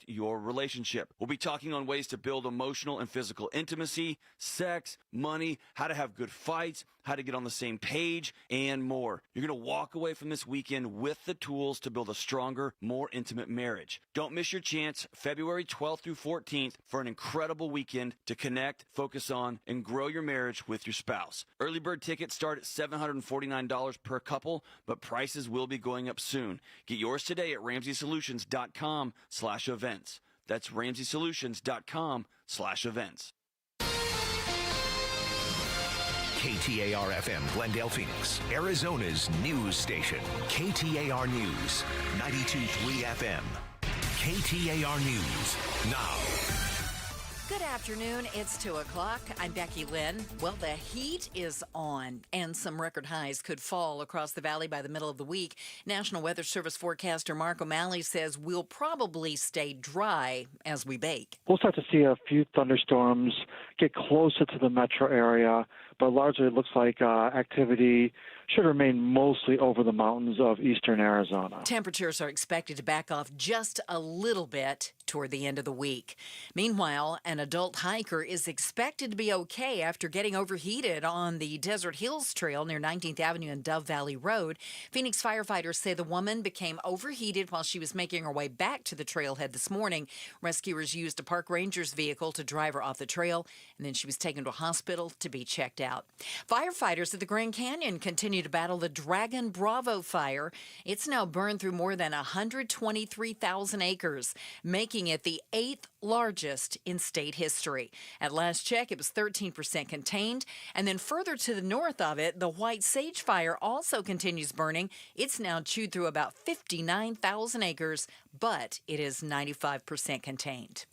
your relationship. We'll be talking on ways to build emotional and physical intimacy, sex, money, how to have good fights, how to get on the same page, and more. You're going to walk away from this weekend with the tools to build a stronger, more intimate marriage. Don't miss your chance February 12th through 14th for an incredible weekend to connect, focus on, and grow your marriage with your spouse. Early bird tickets start at $749 per couple, but prices will be going up soon. Get yours today at RamseySolutions.com/events. That's RamseySolutions.com/events. KTAR-FM, Glendale, Phoenix, Arizona's news station. KTAR News, 92.3 FM. KTAR News, now. Good afternoon. It's 2 o'clock. I'm Becky Lynn. Well, the heat is on, and some record highs could fall across the valley by the middle of the week. National Weather Service forecaster Mark O'Malley says we'll probably stay dry as we bake. We'll start to see a few thunderstorms get closer to the metro area, but largely it looks like activity should remain mostly over the mountains of eastern Arizona. Temperatures are expected to back off just a little bit toward the end of the week. Meanwhile, an adult hiker is expected to be okay after getting overheated on the Desert Hills Trail near 19th Avenue and Dove Valley Road. Phoenix firefighters say the woman became overheated while she was making her way back to the trailhead this morning. Rescuers used a park ranger's vehicle to drive her off the trail, and then she was taken to a hospital to be checked out. Firefighters at the Grand Canyon continue to battle the Dragon Bravo fire. It's now burned through more than 123,000 acres, making it the 8th largest in state history. At last check, it was 13% contained. And then further to the north of it, the White Sage fire also continues burning. It's now chewed through about 59,000 acres, but it is 95% contained.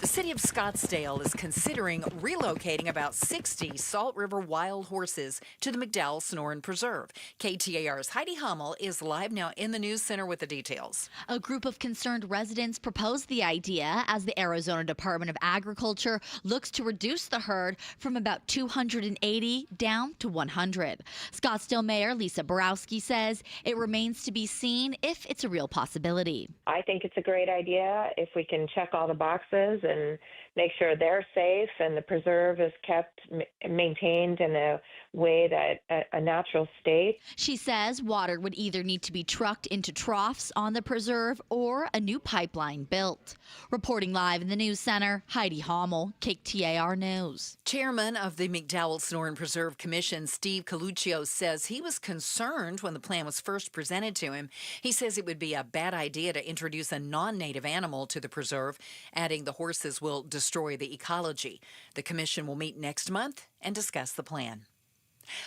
The city of Scottsdale is considering relocating about 60 Salt River wild horses to the McDowell-Sonoran Preserve. KTAR's Heidi Hummel is live now in the news center with the details. A group of concerned residents proposed the idea as the Arizona Department of Agriculture looks to reduce the herd from about 280 down to 100. Scottsdale Mayor Lisa Borowski says it remains to be seen if it's a real possibility. I think it's a great idea if we can check all the boxes and make sure they're safe and the preserve is kept maintained in a way that a natural state. She says water would either need to be trucked into troughs on the preserve or a new pipeline built. Reporting live in the news center, Heidi Hummel, KTAR News. Chairman of the McDowell-Sonoran Preserve Commission, Steve Coluccio, says he was concerned when the plan was first presented to him. He says it would be a bad idea to introduce a non-native animal to the preserve, adding the horses will destroy the ecology. The commission will meet next month and discuss the plan.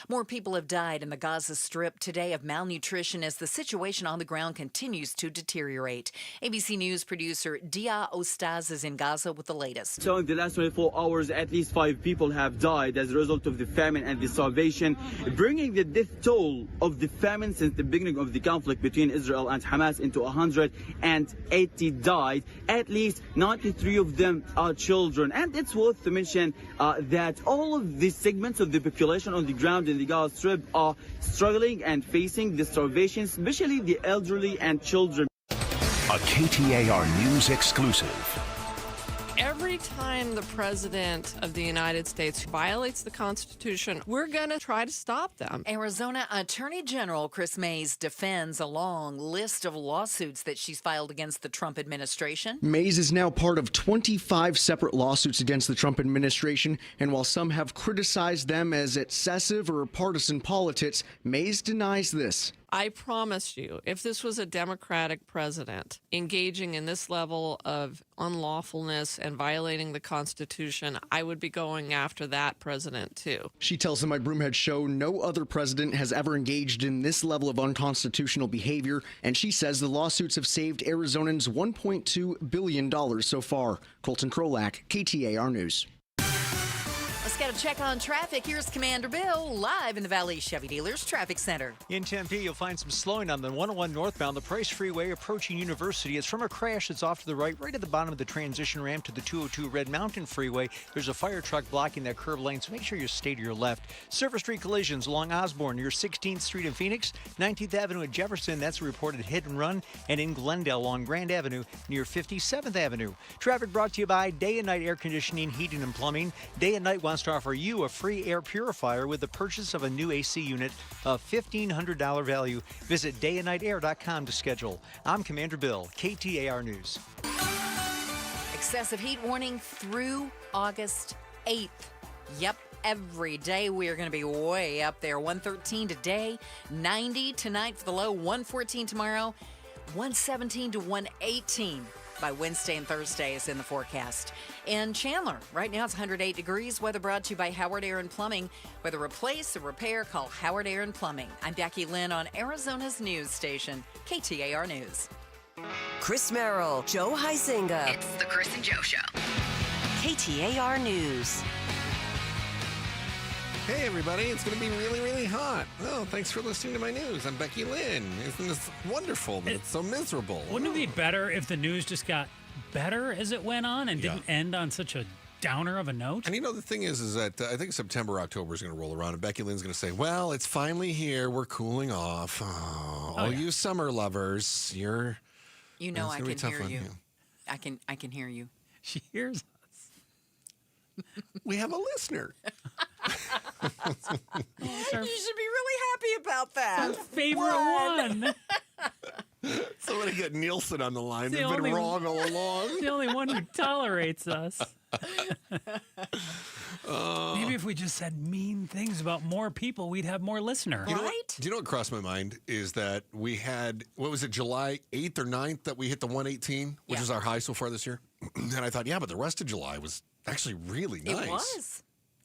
More people have died in the Gaza Strip today of malnutrition as the situation on the ground continues to deteriorate. ABC News producer Dia Ostaz is in Gaza with the latest. So in the last 24 hours, at least 5 people have died as a result of the famine and the starvation, bringing the death toll of the famine since the beginning of the conflict between Israel and Hamas into 180 died. At least 93 of them are children. And it's worth to mention that all of the segments of the population on the ground in the Gaza Strip are struggling and facing the starvation, especially the elderly and children. A KTAR News exclusive. Every time the president of the United States violates the Constitution, we're going to try to stop them. Arizona Attorney General Chris Mays defends a long list of lawsuits that she's filed against the Trump administration. Mays is now part of 25 separate lawsuits against the Trump administration, and while some have criticized them as excessive or partisan politics, Mays denies this. I promise you, if this was a Democratic president engaging in this level of unlawfulness and violating the Constitution, I would be going after that president, too. She tells the My Broomhead show no other president has ever engaged in this level of unconstitutional behavior, and she says the lawsuits have saved Arizonans $1.2 billion so far. Colton Krolak, KTAR News. A got a check on traffic. Here's Commander Bill live in the Valley Chevy Dealers Traffic Center. In Tempe, you'll find some slowing on the 101 northbound, the Price Freeway approaching University. It's from a crash that's off to the right at the bottom of the transition ramp to the 202 Red Mountain Freeway. There's a fire truck blocking that curb lane, so make sure you stay to your left. Surface Street collisions along Osborne near 16th Street in Phoenix, 19th Avenue at Jefferson. That's a reported hit and run. And in Glendale along Grand Avenue near 57th Avenue. Traffic brought to you by Day and Night Air Conditioning, Heating, and Plumbing. Day and Night wants to offer you a free air purifier with the purchase of a new AC unit of $1,500 value. Visit dayandnightair.com to schedule. I'm Commander Bill, KTAR News. Excessive heat warning through August 8th. Yep, every day we are going to be way up there. 113 today, 90 tonight for the low, 114 tomorrow, 117 to 118 by Wednesday and Thursday is in the forecast. In Chandler, right now it's 108 degrees. Weather brought to you by Howard Air and Plumbing. Whether replace or repair, call Howard Air and Plumbing. I'm Becky Lynn on Arizona's news station, KTAR News. Chris Merrill, Joe Huizinga. It's the Chris and Joe Show. KTAR News. Hey, everybody, it's going to be really, really hot. Oh, thanks for listening to my news. I'm Becky Lynn. Isn't this wonderful that it's so miserable? Wouldn't it be better if the news just got better as it went on and didn't end on such a downer of a note? And the thing is that I think September, October is going to roll around, and Becky Lynn's going to say, well, it's finally here. We're cooling off. Oh, you summer lovers, you're... You know I can hear you. I can hear you. She hears us. We have a listener. You should be really happy about that. Our favorite one. Somebody get Nielsen on the line. They've been wrong all along. The only one who tolerates us. Maybe if we just said mean things about more people, we'd have more listeners. Do you know what crossed my mind is that we had, what was it, July 8th or 9th that we hit the 118, which is our high so far this year? And I thought, but the rest of July was actually really nice. It was.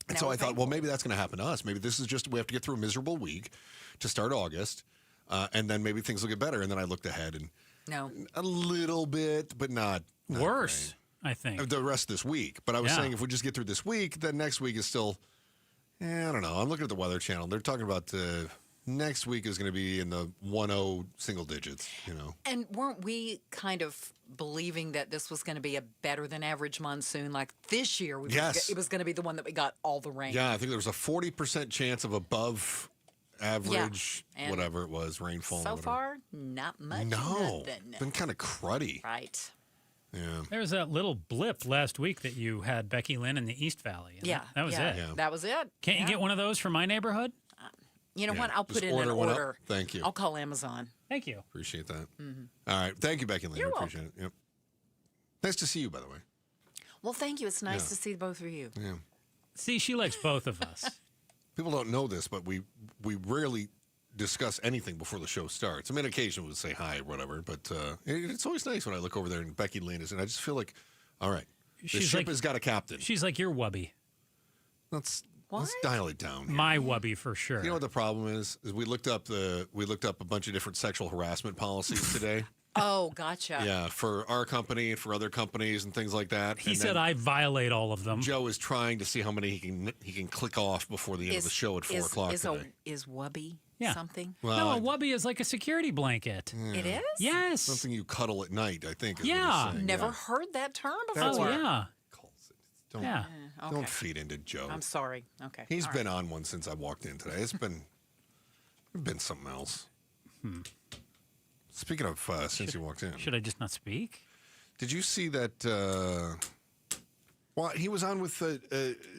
And so I thought, well, maybe that's going to happen to us. Maybe this is just, we have to get through a miserable week to start August, and then maybe things will get better. And then I looked ahead and a little bit, but not worse, great. I think. The rest of this week. But I was saying if we just get through this week, then next week is still, I don't know. I'm looking at the Weather Channel. They're talking about next week is going to be in the 10 single digits, And weren't we kind of believing that this was going to be a better than average monsoon? Like this year, it was going to be the one that we got all the rain. Yeah, I think there was a 40% chance of above average, whatever it was, rainfall. So far, not much. No, nothing. Been kind of cruddy. Right. Yeah. There was that little blip last week that you had Becky Lynn in the East Valley. That was it. Yeah. That was it. Can't you get one of those for my neighborhood? You know what? I'll put in an order. Thank you. I'll call Amazon. Thank you. Appreciate that. Mm-hmm. All right. Thank you, Becky Lynn. You're appreciate it. Yep. Nice to see you, by the way. Well, thank you. It's nice to see both of you. Yeah. See, she likes both of us. People don't know this, but we rarely discuss anything before the show starts. I mean, occasionally we'll say hi or whatever, but it's always nice when I look over there and Becky Lynn is, and I just feel like, all right, the ship has got a captain. She's like your wubby. Let's dial it down here. My wubby for sure. You know what the problem is we looked up a bunch of different sexual harassment policies today. Oh, gotcha. Yeah, for our company and for other companies and things like that. He said I violate all of them. Joe is trying to see how many he can click off before the end of the show at 4 o'clock today. Is wubby something? Well, no, a wubby is like a security blanket. Yeah. It is? Yes. Something you cuddle at night, I think. Never heard that term before. Oh, yeah. Don't feed into Joe. I'm sorry. Okay. He's been on one since I walked in today. It's been something else. Speaking of since you walked in. Should I just not speak? Did you see that? Well, he was on with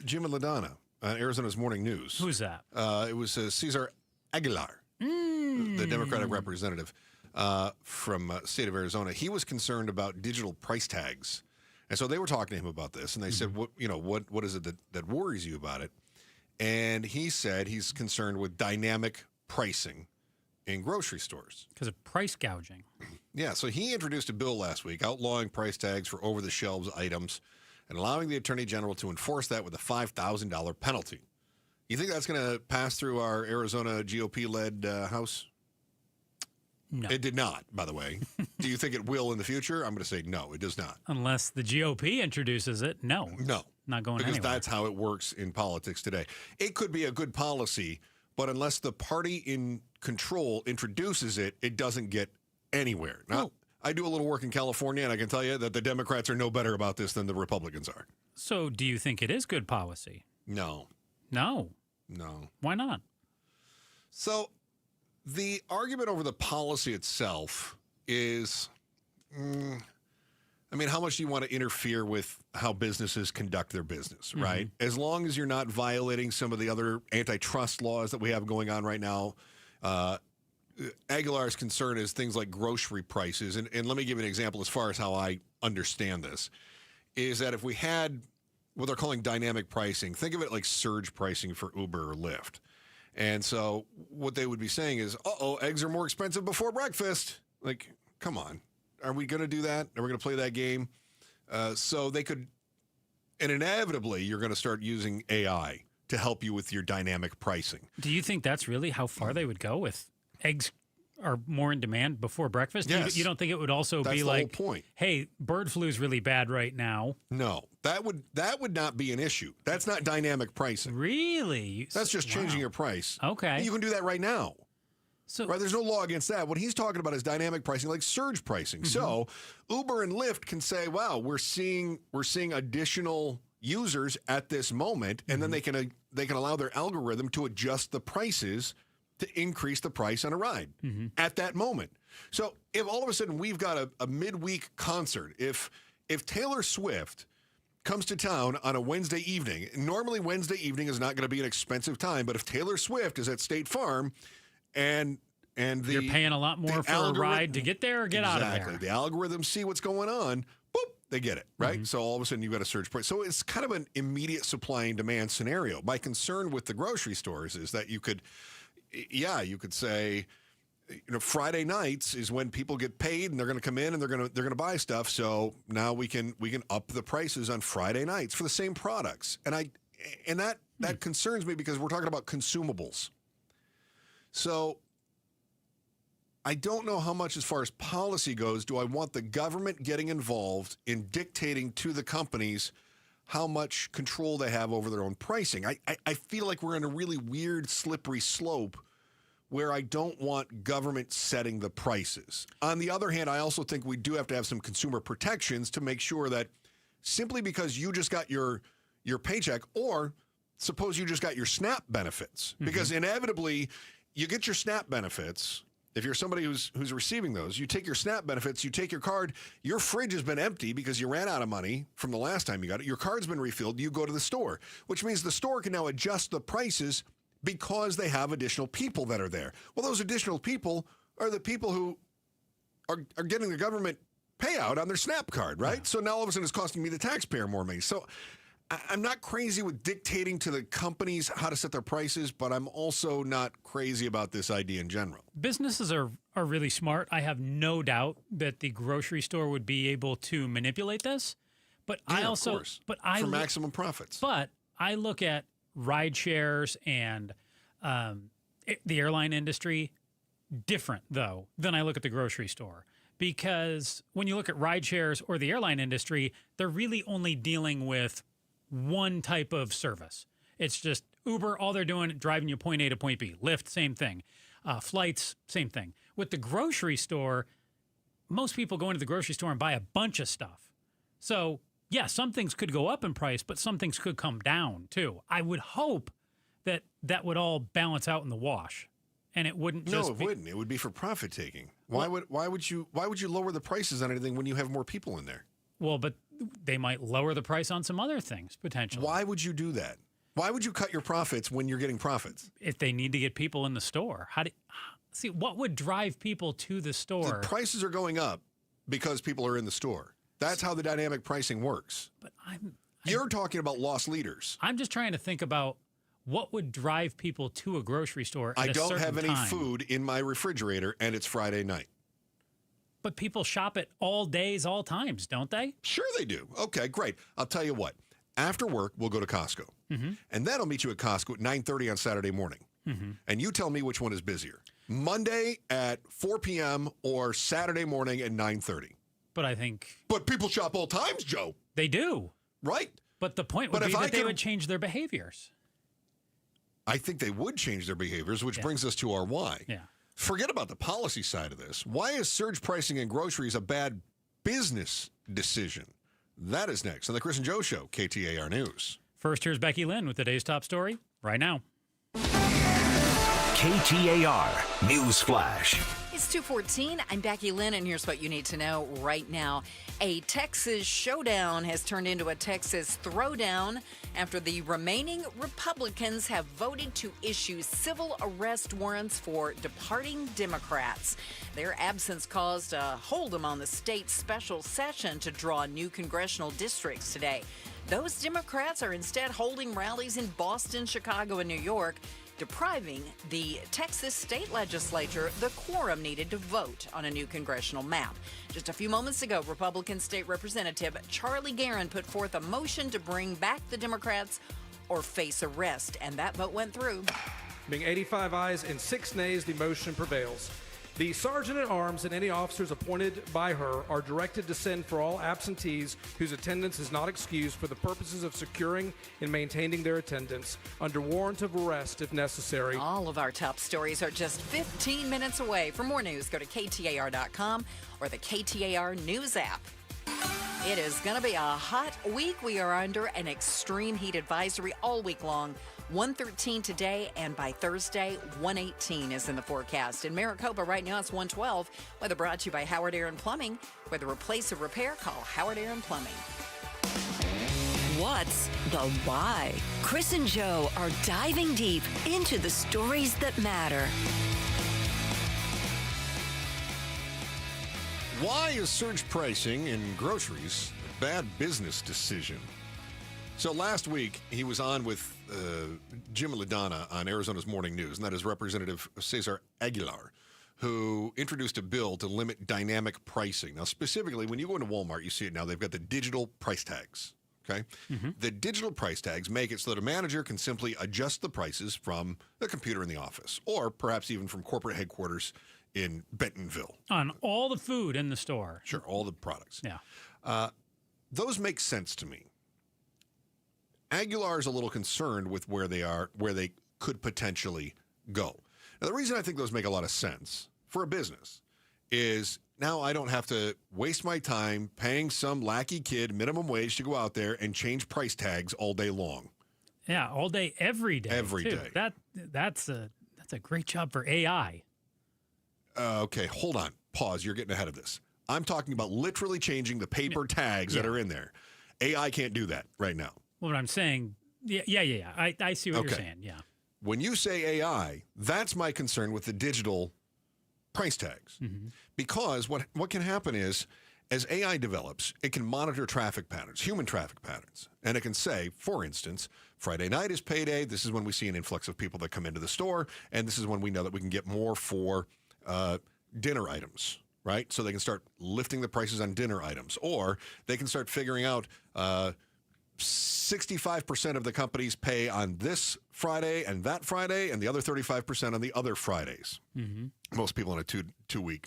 Jim and LaDonna on Arizona's Morning News. Who's that? It was Cesar Aguilar, the Democratic representative from state of Arizona. He was concerned about digital price tags. And so they were talking to him about this, and they said, what is it that worries you about it? And he said he's concerned with dynamic pricing in grocery stores. Because of price gouging. Yeah, so he introduced a bill last week outlawing price tags for over-the-shelves items and allowing the Attorney General to enforce that with a $5,000 penalty. You think that's going to pass through our Arizona GOP-led House? No. It did not, by the way. Do you think it will in the future? I'm going to say no, it does not. Unless the GOP introduces it, no. No. not going because anywhere. that's how it works in politics today. It could be a good policy, but unless the party in control introduces it, it doesn't get anywhere. Now, I do a little work in California, and I can tell you that the Democrats are no better about this than the Republicans are. So do you think it is good policy? No. No. Why not? So the argument over the policy itself is, how much do you want to interfere with how businesses conduct their business, right? As long as you're not violating some of the other antitrust laws that we have going on right now. Aguilar's concern is things like grocery prices. And let me give you an example as far as how I understand this, is that if we had what they're calling dynamic pricing, think of it like surge pricing for Uber or Lyft. And so what they would be saying is, eggs are more expensive before breakfast. Like, come on. Are we going to do that? Are we going to play that game? So they could, and inevitably, you're going to start using AI to help you with your dynamic pricing. Do you think that's really how far they would go with eggs are more in demand before breakfast? Yes. You don't think it would also That's be the like, whole point. Hey, bird flu is really bad right now? No, that would not be an issue. That's not dynamic pricing. Really? That's just changing your price. Okay. And you can do that right now. So, right, there's no law against that. What he's talking about is dynamic pricing, like surge pricing. So Uber and Lyft can say, wow, we're seeing additional users at this moment, and then they can allow their algorithm to adjust the prices to increase the price on a ride at that moment. So if all of a sudden we've got a midweek concert, if Taylor Swift comes to town on a Wednesday evening, normally Wednesday evening is not going to be an expensive time, but if Taylor Swift is at State Farm and you're paying a lot more for a ride to get there or get out of there. Exactly. The algorithms see what's going on, boop, they get it, right? So all of a sudden you've got a surge price. So it's kind of an immediate supply and demand scenario. My concern with the grocery stores is that you could say, Friday nights is when people get paid and they're going to come in and they're going to buy stuff. So now we can up the prices on Friday nights for the same products. And that concerns me because we're talking about consumables. So I don't know how much, as far as policy goes, do I want the government getting involved in dictating to the companies how much control they have over their own pricing. I feel like we're in a really weird, slippery slope where I don't want government setting the prices. On the other hand, I also think we do have to have some consumer protections to make sure that simply because you just got your paycheck, or suppose you just got your SNAP benefits, because inevitably you get your SNAP benefits. If you're somebody who's receiving those, you take your SNAP benefits, you take your card, your fridge has been empty because you ran out of money from the last time you got it. Your card's been refilled, you go to the store, which means the store can now adjust the prices because they have additional people that are there. Well, those additional people are the people who are getting the government payout on their SNAP card, right? Yeah. So now all of a sudden it's costing me, the taxpayer, more money. So I'm not crazy with dictating to the companies how to set their prices, but I'm also not crazy about this idea in general. Businesses are really smart. I have no doubt that the grocery store would be able to manipulate this. But yeah, of course, for maximum profits. But I look at ride shares and the airline industry different, though, than I look at the grocery store. Because when you look at ride shares or the airline industry, they're really only dealing with one type of service. It's just Uber, all they're doing, driving you point A to point B. Lyft, same thing. Flights, same thing. With the grocery store, most people go into the grocery store and buy a bunch of stuff. So, yeah, some things could go up in price, but some things could come down, too. I would hope that that would all balance out in the wash. And it wouldn't just No, it wouldn't. It would be for profit taking. Why would you lower the prices on anything when you have more people in there? Well, but they might lower the price on some other things, potentially. Why would you do that? Why would you cut your profits when you're getting profits? If they need to get people in the store. See, what would drive people to the store? The prices are going up because people are in the store. That's how the dynamic pricing works. But you're talking about lost leaders. I'm just trying to think about what would drive people to a grocery store at I don't a certain have any time. food in my refrigerator, and it's Friday night. But people shop at all days, all times, don't they? Sure they do. Okay, great. I'll tell you what. After work, we'll go to Costco. And then I'll meet you at Costco at 9:30 on Saturday morning. And you tell me which one is busier. Monday at 4 p.m. or Saturday morning at 9:30. But I think... But people shop all times, Joe. They do. Right? But the point would be that they would change their behaviors. I think they would change their behaviors, which brings us to our why. Yeah. Forget about the policy side of this. Why is surge pricing in groceries a bad business decision? That is next on the Chris and Joe Show, KTAR News. First, here's Becky Lynn with today's top story right now. KTAR News Flash. It's 2:14. I'm Becky Lynn, and here's what you need to know right now. A Texas showdown has turned into a Texas throwdown after the remaining Republicans have voted to issue civil arrest warrants for departing Democrats. Their absence caused a hold'em on the state's special session to draw new congressional districts today. Those Democrats are instead holding rallies in Boston, Chicago, and New York, depriving the Texas state legislature the quorum needed to vote on a new congressional map. Just a few moments ago, Republican State Representative Charlie Guerin put forth a motion to bring back the Democrats or face arrest, and that vote went through. Being 85 ayes and 6 nays, the motion prevails. The Sergeant-at-Arms and any officers appointed by her are directed to send for all absentees whose attendance is not excused for the purposes of securing and maintaining their attendance under warrant of arrest if necessary. All of our top stories are just 15 minutes away. For more news, go to KTAR.com or the KTAR News app. It is going to be a hot week. We are under an extreme heat advisory all week long. 113 today, and by Thursday, 118 is in the forecast. In Maricopa right now, it's 112. Weather brought to you by Howard Aaron Plumbing. Whether replace or repair, call Howard Aaron Plumbing. What's the why? Chris and Joe are diving deep into the stories that matter. Why is surge pricing in groceries a bad business decision? So last week, he was on with Jim LaDonna on Arizona's Morning News, and that is Representative Cesar Aguilar, who introduced a bill to limit dynamic pricing. Now, specifically, when you go into Walmart, you see it now, they've got the digital price tags, okay? Mm-hmm. The digital price tags make it so that a manager can simply adjust the prices from the computer in the office, or perhaps even from corporate headquarters in Bentonville. On all the food in the store. Sure, all the products. Yeah. Those make sense to me. Aguilar is a little concerned with where they are, where they could potentially go. Now, the reason I think those make a lot of sense for a business is now I don't have to waste my time paying some lackey kid minimum wage to go out there and change price tags all day long. Yeah, all day, every day. Every day. That's a great job for AI. Okay, hold on. Pause. You're getting ahead of this. I'm talking about literally changing the paper tags that are in there. AI can't do that right now. Well, what I'm saying, yeah. I see what you're saying, yeah. When you say AI, that's my concern with the digital price tags. Mm-hmm. Because what can happen is, as AI develops, it can monitor traffic patterns, human traffic patterns. And it can say, for instance, Friday night is payday. This is when we see an influx of people that come into the store. And this is when we know that we can get more for dinner items, right? So they can start lifting the prices on dinner items. Or they can start figuring out 65% of the companies pay on this Friday and that Friday, and the other 35% on the other Fridays. Mm-hmm. Most people on a two-week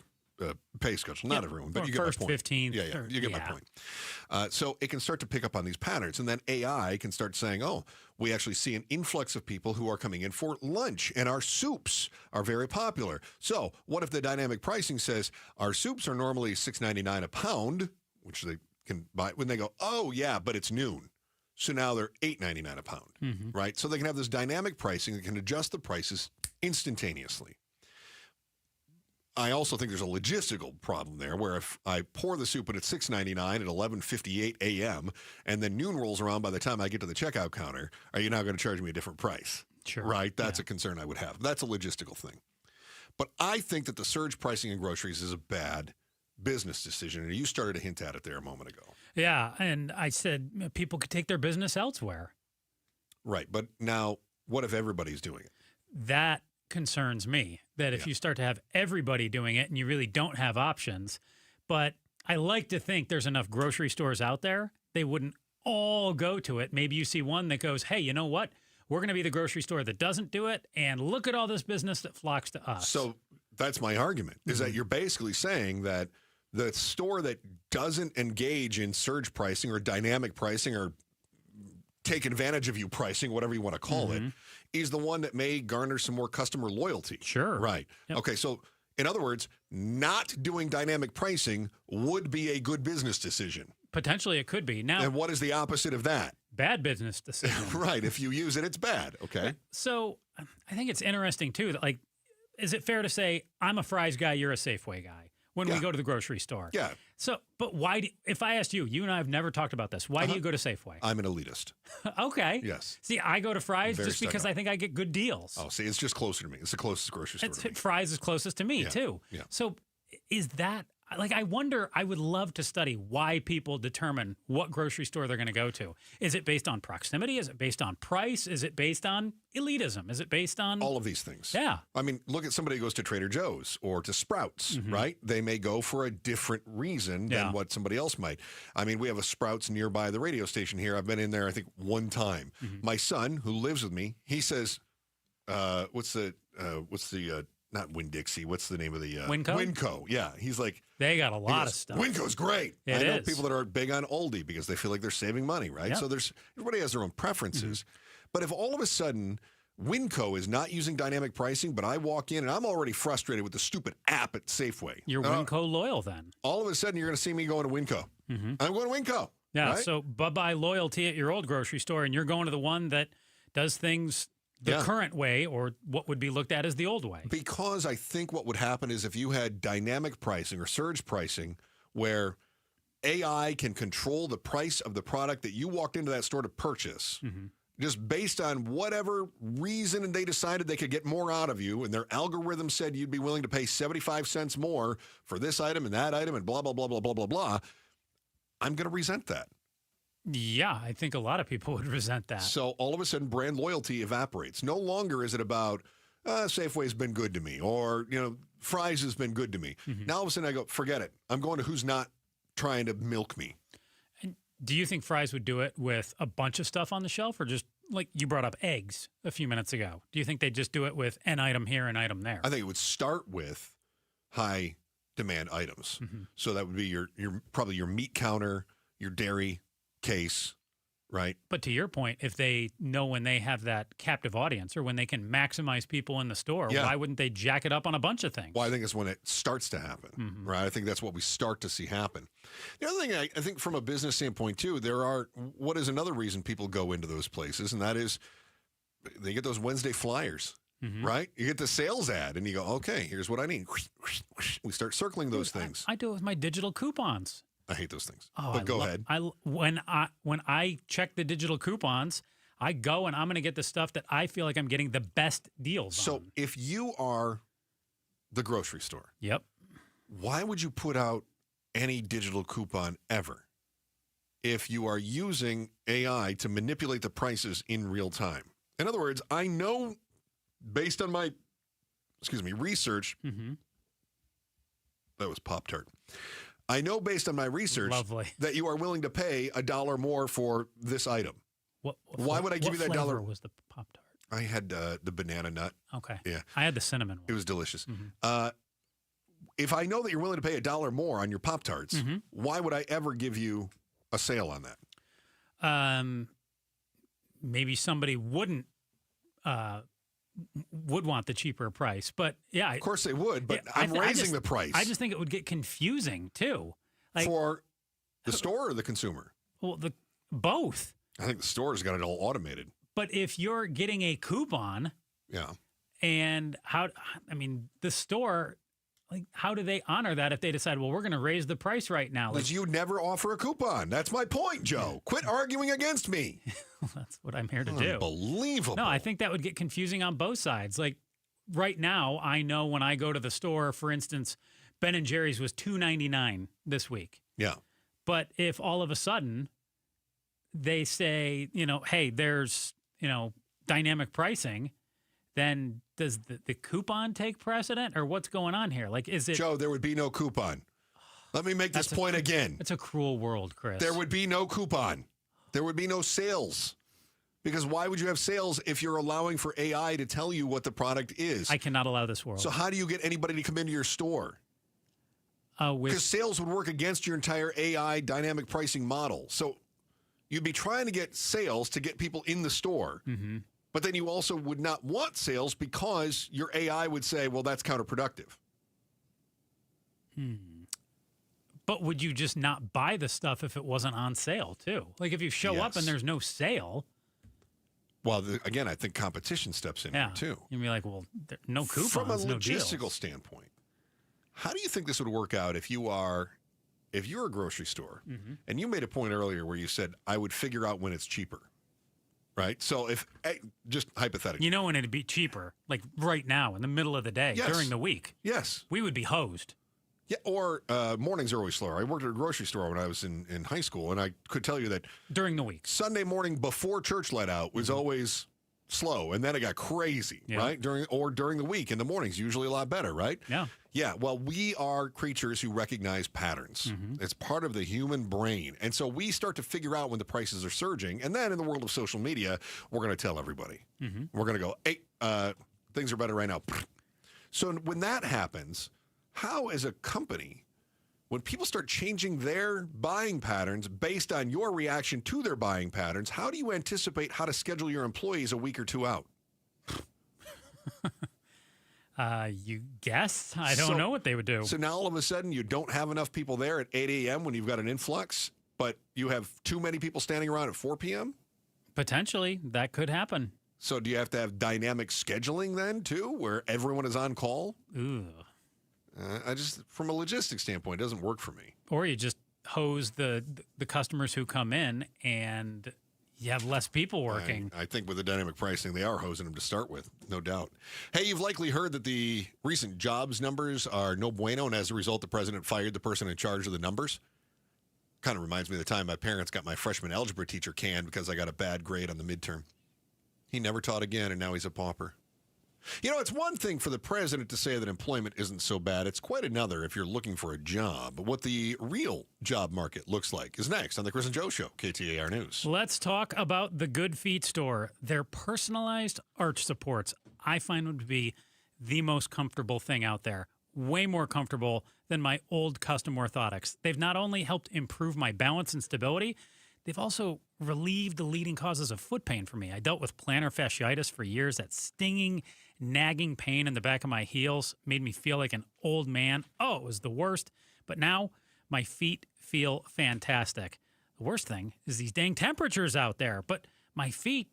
pay schedule. Not everyone, but you get my point. 15th. Yeah, you get my point. So it can start to pick up on these patterns, and then AI can start saying, oh, we actually see an influx of people who are coming in for lunch, and our soups are very popular. So what if the dynamic pricing says our soups are normally $6.99 a pound, which they can buy, when they go, oh, yeah, but it's noon. So now they're $8.99 a pound, right? So they can have this dynamic pricing that can adjust the prices instantaneously. I also think there's a logistical problem there where if I pour the soup and it's $6.99 at 11:58 a.m. and then noon rolls around by the time I get to the checkout counter, are you now going to charge me a different price? Sure. Right? That's a concern I would have. That's a logistical thing. But I think that the surge pricing in groceries is a bad business decision, and you started to hint at it there a moment ago. Yeah, and I said people could take their business elsewhere. Right, but now what if everybody's doing it? That concerns me, that if you start to have everybody doing it and you really don't have options. But I like to think there's enough grocery stores out there, they wouldn't all go to it. Maybe you see one that goes, hey, you know what? We're going to be the grocery store that doesn't do it, and look at all this business that flocks to us. So that's my argument, is that you're basically saying that the store that doesn't engage in surge pricing or dynamic pricing or take advantage of you pricing, whatever you want to call it, is the one that may garner some more customer loyalty. Sure. Right. Yep. Okay, so in other words, not doing dynamic pricing would be a good business decision. Potentially it could be. Now, And what is the opposite of that? bad business decision. Right. If you use it, it's bad. Okay. So I think it's interesting, too, that, like, is it fair to say I'm a Fry's guy, you're a Safeway guy when we go to the grocery store? Yeah. So, but why, if I asked you, you and I have never talked about this, why do you go to Safeway? I'm an elitist. Okay. Yes. See, I go to Fry's Very just because stuck up. I think I get good deals. Oh, see, it's just closer to me. It's the closest grocery store to me. Fry's is closest to me, Yeah, too. yeah. So is that, like, I wonder, I would love to study why people determine what grocery store they're going to go to. Is it based on proximity? Is it based on price? Is it based on elitism? Is it based on all of these things? Yeah. I mean, look at somebody who goes to Trader Joe's or to Sprouts, right? They may go for a different reason than what somebody else might. I mean, we have a Sprouts nearby the radio station here. I've been in there, I think, one time. My son, who lives with me, he says, what's the not Winn-Dixie, what's the name of the Winco? Winco, yeah. He's like, they got a lot of stuff. Winco's great. It I know is. people that are big on oldie because they feel like they're saving money, right? Yep. So everybody has their own preferences. But if all of a sudden Winco is not using dynamic pricing, but I walk in and I'm already frustrated with the stupid app at Safeway. You're Winco loyal then. All of a sudden you're going to see me going to Winco. I'm going to Winco. Yeah, right? so bye-bye loyalty at your old grocery store, and you're going to the one that does things the current way, or what would be looked at as the old way. Because I think what would happen is if you had dynamic pricing or surge pricing where AI can control the price of the product that you walked into that store to purchase, just based on whatever reason they decided they could get more out of you, and their algorithm said you'd be willing to pay 75 cents more for this item and that item and blah, blah, blah, blah, blah, blah, blah, I'm going to resent that. Yeah, I think a lot of people would resent that. So all of a sudden, brand loyalty evaporates. No longer is it about, Safeway's been good to me, or, Fry's has been good to me. Now all of a sudden I go, forget it. I'm going to who's not trying to milk me. And do you think Fry's would do it with a bunch of stuff on the shelf, or just, like you brought up eggs a few minutes ago? Do you think they'd just do it with an item here, an item there? I think it would start with high demand items. So that would be your probably your meat counter, your dairy case, right? But to your point, if they know when they have that captive audience, or when they can maximize people in the store, why wouldn't they jack it up on a bunch of things? Well, I think it's when it starts to happen, right? I think that's what we start to see happen. The other thing I think from a business standpoint too, what is another reason people go into those places, and that is they get those Wednesday flyers, right? You get the sales ad and you go, okay, here's what I need. We start circling those things. I do it with my digital coupons. I hate those things. Oh, but go ahead. When I check the digital coupons, I go and I'm going to get the stuff that I feel like I'm getting the best deals on. So if you are the grocery store, why would you put out any digital coupon ever if you are using AI to manipulate the prices in real time? In other words, I know based on my, research, that was Pop-Tart. I know based on my research that you are willing to pay $1 more for this item. Why would I give you that dollar? What was the Pop-Tart? I had the banana nut. Okay. Yeah. I had the cinnamon one. It was delicious. If I know that you're willing to pay $1 more on your Pop-Tarts, why would I ever give you a sale on that? Maybe somebody would want the cheaper price, but yeah, of course they would. But I'm raising the price. I just think it would get confusing too, for the store or the consumer. Well, both. I think the store's got it all automated. But if you're getting a coupon, and the store, like, how do they honor that if they decide, well, we're going to raise the price right now? Because you never offer a coupon. That's my point, Joe. Quit arguing against me. That's what I'm here to do. Unbelievable. No, I think that would get confusing on both sides. Like right now, I know when I go to the store, for instance, Ben & Jerry's was $2.99 this week. Yeah. But if all of a sudden they say, hey, there's, dynamic pricing, then does the coupon take precedent, or what's going on here? Like, is it... Joe, there would be no coupon. Let me make this point again. It's a cruel world, Chris. There would be no coupon. There would be no sales. Because why would you have sales if you're allowing for AI to tell you what the product is? I cannot allow this world. So how do you get anybody to come into your store? Because sales would work against your entire AI dynamic pricing model. So You'd be trying to get sales to get people in the store. Mm-hmm. But then you also would not want sales because your AI would say, well, that's counterproductive. But would you just not buy the stuff if it wasn't on sale, too? Like if you show up and there's no sale. Well, again, I think competition steps in here, too. You'd be like, well, no coupons, From a no deals. logistical standpoint, how do you think this would work out if you're a grocery store and you made a point earlier where you said, I would figure out when it's cheaper, right? So if, just hypothetically. You know when it'd be cheaper, like right now in the middle of the day, during the week. Yes. We would be hosed. Yeah, or mornings are always slower. I worked at a grocery store when I was in high school, and I could tell you that during the week, Sunday morning before church let out was always slow, and then it got crazy, right? During the week, in the mornings, usually a lot better, right? Yeah. Yeah, well, we are creatures who recognize patterns. It's part of the human brain. And so we start to figure out when the prices are surging, and then in the world of social media, we're going to tell everybody. We're going to go, hey, things are better right now. So when that happens, how, as a company, when people start changing their buying patterns based on your reaction to their buying patterns, how do you anticipate how to schedule your employees a week or two out? You guess? I don't know what they would do. So now all of a sudden you don't have enough people there at 8 a.m. when you've got an influx, but you have too many people standing around at 4 p.m.? Potentially. That could happen. So do you have to have dynamic scheduling then, too, where everyone is on call? Ooh. From a logistics standpoint, it doesn't work for me. Or you just hose the customers who come in and you have less people working. I think with the dynamic pricing, they are hosing them to start with, no doubt. Hey, you've likely heard that the recent jobs numbers are no bueno, and as a result, the president fired the person in charge of the numbers. Kind of reminds me of the time my parents got my freshman algebra teacher canned because I got a bad grade on the midterm. He never taught again, and now he's a pauper. You know, it's one thing for the president to say that employment isn't so bad. It's quite another if you're looking for a job. But what the real job market looks like is next on the Chris and Joe Show, KTAR News. Let's talk about the Good Feet store. Their personalized arch supports, I find, would be the most comfortable thing out there. Way more comfortable than my old custom orthotics. They've not only helped improve my balance and stability, they've also relieved the leading causes of foot pain for me. I dealt with plantar fasciitis for years. That stinging, nagging pain in the back of my heels made me feel like an old man. Oh, it was the worst. But now my feet feel fantastic. The worst thing is these dang temperatures out there. But my feet,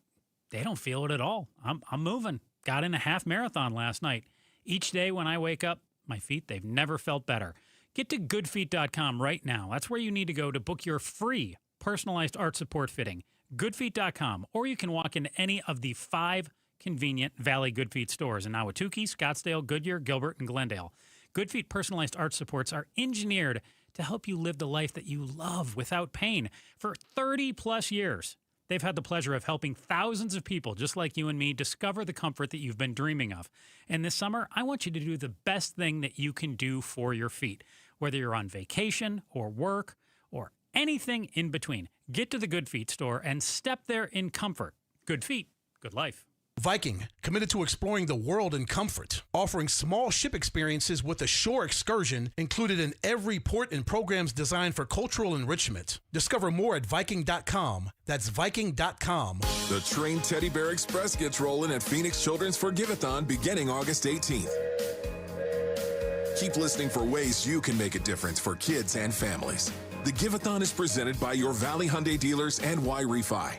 they don't feel it at all. I'm moving. Got in a half marathon last night. Each day when I wake up, my feet, they've never felt better. Get to goodfeet.com right now. That's where you need to go to book your free personalized arch support fitting. Goodfeet.com. Or you can walk into any of the 5 convenient Valley Good Feet stores in Ahwatukee, Scottsdale, Goodyear, Gilbert, and Glendale. Good Feet personalized arch supports are engineered to help you live the life that you love without pain. For 30-plus years, they've had the pleasure of helping thousands of people just like you and me discover the comfort that you've been dreaming of. And this summer, I want you to do the best thing that you can do for your feet, whether you're on vacation or work or anything in between. Get to the Good Feet store and step there in comfort. Good feet, good life. Viking, committed to exploring the world in comfort, offering small ship experiences with a shore excursion included in every port and programs designed for cultural enrichment. Discover more at Viking.com. That's Viking.com. The Train Teddy Bear Express gets rolling at Phoenix Children's Forgive-a-thon beginning August 18th. Keep listening for ways you can make a difference for kids and families. The Give-a-thon is presented by your Valley Hyundai dealers and Y-Refi.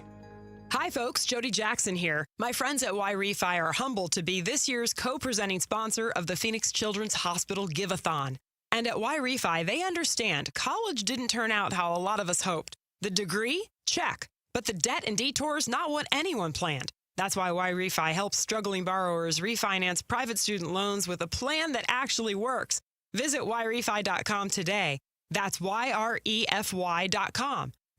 Hi, folks. Jody Jackson here. My friends at Y-Refi are humbled to be this year's co-presenting sponsor of the Phoenix Children's Hospital Give-a-thon. And at Y-Refi, they understand college didn't turn out how a lot of us hoped. The degree? Check. But the debt and detours, not what anyone planned. That's why Y-Refi helps struggling borrowers refinance private student loans with a plan that actually works. Visit YRefi.com today. That's YREFY.com.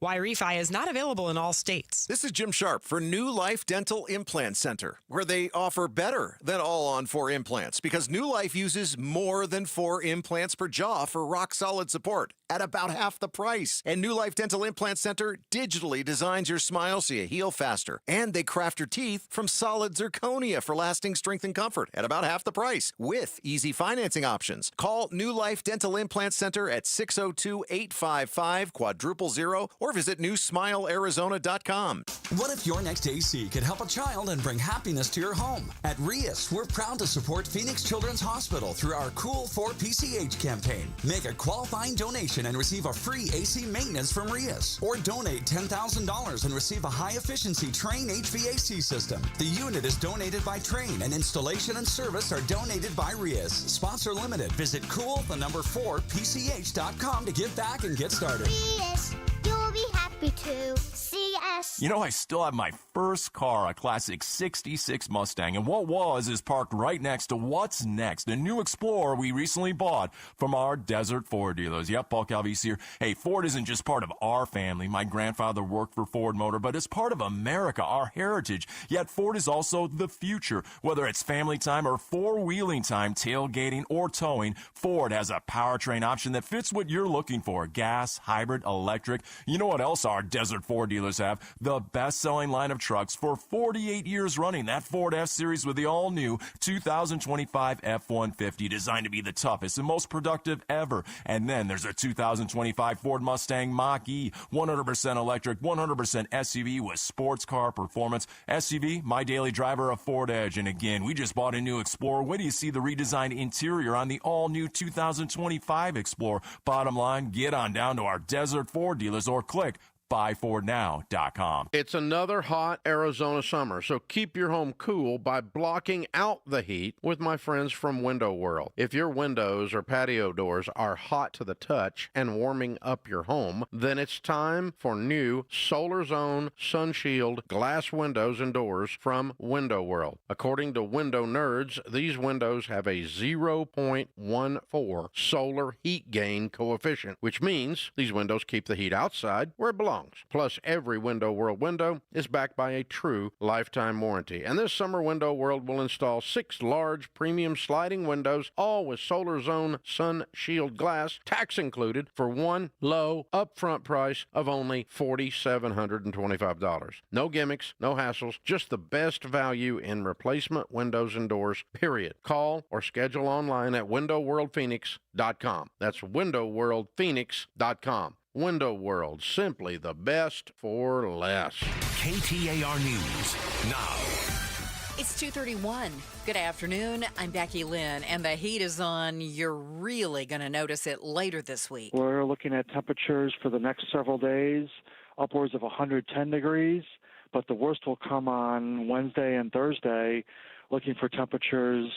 Y-Refi is not available in all states. This is Jim Sharp for New Life Dental Implant Center, where they offer better than all-on-4 implants because New Life uses more than 4 implants per jaw for rock-solid support. at about half the price. And New Life Dental Implant Center digitally designs your smile so you heal faster. And they craft your teeth from solid zirconia for lasting strength and comfort at about half the price with easy financing options. Call New Life Dental Implant Center at 602-855-0000 or visit newsmilearizona.com. What if your next AC could help a child and bring happiness to your home? At Rias, we're proud to support Phoenix Children's Hospital through our Cool for PCH campaign. Make a qualifying donation and receive a free AC maintenance from Rias. Or donate $10,000 and receive a high-efficiency Train HVAC system. The unit is donated by Train, and installation and service are donated by Rias. Sponsor limited. Visit cool4pch.com to give back and get started. Rias, you'll be happy to see us. You know, I still have my first car, a classic 66 Mustang, and what was is parked right next to what's next, a new Explorer we recently bought from our Desert Ford dealers. Yep, Paul Calvise here. Hey, Ford isn't just part of our family. My grandfather worked for Ford Motor, but it's part of America, our heritage. Yet Ford is also the future. Whether it's family time or four-wheeling time, tailgating or towing, Ford has a powertrain option that fits what you're looking for. Gas, hybrid, electric. You know what else our Desert Ford dealers have? The best-selling line of trucks for 48 years running. That Ford F-Series with the all-new 2025 F-150, designed to be the toughest and most productive ever. And then there's a 2025 Ford Mustang Mach-E, 100% electric, 100% SUV with sports car performance. SUV, my daily driver, a Ford Edge. And again, we just bought a new Explorer. Wait till you see the redesigned interior on the all-new 2025 Explorer. Bottom line, get on down to our Desert Ford dealers or click buyfordnow.com. It's another hot Arizona summer, so keep your home cool by blocking out the heat with my friends from Window World. If your windows or patio doors are hot to the touch and warming up your home, then it's time for new Solar Zone Sun Shield glass windows and doors from Window World. According to Window Nerds, these windows have a 0.14 solar heat gain coefficient, which means these windows keep the heat outside where it belongs. Plus, every Window World window is backed by a true lifetime warranty. And this summer, Window World will install 6 large premium sliding windows, all with Solar Zone Sun Shield glass, tax included, for one low upfront price of only $4,725. No gimmicks, no hassles, just the best value in replacement windows and doors, period. Call or schedule online at windowworldphoenix.com. That's windowworldphoenix.com. Window World, simply the best for less. KTAR News now. It's 2:31. Good afternoon. I'm Becky Lynn, and the heat is on. You're really going to notice it later this week. We're looking at temperatures for the next several days, upwards of 110 degrees, but the worst will come on Wednesday and Thursday, looking for temperatures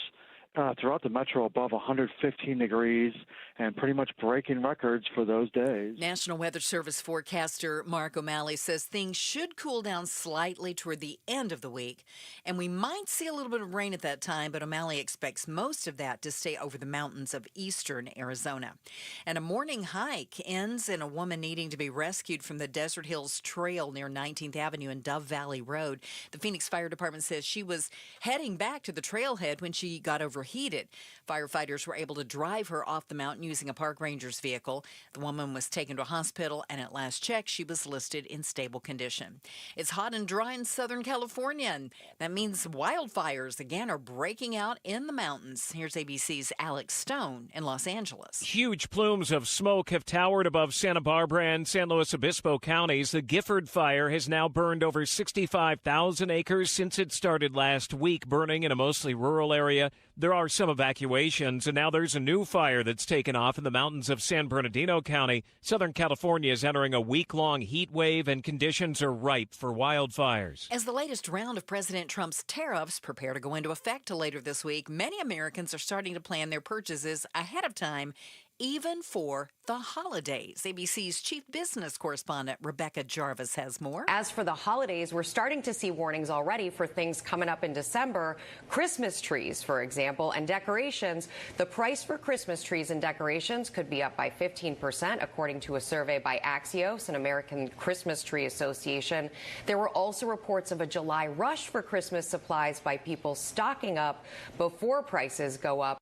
throughout the metro above 115 degrees and pretty much breaking records for those days. National Weather Service forecaster Mark O'Malley says things should cool down slightly toward the end of the week, and we might see a little bit of rain at that time, but O'Malley expects most of that to stay over the mountains of eastern Arizona. And a morning hike ends in a woman needing to be rescued from the Desert Hills Trail near 19th Avenue and Dove Valley Road. The Phoenix Fire Department says she was heading back to the trailhead when she got overheated. Firefighters were able to drive her off the mountain using a park ranger's vehicle. The woman was taken to a hospital, and at last check, she was listed in stable condition. It's hot and dry in Southern California, and that means wildfires again are breaking out in the mountains. Here's ABC's Alex Stone in Los Angeles. Huge plumes of smoke have towered above Santa Barbara and San Luis Obispo counties. The Gifford fire has now burned over 65,000 acres since it started last week, burning in a mostly rural area. There are some evacuations, and now there's a new fire that's taken off in the mountains of San Bernardino County. Southern California is entering a week-long heat wave, and conditions are ripe for wildfires. As the latest round of President Trump's tariffs prepare to go into effect later this week, many Americans are starting to plan their purchases ahead of time, even for the holidays. ABC's chief business correspondent Rebecca Jarvis has more. As for the holidays, we're starting to see warnings already for things coming up in December. Christmas trees, for example, and decorations. The price for Christmas trees and decorations could be up by 15%, according to a survey by Axios, an American Christmas Tree Association. There were also reports of a July rush for Christmas supplies by people stocking up before prices go up.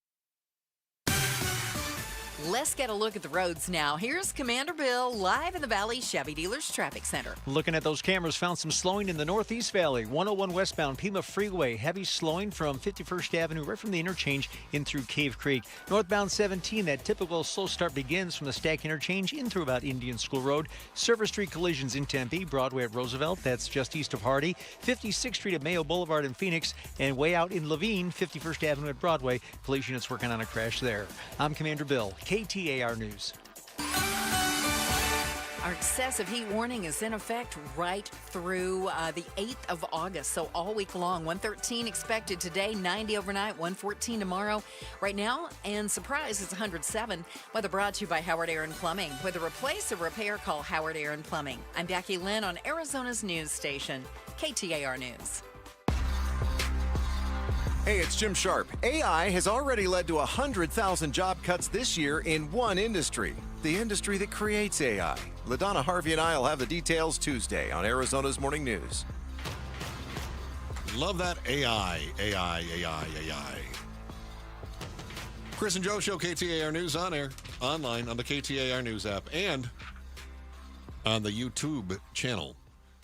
Let's get a look at the roads now. Here's Commander Bill live in the Valley Chevy Dealers Traffic Center. Looking at those cameras, found some slowing in the Northeast Valley. 101 westbound Pima Freeway. Heavy slowing from 51st Avenue right from the interchange in through Cave Creek. Northbound 17, that typical slow start begins from the Stack Interchange in through about Indian School Road. Service Street collisions in Tempe. Broadway at Roosevelt, that's just east of Hardy. 56th Street at Mayo Boulevard in Phoenix. And way out in Levine, 51st Avenue at Broadway. Police units working on a crash there. I'm Commander Bill. KTAR News. Our excessive heat warning is in effect right through the 8th of August, so all week long. 113 expected today, 90 overnight, 114 tomorrow. Right now, and surprise, it's 107. Weather brought to you by Howard Aaron Plumbing. Whether replace or repair, call Howard Aaron Plumbing. I'm Becky Lynn on Arizona's news station, KTAR News. Hey, it's Jim Sharp. AI has already led to 100,000 job cuts this year in one industry, the industry that creates AI. LaDonna Harvey and I will have the details Tuesday on Arizona's Morning News. Love that AI. Chris and Joe Show, KTAR News on air, online on the KTAR News app, and on the YouTube channel.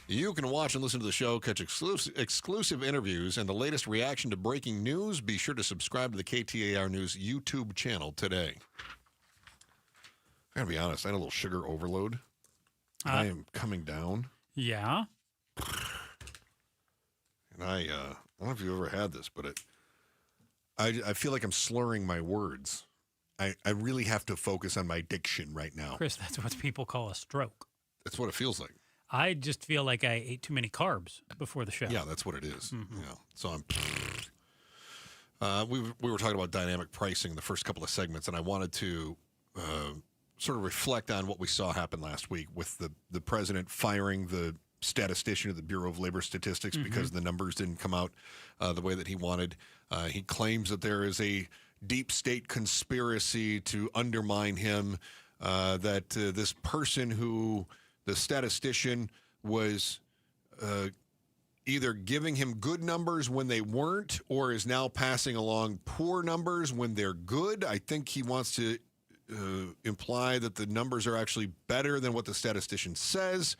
You can watch and listen to the show, catch exclusive interviews, and the latest reaction to breaking news. Be sure to subscribe to the KTAR News YouTube channel today. I gotta be honest, I had a little sugar overload. I am coming down. Yeah. And I don't know if you've ever had this, but I feel like I'm slurring my words. I really have to focus on my diction right now. Chris, that's what people call a stroke. That's what it feels like. I just feel like I ate too many carbs before the show. Yeah, that's what it is. Mm-hmm. Yeah. So I'm. We were talking about dynamic pricing the first couple of segments, and I wanted to sort of reflect on what we saw happen last week with the president firing the statistician of the Bureau of Labor Statistics because the numbers didn't come out the way that he wanted. He claims that there is a deep state conspiracy to undermine him, that this person who the statistician was either giving him good numbers when they weren't or is now passing along poor numbers when they're good. I think he wants to imply that the numbers are actually better than what the statistician says.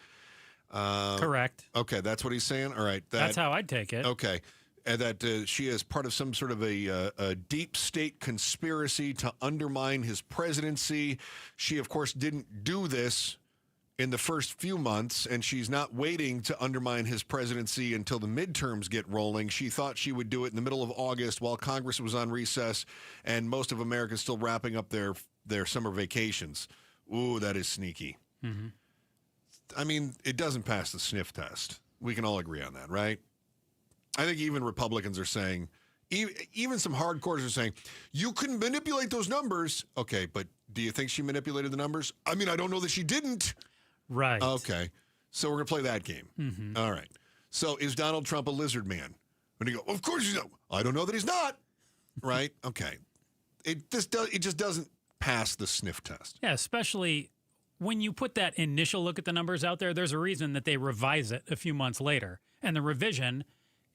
Correct. Okay, that's what he's saying? All right. That's how I'd take it. Okay. And that she is part of some sort of a deep state conspiracy to undermine his presidency. She, of course, didn't do this in the first few months, and she's not waiting to undermine his presidency until the midterms get rolling. She thought she would do it in the middle of August while Congress was on recess and most of America is still wrapping up their summer vacations. Ooh, that is sneaky. Mm-hmm. I mean, it doesn't pass the sniff test. We can all agree on that, right? I think even Republicans are saying, even some hardcores are saying, you couldn't manipulate those numbers. Okay, but do you think she manipulated the numbers? I mean, I don't know that she didn't. Right. Okay. So we're going to play that game. Mm-hmm. All right. So is Donald Trump a lizard man? And you go, of course he's not. I don't know that he's not. Right? Okay. It just doesn't pass the sniff test. Yeah, especially when you put that initial look at the numbers out there, there's a reason that they revise it a few months later. And the revision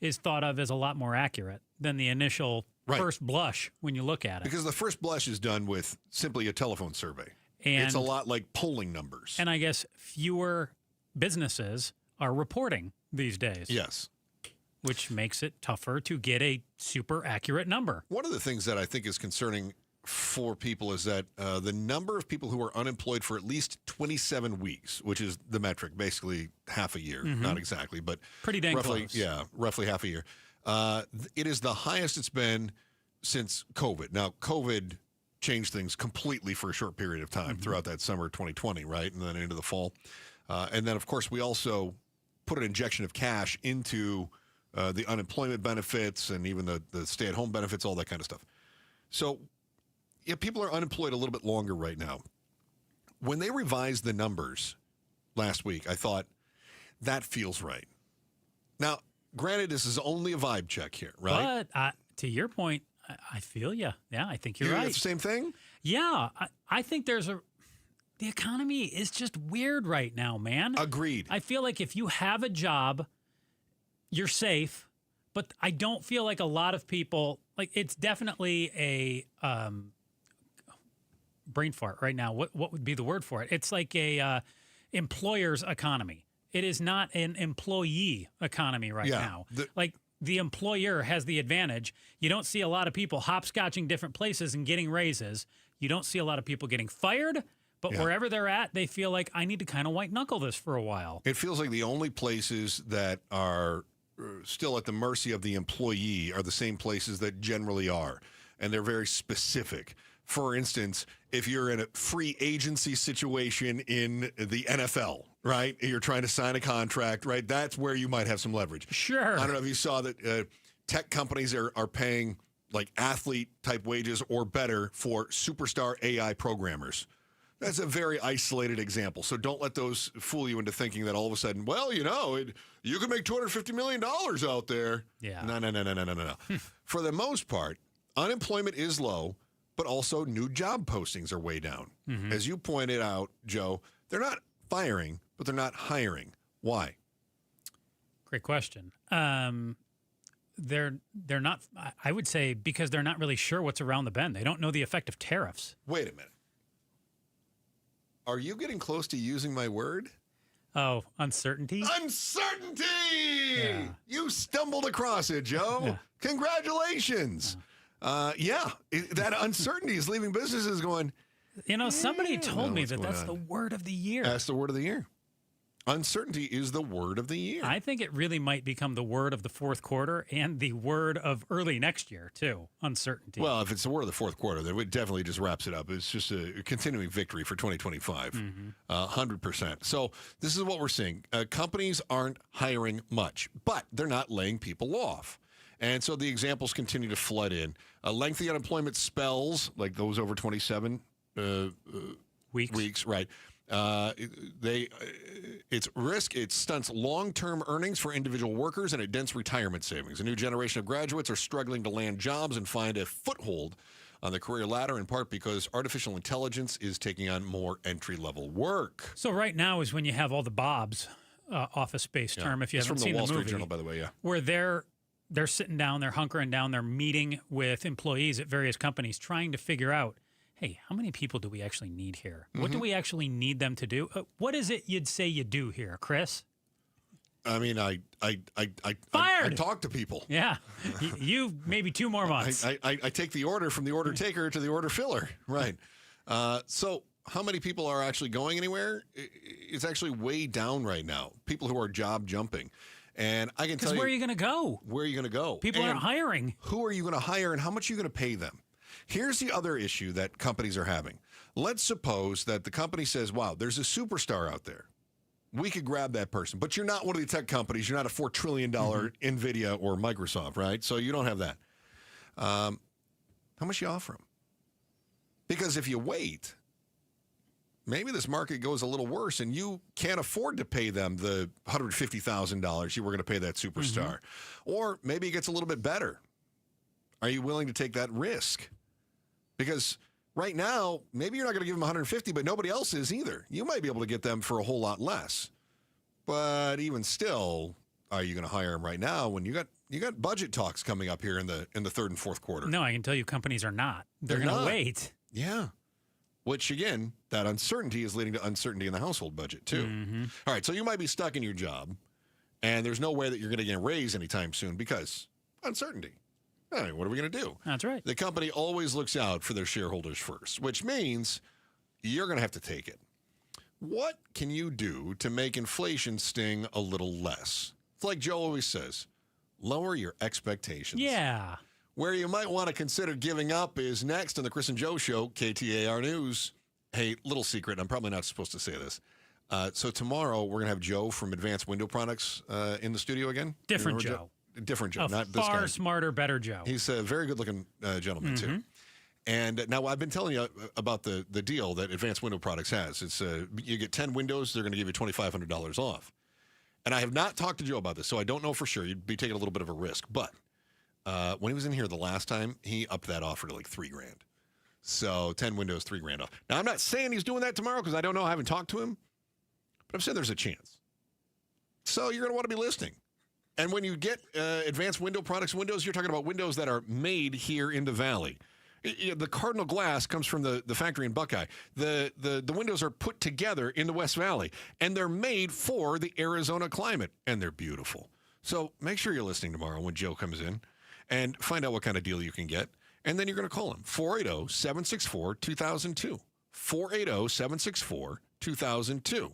is thought of as a lot more accurate than the initial first blush when you look at it. Because the first blush is done with simply a telephone survey. And it's a lot like polling numbers. And I guess fewer businesses are reporting these days. Yes. Which makes it tougher to get a super accurate number. One of the things that I think is concerning for people is that the number of people who are unemployed for at least 27 weeks, which is the metric, basically half a year, not exactly, but pretty dang roughly, close. Yeah, roughly half a year. It is the highest it's been since COVID. Now, COVID changed things completely for a short period of time throughout that summer 2020, right? And then into the fall. And then, of course, we also put an injection of cash into the unemployment benefits and even the stay-at-home benefits, all that kind of stuff. So, yeah, people are unemployed a little bit longer right now. When they revised the numbers last week, I thought, that feels right. Now, granted, this is only a vibe check here, right? But to your point, I feel you. Yeah, I think you're right. The same thing? Yeah, I think the economy is just weird right now, man. Agreed. I feel like if you have a job, you're safe, but I don't feel like a lot of people, like it's definitely a brain fart right now. What would be the word for it? It's like a employer's economy. It is not an employee economy right now. Like the employer has the advantage. You don't see a lot of people hopscotching different places and getting raises. You don't see a lot of people getting fired. But wherever they're at, they feel like I need to kind of white knuckle this for a while. It feels like the only places that are still at the mercy of the employee are the same places that generally are. And they're very specific. For instance, if you're in a free agency situation in the NFL, right? You're trying to sign a contract, right? That's where you might have some leverage. Sure. I don't know if you saw that tech companies are paying like athlete type wages or better for superstar AI programmers. That's a very isolated example. So don't let those fool you into thinking that all of a sudden, well, you can make $250 million out there. Yeah. No. For the most part, unemployment is low, but also new job postings are way down. Mm-hmm. As you pointed out, Joe, they're not firing, but they're not hiring. Why? Great question. They're not, I would say, because they're not really sure what's around the bend. They don't know the effect of tariffs. Wait a minute. Are you getting close to using my word? Oh, uncertainty? Uncertainty! Yeah. You stumbled across it, Joe. Yeah. Congratulations. That uncertainty is leaving businesses going, somebody told me that's the word of the year. That's the word of the year. Uncertainty is the word of the year. I think it really might become the word of the fourth quarter and the word of early next year, too. Uncertainty. Well, if it's the word of the fourth quarter, then it definitely just wraps it up. It's just a continuing victory for 2025. 100%. So this is what we're seeing. Companies aren't hiring much, but they're not laying people off. And so the examples continue to flood in. Lengthy unemployment spells, like those over 27 weeks, right? It's risk. It stunts long-term earnings for individual workers and it dents retirement savings. A new generation of graduates are struggling to land jobs and find a foothold on the career ladder, in part because artificial intelligence is taking on more entry-level work. So right now is when you have all the Bob's office space term. If you haven't seen the movie, from the Wall Street Journal, by the way, where they're sitting down, they're hunkering down, they're meeting with employees at various companies, trying to figure out, hey, how many people do we actually need here? What do we actually need them to do? What is it you'd say you do here, Chris? I mean, I talk to people. Yeah, you maybe 2 more months. I take the order from the order taker to the order filler. Right. So how many people are actually going anywhere? It's actually way down right now. People who are job jumping. And I can tell you. Where are you going to go? Where are you going to go? People aren't hiring. Who are you going to hire and how much are you going to pay them? Here's the other issue that companies are having. Let's suppose that the company says, wow, there's a superstar out there. We could grab that person. But you're not one of the tech companies. You're not a $4 trillion NVIDIA or Microsoft, right? So you don't have that. How much you offer them? Because if you wait, maybe this market goes a little worse and you can't afford to pay them the $150,000 you were going to pay that superstar. Or maybe it gets a little bit better. Are you willing to take that risk? Because right now, maybe you're not going to give them 150, but nobody else is either. You might be able to get them for a whole lot less. But even still, are you going to hire them right now when you got budget talks coming up here in the third and fourth quarter? No, I can tell you companies are not. They're going to wait. Yeah. Which, again, that uncertainty is leading to uncertainty in the household budget, too. All right, so you might be stuck in your job, and there's no way that you're going to get a raise anytime soon because uncertainty. All right, what are we going to do? That's right. The company always looks out for their shareholders first, which means you're going to have to take it. What can you do to make inflation sting a little less? It's like Joe always says, lower your expectations. Yeah. Where you might want to consider giving up is next on the Chris and Joe Show, KTAR News. Hey, little secret, I'm probably not supposed to say this. So tomorrow we're going to have Joe from Advanced Window Products in the studio again. Different Joe. Different Joe, not this guy. Far smarter, better Joe. He's a very good-looking gentleman, too. And now I've been telling you about the deal that Advanced Window Products has. It's you get 10 windows, they're going to give you $2,500 off. And I have not talked to Joe about this, so I don't know for sure. You'd be taking a little bit of a risk. But when he was in here the last time, he upped that offer to like $3,000. So 10 windows, $3,000 off. Now, I'm not saying he's doing that tomorrow because I don't know. I haven't talked to him. But I'm saying there's a chance. So you're going to want to be listening. And when you get Advanced Window Products windows, you're talking about windows that are made here in the Valley. The Cardinal glass comes from the factory in Buckeye. The windows are put together in the West Valley, and they're made for the Arizona climate, and they're beautiful. So make sure you're listening tomorrow when Joe comes in and find out what kind of deal you can get. And then you're going to call him, 480-764-2002. 480-764-2002.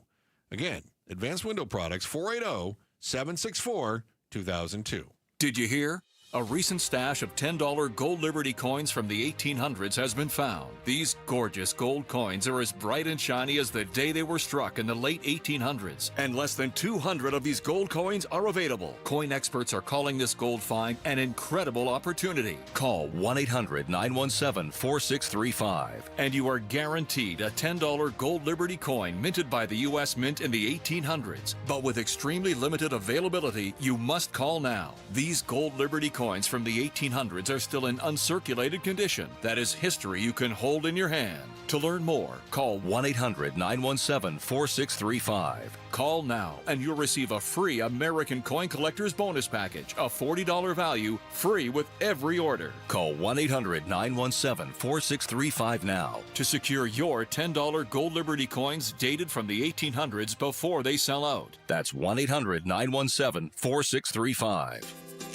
Again, Advanced Window Products, 480-764-2002. Did you hear? A recent stash of $10 gold Liberty coins from the 1800s has been found. These gorgeous gold coins are as bright and shiny as the day they were struck in the late 1800s. And less than 200 of these gold coins are available. Coin experts are calling this gold find an incredible opportunity. Call 1-800-917-4635 and you are guaranteed a $10 gold Liberty coin minted by the U.S. Mint in the 1800s. But with extremely limited availability, you must call now. These gold Liberty coins from the 1800s are still in uncirculated condition. That is history you can hold in your hand. To learn more, call 1-800-917-4635. Call now and you'll receive a free American Coin Collector's Bonus Package, a $40 value, free with every order. Call 1-800-917-4635 now to secure your $10 gold Liberty coins dated from the 1800s before they sell out. That's 1-800-917-4635.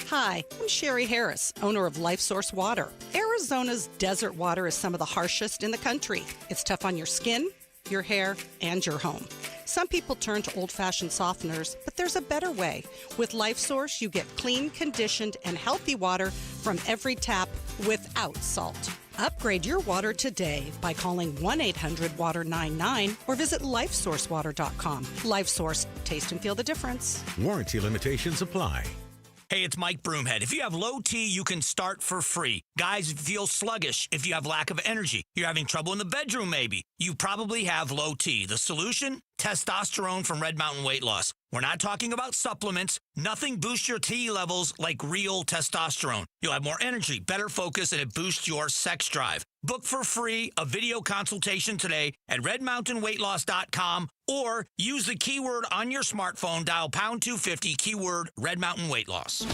Hi, I'm Sherry Harris, owner of Life Source Water. Arizona's desert water is some of the harshest in the country. It's tough on your skin, your hair, and your home. Some people turn to old-fashioned softeners, but there's a better way. With Life Source, you get clean, conditioned, and healthy water from every tap without salt. Upgrade your water today by calling 1-800-WATER-99 or visit lifesourcewater.com. Life Source, taste and feel the difference. Warranty limitations apply. Hey, it's Mike Broomhead. If you have low T, you can start for free. Guys feel sluggish if you have lack of energy. You're having trouble in the bedroom, maybe. You probably have low T. The solution? Testosterone from Red Mountain Weight Loss. We're not talking about supplements. Nothing boosts your T levels like real testosterone. You'll have more energy, better focus, and it boosts your sex drive. Book for free a video consultation today at redmountainweightloss.com or use the keyword on your smartphone, dial pound 250, keyword Red Mountain Weight Loss.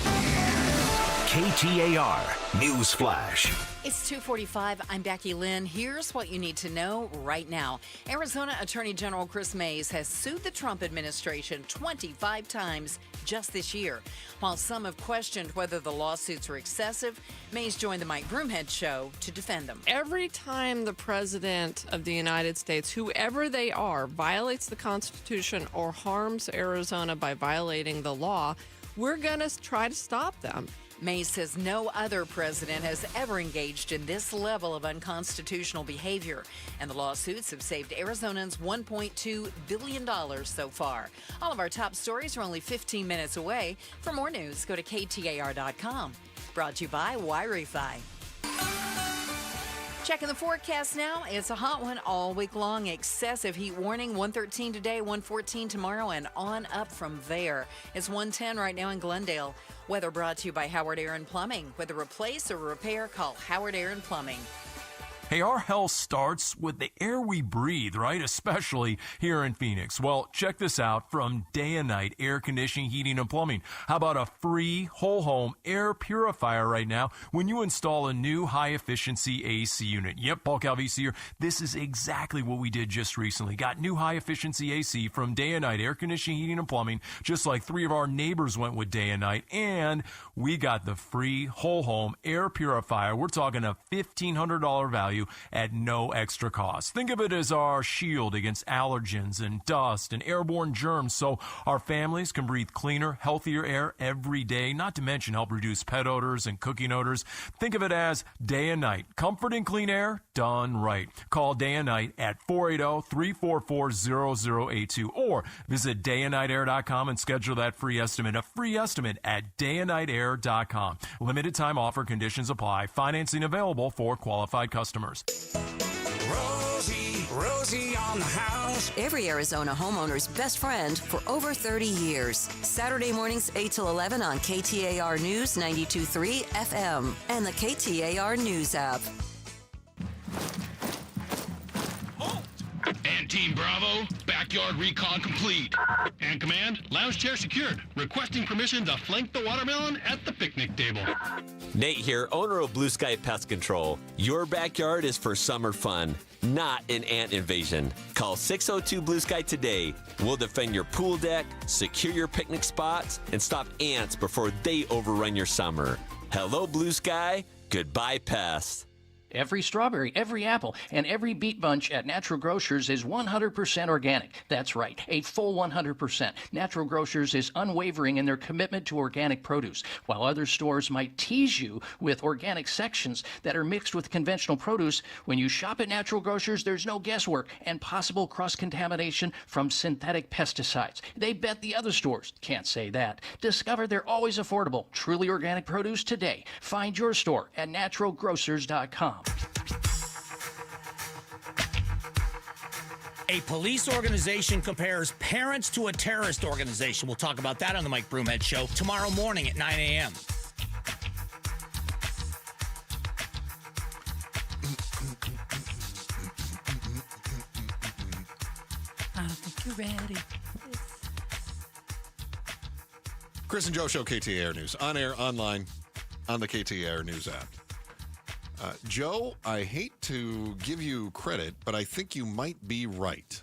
KTAR News Flash. It's 2:45. I'm Becky Lynn. Here's what you need to know right now. Arizona Attorney General Chris Mays has sued the Trump administration 25 times just this year. While some have questioned whether the lawsuits are excessive, Mays joined the Mike Broomhead show to defend them. Every time the president of the United States, whoever they are, violates the Constitution or harms Arizona by violating the law, we're going to try to stop them. Mays says no other president has ever engaged in this level of unconstitutional behavior, and the lawsuits have saved Arizonans $1.2 billion so far. All of our top stories are only 15 minutes away. For more news, go to KTAR.com. Brought to you by Wi-Fi. Checking the forecast now. It's a hot one all week long. Excessive heat warning, 113 today, 114 tomorrow, and on up from there. It's 110 right now in Glendale. Weather brought to you by Howard Aaron Plumbing. Whether replace or repair, call Howard Aaron Plumbing. Hey, our health starts with the air we breathe, right? Especially here in Phoenix. Well, check this out from Day and Night Air Conditioning, Heating, and Plumbing. How about a free whole home air purifier right now when you install a new high-efficiency AC unit? Yep, Paul Calvisi here. This is exactly what we did just recently. Got new high-efficiency AC from Day and Night Air Conditioning, Heating, and Plumbing, just like 3 of our neighbors went with Day and Night. And we got the free whole home air purifier. We're talking a $1,500 value at no extra cost. Think of it as our shield against allergens and dust and airborne germs so our families can breathe cleaner, healthier air every day, not to mention help reduce pet odors and cooking odors. Think of it as Day and Night. Comfort and clean air done right. Call Day and Night at 480-344-0082 or visit dayandnightair.com and schedule that free estimate. A free estimate at dayandnightair.com. Limited time offer, conditions apply. Financing available for qualified customers. Rosie on the house. Every Arizona homeowner's best friend for over 30 years. Saturday mornings 8 till 11 on KTAR News 92.3 FM and the KTAR News app. And Team Bravo, backyard recon complete. And Command, lounge chair secured. Requesting permission to flank the watermelon at the picnic table. Nate here, owner of Blue Sky Pest Control. Your backyard is for summer fun, not an ant invasion. Call 602 Blue Sky today. We'll defend your pool deck, secure your picnic spots, and stop ants before they overrun your summer. Hello, Blue Sky. Goodbye, pests. Every strawberry, every apple, and every beet bunch at Natural Grocers is 100% organic. That's right, a full 100%. Natural Grocers is unwavering in their commitment to organic produce. While other stores might tease you with organic sections that are mixed with conventional produce, when you shop at Natural Grocers, there's no guesswork and possible cross-contamination from synthetic pesticides. They bet the other stores can't say that. Discover they're always affordable, truly organic produce today. Find your store at naturalgrocers.com. A police organization compares parents to a terrorist organization. We'll talk about that on the Mike Broomhead Show tomorrow morning at 9 a.m. I don't think you're ready. Chris and Joe Show, KTAR News. On air, online, on the KTAR News app. Joe, I hate to give you credit, but I think you might be right.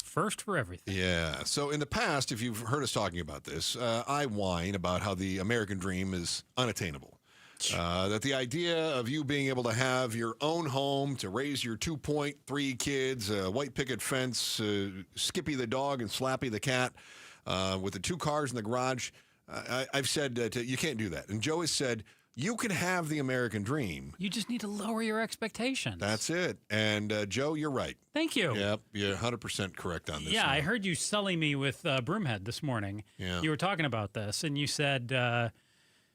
First for everything. Yeah. So in the past, if you've heard us talking about this, I whine about how the American dream is unattainable. That the idea of you being able to have your own home, to raise your 2.3 kids, a white picket fence, Skippy the dog and Slappy the cat, with the 2 cars in the garage, I've said you can't do that. And Joe has said, you can have the American dream. You just need to lower your expectations. That's it. And Joe, you're right. Thank you. Yep, you're 100% correct on this. Yeah, one. I heard you sully me with Broomhead this morning. Yeah. You were talking about this, and you said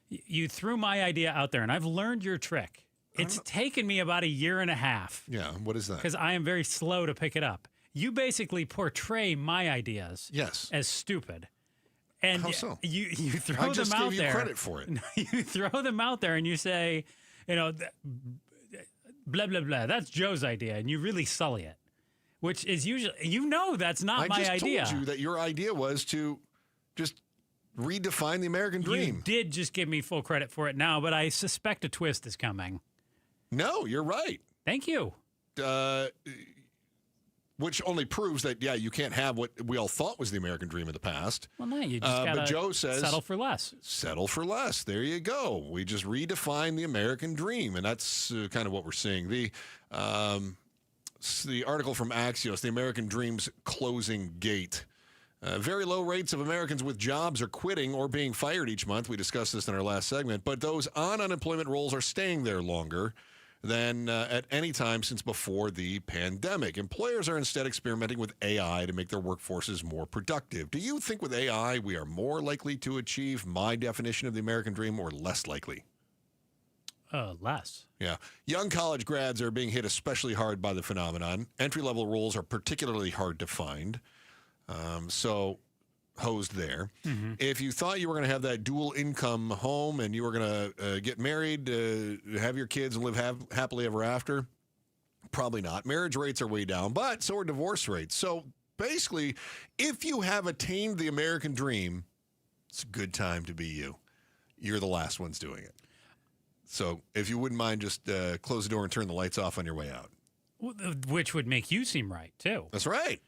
you threw my idea out there, and I've learned your trick. It's taken me about 1.5 years. Yeah, what is that? Because I am very slow to pick it up. You basically portray my ideas as stupid. And how so? You throw them out there. I just gave you credit for it. You throw them out there and you say, blah, blah, blah. That's Joe's idea. And you really sully it, which is usually, that's not my idea. I just told you that your idea was to just redefine the American dream. You did just give me full credit for it now, but I suspect a twist is coming. No, you're right. Thank you. Which only proves that, you can't have what we all thought was the American dream in the past. Well, no, you just got but Joe says, settle for less. Settle for less. There you go. We just redefine the American dream, and that's kind of what we're seeing. The article from Axios, the American Dream's closing gate. Very low rates of Americans with jobs are quitting or being fired each month. We discussed this in our last segment, but those on unemployment rolls are staying there longer than at any time since before the pandemic. Employers are instead experimenting with AI to make their workforces more productive. Do you think with AI we are more likely to achieve my definition of the American dream or less likely? Less. Yeah. Young college grads are being hit especially hard by the phenomenon. Entry-level roles are particularly hard to find. So hosed there. Mm-hmm. If you thought you were going to have that dual income home and you were going to get married, have your kids and live happily ever after, probably not. Marriage rates are way down, but so are divorce rates. So basically, if you have attained the American dream, it's a good time to be you. You're the last ones doing it. So if you wouldn't mind, just close the door and turn the lights off on your way out. Which would make you seem right, too. That's right.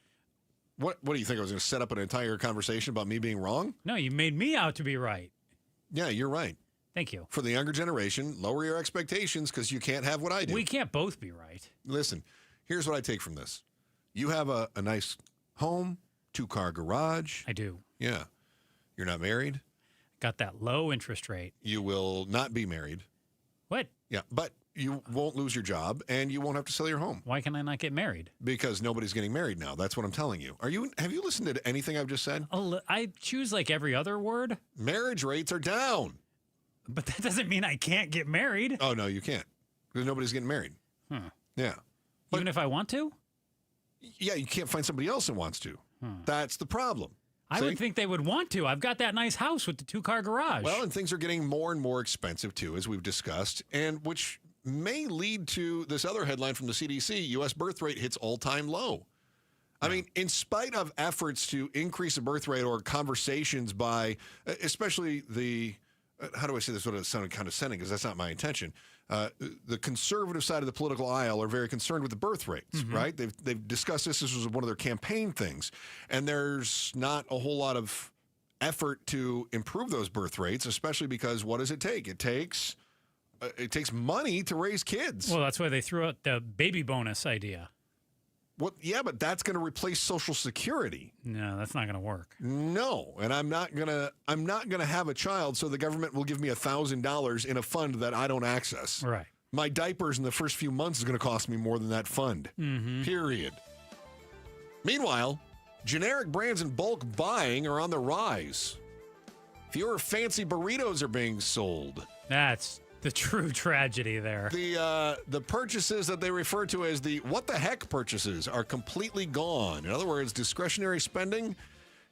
What do you think? I was going to set up an entire conversation about me being wrong? No, you made me out to be right. Yeah, you're right. Thank you. For the younger generation, lower your expectations because you can't have what I do. We can't both be right. Listen, here's what I take from this. You have a nice home, 2-car garage. I do. Yeah. You're not married. Got that low interest rate. You will not be married. What? Yeah, but you won't lose your job, and you won't have to sell your home. Why can I not get married? Because nobody's getting married now. That's what I'm telling you. Have you listened to anything I've just said? I choose like every other word. Marriage rates are down. But that doesn't mean I can't get married. Oh, no, you can't. Because nobody's getting married. Yeah. Even if I want to? Yeah, you can't find somebody else that wants to. That's the problem. I would think they would want to. I've got that nice house with the 2-car garage. Well, and things are getting more and more expensive, too, as we've discussed, and which may lead to this other headline from the CDC, U.S. birth rate hits all-time low. I mean, in spite of efforts to increase the birth rate or conversations by especially the how do I say this without sounding condescending, because that's not my intention. The conservative side of the political aisle are very concerned with the birth rates, right? They've discussed this. This was one of their campaign things. And there's not a whole lot of effort to improve those birth rates, especially because what does it take? It takes money to raise kids. Well, that's why they threw out the baby bonus idea. Well, yeah, but that's going to replace Social Security. No, that's not going to work. No, and I'm not gonna have a child, so the government will give me $1,000 in a fund that I don't access. Right. My diapers in the first few months is going to cost me more than that fund. Period. Meanwhile, generic brands and bulk buying are on the rise. Fewer fancy burritos are being sold. That's the true tragedy there. The purchases that they refer to as the what the heck purchases are completely gone. In other words, discretionary spending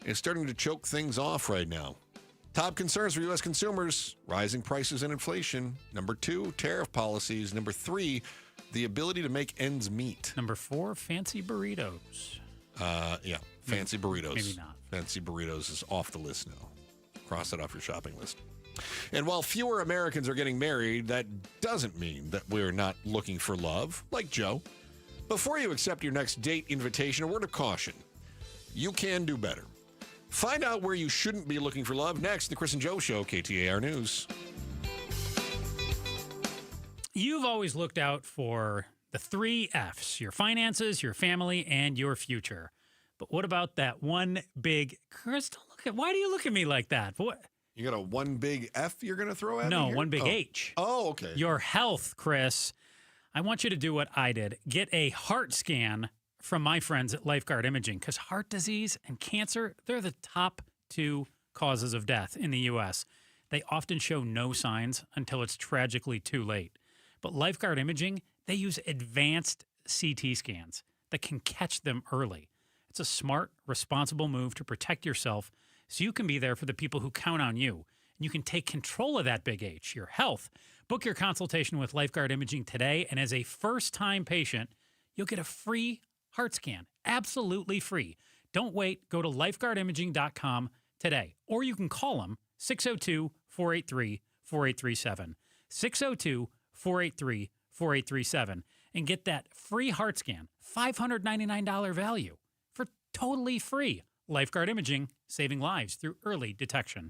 is starting to choke things off right now. Top concerns for U.S. consumers: rising prices and inflation. Number 2, tariff policies. Number 3, the ability to make ends meet. Number 4, fancy burritos. Yeah, fancy burritos. Maybe not. Fancy burritos is off the list now. Cross it off your shopping list. And while fewer Americans are getting married, that doesn't mean that we're not looking for love, like Joe. Before you accept your next date invitation, a word of caution. You can do better. Find out where you shouldn't be looking for love next, the Chris and Joe Show, KTAR News. You've always looked out for the 3 F's: your finances, your family, and your future. But what about that one big, Chris, why do you look at me like that? What? You got a one big F you're going to throw at me? No, here? one big H. Oh, okay. Your health, Chris. I want you to do what I did. Get a heart scan from my friends at Lifeguard Imaging, because heart disease and cancer, they're the top 2 causes of death in the U.S. They often show no signs until it's tragically too late. But Lifeguard Imaging, they use advanced CT scans that can catch them early. It's a smart, responsible move to protect yourself so you can be there for the people who count on you. And you can take control of that big H, your health. Book your consultation with Lifeguard Imaging today, and as a first-time patient, you'll get a free heart scan. Absolutely free. Don't wait. Go to lifeguardimaging.com today. Or you can call them 602-483-4837. 602-483-4837. And get that free heart scan, $599 value, for totally free. Lifeguard Imaging, saving lives through early detection.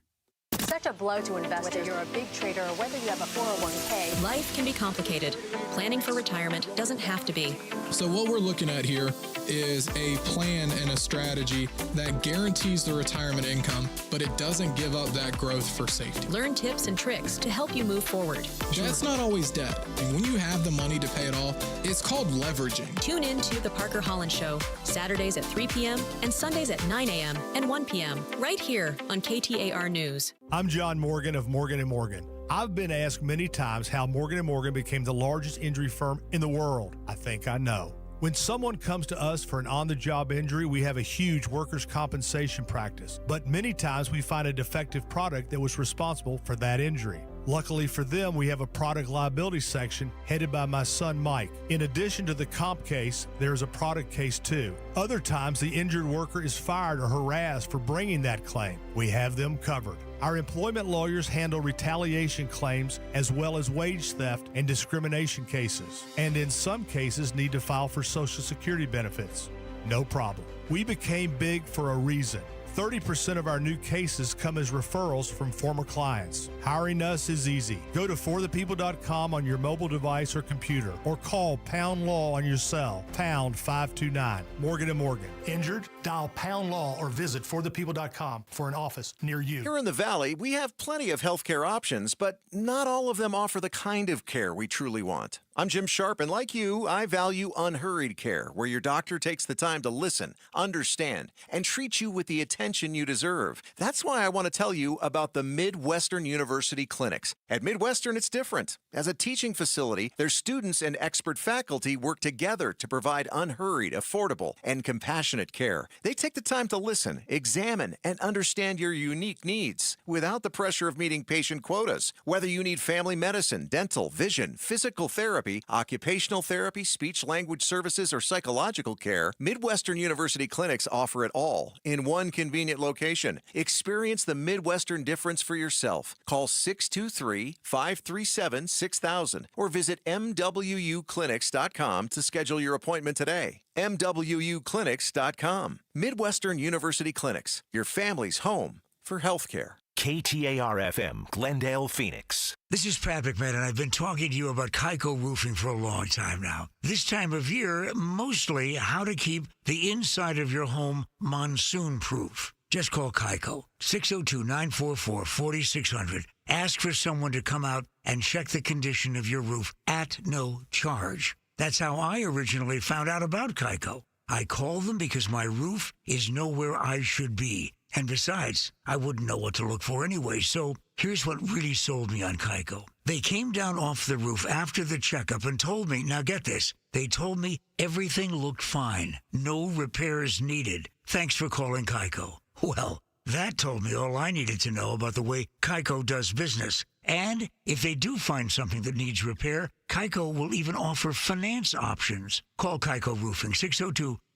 Such a blow to investors. Whether you're a big trader or whether you have a 401k. Life can be complicated. Planning for retirement doesn't have to be. So what we're looking at here is a plan and a strategy that guarantees the retirement income, but it doesn't give up that growth for safety. Learn tips and tricks to help you move forward. That's not always debt. And when you have the money to pay it off, it's called leveraging. Tune in to The Parker Holland Show, Saturdays at 3 p.m. and Sundays at 9 a.m. and 1 p.m. right here on KTAR News. I'm John Morgan of Morgan & Morgan. I've been asked many times how Morgan & Morgan became the largest injury firm in the world. I think I know. When someone comes to us for an on-the-job injury, we have a huge workers' compensation practice. But many times we find a defective product that was responsible for that injury. Luckily for them, we have a product liability section headed by my son, Mike. In addition to the comp case, there is a product case too. Other times, the injured worker is fired or harassed for bringing that claim. We have them covered. Our employment lawyers handle retaliation claims as well as wage theft and discrimination cases, and in some cases need to file for Social Security benefits. No problem. We became big for a reason. 30% of our new cases come as referrals from former clients. Hiring us is easy. Go to forthepeople.com on your mobile device or computer, or call Pound Law on your cell, pound 529. Morgan & Morgan. Injured? Dial Pound Law or visit forthepeople.com for an office near you. Here in the Valley, we have plenty of healthcare options, but not all of them offer the kind of care we truly want. I'm Jim Sharp, and like you, I value unhurried care, where your doctor takes the time to listen, understand, and treat you with the attention you deserve. That's why I want to tell you about the Midwestern University Clinics. At Midwestern, it's different. As a teaching facility, their students and expert faculty work together to provide unhurried, affordable, and compassionate care. They take the time to listen, examine, and understand your unique needs without the pressure of meeting patient quotas. Whether you need family medicine, dental, vision, physical therapy, therapy, occupational therapy, speech-language services, or psychological care, Midwestern University clinics offer it all in one convenient location. Experience the Midwestern difference for yourself. Call 623-537-6000 or visit MWUclinics.com to schedule your appointment today. MWUclinics.com. Midwestern University Clinics, your family's home for healthcare. KTAR-FM, Glendale, Phoenix. This is Pat McMahon, and I've been talking to you about Kaiko Roofing for a long time now. This time of year, mostly how to keep the inside of your home monsoon-proof. Just call Kaiko, 602-944-4600. Ask for someone to come out and check the condition of your roof at no charge. That's how I originally found out about Kaiko. I called them because my roof is nowhere I should be. And besides, I wouldn't know what to look for anyway, so here's what really sold me on Kaiko. They came down off the roof after the checkup and told me, now get this, they told me everything looked fine, no repairs needed. Thanks for calling Kaiko. Well, that told me all I needed to know about the way Kaiko does business. And if they do find something that needs repair, Kaiko will even offer finance options. Call Kaiko Roofing,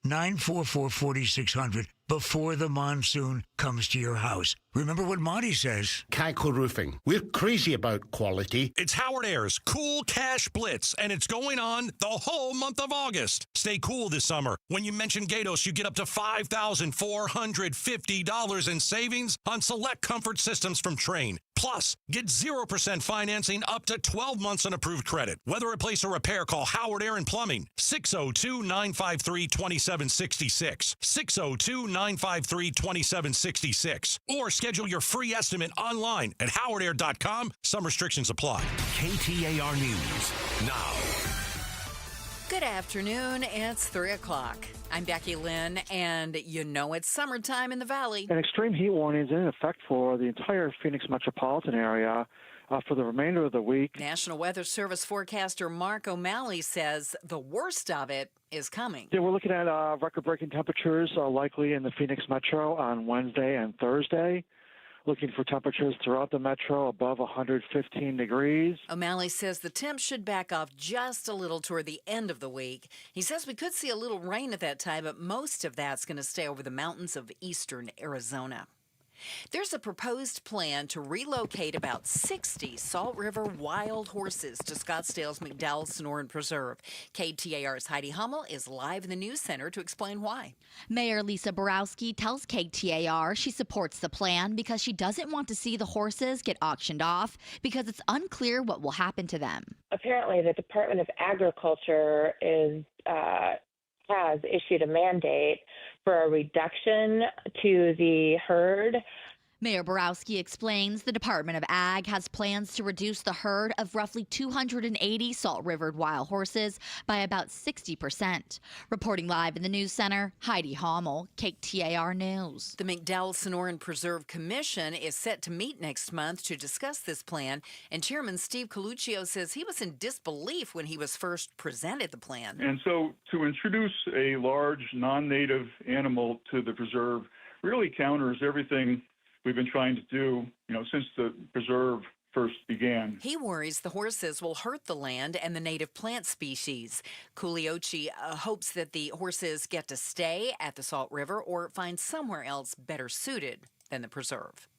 602-944-4600 before the monsoon comes to your house. Remember what Monty says. Kaiko Roofing. We're crazy about quality. It's Howard Ayers Cool Cash Blitz, and it's going on the whole month of August. Stay cool this summer. When you mention Gatos, you get up to $5,450 in savings on select comfort systems from Trane. Plus, get 0% financing up to 12 months on approved credit. Whether replace or repair, call Howard Aaron Plumbing, 602-953-2766, 602-953-2766, or schedule your free estimate online at howardair.com. Some restrictions apply. KTAR News now. Good afternoon. It's 3 o'clock. I'm Becky Lynn, and you know it's summertime in the Valley. An extreme heat warning is in effect for the entire Phoenix metropolitan area for the remainder of the week. National Weather Service forecaster Mark O'Malley says the worst of it is coming. Yeah, we're looking at record-breaking temperatures likely in the Phoenix metro on Wednesday and Thursday. Looking for temperatures throughout the metro above 115 degrees. O'Malley says the temps should back off just a little toward the end of the week. He says we could see a little rain at that time, but most of that's going to stay over the mountains of eastern Arizona. There's a proposed plan to relocate about 60 Salt River wild horses to Scottsdale's McDowell Sonoran Preserve. KTAR's Heidi Hummel is live in the news center to explain why. Mayor Lisa Borowski tells KTAR she supports the plan because she doesn't want to see the horses get auctioned off because it's unclear what will happen to them. Apparently, the Department of Agriculture has issued a mandate for a reduction to the herd. Mayor Borowski explains the Department of Ag has plans to reduce the herd of roughly 280 salt-rivered wild horses by about 60%. Reporting live in the news center, Heidi Hommel, KTAR News. The McDowell Sonoran Preserve Commission is set to meet next month to discuss this plan, and Chairman Steve Coluccio says he was in disbelief when he was first presented the plan. And so to introduce a large non-native animal to the preserve really counters everything we've been trying to do, since the preserve first began. He worries the horses will hurt the land and the native plant species. Culiochi hopes that the horses get to stay at the Salt River or find somewhere else better suited than the preserve.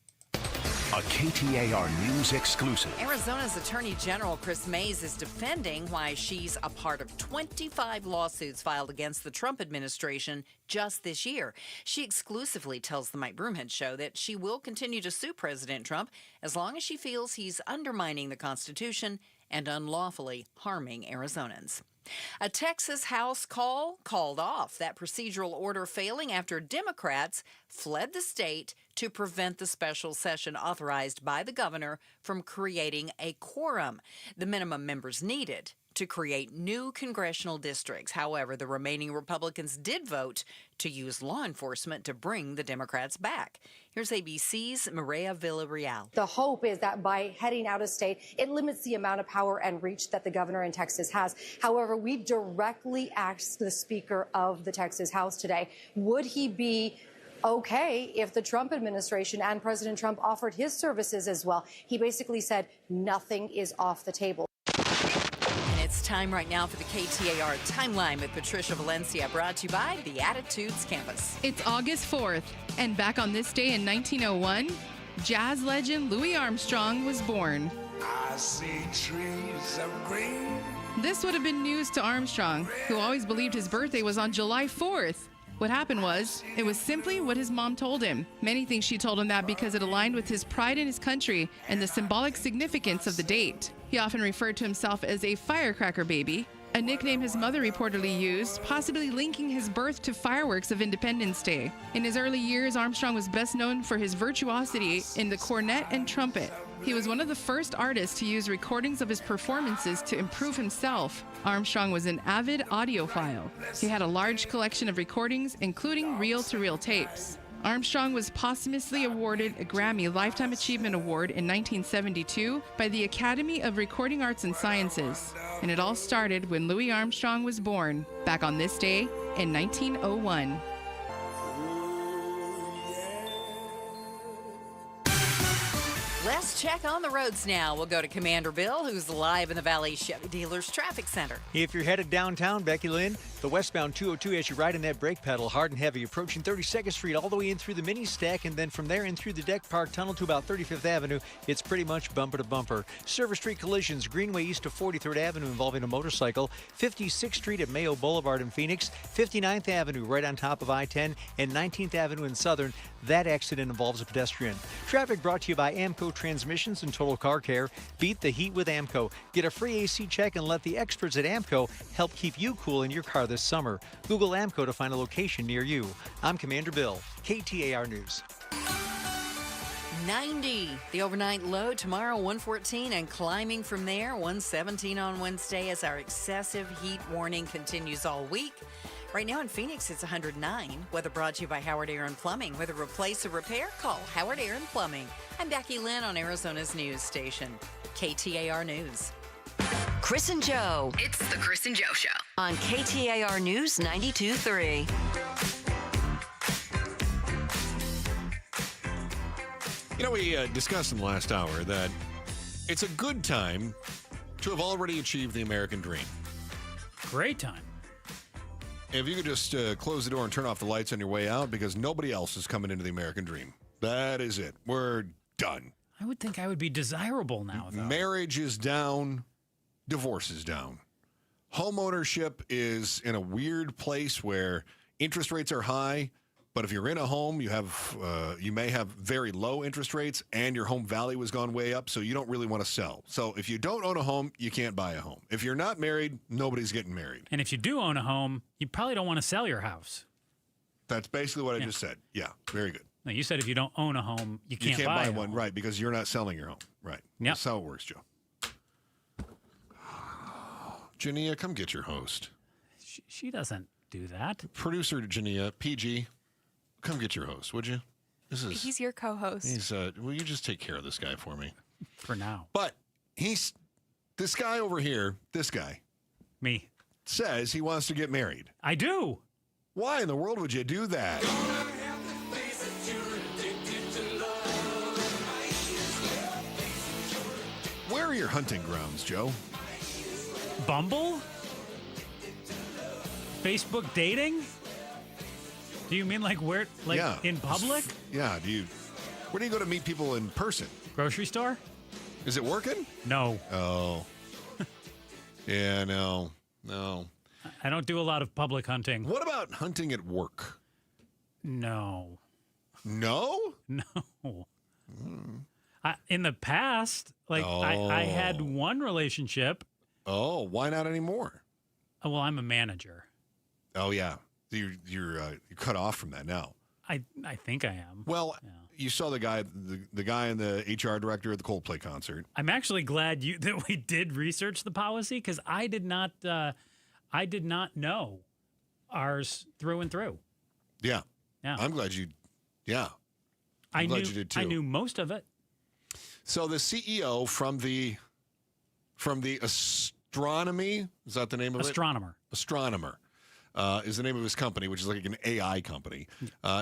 A KTAR News exclusive. Arizona's Attorney General Chris Mays is defending why she's a part of 25 lawsuits filed against the Trump administration just this year. She exclusively tells the Mike Broomhead Show that she will continue to sue President Trump as long as she feels he's undermining the Constitution and unlawfully harming Arizonans. A Texas House called off that procedural order failing after Democrats fled the state to prevent the special session authorized by the governor from creating a quorum, the minimum members needed to create new congressional districts. However, the remaining Republicans did vote to use law enforcement to bring the Democrats back. Here's ABC's Maria Villarreal. The hope is that by heading out of state, it limits the amount of power and reach that the governor in Texas has. However, we directly asked the Speaker of the Texas House today, would he be okay if the Trump administration and President Trump offered his services as well? He basically said nothing is off the table. It's time time right now for the KTAR Timeline with Patricia Valencia, brought to you by the Attitudes Campus. It's August 4th, and back on this day in 1901, jazz legend Louis Armstrong was born. I see trees of green. This would have been news to Armstrong, who always believed his birthday was on July 4th. What happened was, it was simply what his mom told him. Many think she told him that because it aligned with his pride in his country and the symbolic significance of the date. He often referred to himself as a firecracker baby, a nickname his mother reportedly used, possibly linking his birth to fireworks of Independence Day. In his early years, Armstrong was best known for his virtuosity in the cornet and trumpet. He was one of the first artists to use recordings of his performances to improve himself. Armstrong was an avid audiophile. He had a large collection of recordings, including reel-to-reel tapes. Armstrong was posthumously awarded a Grammy Lifetime Achievement Award in 1972 by the Academy of Recording Arts and Sciences. And it all started when Louis Armstrong was born, back on this day in 1901. Let's check on the roads now. We'll go to Commander Bill, who's live in the Valley Chevy Dealers Traffic Center. If you're headed downtown, Becky Lynn, the westbound 202 as you ride in that brake pedal, hard and heavy, approaching 32nd Street all the way in through the mini stack, and then from there in through the Deck Park Tunnel to about 35th Avenue, it's pretty much bumper to bumper. Silver Street collisions, Greenway east to 43rd Avenue involving a motorcycle, 56th Street at Mayo Boulevard in Phoenix, 59th Avenue right on top of I-10, and 19th Avenue in Southern. That accident involves a pedestrian. Traffic brought to you by Amco Transmissions and Total Car Care. Beat the heat with Amco. Get a free AC check and let the experts at Amco help keep you cool in your car this summer. Google Amco to find a location near you. I'm Commander Bill, KTAR News. 90, the overnight low tomorrow, 114, and climbing from there, 117 on Wednesday as our excessive heat warning continues all week. Right now in Phoenix, it's 109. Weather brought to you by Howard Aaron Plumbing. Whether replace or repair, call Howard Aaron Plumbing. I'm Becky Lynn on Arizona's news station, KTAR News. Chris and Joe. It's the Chris and Joe Show On KTAR News 92.3. You know, we discussed in the last hour that it's a good time to have already achieved the American dream. Great time. If you could just close the door and turn off the lights on your way out, because nobody else is coming into the American dream. That is it. We're done. I would think I would be desirable now, though. Marriage is down. Divorce is down. Homeownership is in a weird place where interest rates are high, but if you're in a home, you may have very low interest rates, and your home value has gone way up, so you don't really want to sell. So if you don't own a home, you can't buy a home. If you're not married, nobody's getting married. And if you do own a home, you probably don't want to sell your house. That's basically what I just said. Yeah, very good. No, you said if you don't own a home, you can't buy a one, home. right, because you're not selling your home. Right. Yep. That's how it works, Joe. Jania, come get your host. She doesn't do that. Producer Jania, PG, come get your host, would you? He's your co-host. Will you just take care of this guy for me? For now. But this guy over here, me, says he wants to get married. I do. Why in the world would you do that? Where are your hunting grounds, Joe? Bumble? Facebook dating? Do you mean like where, in public? Yeah. Where do you go to meet people in person? Grocery store? Is it working? No. Oh. Yeah, no. I don't do a lot of public hunting. What about hunting at work? No. No? No. In the past, I had one relationship. Oh, why not anymore? Well, I'm a manager. Oh, yeah. You're cut off from that now. I think I am. Well, you saw the guy and the HR director at the Coldplay concert. I'm actually glad that we did research the policy, because I did not know ours through and through. Yeah. Yeah. I'm glad you. Yeah. I'm glad you did too. I knew most of it. So the CEO from the astronomy, is that the name of Astronomer. it? Astronomer. Is the name of his company, which is like an AI company.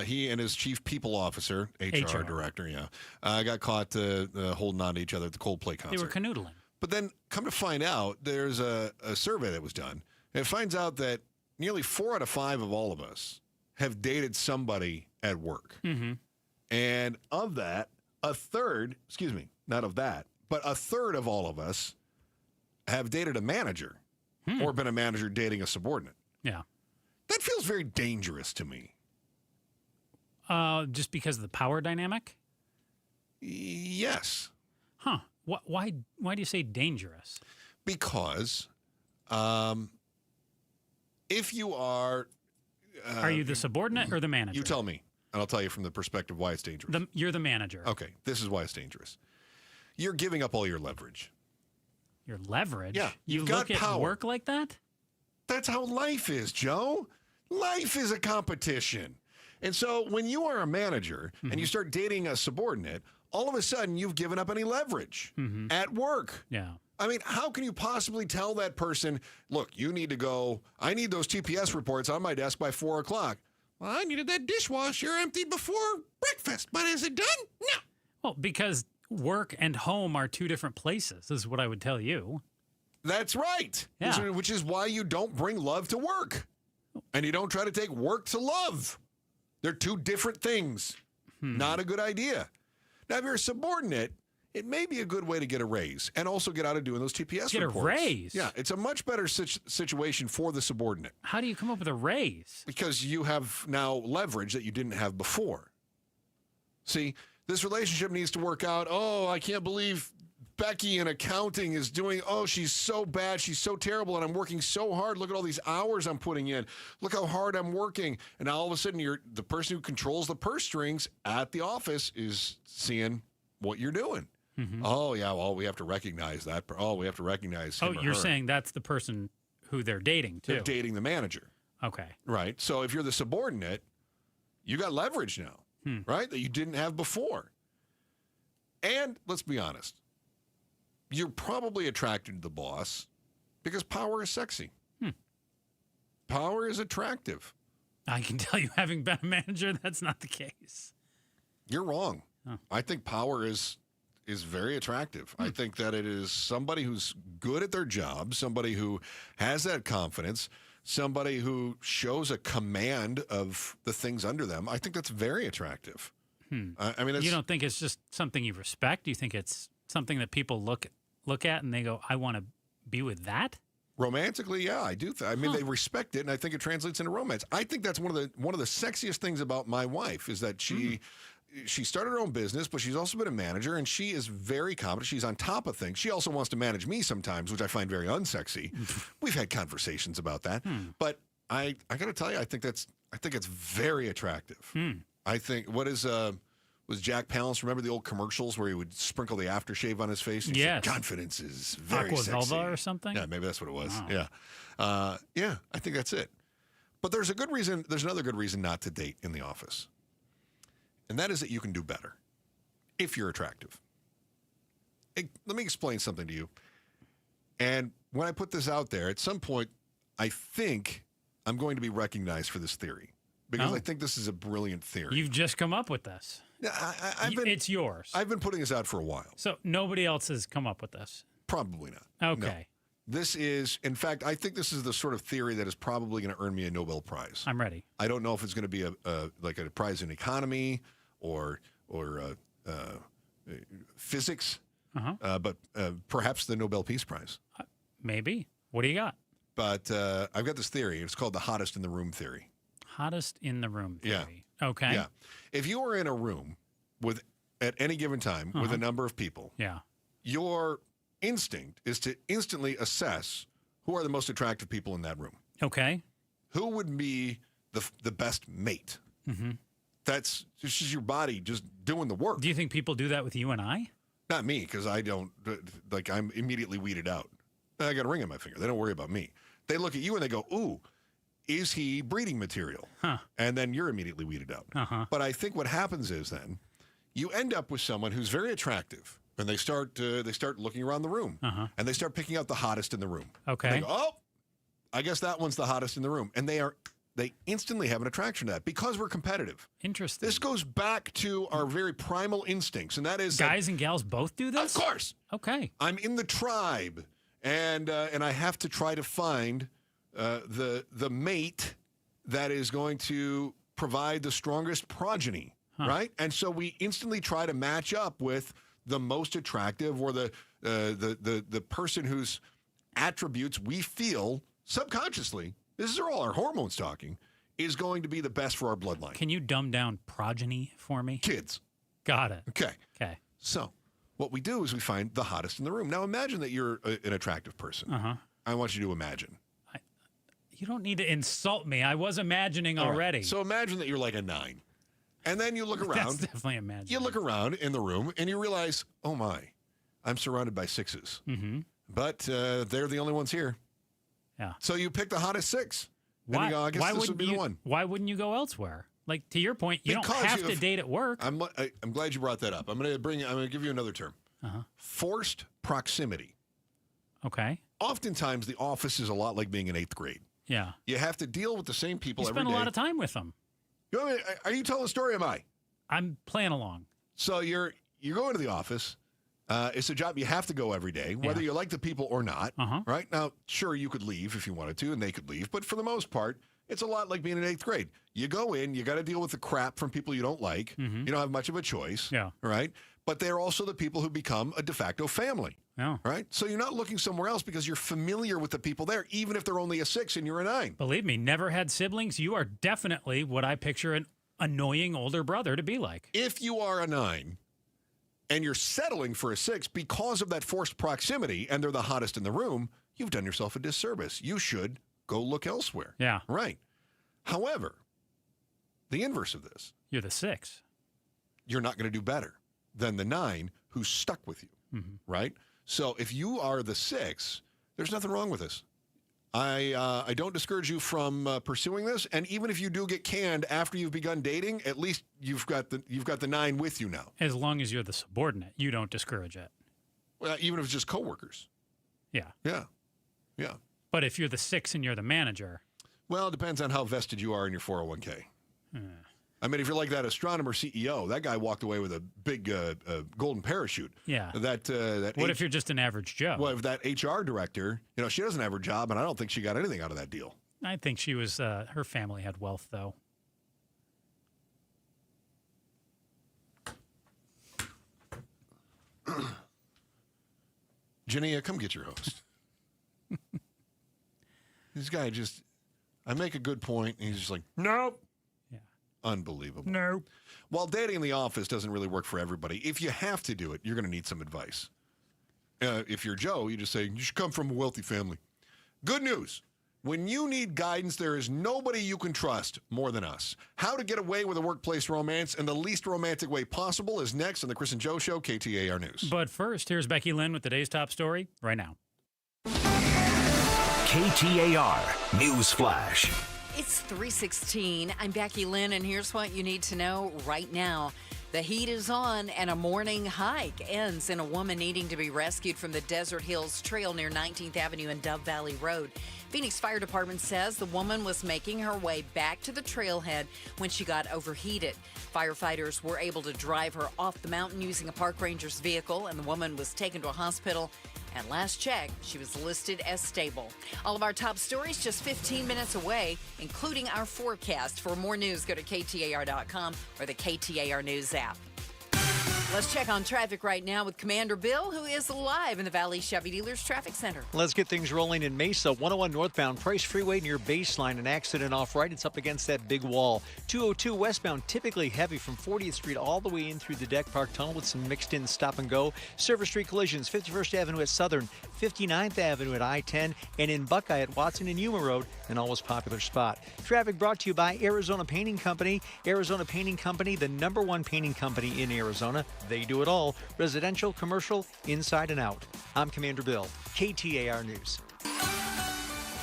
He and his chief people officer, HR director, got caught holding on to each other at the Coldplay concert. They were canoodling. But then come to find out, there's a survey that was done, and it finds out that nearly 4 out of 5 of all of us have dated somebody at work. Mm-hmm. And of that, a third of all of us have dated a manager or been a manager dating a subordinate. Yeah. That feels very dangerous to me. Just because of the power dynamic? Yes. Huh. Why do you say dangerous? Because if you are... are you the subordinate or the manager? You tell me, and I'll tell you from the perspective why it's dangerous. You're the manager. Okay, this is why it's dangerous. You're giving up all your leverage. Your leverage? Yeah. You got look power. at work like that? That's how life is, Joe. Life is a competition. And so when you are a manager and you start dating a subordinate, all of a sudden you've given up any leverage at work. Yeah. I mean, how can you possibly tell that person, look, you need to go, I need those TPS reports on my desk by 4 o'clock. Well, I needed that dishwasher emptied before breakfast, but is it done? No. Well, because work and home are 2 different places, is what I would tell you. That's right. Yeah. Which is why you don't bring love to work. And you don't try to take work to love. They're 2 different things. Not a good idea. Now, if you're a subordinate, it may be a good way to get a raise and also get out of doing those TPS reports. Get a raise? Yeah, it's a much better situation for the subordinate. How do you come up with a raise? Because you have now leverage that you didn't have before. See, this relationship needs to work out. Oh, I can't believe Becky in accounting is doing, she's so bad, she's so terrible, and I'm working so hard. Look at all these hours I'm putting in. Look how hard I'm working. And now all of a sudden, the person who controls the purse strings at the office is seeing what you're doing. Oh, yeah, well, we have to recognize that. Oh, we have to recognize him or you're her. saying that's the person who they're dating, too. They're dating the manager. Okay. Right. So if you're the subordinate, you got leverage now, right, that you didn't have before. And let's be honest. You're probably attracted to the boss because power is sexy. Power is attractive. I can tell you, having been a manager, that's not the case. You're wrong. Oh. I think power is very attractive. I think that it is somebody who's good at their job, somebody who has that confidence, somebody who shows a command of the things under them. I think that's very attractive. I mean, you don't think it's just something you respect? You think it's something that people look at and they go, I want to be with that? Romantically, yeah, I do. I mean, they respect it, and I think it translates into romance. I think that's one of the sexiest things about my wife is that she started her own business, but she's also been a manager, and she is very competent. She's on top of things. She also wants to manage me sometimes, which I find very unsexy. We've had conversations about that, but I got to tell you, I think it's very attractive. I think was Jack Palance, remember the old commercials where he would sprinkle the aftershave on his face? And yes. Confidence is very Aqua sexy. Velva or something? Yeah, maybe that's what it was. Wow. Yeah, I think that's it. But there's another good reason not to date in the office. And that is that you can do better if you're attractive. Let me explain something to you. And when I put this out there, at some point, I think I'm going to be recognized for this theory. Because I think this is a brilliant theory. You've just come up with this. Yeah, it's yours. I've been putting this out for a while. So nobody else has come up with this? Probably not. Okay. No. This is, in fact, I think this is the sort of theory that is probably going to earn me a Nobel Prize. I'm ready. I don't know if it's going to be a prize in economy or physics, but perhaps the Nobel Peace Prize. Maybe. What do you got? But I've got this theory. It's called the hottest in the room theory. Hottest in the room theory. Yeah. Okay. Yeah. If you are in a room at any given time with a number of people, your instinct is to instantly assess who are the most attractive people in that room. Okay. Who would be the best mate? That's just your body just doing the work. Do you think people do that with you and I? Not me, because I don't, I'm immediately weeded out. I got a ring on my finger. They don't worry about me. They look at you and they go, ooh, is he breeding material? And then you're immediately weeded out. But I think what happens is then you end up with someone who's very attractive, and they start looking around the room, and they start picking out the hottest in the room. Okay. And they go, oh, I guess that one's the hottest in the room. And they are they instantly have an attraction to that because we're competitive. Interesting. This goes back to our very primal instincts, and that is guys and gals both do this? Of course. Okay. I'm in the tribe, and I have to try to find the mate that is going to provide the strongest progeny, right? And so we instantly try to match up with the most attractive or the person whose attributes we feel subconsciously, this is all our hormones talking, is going to be the best for our bloodline. Can you dumb down progeny for me? Kids. Got it. Okay. Okay. So what we do is we find the hottest in the room. Now imagine that you're an attractive person. I want you to imagine. You don't need to insult me. I was imagining already. Right. So imagine that you're like a 9. And then you look around. That's definitely imagining. You look around in the room and you realize, oh my, I'm surrounded by 6s. Mm-hmm. But they're the only ones here. Yeah. So you pick the hottest 6. Why? And you go, I guess this would be the one. Why wouldn't you go elsewhere? Like, to your point, you don't have to date at work. I'm glad you brought that up. I'm going to give you another term. Forced proximity. Okay. Oftentimes, the office is a lot like being in 8th grade. Yeah. You have to deal with the same people every day. You spend a lot of time with them. Are you telling a story or am I? I'm playing along. So you're going to the office. It's a job you have to go every day, whether you like the people or not. Right? Now, sure, you could leave if you wanted to, and they could leave. But for the most part, it's a lot like being in 8th grade. You go in, you got to deal with the crap from people you don't like. You don't have much of a choice. Yeah. Right? But they're also the people who become a de facto family. Yeah. Right? So you're not looking somewhere else because you're familiar with the people there, even if they're only a 6 and you're a 9. Believe me, never had siblings. You are definitely what I picture an annoying older brother to be like. If you are a 9 and you're settling for a 6 because of that forced proximity and they're the hottest in the room, you've done yourself a disservice. You should go look elsewhere. Yeah. Right. However, the inverse of this. You're the 6. You're not going to do better than the 9 who's stuck with you. Right? So if you are the 6, there's nothing wrong with this. I don't discourage you from pursuing this, and even if you do get canned after you've begun dating, at least you've got the 9 with you now. As long as you're the subordinate, you don't discourage it. Well, even if it's just coworkers. Yeah. Yeah. Yeah. But if you're the 6 and you're the manager. Well, it depends on how vested you are in your 401k. I mean, if you're like that astronomer CEO, that guy walked away with a big golden parachute. Yeah. That what if you're just an average Joe? Well, if that HR director, she doesn't have her job, and I don't think she got anything out of that deal. I think she was, her family had wealth, though. Jania, come get your host. This guy just, I make a good point, and he's just like, nope. Unbelievable. No. While dating in the office doesn't really work for everybody, if you have to do it, you're going to need some advice. If you're Joe, you just say, you should come from a wealthy family. Good news. When you need guidance, there is nobody you can trust more than us. How to get away with a workplace romance in the least romantic way possible is next on the Chris and Joe Show, KTAR News. But first, here's Becky Lynn with today's top story right now. KTAR News Flash. It's 3:16. I'm Becky Lynn, and here's what you need to know right now. The heat is on, and a morning hike ends in a woman needing to be rescued from the Desert Hills Trail near 19th Avenue and Dove Valley Road. Phoenix Fire Department says the woman was making her way back to the trailhead when she got overheated. Firefighters were able to drive her off the mountain using a park ranger's vehicle, and the woman was taken to a hospital. And last check, she was listed as stable. All of our top stories just 15 minutes away, including our forecast. For more news, go to KTAR.com or the KTAR News app. Let's check on traffic right now with Commander Bill, who is live in the Valley Chevy Dealers Traffic Center. Let's get things rolling in Mesa. 101 northbound Price Freeway near Baseline. An accident off right. It's up against that big wall. 202 westbound, typically heavy from 40th Street all the way in through the Deck Park Tunnel with some mixed in stop and go. Service Street collisions. 51st Avenue at Southern, 59th Avenue at I-10, and in Buckeye at Watson and Yuma Road, an always popular spot. Traffic brought to you by Arizona Painting Company. Arizona Painting Company, the #1 painting company in Arizona. They do it all. Residential, commercial, inside and out. I'm Commander Bill, KTAR News.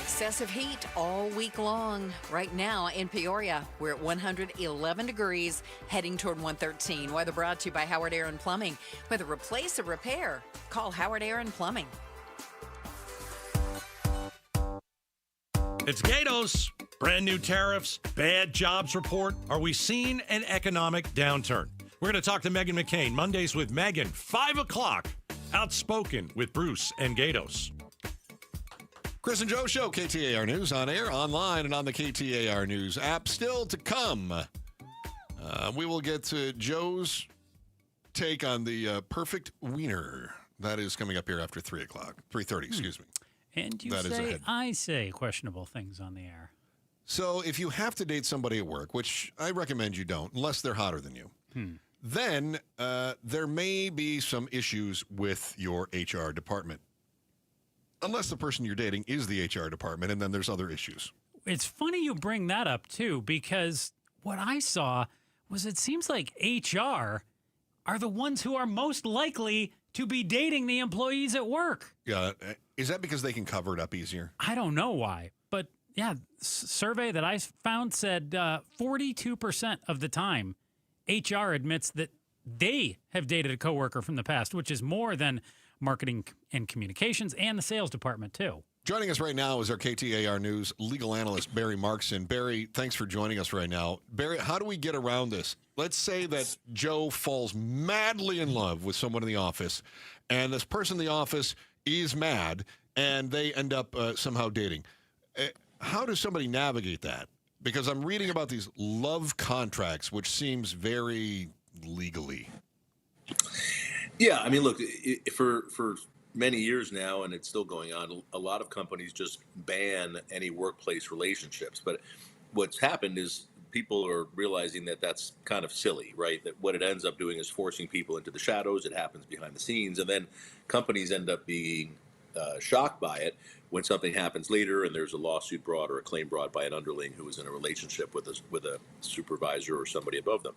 Excessive heat all week long. Right now in Peoria, we're at 111 degrees, heading toward 113. Weather brought to you by Howard Aaron Plumbing. Whether replace or repair, call Howard Aaron Plumbing. It's Gatos. Brand new tariffs, bad jobs report. Are we seeing an economic downturn? We're going to talk to Megan McCain. Mondays with Megan, 5 o'clock. Outspoken with Bruce and Gatos. Chris and Joe Show, KTAR News, on air, online, and on the KTAR News app. Still to come, we will get to Joe's take on the perfect wiener. That is coming up here after 3 o'clock, 3:30, excuse me. And you That is say, ahead. I say questionable things on the air. So if you have to date somebody at work, which I recommend you don't, unless they're hotter than you, then there may be some issues with your HR department. Unless the person you're dating is the HR department, and then there's other issues. It's funny you bring that up, too, because what I saw was it seems like HR are the ones who are most likely to be dating the employees at work. Yeah, is that because they can cover it up easier? I don't know why, but yeah, survey that I found said 42% of the time HR admits that they have dated a coworker from the past, which is more than marketing and communications and the sales department, too. Joining us right now is our KTAR News legal analyst, Barry Markson. Barry, thanks for joining us right now. Barry, how do we get around this? Let's say that Joe falls madly in love with someone in the office, and this person in the office is mad, and they end up somehow dating. How does somebody navigate that? Because I'm reading about these love contracts, which seems very legally. Yeah, I mean, look, for many years now, and it's still going on, a lot of companies just ban any workplace relationships. But what's happened is people are realizing that that's kind of silly, right? That what it ends up doing is forcing people into the shadows. It happens behind the scenes. And then companies end up being shocked by it when something happens later and there's a lawsuit brought or a claim brought by an underling who is in a relationship with a supervisor or somebody above them.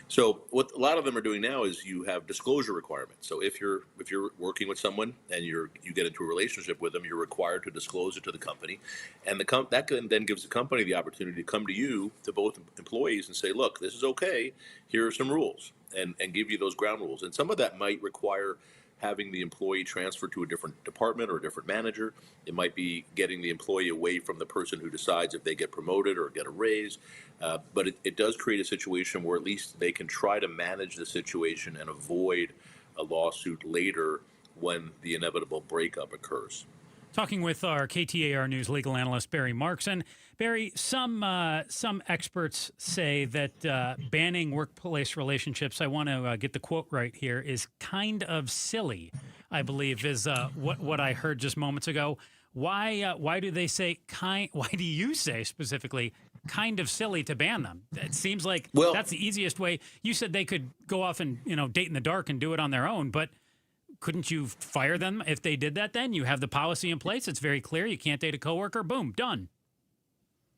So what a lot of them are doing now is you have disclosure requirements. So if you're working with someone and you get into a relationship with them, you're required to disclose it to the company, and that then gives the company the opportunity to come to you, to both employees, and say, look, this is okay. Here are some rules, and give you those ground rules. And some of that might require having the employee transfer to a different department or a different manager. It might be getting the employee away from the person who decides if they get promoted or get a raise. But it does create a situation where at least they can try to manage the situation and avoid a lawsuit later when the inevitable breakup occurs. Talking with our KTAR News legal analyst, Barry Markson. Barry, some experts say that banning workplace relationships, I want to get the quote right here, is kind of silly, I believe, is what I heard just moments ago. Why do they say why do you say specifically kind of silly to ban them? It seems like that's the easiest way. You said they could go off and date in the dark and do it on their own, but couldn't you fire them if they did that then? You have the policy in place. It's very clear. You can't date a coworker. Boom, done.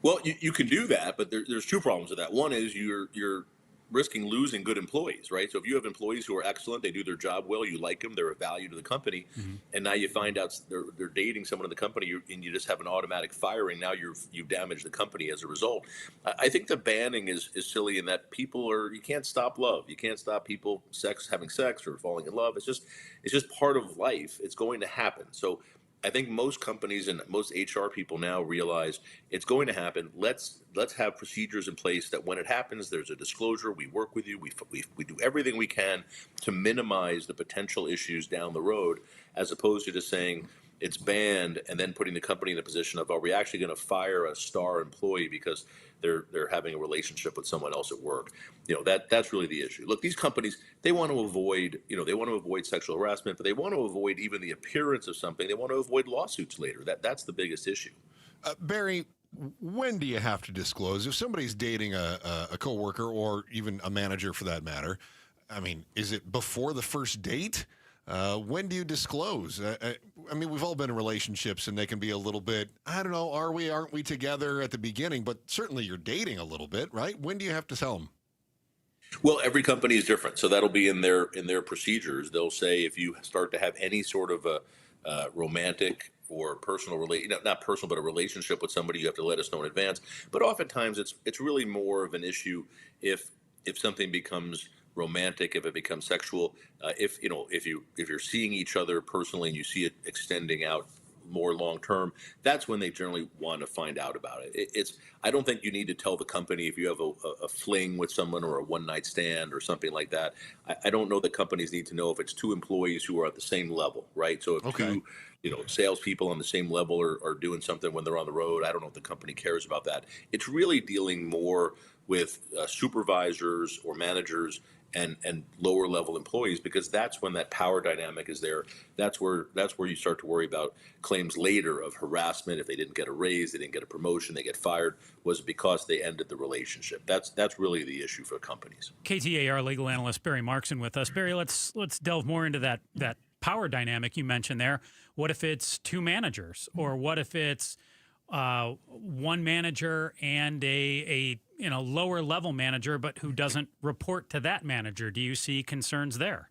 Well, you can do that, but there's two problems with that. One is you're risking losing good employees, right? So if you have employees who are excellent, they do their job well, you like them, they're a value to the company, and now you find out they're dating someone in the company, and you just have an automatic firing. Now you've damaged the company as a result. I think the banning is silly in that you can't stop love. You can't stop people having sex or falling in love. It's just part of life. It's going to happen. So I think most companies and most HR people now realize it's going to happen. Let's have procedures in place that when it happens, there's a disclosure. We work with you. We do everything we can to minimize the potential issues down the road, as opposed to just saying it's banned and then putting the company in the position of, are we actually going to fire a star employee because they're having a relationship with someone else at work? That's really the issue. Look, these companies, they want to avoid sexual harassment, but they want to avoid even the appearance of something. They want to avoid lawsuits later. That's the biggest issue. Barry, when do you have to disclose? If somebody's dating a coworker or even a manager for that matter, I mean, is it before the first date? When do you disclose? I mean, we've all been in relationships, and they can be a little bit, I don't know, aren't we together at the beginning? But certainly you're dating a little bit, right? When do you have to tell them? Well, every company is different, so that'll be in their procedures. They'll say if you start to have any sort of a romantic or personal not personal, but a relationship with somebody, you have to let us know in advance. But oftentimes it's really more of an issue if something becomes romantic, if it becomes sexual, if you're seeing each other personally and you see it extending out more long term, that's when they generally want to find out about it. I don't think you need to tell the company if you have a fling with someone or a one night stand or something like that. I don't know that companies need to know if it's two employees who are at the same level, right? So if two salespeople on the same level are doing something when they're on the road, I don't know if the company cares about that. It's really dealing more with supervisors or managers and lower level employees, because that's when that power dynamic is there. That's where you start to worry about claims later of harassment. If they didn't get a raise, they didn't get a promotion, they get fired, was it because they ended the relationship? That's really the issue for companies. KTAR legal analyst Barry Markson with us. Barry, let's delve more into that power dynamic you mentioned there. What if it's two managers, or what if it's one manager and a lower level manager, but who doesn't report to that manager? Do you see concerns there?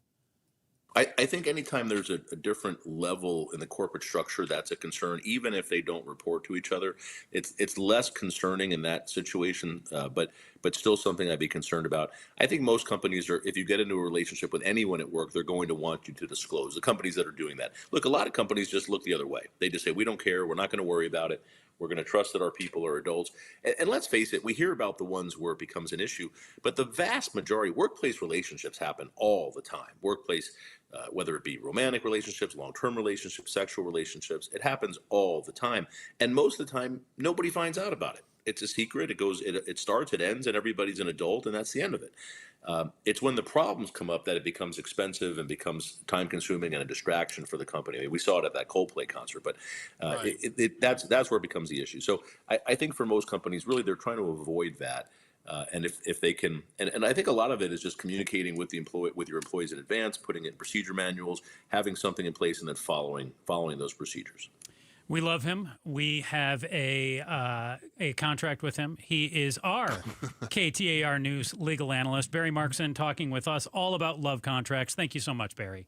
I think anytime there's a different level in the corporate structure, that's a concern, even if they don't report to each other. It's less concerning in that situation, but still something I'd be concerned about. I think most companies if you get into a relationship with anyone at work, they're going to want you to disclose. The companies that are doing that. Look, a lot of companies just look the other way. They just say, we don't care. We're not going to worry about it. We're going to trust that our people are adults. And let's face it, we hear about the ones where it becomes an issue, but the vast majority, workplace relationships happen all the time. Workplace, whether it be romantic relationships, long-term relationships, sexual relationships, it happens all the time. And most of the time, nobody finds out about it. It's a secret. It starts, it ends, and everybody's an adult, and that's the end of it. It's when the problems come up that it becomes expensive and becomes time-consuming and a distraction for the company. I mean, we saw it at that Coldplay concert, but that's where it becomes the issue. So I think for most companies, really, they're trying to avoid that. And if they can, and I think a lot of it is just communicating with your employees in advance, putting in procedure manuals, having something in place, and then following those procedures. We love him. We have a contract with him. He is our KTAR News legal analyst, Barry Markson, talking with us all about love contracts. Thank you so much, Barry.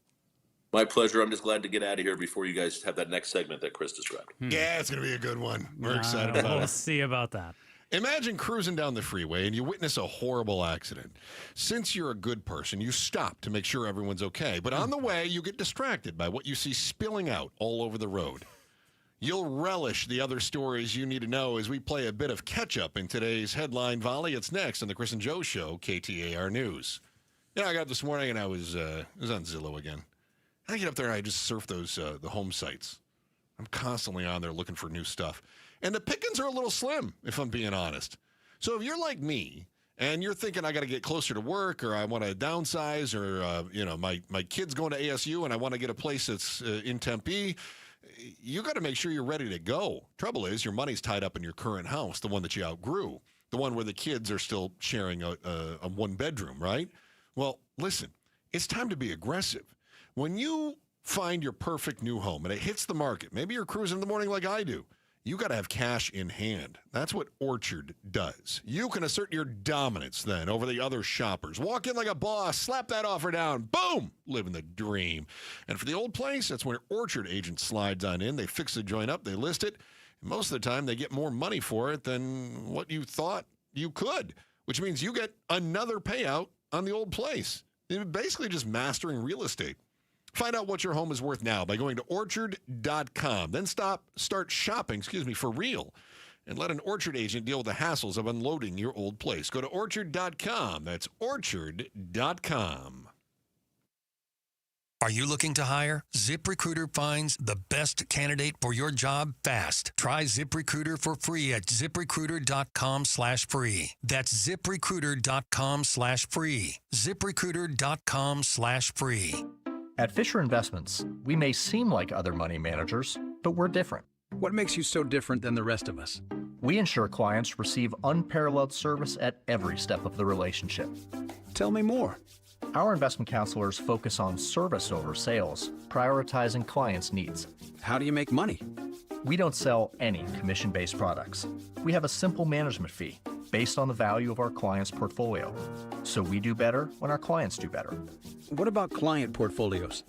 My pleasure. I'm just glad to get out of here before you guys have that next segment that Chris described. Yeah, it's going to be a good one. We're excited about it. We'll see about that. Imagine cruising down the freeway and you witness a horrible accident. Since you're a good person, you stop to make sure everyone's okay. But on the way, you get distracted by what you see spilling out all over the road. You'll relish the other stories you need to know as we play a bit of catch-up in today's Headline Volley. It's next on the Chris and Joe Show, KTAR News. I got up this morning and I was on Zillow again. I get up there and I just surf those the home sites. I'm constantly on there looking for new stuff. And the pickings are a little slim, if I'm being honest. So if you're like me and you're thinking I got to get closer to work, or I want to downsize, or my kid's going to ASU and I want to get a place that's in Tempe, you got to make sure you're ready to go. Trouble is, your money's tied up in your current house, the one that you outgrew, the one where the kids are still sharing a one bedroom, right? Well, listen, it's time to be aggressive. When you find your perfect new home and it hits the market, maybe you're cruising in the morning like I do, you got to have cash in hand. That's what Orchard does. You can assert your dominance then over the other shoppers. Walk in like a boss, slap that offer down, boom, living the dream. And for the old place, that's where Orchard agent slides on in. They fix the joint up, they list it. And most of the time, they get more money for it than what you thought you could, which means you get another payout on the old place. You're basically just mastering real estate. Find out what your home is worth now by going to orchard.com. Then start shopping, for real. And let an Orchard agent deal with the hassles of unloading your old place. Go to orchard.com. That's orchard.com. Are you looking to hire? ZipRecruiter finds the best candidate for your job fast. Try ZipRecruiter for free at ZipRecruiter.com/free. That's ZipRecruiter.com/free. ZipRecruiter.com/free. At Fisher Investments, we may seem like other money managers, but we're different. What makes you so different than the rest of us? We ensure clients receive unparalleled service at every step of the relationship. Tell me more. Our investment counselors focus on service over sales, prioritizing clients' needs. How do you make money? We don't sell any commission-based products. We have a simple management fee based on the value of our client's portfolio. So we do better when our clients do better. What about client portfolios?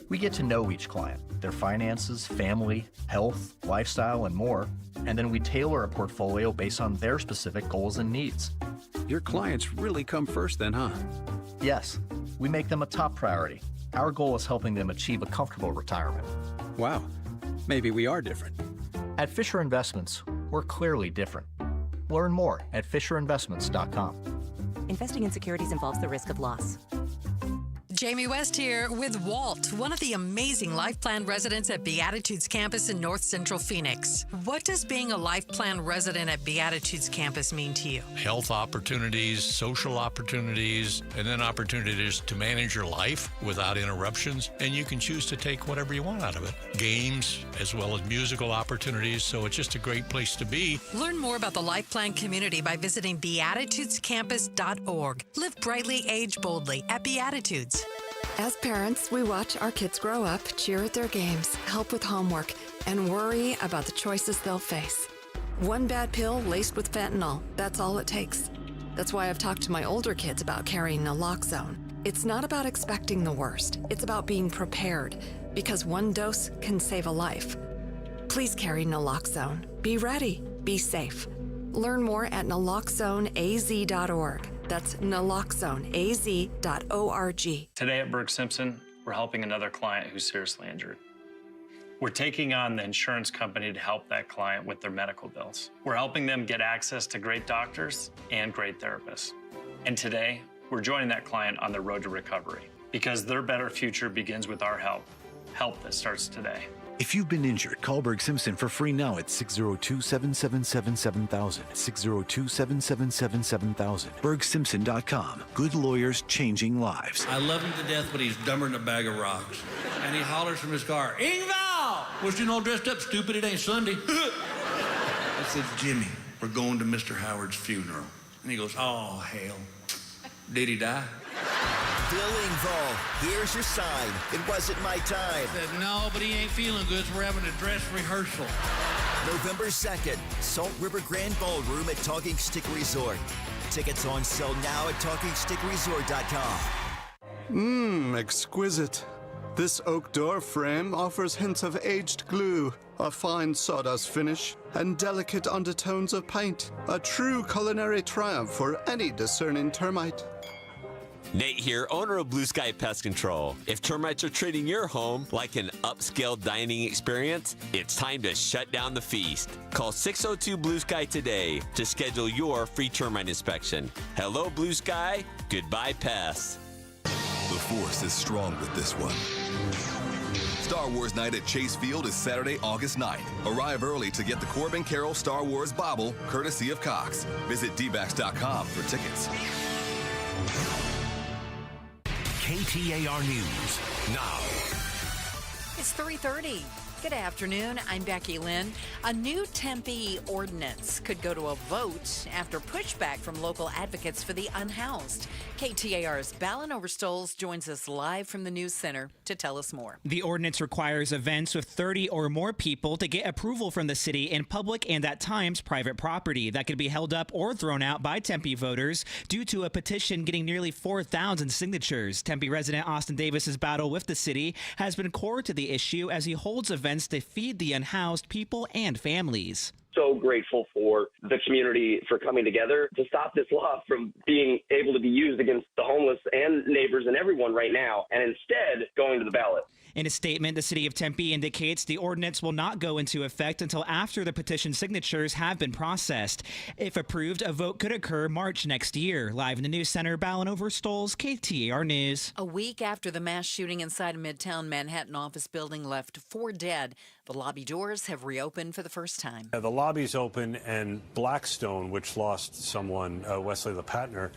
We get to know each client, their finances, family, health, lifestyle, and more, and then we tailor a portfolio based on their specific goals and needs. Your clients really come first then, huh? Yes, we make them a top priority. Our goal is helping them achieve a comfortable retirement. Wow. Maybe we are different. At Fisher Investments, we're clearly different. Learn more at FisherInvestments.com. Investing in securities involves the risk of loss. Jamie West here with Walt, one of the amazing Life Plan residents at Beatitudes Campus in North Central Phoenix. What does being a Life Plan resident at Beatitudes Campus mean to you? Health opportunities, social opportunities, and then opportunities to manage your life without interruptions. And you can choose to take whatever you want out of it. Games, as well as musical opportunities. So it's just a great place to be. Learn more about the Life Plan community by visiting beatitudescampus.org. Live brightly, age boldly at Beatitudes. As parents, we watch our kids grow up, cheer at their games, help with homework, and worry about the choices they'll face. One bad pill laced with fentanyl, that's all it takes. That's why I've talked to my older kids about carrying naloxone. It's not about expecting the worst, it's about being prepared, because one dose can save a life. Please carry naloxone. Be ready. Be safe. Learn more at naloxoneaz.org. That's naloxoneaz.org. Today at Berg Simpson, we're helping another client who's seriously injured. We're taking on the insurance company to help that client with their medical bills. We're helping them get access to great doctors and great therapists. And today, we're joining that client on their road to recovery because their better future begins with our help. Help that starts today. If you've been injured, call Berg Simpson for free now at 602-777-7000. 602-777-7000. BergSimpson.com. Good lawyers changing lives. I love him to death, but he's dumber than a bag of rocks. And he hollers from his car, Ingval! Was you all dressed up, stupid? It ain't Sunday. I said, Jimmy, we're going to Mr. Howard's funeral. And he goes, oh, hell. Did he die? Bill Engvall, here's your sign. It wasn't my time. I said, no, but he ain't feeling good, so we're having a dress rehearsal. November 2nd, Salt River Grand Ballroom at Talking Stick Resort. Tickets on sale now at TalkingStickResort.com. Exquisite. This oak door frame offers hints of aged glue, a fine sawdust finish, and delicate undertones of paint. A true culinary triumph for any discerning termite. Nate here, owner of Blue Sky Pest Control. If termites are treating your home like an upscale dining experience, it's time to shut down the feast. Call 602-BLUE-SKY today to schedule your free termite inspection. Hello, Blue Sky. Goodbye, pests. The Force is strong with this one. Star Wars Night at Chase Field is Saturday, August 9th. Arrive early to get the Corbin Carroll Star Wars Bobble, courtesy of Cox. Visit dbax.com for tickets. KTAR News now. It's 3:30. Good afternoon. I'm Becky Lynn. A new Tempe ordinance could go to a vote after pushback from local advocates for the unhoused. KTAR's Ballin Overstoles joins us live from the News Center to tell us more. The ordinance requires events with 30 or more people to get approval from the city in public and at times private property that could be held up or thrown out by Tempe voters due to a petition getting nearly 4,000 signatures. Tempe resident Austin Davis's battle with the city has been core to the issue as he holds events to feed the unhoused people and families. So grateful for the community for coming together to stop this law from being able to be used against the homeless and neighbors and everyone right now, and instead going to the ballot. In a statement, the city of Tempe indicates the ordinance will not go into effect until after the petition signatures have been processed. If approved, a vote could occur March next year. Live in the News Center, Ballin Overstoles, KTAR News. A week after the mass shooting inside a Midtown Manhattan office building left 4 dead, the lobby doors have reopened for the first time. The lobby's open, and Blackstone, which lost someone, Wesley LePatner,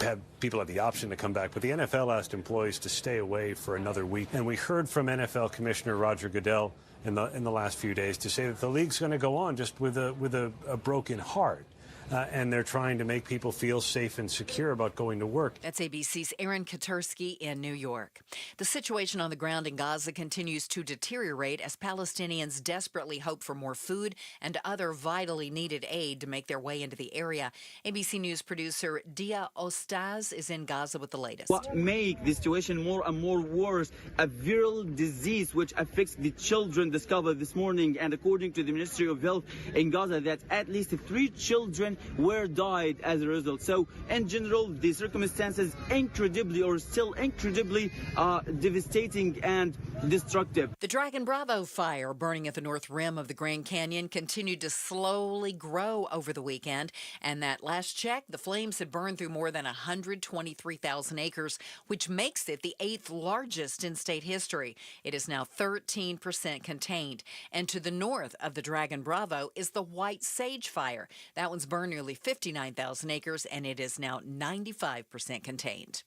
had people had the option to come back, but the NFL asked employees to stay away for another week. And we heard from NFL Commissioner Roger Goodell in the last few days to say that the league's going to go on just with a broken heart. And they're trying to make people feel safe and secure about going to work. That's ABC's Aaron Katursky in New York. The situation on the ground in Gaza continues to deteriorate as Palestinians desperately hope for more food and other vitally needed aid to make their way into the area. ABC News producer Dia Ostaz is in Gaza with the latest. What makes the situation more and more worse? A viral disease which affects the children discovered this morning, and according to the Ministry of Health in Gaza, that at least 3 children children were died as a result. So in general, the circumstances incredibly or still incredibly devastating and destructive. The Dragon Bravo fire burning at the north rim of the Grand Canyon continued to slowly grow over the weekend. And that last check, the flames had burned through more than 123,000 acres, which makes it the 8th largest in state history. It is now 13% contained. And to the north of the Dragon Bravo is the White Sage fire. That one's burned nearly 59,000 acres, and it is now 95% contained.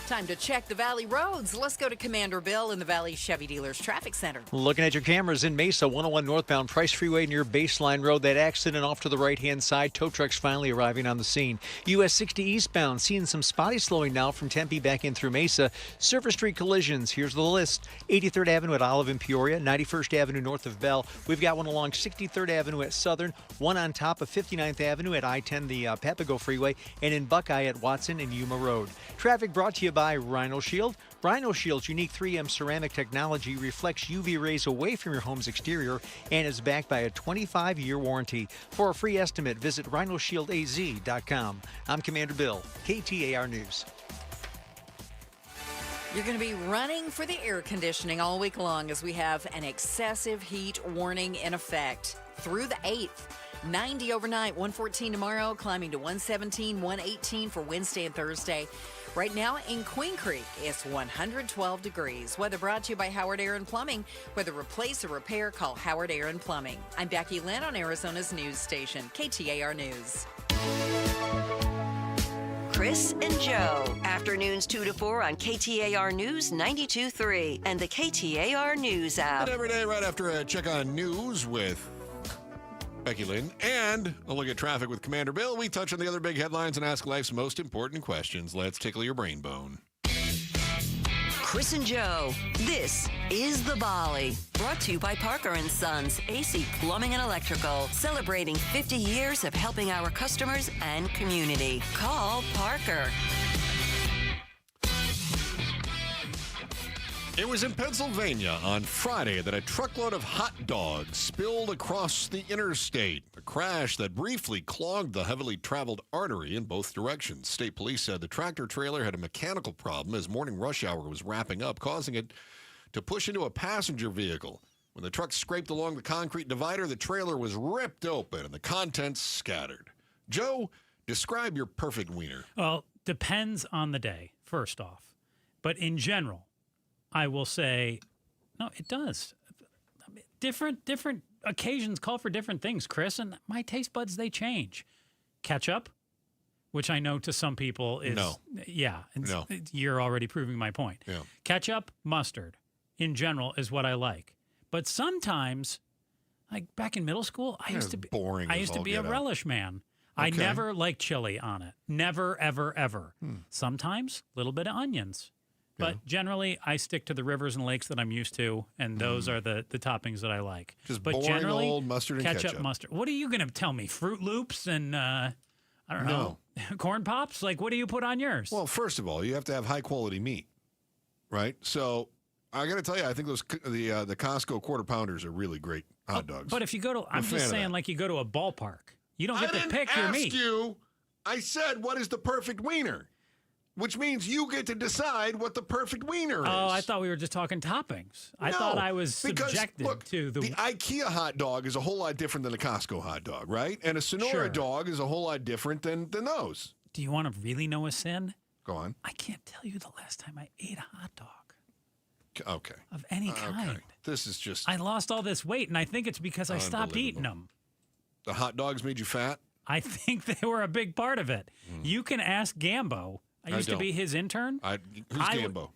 Time to check the Valley roads. Let's go to Commander Bill in the Valley Chevy Dealers Traffic Center. Looking at your cameras in Mesa, 101 northbound Price Freeway near Baseline Road. That accident off to the right-hand side. Tow trucks finally arriving on the scene. US 60 eastbound, seeing some spotty slowing now from Tempe back in through Mesa. Surface Street collisions. Here's the list. 83rd Avenue at Olive in Peoria, 91st Avenue north of Bell. We've got one along 63rd Avenue at Southern, one on top of 59th Avenue at I-10, the Papago Freeway, and in Buckeye at Watson and Yuma Road. Traffic brought to you by Rhino Shield. Rhino Shield's unique 3M ceramic technology reflects UV rays away from your home's exterior and is backed by a 25-year warranty. For a free estimate, visit rhinoshieldaz.com. I'm Commander Bill, KTAR News. You're going to be running for the air conditioning all week long as we have an excessive heat warning in effect through the 8th. 90 overnight, 114 tomorrow, climbing to 117, 118 for Wednesday and Thursday. Right now in Queen Creek, it's 112 degrees. Weather brought to you by Howard Air and Plumbing. Whether replace or repair, call Howard Air and Plumbing. I'm Becky Lynn on Arizona's news station, KTAR News. Chris and Joe, afternoons 2 to 4 on KTAR News 92.3 and the KTAR News app. And every day right after a check on news with Becky Lynn and a look at traffic with Commander Bill, we touch on the other big headlines and ask life's most important questions. Let's tickle your brain bone. Chris and Joe, this is The Volley. Brought to you by Parker & Sons, AC Plumbing and Electrical. Celebrating 50 years of helping our customers and community. Call Parker. It was in Pennsylvania on Friday that a truckload of hot dogs spilled across the interstate, a crash that briefly clogged the heavily traveled artery in both directions. State police said the tractor trailer had a mechanical problem as morning rush hour was wrapping up, causing it to push into a passenger vehicle. When the truck scraped along the concrete divider, the trailer was ripped open and the contents scattered. Joe, describe your perfect wiener. Well, depends on the day, first off. But in general, I will say, no, it does. Different occasions call for different things, Chris, and my taste buds, they change. Ketchup, which I know to some people is... No. Yeah. No. You're already proving my point. Yeah. Ketchup, mustard, in general, is what I like. But sometimes, like back in middle school, I used to be boring. I used to be a relish man. I Okay. never liked chili on it. Never, ever, ever. Sometimes a little bit of onions. But generally, I stick to the rivers and lakes that I'm used to, and those are the toppings that I like. Just but boring generally, old mustard and ketchup. mustard. What are you going to tell me? Fruit Loops and, I don't know, Corn Pops? Like, what do you put on yours? Well, first of all, you have to have high-quality meat, right? So I got to tell you, I think those the Costco quarter pounders are really great hot dogs. But if you go to, I'm just saying, like you go to a ballpark, you don't get to pick your meat. I said, what is the perfect wiener? Which means you get to decide what the perfect wiener is. Oh, I thought we were just talking toppings. I thought I was subjected to the IKEA hot dog is a whole lot different than a Costco hot dog, right? And a Sonora dog is a whole lot different than those. Do you want to really know a sin? Go on. I can't tell you the last time I ate a hot dog. Okay. Of any kind. Okay. This is just... I lost all this weight, and I think it's because I stopped eating them. The hot dogs made you fat? I think they were a big part of it. You can ask Gambo. I used to be his intern. Who's Gambo?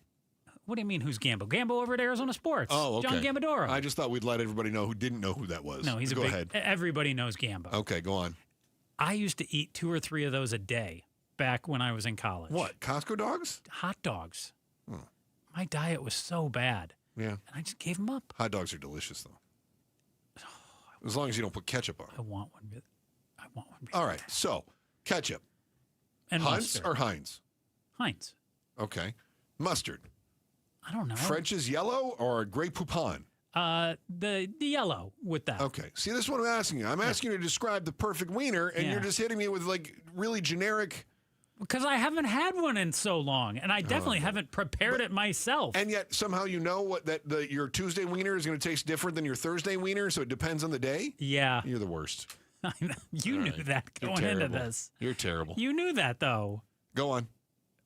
What do you mean, who's Gambo? Gambo over at Arizona Sports. Oh, okay. John Gambadoro. I just thought we'd let everybody know who didn't know who that was. No, he's Go a big... ahead. Everybody knows Gambo. Okay, go on. I used to eat 2 or 3 of those a day back when I was in college. What, Costco dogs? Hot dogs. My diet was so bad. Yeah. And I just gave them up. Hot dogs are delicious, though. As long as you don't put ketchup on them. I want one. All right, so ketchup. And Hunt's mustard. or Heinz? Heinz. Okay. Mustard. I don't know. French's yellow or Grey Poupon? The yellow with that. Okay. See, this is what I'm asking you. I'm asking you to describe the perfect wiener, and you're just hitting me with like really generic. Because I haven't had one in so long, and I definitely haven't prepared it myself. And yet somehow you know your Tuesday wiener is going to taste different than your Thursday wiener, so it depends on the day? Yeah. You're the worst. I know. You knew that going into this. You're terrible. You knew that, though. Go on.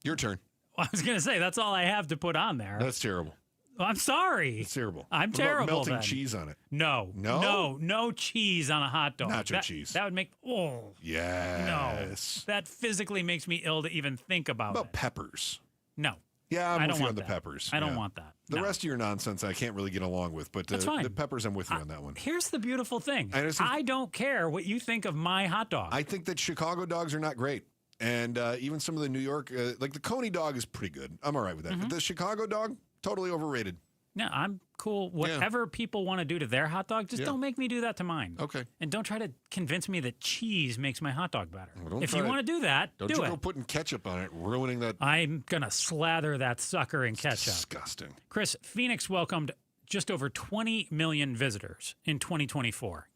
Your turn. Well, I was going to say, that's all I have to put on there. That's terrible. Well, I'm sorry. It's terrible. I'm What about terrible. melting then. cheese on it? No. No? No cheese on a hot dog. Nacho cheese. That would make. Oh. Yes. No. That physically makes me ill to even think about What it. about peppers? No. Yeah, I'm I with don't you on want the that. peppers. I don't Yeah. want that. The rest of your nonsense I can't really get along with, but That's fine. the peppers I'm with you on that one. Here's the beautiful thing. I don't care what you think of my hot dog. I think that Chicago dogs are not great. And even some of the New York, like the Coney dog is pretty good. I'm all right with that. But the Chicago dog, totally overrated. No, I'm cool. Whatever people want to do to their hot dog, just don't make me do that to mine. Okay. And don't try to convince me that cheese makes my hot dog better. Well, if you want to do that, don't do you it. go putting ketchup on it, ruining that. I'm going to slather that sucker in ketchup. Disgusting. Chris, Phoenix welcomed just over 20 million visitors in 2024.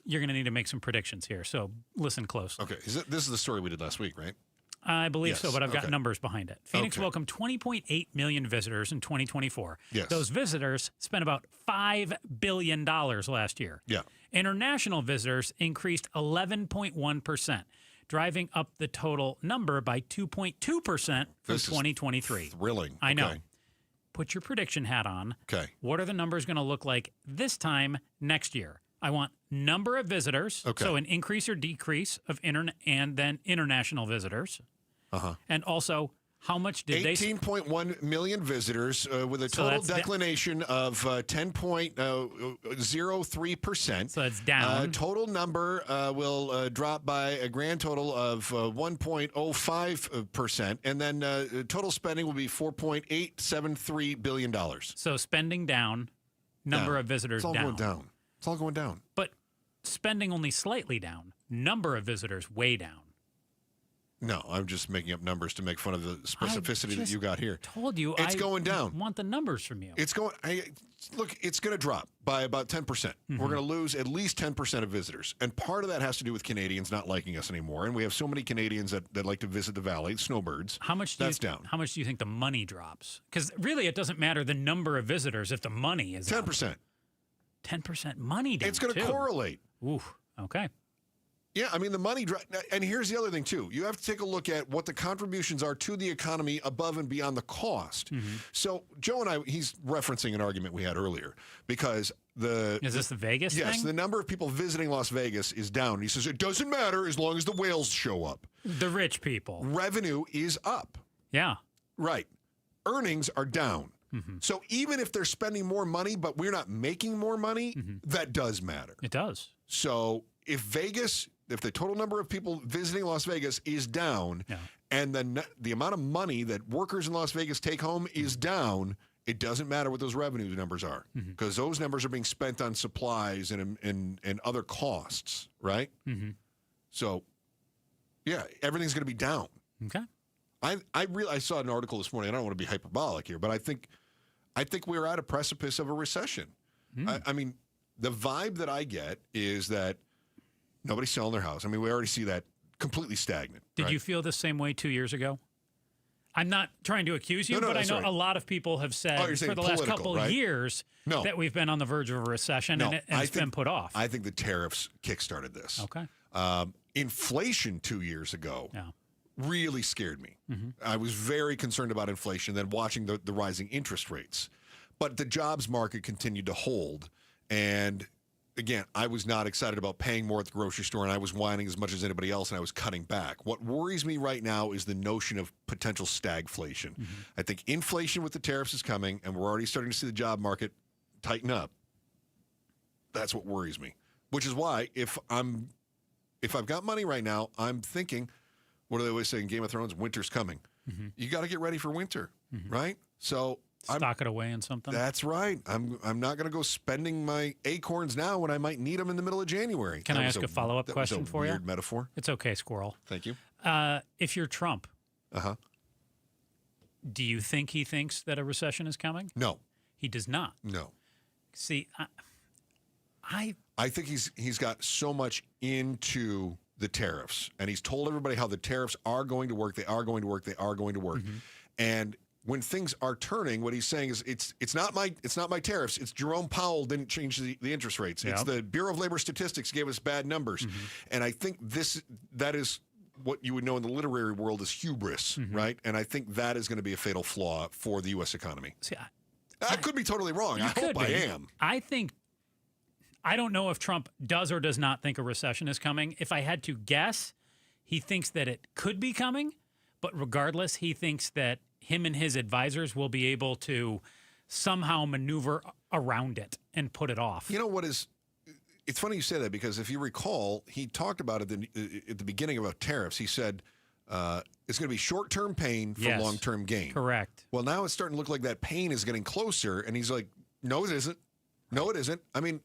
You're going to need to make some predictions here, so listen closely. Okay. This is the story we did last week, right? I believe Yes, so, but I've got okay. numbers behind it. Phoenix Okay. welcomed 20.8 million visitors in 2024. Yes. Those visitors spent about $5 billion last year. Yeah. International visitors increased 11.1%, driving up the total number by 2.2% from This is 2023. Thrilling. I know. Okay. Put your prediction hat on. Okay. What are the numbers going to look like this time next year? I want number of visitors, so an increase or decrease of and then international visitors. And also, how much did they... 18.1 million visitors with a total declination of 10.03%. So that's down. Total number will drop by a grand total of 1.05%. And then total spending will be $4.873 billion. So spending down, number of visitors It's all down. going down. It's all going down. But spending only slightly down, number of visitors way down. No, I'm just making up numbers to make fun of the specificity that you got here. Told you It's going down. Want the numbers from you. It's going. Look, it's going to drop by about 10%. We're going to lose at least 10% of visitors, and part of that has to do with Canadians not liking us anymore. And we have so many Canadians that like to visit the valley, snowbirds. How much? Down. How much do you think the money drops? Because really, it doesn't matter the number of visitors if the money is 10%. 10% money down. It's going to correlate. Ooh. Okay. Yeah, I mean, the money, and here's the other thing, too. You have to take a look at what the contributions are to the economy above and beyond the cost. So, Joe and I, he's referencing an argument we had earlier because Is this the Vegas thing? Yes, the number of people visiting Las Vegas is down. He says it doesn't matter as long as the whales show up. The rich people. Revenue is up. Yeah. Right. Earnings are down. So even if they're spending more money, but we're not making more money, that does matter. It does. So if the total number of people visiting Las Vegas is down, and the amount of money that workers in Las Vegas take home is down, it doesn't matter what those revenue numbers are because those numbers are being spent on supplies and other costs, right? So, yeah, everything's going to be down. Okay. I saw an article this morning. I don't want to be hyperbolic here, but I think we're at a precipice of a recession. I mean, the vibe that I get is that nobody's selling their house. I mean, we already see that completely stagnant. Did you feel the same way 2 years ago? I'm not trying to accuse you, but I know a lot a lot have said for the last couple of years that we've been on the verge of a recession and it's been put off. I think the tariffs kickstarted this. Okay. Inflation 2 years ago really scared me. I was very concerned about inflation, then watching the rising interest rates. But the jobs market continued to hold. And again, I was not excited about paying more at the grocery store, and I was whining as much as anybody else, and I was cutting back. What worries me right now is the notion of potential stagflation. I think inflation with the tariffs is coming, and we're already starting to see the job market tighten up. That's what worries me, which is why if I've got money right now, I'm thinking, what do they always say in Game of Thrones? Winter's coming. You got to get ready for winter, right? So stock it away in something. That's right. I'm not going to go spending my acorns now when I might need them in the middle of January. Can I ask a follow-up question for you? Weird metaphor. It's okay, squirrel. Thank you. If you're Trump, do you think he thinks that a recession is coming? No. He does not. No. See, I think he's got so much into the tariffs, and he's told everybody how the tariffs are going to work. They are going to work. They are going to work. And when things are turning, what he's saying is it's not my tariffs. It's Jerome Powell didn't change the interest rates. It's the Bureau of Labor Statistics gave us bad numbers. And I think that is what you would know in the literary world as hubris, right? And I think that is going to be a fatal flaw for the U.S. economy. See, I could be totally wrong. I hope I am. I don't know if Trump does or does not think a recession is coming. If I had to guess, he thinks that it could be coming, but regardless, he thinks that him and his advisors will be able to somehow maneuver around it and put it off. You know what is... It's funny you say that, because if you recall, he talked about it at the beginning about tariffs. He said it's going to be short-term pain for long-term gain. Correct. Well, now it's starting to look like that pain is getting closer, and he's like, no, it isn't. No, it isn't. I mean,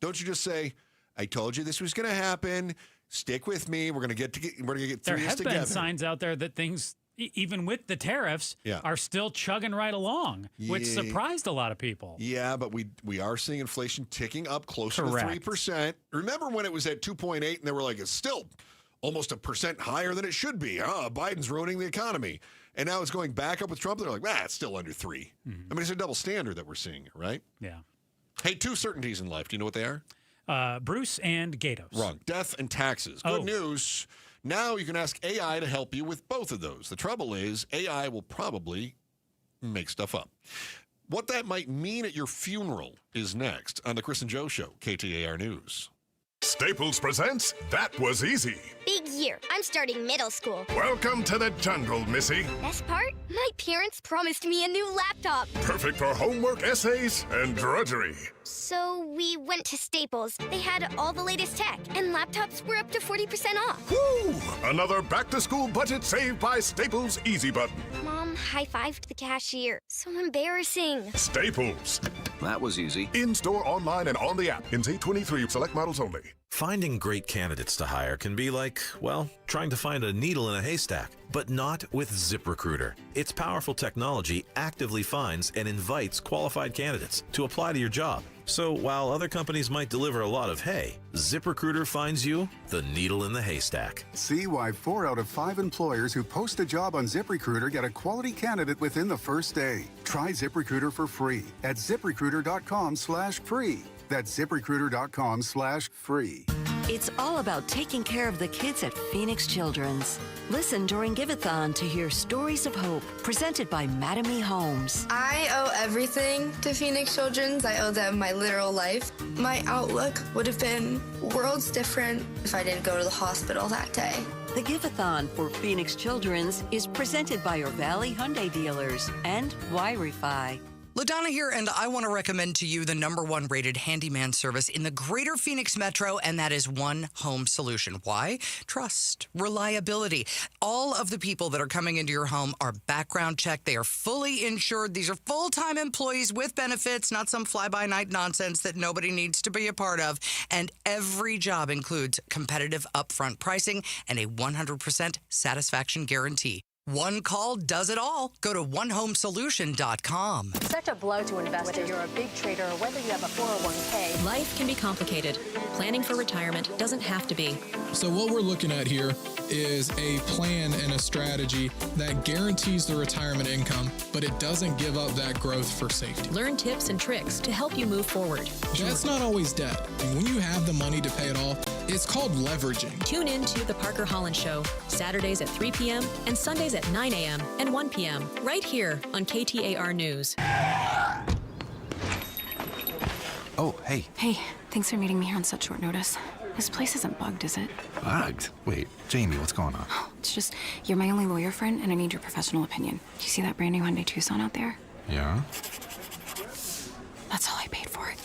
don't you just say, I told you this was going to happen. Stick with me. We're going to get through this together. There have been signs out there that things, even with the tariffs, are still chugging right along, which surprised a lot of people. Yeah, but we are seeing inflation ticking up closer to 3%. Remember when it was at 2.8 and they were like, it's still almost 1% higher than it should be. Biden's ruining the economy. And now it's going back up with Trump. They're like, it's still under 3. I mean, it's a double standard that we're seeing, right? Yeah. Hey, 2 certainties in life. Do you know what they are? Bruce and Gatos. Wrong. Death and taxes. Good news. Now you can ask AI to help you with both of those. The trouble is, AI will probably make stuff up. What that might mean at your funeral is next on the Chris and Joe Show, KTAR News. Staples presents That Was Easy. Big year. I'm starting middle school. Welcome to the jungle, Missy. Best part? My parents promised me a new laptop. Perfect for homework, essays, and drudgery. So we went to Staples. They had all the latest tech, and laptops were up to 40% off. Woo! Another back-to-school budget saved by Staples Easy Button. Mom high-fived the cashier. So embarrassing. Staples. That was easy. In-store, online, and on the app. NC 23, select models only. Finding great candidates to hire can be like, well, trying to find a needle in a haystack, but not with ZipRecruiter. Its powerful technology actively finds and invites qualified candidates to apply to your job. So while other companies might deliver a lot of hay, ZipRecruiter finds you the needle in the haystack. See why 4 out of 5 employers who post a job on ZipRecruiter get a quality candidate within the first day. Try ZipRecruiter for free at ZipRecruiter.com/free. That's ZipRecruiter.com/free. It's all about taking care of the kids at Phoenix Children's. Listen during Give-a-thon to hear stories of hope, presented by Madame E. Homes. I owe everything to Phoenix Children's. I owe them my literal life. My outlook would have been worlds different if I didn't go to the hospital that day. The Give-a-thon for Phoenix Children's is presented by your Valley Hyundai dealers and Wi-Fi. LaDonna here, and I want to recommend to you the #1 rated handyman service in the greater Phoenix Metro, and that is One Home Solution. Why? Trust, reliability. All of the people that are coming into your home are background checked. They are fully insured. These are full-time employees with benefits, not some fly-by-night nonsense that nobody needs to be a part of. And every job includes competitive upfront pricing and a 100% satisfaction guarantee. One call does it all. Go to onehomesolution.com. Such a blow to investors. Whether you're a big trader or whether you have a 401k. Life can be complicated. Planning for retirement doesn't have to be. So what we're looking at here is a plan and a strategy that guarantees the retirement income, but it doesn't give up that growth for safety. Learn tips and tricks to help you move forward. That's not always debt. And when you have the money to pay it off, it's called leveraging. Tune in to The Parker Holland Show, Saturdays at 3 p.m. and Sundays at 9 a.m. and 1 p.m. right here on KTAR News. Oh, hey. Hey, thanks for meeting me here on such short notice. This place isn't bugged, is it? Bugged? Wait, Jamie, what's going on? It's just, you're my only lawyer friend, and I need your professional opinion. Do you see that brand new Hyundai Tucson out there? Yeah? That's all I paid for it.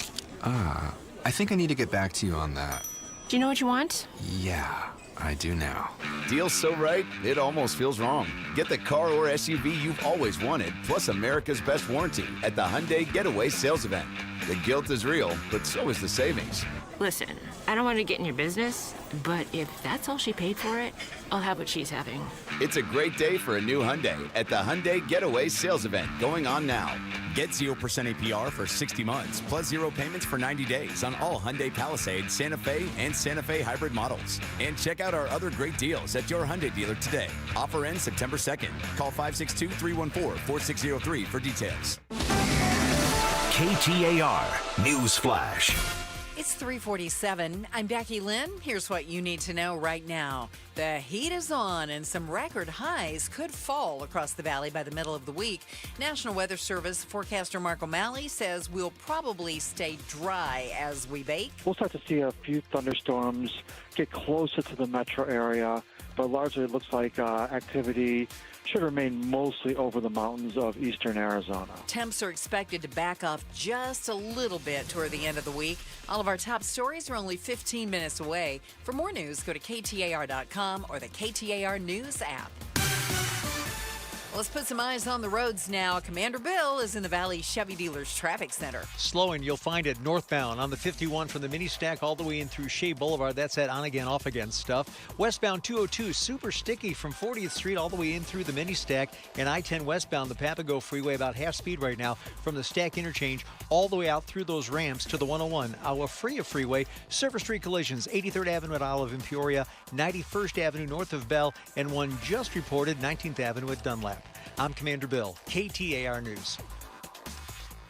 I think I need to get back to you on that. Do you know what you want? Yeah, I do now. Deal's so right, it almost feels wrong. Get the car or SUV you've always wanted, plus America's best warranty at the Hyundai Getaway Sales Event. The guilt is real, but so is the savings. Listen, I don't want to get in your business, but if that's all she paid for it, I'll have what she's having. It's a great day for a new Hyundai at the Hyundai Getaway Sales Event going on now. Get 0% APR for 60 months, plus 0 payments for 90 days on all Hyundai Palisade, Santa Fe, and Santa Fe hybrid models. And check out our other great deals at your Hyundai dealer today. Offer ends September 2nd. Call 562-314-4603 for details. KTAR News Flash. It's 3:47. I'm Becky Lynn. Here's what you need to know right now. The heat is on and some record highs could fall across the valley by the middle of the week. National Weather Service forecaster Mark O'Malley says we'll probably stay dry as we bake. We'll start to see a few thunderstorms get closer to the metro area, but largely it looks like activity should remain mostly over the mountains of eastern Arizona. Temps are expected to back off just a little bit toward the end of the week. All of our top stories are only 15 minutes away. For more news, go to KTAR.com or the KTAR News app. Let's put some eyes on the roads now. Commander Bill is in the Valley Chevy Dealers Traffic Center. Slowing, you'll find it northbound on the 51 from the mini stack all the way in through Shea Boulevard. That's that on again, off again stuff. Westbound 202, super sticky from 40th Street all the way in through the mini stack. And I-10 westbound, the Papago Freeway, about half speed right now from the stack interchange all the way out through those ramps to the 101. Our Freeway, Surface Street collisions, 83rd Avenue at Olive in Peoria, 91st Avenue north of Bell, and one just reported 19th Avenue at Dunlap. I'm Commander Bill, KTAR News.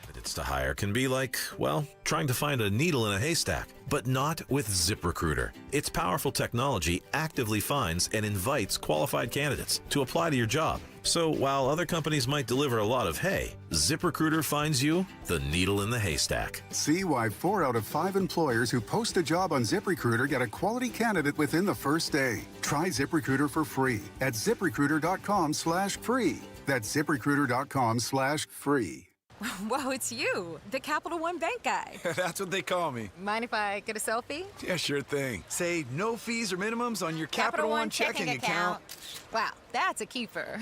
Candidates to hire can be like, well, trying to find a needle in a haystack, but not with ZipRecruiter. Its powerful technology actively finds and invites qualified candidates to apply to your job. So while other companies might deliver a lot of hay, ZipRecruiter finds you the needle in the haystack. See why 4 out of 5 employers who post a job on ZipRecruiter get a quality candidate within the first day. Try ZipRecruiter for free at ZipRecruiter.com/free. That's ZipRecruiter.com/free. Whoa, it's you, the Capital One Bank guy. That's what they call me. Mind if I get a selfie? Yeah, sure thing. Say no fees or minimums on your Capital One checking account. Wow, that's a keeper.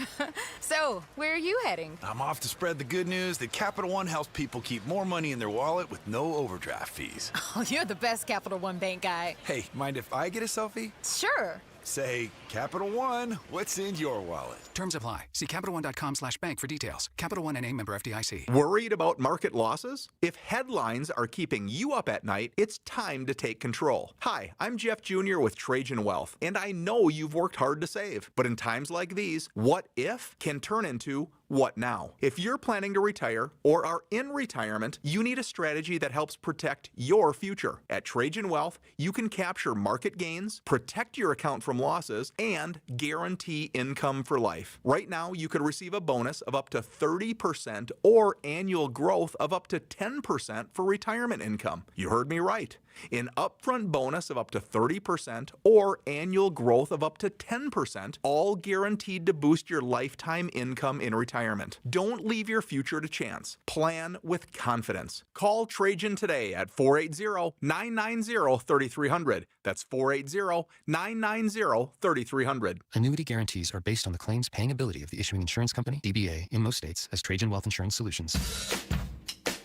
So, where are you heading? I'm off to spread the good news that Capital One helps people keep more money in their wallet with no overdraft fees. Oh, you're the best Capital One Bank guy. Hey, mind if I get a selfie? Sure. Say, Capital One, what's in your wallet? Terms apply. See CapitalOne.com/bank for details. Capital One N.A. member FDIC. Worried about market losses? If headlines are keeping you up at night, it's time to take control. Hi, I'm Jeff Jr. with Trajan Wealth, and I know you've worked hard to save. But in times like these, what if can turn into what now? If you're planning to retire or are in retirement, you need a strategy that helps protect your future. At Trajan Wealth, you can capture market gains, protect your account from losses, and guarantee income for life. Right now, you could receive a bonus of up to 30% or annual growth of up to 10% for retirement income. You heard me right. An upfront bonus of up to 30% or annual growth of up to 10%, all guaranteed to boost your lifetime income in retirement. Don't leave your future to chance. Plan with confidence. Call Trajan today at 480-990-3300. That's 480-990-3300. Annuity guarantees are based on the claims paying ability of the issuing insurance company, DBA, in most states as Trajan Wealth Insurance Solutions.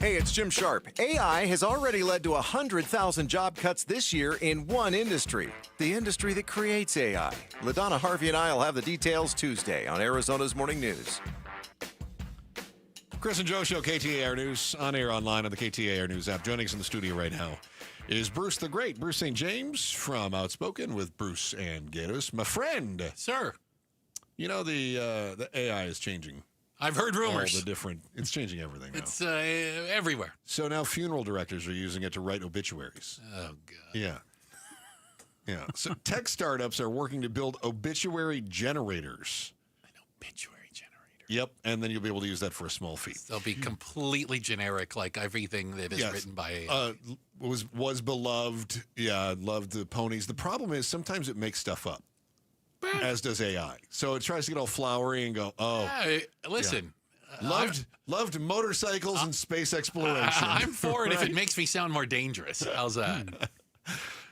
Hey, it's Jim Sharp. AI has already led to 100,000 job cuts this year in one industry, the industry that creates AI. LaDonna Harvey and I will have the details Tuesday on Arizona's Morning News. Chris and Joe Show, KTAR News, on air, online, on the KTAR News app. Joining us in the studio right now is Bruce the Great, Bruce St. James from Outspoken with Bruce and Gatos. My friend. Sir. You know, the AI is changing. I've heard rumors. All the different, it's changing everything now. It's everywhere. So now funeral directors are using it to write obituaries. Oh, God. Yeah. Yeah. So tech startups are working to build obituary generators. An obituary generator. Yep. And then you'll be able to use that for a small fee. They'll be completely generic, like everything that is written by AI. Was beloved. Yeah. Loved the ponies. The problem is sometimes it makes stuff up. As does AI. So it tries to get all flowery and go, listen. Yeah. Loved motorcycles and space exploration. I'm for it if it makes me sound more dangerous. How's that?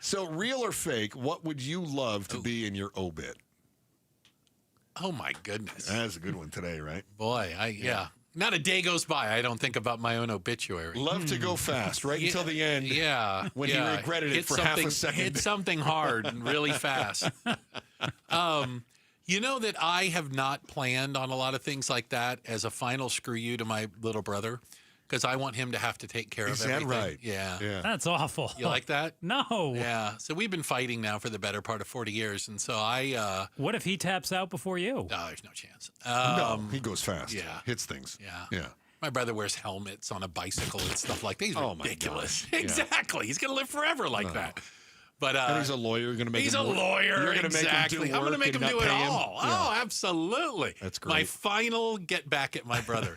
So real or fake, what would you love to be in your obit? Oh, my goodness. That's a good one today, right? Boy, Not a day goes by I don't think about my own obituary. Love to go fast, right until the end. Yeah. When he regretted it for half a second. Hit something hard and really fast. You know that I have not planned on a lot of things like that as a final screw you to my little brother, because I want him to have to take care of everything. Is that right? Yeah. That's awful. You like that? No. Yeah. So we've been fighting now for the better part of 40 years. And so I... what if he taps out before you? No, there's no chance. No, he goes fast. Yeah. Hits things. Yeah. My brother wears helmets on a bicycle and stuff like that. He's ridiculous. My God. Exactly. He's going to live forever like that. But and he's a lawyer. You're going to make he's him a lawyer. You're going to exactly. make him do work. I'm going to make him do it all. Yeah. Oh, absolutely. That's great. My final get back at my brother.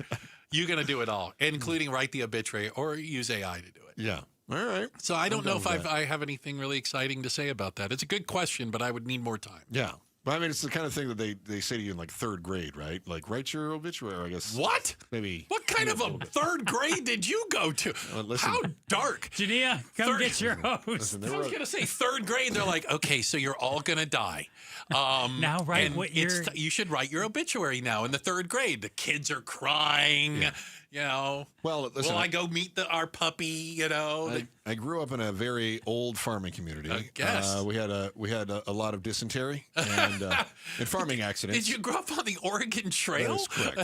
You're going to do it all, including write the obituary or use AI to do it. Yeah. All right. So I don't know if I have anything really exciting to say about that. It's a good question, but I would need more time. Yeah. But I mean, it's the kind of thing that they say to you in like third grade, right? Like, write your obituary, I guess. What? Maybe. What kind of a third grade did you go to? Listen, how dark. Jania, come get your host. Listen, I was going to say third grade. They're like, okay, so you're all going to die. Now write what year. You should write your obituary now in the third grade. The kids are crying. Yeah. You know, well, listen, will I go meet our puppy? You know, I grew up in a very old farming community. I guess we had a lot of dysentery and farming accidents. Did you grow up on the Oregon Trail? That is correct.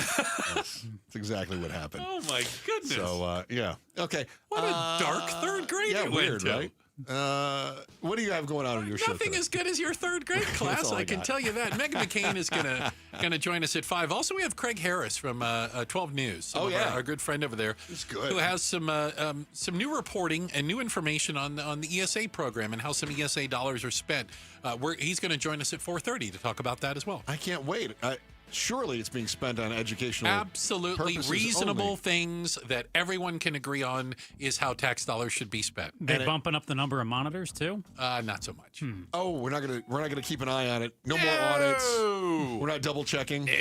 That's exactly what happened. Oh my goodness! So yeah, okay. What a dark third grade you weird, went to. Right? What do you have going on in your show? Nothing as good as your third grade class. I can tell you that. Megan McCain is gonna join us at 5. Also, we have Craig Harris from 12 News. Our good friend over there. He's good. Who has some new reporting and new information on the ESA program and how some ESA dollars are spent. He's going to join us at 4:30 to talk about that as well. I can't wait. Surely it's being spent on educational absolutely reasonable only. Things that everyone can agree on is how tax dollars should be spent. They're bumping up the number of monitors too? Not so much. Oh, we're not gonna keep an eye on it. No more audits. We're not double checking. No.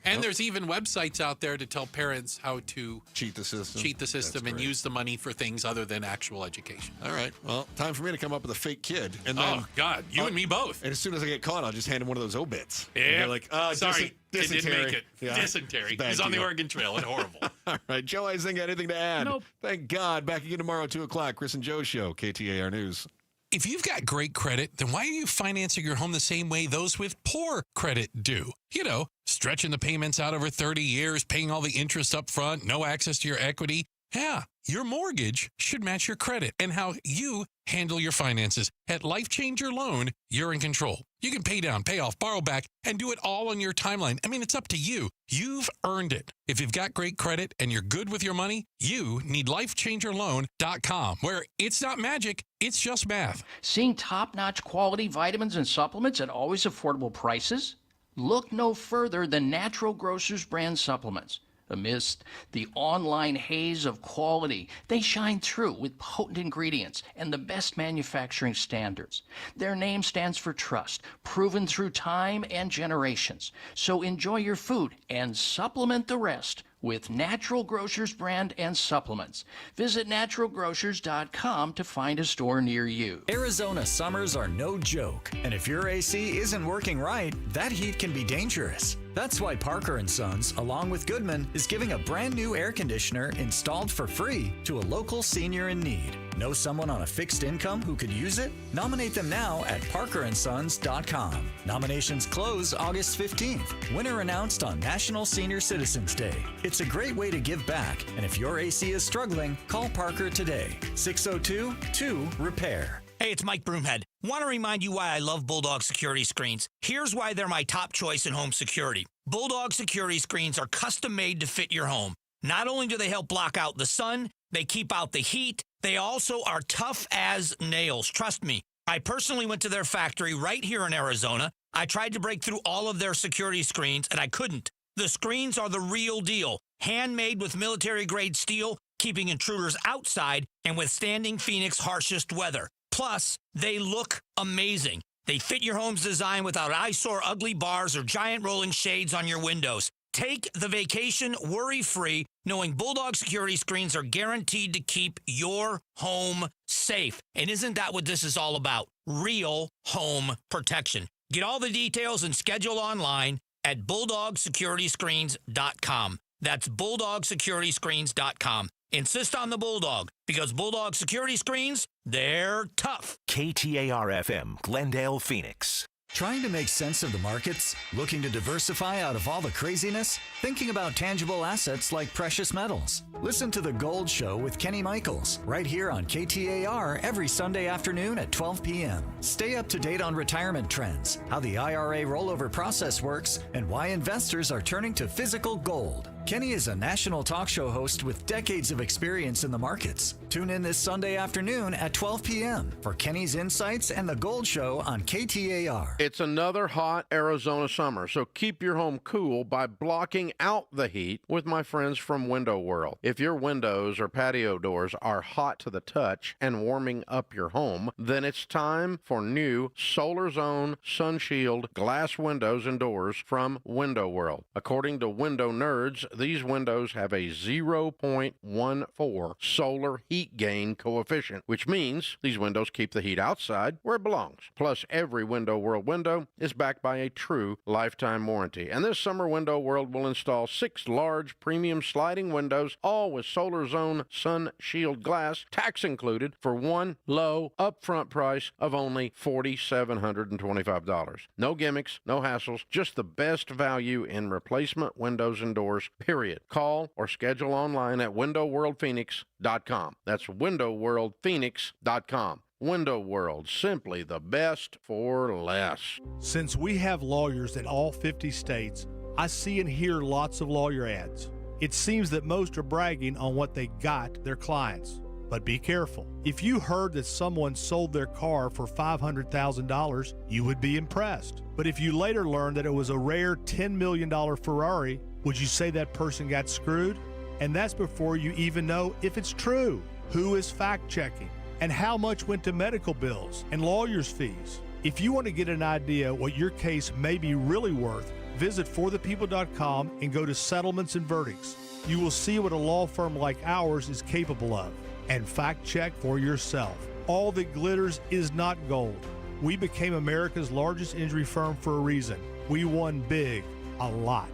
And there's even websites out there to tell parents how to cheat the system and use the money for things other than actual education. All right. Well, time for me to come up with a fake kid. And then, oh God, you and me both. And as soon as I get caught, I'll just hand him one of those obits. Yeah. Like, sorry, dysentery. it didn't make it. Yeah. Dysentery. He's on the Oregon Trail. It's horrible. All right, Joe, I think anything to add? Nope. Thank God. Back again tomorrow at 2 o'clock. Chris and Joe Show, KTAR News. If you've got great credit, then why are you financing your home the same way those with poor credit do? You know, stretching the payments out over 30 years, paying all the interest up front, no access to your equity. Yeah, your mortgage should match your credit and how you handle your finances. At Life Changer Loan, you're in control. You can pay down, pay off, borrow back, and do it all on your timeline. I mean, it's up to you. You've earned it. If you've got great credit and you're good with your money, you need LifeChangerLoan.com, where it's not magic, it's just math. Seeing top-notch quality vitamins and supplements at always affordable prices? Look no further than Natural Grocers brand supplements. Amidst the online haze of quality, they shine through with potent ingredients and the best manufacturing standards. Their name stands for trust, proven through time and generations. So enjoy your food and supplement the rest with Natural Grocers brand and supplements. Visit naturalgrocers.com to find a store near you. Arizona summers are no joke, and if your AC isn't working right, that heat can be dangerous. That's why Parker & Sons, along with Goodman, is giving a brand new air conditioner installed for free to a local senior in need. Know someone on a fixed income who could use it? Nominate them now at parkerandsons.com. Nominations close August 15th. Winner announced on National Senior Citizens Day. It's a great way to give back, and if your AC is struggling, call Parker today. 602-2-REPAIR. Hey, it's Mike Broomhead. Want to remind you why I love Bulldog security screens. Here's why they're my top choice in home security. Bulldog security screens are custom made to fit your home. Not only do they help block out the sun, they keep out the heat, they also are tough as nails. Trust me, I personally went to their factory right here in Arizona. I tried to break through all of their security screens, and I couldn't. The screens are the real deal. Handmade with military-grade steel, keeping intruders outside and withstanding Phoenix's harshest weather. Plus, they look amazing. They fit your home's design without eyesore ugly bars or giant rolling shades on your windows. Take the vacation worry-free, knowing Bulldog security screens are guaranteed to keep your home safe. And isn't that what this is all about? Real home protection. Get all the details and schedule online at BulldogSecurityScreens.com. That's BulldogSecurityScreens.com. Insist on the Bulldog, because Bulldog Security Screens, they're tough. KTAR-FM, Glendale, Phoenix. Trying to make sense of the markets? Looking to diversify out of all the craziness? Thinking about tangible assets like precious metals? Listen to The Gold Show with Kenny Michaels right here on KTAR every Sunday afternoon at 12 p.m. Stay up to date on retirement trends, how the IRA rollover process works, and why investors are turning to physical gold. Kenny is a national talk show host with decades of experience in the markets. Tune in this Sunday afternoon at 12 p.m. for Kenny's Insights and The Gold Show on KTAR. It's another hot Arizona summer, so keep your home cool by blocking out the heat with my friends from Window World. If your windows or patio doors are hot to the touch and warming up your home, then it's time for new Solar Zone Sun Shield glass windows and doors from Window World. According to Window Nerds, these windows have a 0.14 solar heat gain coefficient, which means these windows keep the heat outside where it belongs. Plus, every Window World window is backed by a true lifetime warranty. And this summer, Window World will install 6 large premium sliding windows, all with Solar Zone Sun Shield glass, tax included, for one low upfront price of only $4,725. No gimmicks, no hassles, just the best value in replacement windows and doors, period. Call or schedule online at windowworldphoenix.com. That's windowworldphoenix.com. Window World, simply the best for less. Since we have lawyers in all 50 states, I see and hear lots of lawyer ads. It seems that most are bragging on what they got their clients. But be careful. If you heard that someone sold their car for $500,000, you would be impressed. But if you later learned that it was a rare $10 million Ferrari, would you say that person got screwed? And that's before you even know if it's true. Who is fact-checking? And how much went to medical bills and lawyers' fees? If you want to get an idea what your case may be really worth, visit forthepeople.com and go to Settlements and Verdicts. You will see what a law firm like ours is capable of. And fact-check for yourself. All that glitters is not gold. We became America's largest injury firm for a reason. We won big, a lot.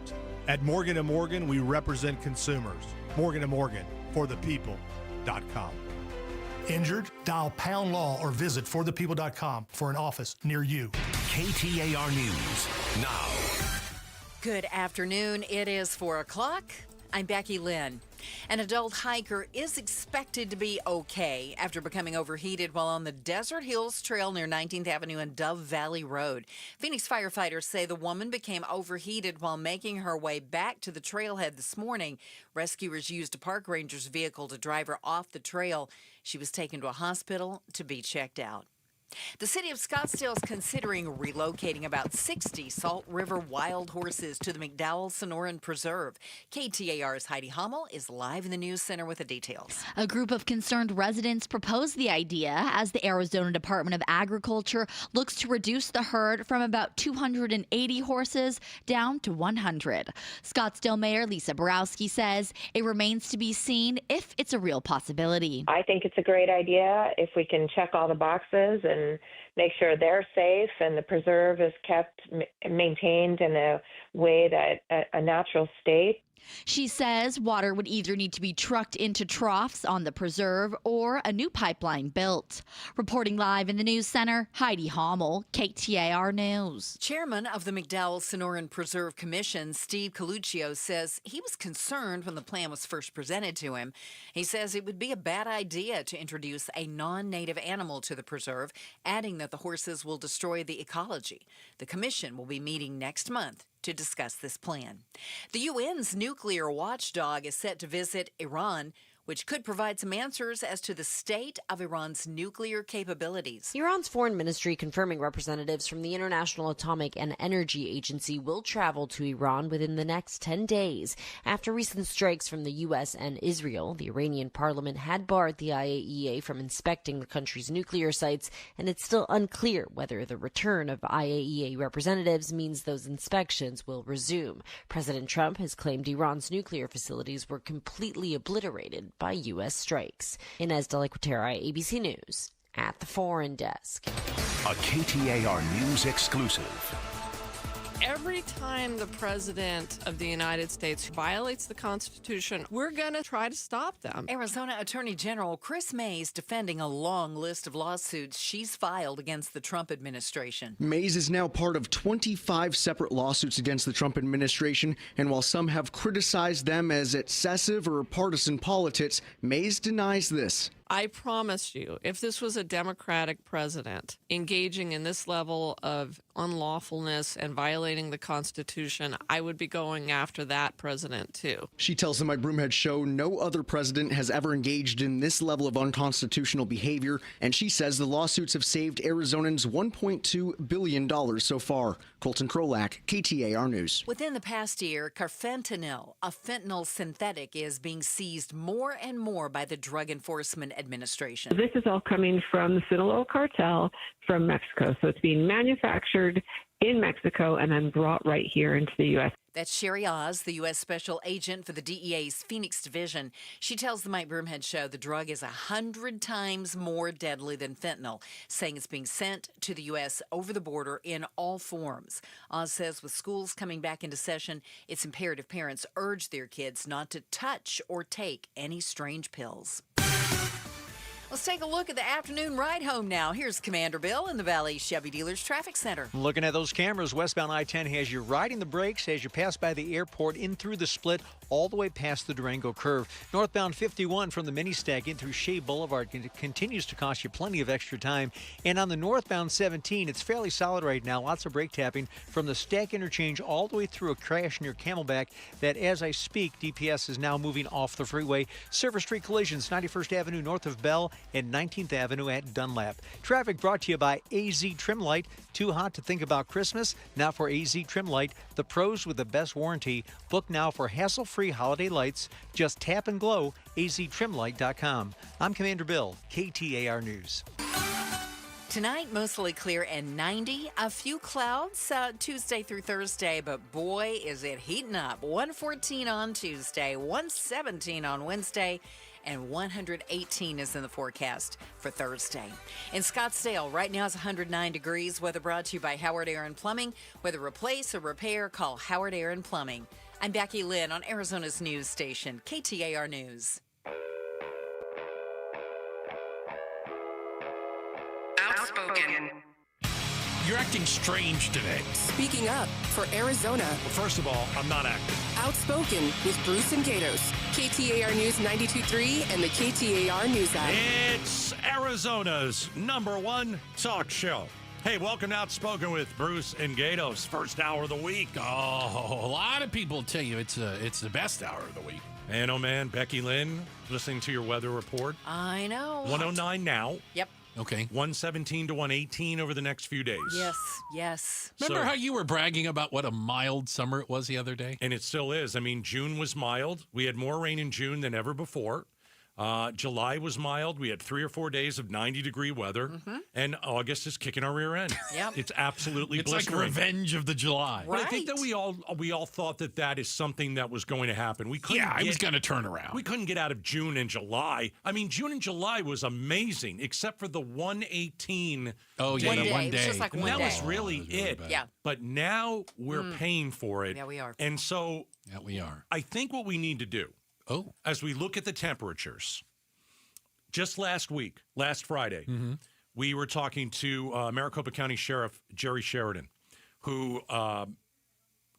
At Morgan & Morgan, we represent consumers. Morgan & Morgan, forthepeople.com. Injured? Dial pound law or visit forthepeople.com for an office near you. KTAR News now. Good afternoon. It is 4 o'clock. I'm Becky Lynn. An adult hiker is expected to be okay after becoming overheated while on the Desert Hills Trail near 19th Avenue and Dove Valley Road. Phoenix firefighters say the woman became overheated while making her way back to the trailhead this morning. Rescuers used a park ranger's vehicle to drive her off the trail. She was taken to a hospital to be checked out. The city of Scottsdale is considering relocating about 60 Salt River wild horses to the McDowell-Sonoran Preserve. KTAR's Heidi Hummel is live in the news center with the details. A group of concerned residents proposed the idea as the Arizona Department of Agriculture looks to reduce the herd from about 280 horses down to 100. Scottsdale Mayor Lisa Borowski says it remains to be seen if it's a real possibility. I think it's a great idea if we can check all the boxes and make sure they're safe and the preserve is kept maintained in a way that a natural state. She says water would either need to be trucked into troughs on the preserve or a new pipeline built. Reporting live in the news center, Heidi Hummel, KTAR News. Chairman of the McDowell-Sonoran Preserve Commission, Steve Coluccio, says he was concerned when the plan was first presented to him. He says it would be a bad idea to introduce a non-native animal to the preserve, adding that the horses will destroy the ecology. The commission will be meeting next month to discuss this plan. The UN's nuclear watchdog is set to visit Iran, which could provide some answers as to the state of Iran's nuclear capabilities. Iran's foreign ministry confirming representatives from the International Atomic and Energy Agency will travel to Iran within the next 10 days. After recent strikes from the U.S. and Israel, the Iranian parliament had barred the IAEA from inspecting the country's nuclear sites, and it's still unclear whether the return of IAEA representatives means those inspections will resume. President Trump has claimed Iran's nuclear facilities were completely obliterated by U.S. strikes. Inez de la Quatera, ABC News, at the Foreign Desk. A KTAR News exclusive. Every time the president of the United States violates the Constitution, we're going to try to stop them. Arizona Attorney General Chris Mays defending a long list of lawsuits she's filed against the Trump administration. Mays is now part of 25 separate lawsuits against the Trump administration, and while some have criticized them as excessive or partisan politics, Mays denies this. I promise you, if this was a Democratic president engaging in this level of unlawfulness and violating the Constitution, I would be going after that president too. She tells the Mike Broomhead Show no other president has ever engaged in this level of unconstitutional behavior, and she says the lawsuits have saved Arizonans $1.2 billion so far. Colton Krolak, KTAR News. Within the past year, carfentanil, a fentanyl synthetic, is being seized more and more by the Drug Enforcement Administration. This is all coming from the Sinaloa cartel from Mexico. So it's being manufactured in Mexico and then brought right here into the U.S. That's Sherry Oz, the U.S. Special Agent for the DEA's Phoenix Division. She tells the Mike Broomhead Show the drug is 100 times more deadly than fentanyl, saying it's being sent to the U.S. over the border in all forms. Oz says with schools coming back into session, it's imperative parents urge their kids not to touch or take any strange pills. Let's take a look at the afternoon ride home now. Here's Commander Bill in the Valley Chevy Dealers Traffic Center. Looking at those cameras, westbound I-10 has you riding the brakes as you pass by the airport in through the split all the way past the Durango curve. Northbound 51 from the mini stack in through Shea Boulevard continues to cost you plenty of extra time. And on the northbound 17, it's fairly solid right now. Lots of brake tapping from the stack interchange all the way through a crash near Camelback that as I speak, DPS is now moving off the freeway. Silver Street collisions, 91st Avenue north of Bell and 19th Avenue at Dunlap. Traffic brought to you by AZ Trim Light. Too hot to think about Christmas? Now for AZ Trim Light, the pros with the best warranty. Book now for hassle-free holiday lights. Just tap and glow, aztrimlight.com. I'm Commander Bill, KTAR News. Tonight, mostly clear and 90. A few clouds Tuesday through Thursday, but boy, is it heating up. 114 on Tuesday, 117 on Wednesday, and 118 is in the forecast for Thursday. In Scottsdale, right now it's 109 degrees. Weather brought to you by Howard Air and Plumbing. Whether replace or repair, call Howard Air and Plumbing. I'm Becky Lynn on Arizona's news station, KTAR News. Outspoken. You're acting strange today. Speaking up for Arizona. Well, first of all, I'm not acting. Outspoken with Bruce and Gatos. KTAR News 92.3 and the KTAR News app. It's Arizona's #1 talk show. Hey, welcome to Outspoken with Bruce and Gatos. First hour of the week. Oh, a lot of people tell you it's the best hour of the week. And oh man, Becky Lynn, listening to your weather report. I know. 109 now. Yep. Okay. 117 to 118 over the next few days. Yes. Remember how you were bragging about what a mild summer it was the other day? And it still is. I mean, June was mild. We had more rain in June than ever before. July was mild. We had 3 or 4 days of 90-degree weather. And August is kicking our rear end. Yep. It's absolutely It's blistering. like revenge of the July. But I think that we all thought that is something that was going to happen. We couldn't. Yeah, it was going to turn around. We couldn't get out of June and July. I mean, June and July was amazing, except for the 118. Oh yeah, one day. It was just like one that day. was really it. Yeah. But now we're paying for it. Yeah, we are. And so yeah, we are. I think what we need to do, as we look at the temperatures, just last Friday, we were talking to Maricopa County Sheriff Jerry Sheridan, who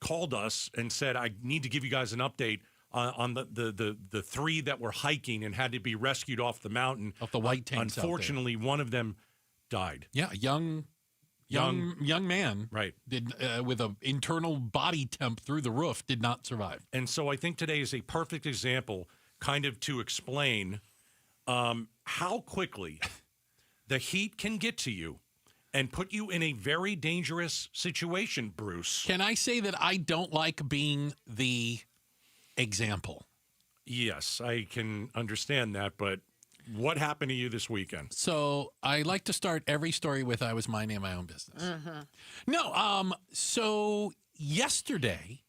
called us and said, I need to give you guys an update on the 3 that were hiking and had to be rescued off the mountain. Off the white tanks. Unfortunately, one of them died. Yeah, a young man. Right. Did with an internal body temp through the roof, did not survive. And so I think today is a perfect example kind of to explain how quickly the heat can get to you and put you in a very dangerous situation, Bruce. Can I say that I don't like being the example? Yes, I can understand that, but what happened to you this weekend? So I like to start every story with I was minding my own business. No, so yesterday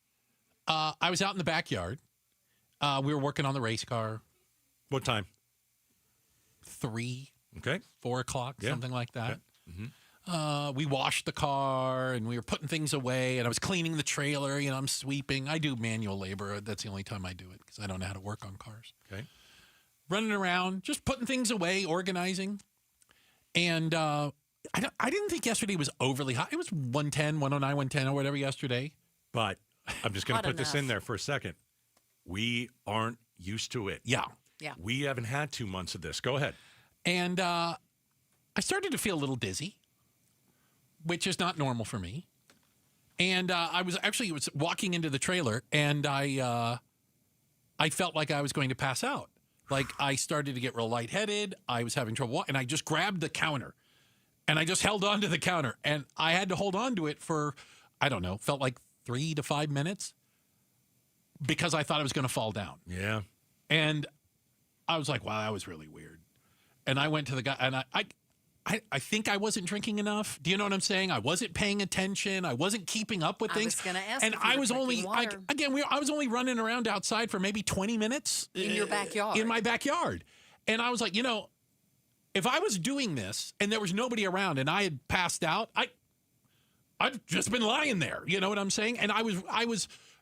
I was out in the backyard. We were working on the race car. What time? 3, okay, 4 o'clock, something like that. we washed the car and we were putting things away, and I was cleaning the trailer. You know, I'm sweeping. I do manual labor. That's the only time I do it because I don't know how to work on cars. Okay. Running around, just putting things away, organizing. And I didn't think yesterday was overly hot. It was 110, 109, 110 or whatever yesterday. But I'm just going to put this in there for a second. We aren't used to it. Yeah. Yeah. We haven't had 2 months of this. Go ahead. And I started to feel a little dizzy, which is not normal for me. And I was walking into the trailer, and I felt like I was going to pass out. Like I started to get real lightheaded. I was having trouble, and I just grabbed the counter, and I just held on to the counter, and I had to hold on to it for, I don't know, felt like 3 to 5 minutes because I thought I was going to fall down. Yeah. And I was like, wow, that was really weird. And I went to the guy, and I think I wasn't drinking enough. Do you know what I'm saying? I wasn't paying attention. I wasn't keeping up with things. I was going to ask and if you I were was only, drinking water. I was only running around outside for maybe 20 minutes. In your backyard. In my backyard. And I was like, you know, if I was doing this and there was nobody around and I had passed out, I'd just been lying there. You know what I'm saying? And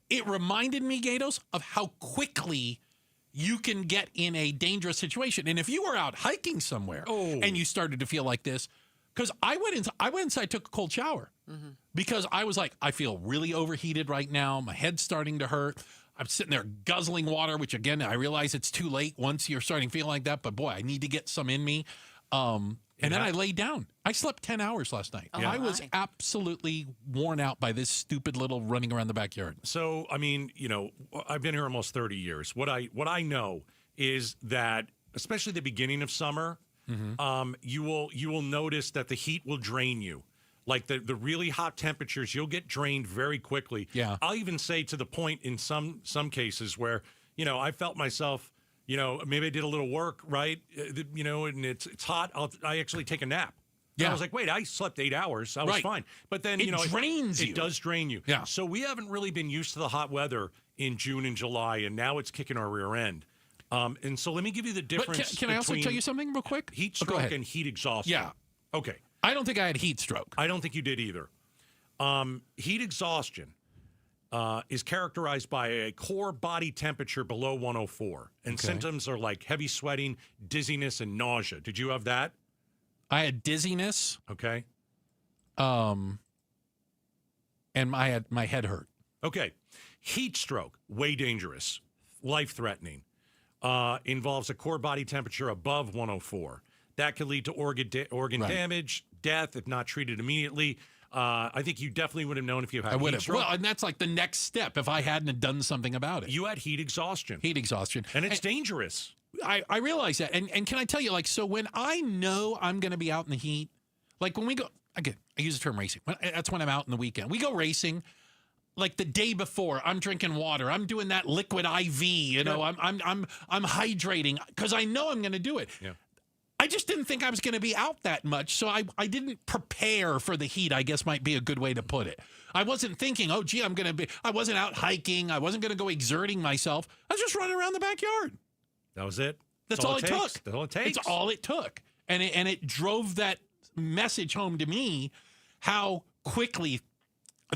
it reminded me, Gatos, of how quickly you can get in a dangerous situation. And if you were out hiking somewhere and you started to feel like this, because I went inside, took a cold shower because I was like, I feel really overheated right now. My head's starting to hurt. I'm sitting there guzzling water, which again, I realize it's too late once you're starting to feel like that, but boy, I need to get some in me. And then I laid down. I slept 10 hours last night. I was absolutely worn out by this stupid little running around the backyard. So, I mean, you know, I've been here almost 30 years. What I know is that, especially the beginning of summer, you will notice that the heat will drain you. Like the really hot temperatures, you'll get drained very quickly. Yeah. I'll even say to the point in some cases where, you know, I felt myself, you know, maybe I did a little work, right? You know, and it's hot. I actually take a nap. Yeah. I was like, wait, I slept 8 hours. I was fine. But then, you know, drains you. It does drain you. Yeah. So we haven't really been used to the hot weather in June and July, and now it's kicking our rear end. And so let me give you the difference. But can I also tell you something real quick? Heat stroke and heat exhaustion. Yeah. Okay. I don't think I had heat stroke. I don't think you did either. Heat exhaustion is characterized by a core body temperature below 104. And symptoms are like heavy sweating, dizziness, and nausea. Did you have that? I had dizziness. Okay. And my head hurt. Okay. Heat stroke, way dangerous, life-threatening. Involves a core body temperature above 104. That could lead to organ damage, death, if not treated immediately. I think you definitely would have known if you had heat stroke. Well, and that's like the next step if I hadn't have done something about it. You had heat exhaustion. Heat exhaustion. And it's dangerous. I realize that. And can I tell you, like, so when I know I'm going to be out in the heat, like when we go, again, I use the term racing. That's when I'm out in the weekend. We go racing. Like the day before, I'm drinking water. I'm doing that liquid IV. You know, I'm hydrating because I know I'm going to do it. Yeah. I just didn't think I was going to be out that much, so I didn't prepare for the heat, I guess might be a good way to put it. I wasn't thinking, oh, gee, I wasn't out hiking. I wasn't going to go exerting myself. I was just running around the backyard. That was it. That's all it took. That's all it takes. It's all it took. And it drove that message home to me how quickly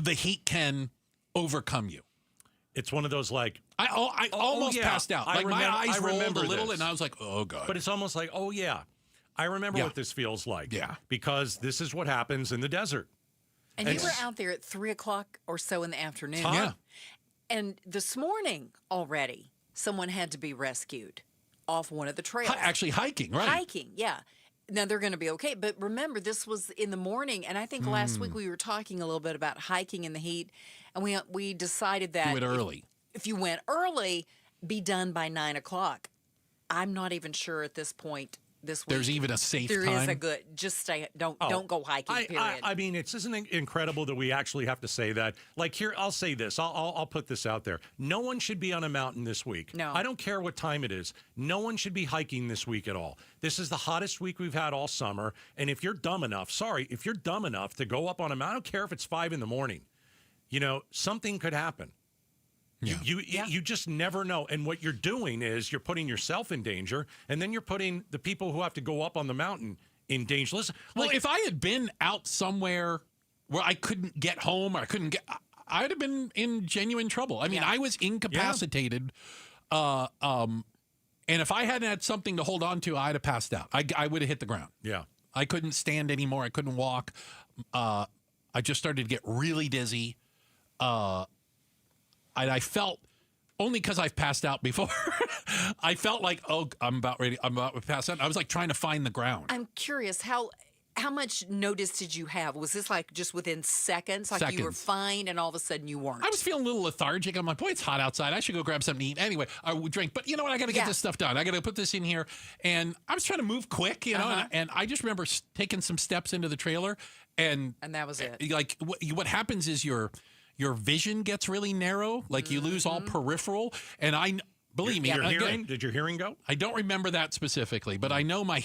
the heat can overcome you. It's one of those like... I almost passed out. Like my eyes rolled a little and I was like, oh, God. But it's almost like, oh, yeah. I remember what this feels like. Yeah. Because this is what happens in the desert. And you were out there at 3 o'clock or so in the afternoon. Yeah. And this morning already, someone had to be rescued off one of the trails. Actually hiking, right? Hiking, yeah. Now, they're going to be okay. But remember, this was in the morning. And I think last week we were talking a little bit about hiking in the heat. And we decided that do it early. If you went early, be done by 9 o'clock. I'm not even sure at this point this week. There's even a safe time? time? There is a good, just stay, don't go hiking, period. I mean, isn't it incredible that we actually have to say that? Like here, I'll say this. I'll put this out there. No one should be on a mountain this week. No. I don't care what time it is. No one should be hiking this week at all. This is the hottest week we've had all summer. And if you're dumb enough to go up on a mountain, I don't care if it's 5 a.m, you know, something could happen. Yeah. You just never know. And what you're doing is you're putting yourself in danger, and then you're putting the people who have to go up on the mountain dangerous. Well, if I had been out somewhere where I couldn't get home or I couldn't get, I'd have been in genuine trouble. I mean, I was incapacitated. And if I hadn't had something to hold on to, I'd have passed out. I would have hit the ground. Yeah. I couldn't stand anymore. I couldn't walk. I just started to get really dizzy. I felt, only because I've passed out before, I felt like, oh, I'm about to pass out. I was like trying to find the ground. I'm curious, how much notice did you have? Was this like just within seconds? Like you were fine and all of a sudden you weren't? I was feeling a little lethargic. I'm like, boy, it's hot outside. I should go grab something to eat. Anyway, I would drink. But you know what? I got to get this stuff done. I got to put this in here. And I was trying to move quick, you know, and I just remember taking some steps into the trailer. And that was it. Like what happens is your vision gets really narrow. Like you lose all peripheral. And believe me, did your hearing go? I don't remember that specifically, but I know my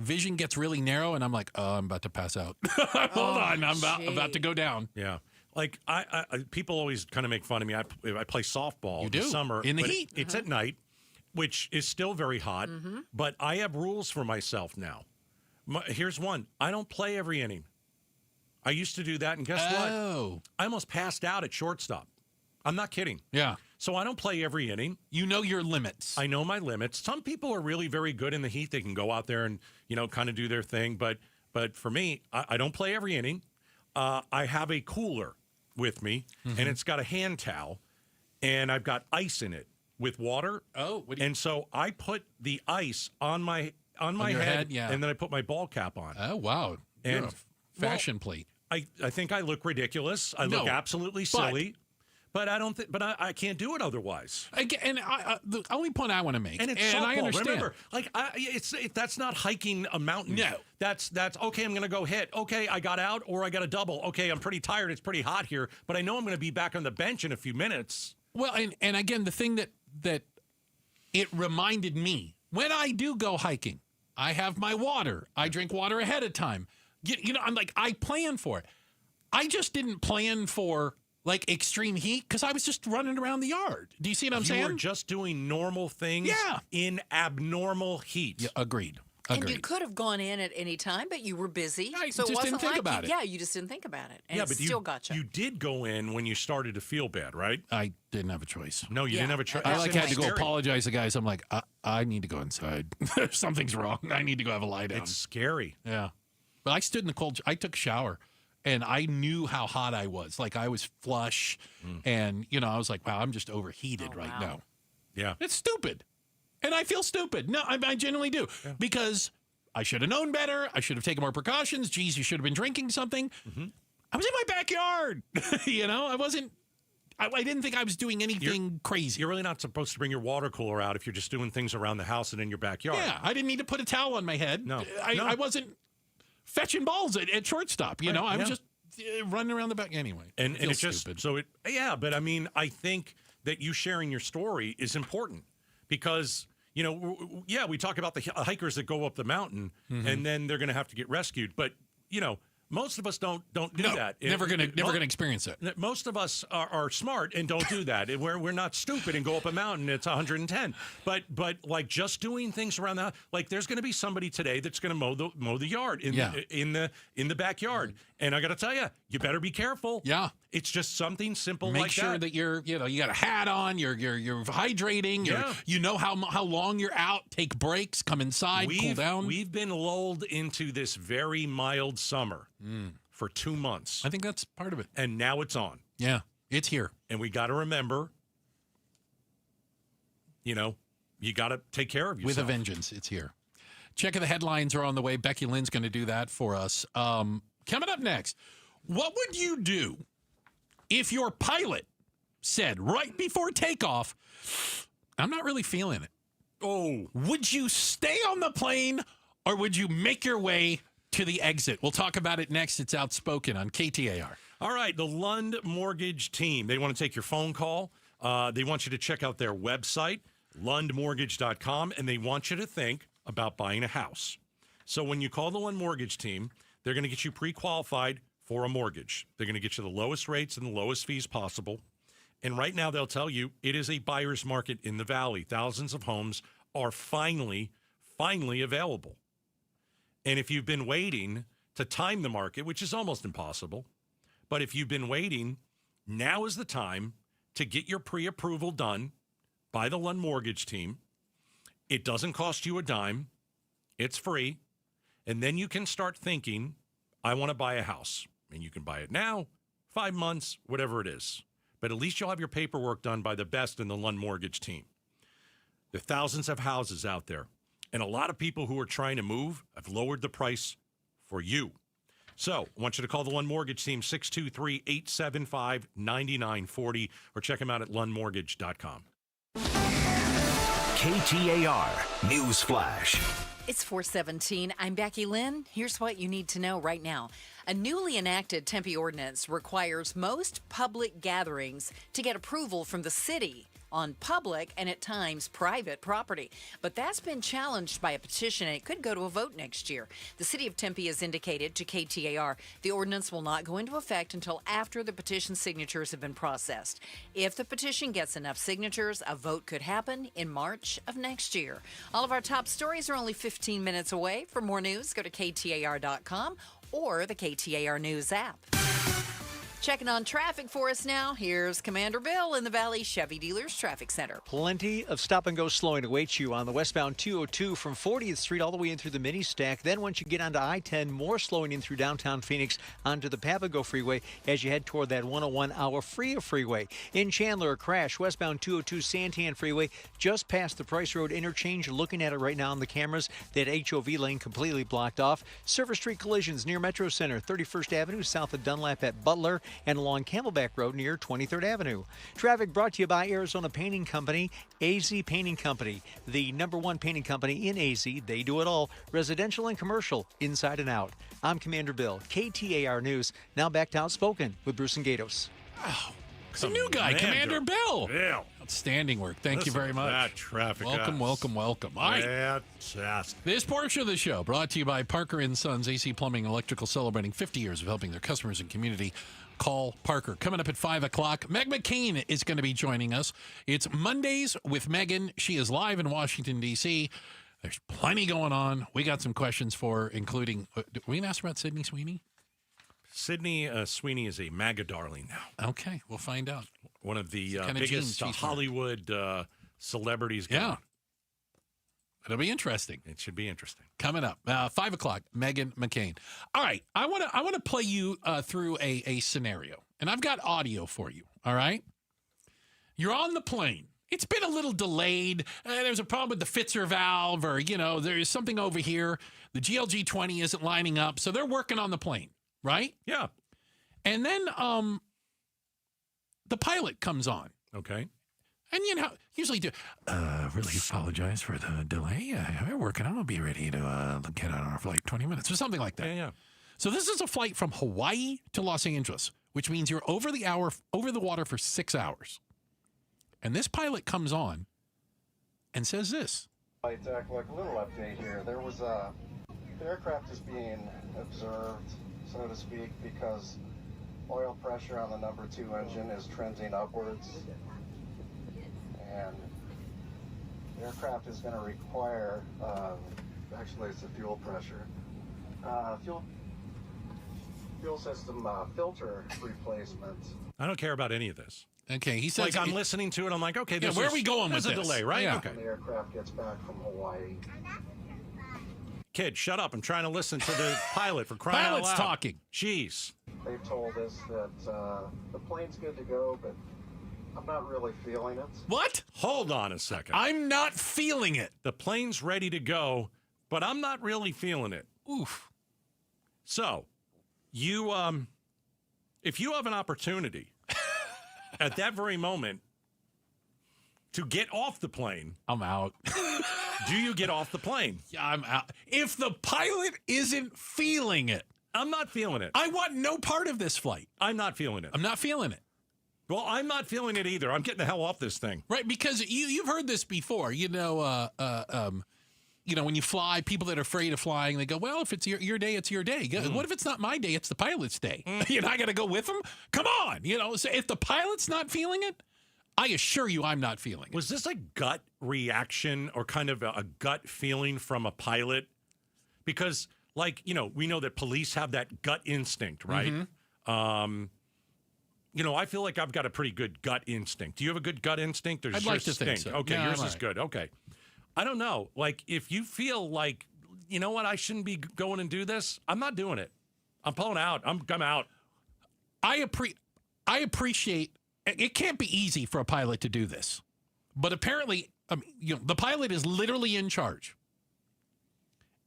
vision gets really narrow, and I'm like, oh, I'm about to pass out. Hold on, I'm about to go down. Yeah. Like I people always kind of make fun of me. I play softball in the summer in the heat. It's at night, which is still very hot. But I have rules for myself now. Here's one: I don't play every inning. I used to do that, and guess what? I almost passed out at shortstop. I'm not kidding. Yeah. So I don't play every inning. You know your limits. I know my limits. Some people are really very good in the heat. They can go out there and, kind of do their thing. But for me, I don't play every inning. I have a cooler with me, and it's got a hand towel, and I've got ice in it with water. Oh. And so I put the ice on my head, and then I put my ball cap on. Oh, wow. And you're a fashion plate. I think I look ridiculous. I look absolutely silly. But I don't. But I can't do it otherwise. And the only point I want to make, and it's softball, I understand. Remember, like that's not hiking a mountain. No, that's okay. I'm going to go hit. Okay, I got out, or I got a double. Okay, I'm pretty tired. It's pretty hot here, but I know I'm going to be back on the bench in a few minutes. Well, and again, the thing that it reminded me when I do go hiking, I have my water. I drink water ahead of time. I'm like I plan for it. I just didn't plan for like extreme heat because I was just running around the yard. Do you see what I'm saying? You were just doing normal things in abnormal heat. Yeah, agreed. And you could have gone in at any time, but you were busy. So it wasn't didn't think about it. Yeah, you just didn't think about it. And yeah, it but still got you. You did go in when you started to feel bad, right? I didn't have a choice. No, you didn't have a choice. I had to go apologize to guys. I'm like, I need to go inside. Something's wrong. I need to go have a lie down. It's scary. Yeah. But I stood in the cold. I took a shower. And I knew how hot I was. Like, I was flush. And, I was like, wow, I'm just overheated now. Yeah. It's stupid. And I feel stupid. No, I genuinely do. Yeah. Because I should have known better. I should have taken more precautions. Geez, you should have been drinking something. I was in my backyard. I didn't think I was doing anything crazy. You're really not supposed to bring your water cooler out if you're just doing things around the house and in your backyard. Yeah, I didn't need to put a towel on my head. No. I wasn't fetching balls at shortstop. I was just running around the back anyway. And it's just stupid. But I mean, I think that you sharing your story is important because, we talk about the hikers that go up the mountain and then they're going to have to get rescued. But, most of us don't do that. Never gonna experience it. Most of us are smart and don't do that. We're not stupid and go up a mountain. It's 110. But like just doing things around the house. Like there's going to be somebody today that's going to mow the yard in the backyard. And I got to tell you, you better be careful. Yeah, it's just something simple. Make sure that you're you got a hat on. You're hydrating. You know how long you're out. Take breaks. Come inside. Cool down. We've been lulled into this very mild summer. For 2 months. I think that's part of it. And now it's on. Yeah, it's here. And we got to remember, you got to take care of yourself. With a vengeance, it's here. Check of the headlines are on the way. Becky Lynn's going to do that for us. Coming up next, what would you do if your pilot said right before takeoff, I'm not really feeling it? Oh. Would you stay on the plane or would you make your way to the exit? We'll talk about it next. It's Outspoken on KTAR. All right, the Lund Mortgage team. They want to take your phone call. They want you to check out their website, lundmortgage.com, and they want you to think about buying a house. So when you call the Lund Mortgage team, they're going to get you pre-qualified for a mortgage. They're going to get you the lowest rates and the lowest fees possible. And right now they'll tell you it is a buyer's market in the Valley. Thousands of homes are finally available. And if you've been waiting to time the market, which is almost impossible, but if you've been waiting, now is the time to get your pre-approval done by the Lund Mortgage team. It doesn't cost you a dime. It's free. And then you can start thinking, I want to buy a house. And you can buy it now, 5 months, whatever it is. But at least you'll have your paperwork done by the best in the Lund Mortgage team. There are thousands of houses out there. And a lot of people who are trying to move have lowered the price for you. So I want you to call the Lund Mortgage team, 623-875-9940, or check them out at lundmortgage.com. KTAR News Flash. It's 4:17. I'm Becky Lynn. Here's what you need to know right now. A newly enacted Tempe ordinance requires most public gatherings to get approval from the city on public and at times private property. But that's been challenged by a petition, and it could go to a vote next year. The city of Tempe has indicated to KTAR the ordinance will not go into effect until after the petition signatures have been processed. If the petition gets enough signatures, a vote could happen in March of next year. All of our top stories are only 15 minutes away. For more news, go to KTAR.com or the KTAR News app. Checking on traffic for us now. Here's Commander Bill in the Valley Chevy Dealers Traffic Center. Plenty of stop-and-go slowing awaits you on the westbound 202 from 40th Street all the way in through the mini-stack. Then once you get onto I-10, more slowing in through downtown Phoenix onto the Papago Freeway as you head toward that 101-hour freeway. In Chandler, a crash, westbound 202 Santan Freeway, just past the Price Road interchange. Looking at it right now on the cameras, that HOV lane completely blocked off. Service Street collisions near Metro Center, 31st Avenue south of Dunlap at Butler, and along Camelback Road near 23rd Avenue. Traffic brought to you by Arizona Painting Company, AZ Painting Company, the #1 painting company in AZ. They do it all, residential and commercial, inside and out. I'm Commander Bill, KTAR News. Now back to Outspoken with Bruce and Gatos. Oh, it's a new guy, Commander Bill. Yeah. Outstanding work. Thank you very much. That traffic. Welcome. All right. Fantastic. This portion of the show brought to you by Parker & Sons AC Plumbing and Electrical, celebrating 50 years of helping their customers and community. Call Parker. Coming up at 5 o'clock, Meg McCain is going to be joining us. It's Mondays with Megan. She is live in Washington, D.C. There's plenty going on. We got some questions for her, including, we asked about Sydney Sweeney? Sydney Sweeney is a MAGA darling now. Okay, we'll find out. One of the biggest Hollywood celebrities going. Yeah. It'll be interesting. It should be interesting. Coming up, 5 o'clock, Megan McCain. All right, I want to play you through a scenario, and I've got audio for you. All right, you're on the plane. It's been a little delayed. There's a problem with the Fitzer valve, or there's something over here. The GLG-20 isn't lining up, so they're working on the plane, right? Yeah. And then the pilot comes on. Okay. And usually really apologize for the delay. We're working on. We'll be ready to get on our flight 20 minutes or something like that. Yeah. So this is a flight from Hawaii to Los Angeles, which means you're over the water for 6 hours. And this pilot comes on and says this. Flight deck, like a little update here. There was the aircraft is being observed, so to speak, because oil pressure on the number 2 engine is trending upwards. And the aircraft is going to require, actually it's the fuel pressure, fuel system filter replacement. I don't care about any of this. Okay, he says... I'm listening to it, I'm like, okay, where are we going with this? There's a delay, right? Yeah. Okay. When the aircraft gets back from Hawaii. Kid, shut up. I'm trying to listen to the pilot for crying out loud. Pilot's talking. Jeez. They've told us that the plane's good to go, but I'm not really feeling it. What? Hold on a second. I'm not feeling it. The plane's ready to go, but I'm not really feeling it. Oof. So, you, if you have an opportunity at that very moment to get off the plane, I'm out. Do you get off the plane? Yeah, I'm out. If the pilot isn't feeling it. I'm not feeling it. I want no part of this flight. I'm not feeling it. I'm not feeling it. Well, I'm not feeling it either. I'm getting the hell off this thing. Right, because you've heard this before. When you fly, people that are afraid of flying, they go, well, if it's your day, it's your day. What if it's not my day? It's the pilot's day. I got to go with them? Come on. So if the pilot's not feeling it, I assure you I'm not feeling it. Was this a gut reaction or kind of a gut feeling from a pilot? Because like, we know that police have that gut instinct, right? I feel like I've got a pretty good gut instinct. Do you have a good gut instinct? Or I'd like to think so. Okay, Yeah, yours I'm is all right. good. Okay. I don't know. Like, if you feel like, you know what, I shouldn't be going and do this, I'm not doing it. I'm pulling out. I'm out. I appreciate, it can't be easy for a pilot to do this. But apparently, the pilot is literally in charge.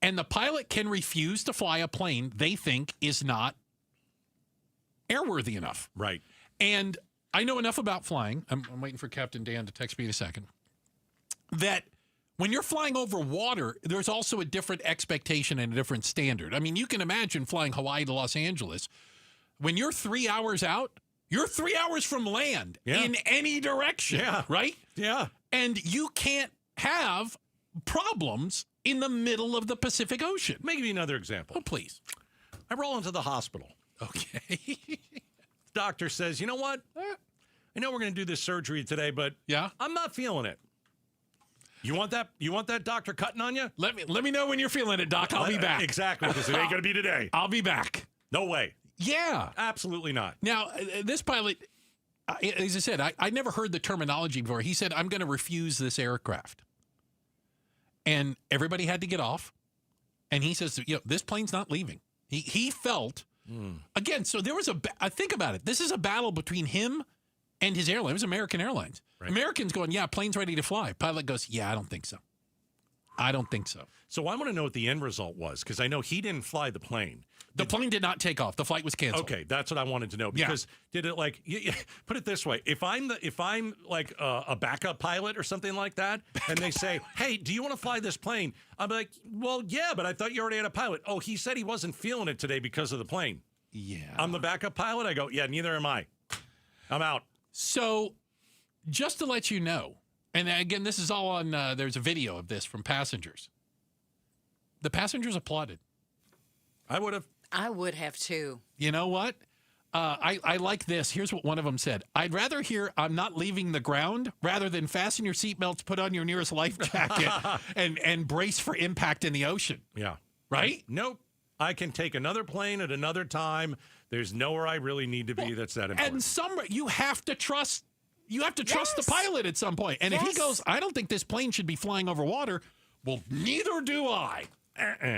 And the pilot can refuse to fly a plane they think is not airworthy enough. Right. And I know enough about flying. I'm waiting for Captain Dan to text me in a second. That when you're flying over water, there's also a different expectation and a different standard. I mean, you can imagine flying Hawaii to Los Angeles. When you're 3 hours out, you're 3 hours from land in any direction. Yeah. Right? Yeah. And you can't have problems in the middle of the Pacific Ocean. Let me give you another example. Oh, please. I roll into the hospital. Okay. Doctor says, you know what? I know we're going to do this surgery today, but I'm not feeling it. You want that doctor cutting on you? Let me know when you're feeling it, Doc. I'll be back. Exactly, because it ain't going to be today. I'll be back. No way. Yeah. Absolutely not. Now, this pilot, as I said, I never heard the terminology before. He said, I'm going to refuse this aircraft. And everybody had to get off. And he says, this plane's not leaving. He felt, again, so there was think about it. This is a battle between him and his airline. It was American Airlines. Right. Americans going, plane's ready to fly. Pilot goes, I don't think so. I don't think so. So I want to know what the end result was, because I know he didn't fly the plane. The plane did not take off. The flight was canceled. Okay, that's what I wanted to know. Because did it put it this way? If I'm like a backup pilot or something like that, and they say, "Hey, do you want to fly this plane?" I'm like, "Well, yeah, but I thought you already had a pilot." Oh, he said he wasn't feeling it today because of the plane. Yeah, I'm the backup pilot. I go, "Yeah, neither am I. I'm out." So, just to let you know, and again, this is all on. There's a video of this from passengers. The passengers applauded. I would have too. You know what? I like this. Here's what one of them said. I'd rather hear "I'm not leaving the ground" rather than "fasten your seatbelts, put on your nearest life jacket, and brace for impact in the ocean." Yeah. Right? Nope. I can take another plane at another time. There's nowhere I really need to be that's that important. And you have to trust. You have to trust the pilot at some point. And if he goes, "I don't think this plane should be flying over water," well, neither do I.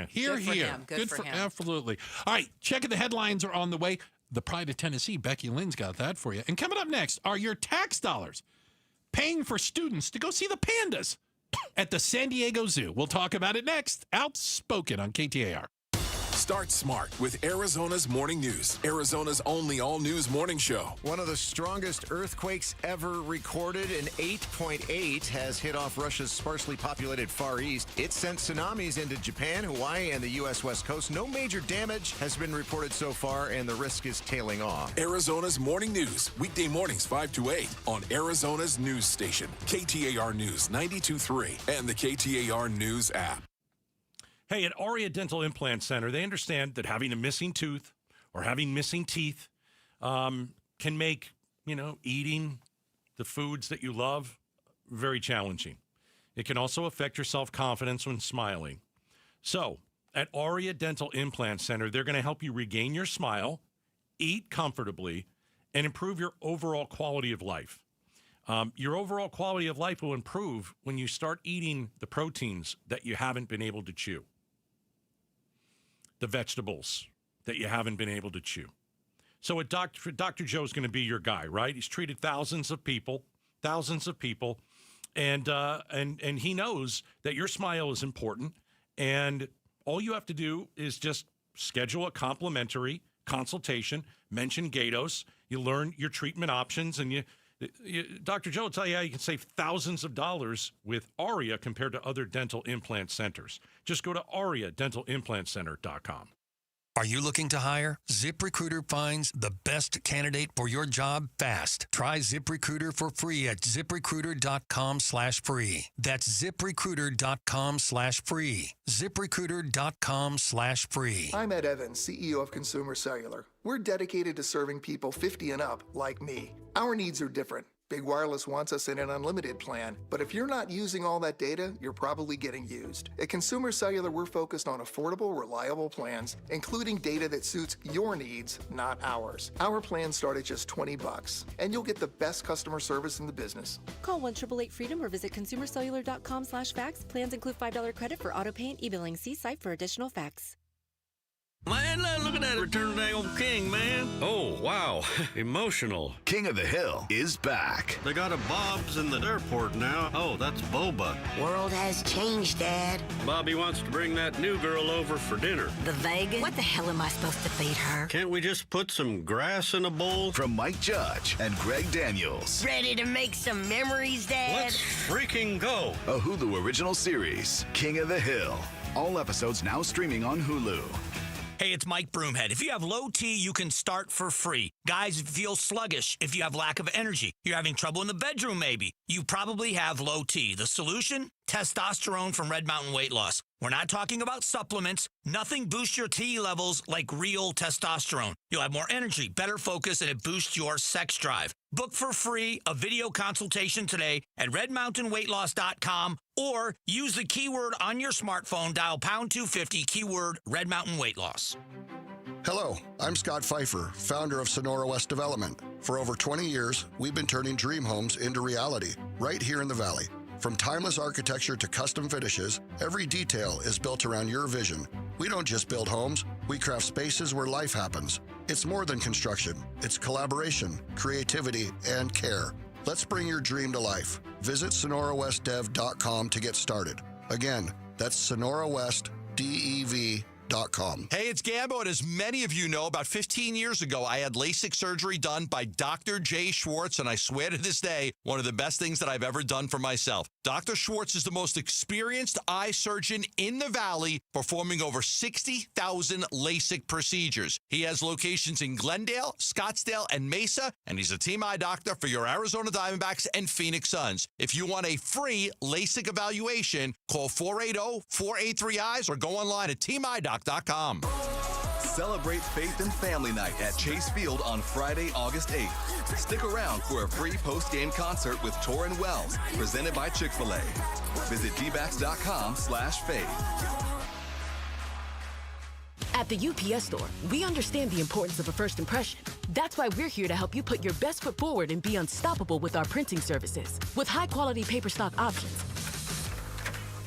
Here. Good for him. Absolutely. All right, checking the headlines are on the way. The Pride of Tennessee, Becky Lynn's got that for you. And coming up next are your tax dollars paying for students to go see the pandas at the San Diego Zoo. We'll talk about it next. Outspoken on KTAR. Start smart with Arizona's Morning News, Arizona's only all-news morning show. One of the strongest earthquakes ever recorded, an 8.8, has hit off Russia's sparsely populated Far East. It sent tsunamis into Japan, Hawaii, and the U.S. West Coast. No major damage has been reported so far, and the risk is tailing off. Arizona's Morning News, weekday mornings 5 to 8 on Arizona's news station, KTAR News 92.3, and the KTAR News app. Hey, at Aria Dental Implant Center, they understand that having a missing tooth or having missing teeth can make, eating the foods that you love very challenging. It can also affect your self-confidence when smiling. So, at Aria Dental Implant Center, they're going to help you regain your smile, eat comfortably, and improve your overall quality of life. Your overall quality of life will improve when you start eating the proteins that you haven't been able to chew. The vegetables that you haven't been able to chew. So Dr. Joe's going to be your guy, right? He's treated thousands of people, and he knows that your smile is important, and all you have to do is just schedule a complimentary consultation, mention Gatos, you learn your treatment options, and Dr. Joe will tell you how you can save thousands of dollars with Aria compared to other dental implant centers. Just go to ariadentalimplantcenter.com. Are you looking to hire? ZipRecruiter finds the best candidate for your job fast. Try ZipRecruiter for free at ZipRecruiter.com/free. That's ZipRecruiter.com/free. ZipRecruiter.com/free. I'm Ed Evans, CEO of Consumer Cellular. We're dedicated to serving people 50 and up like me. Our needs are different. Big Wireless wants us in an unlimited plan, but if you're not using all that data, you're probably getting used. At Consumer Cellular, we're focused on affordable, reliable plans, including data that suits your needs, not ours. Our plans start at just $20, and you'll get the best customer service in the business. Call 1-888-FREEDOM or visit consumercellular.com/facts. Plans include $5 credit for auto pay and e-billing. See site for additional facts. Man, look at that Return of the Dang Old King, man. Oh, wow. Emotional. King of the Hill is back. They got a Bob's in the airport now. Oh, that's Boba. World has changed, Dad. Bobby wants to bring that new girl over for dinner. The Vegas? What the hell am I supposed to feed her? Can't we just put some grass in a bowl? From Mike Judge and Greg Daniels. Ready to make some memories, Dad? Let's freaking go. A Hulu original series, King of the Hill. All episodes now streaming on Hulu. Hey, it's Mike Broomhead. If you have low T, you can start for free. Guys, if you feel sluggish, if you have lack of energy, you're having trouble in the bedroom maybe, you probably have low T. The solution? Testosterone from Red Mountain Weight Loss. We're not talking about supplements. Nothing boosts your T levels like real testosterone. You'll have more energy, better focus, and it boosts your sex drive. Book for free a video consultation today at redmountainweightloss.com or use the keyword on your smartphone, dial pound 250, keyword Red Mountain Weight Loss. Hello, I'm Scott Pfeiffer, founder of Sonora West Development. For over 20 years, we've been turning dream homes into reality right here in the Valley. From timeless architecture to custom finishes, every detail is built around your vision. We don't just build homes, we craft spaces where life happens. It's more than construction. It's collaboration, creativity, and care. Let's bring your dream to life. Visit sonorawestdev.com to get started. Again, that's sonorawestdev.com. Hey, it's Gambo, and as many of you know, about 15 years ago, I had LASIK surgery done by Dr. Jay Schwartz, and I swear to this day, one of the best things that I've ever done for myself. Dr. Schwartz is the most experienced eye surgeon in the Valley, performing over 60,000 LASIK procedures. He has locations in Glendale, Scottsdale, and Mesa, and he's a team eye doctor for your Arizona Diamondbacks and Phoenix Suns. If you want a free LASIK evaluation, call 480-483-EYES or go online at teameye.com. Celebrate Faith and Family Night at Chase Field on Friday, August 8th. Stick around for a free post-game concert with Torrin Wells, presented by Chick-fil-A. Visit dbacks.com/faith. At the UPS Store, we understand the importance of a first impression. That's why we're here to help you put your best foot forward and be unstoppable with our printing services. With high-quality paper stock options,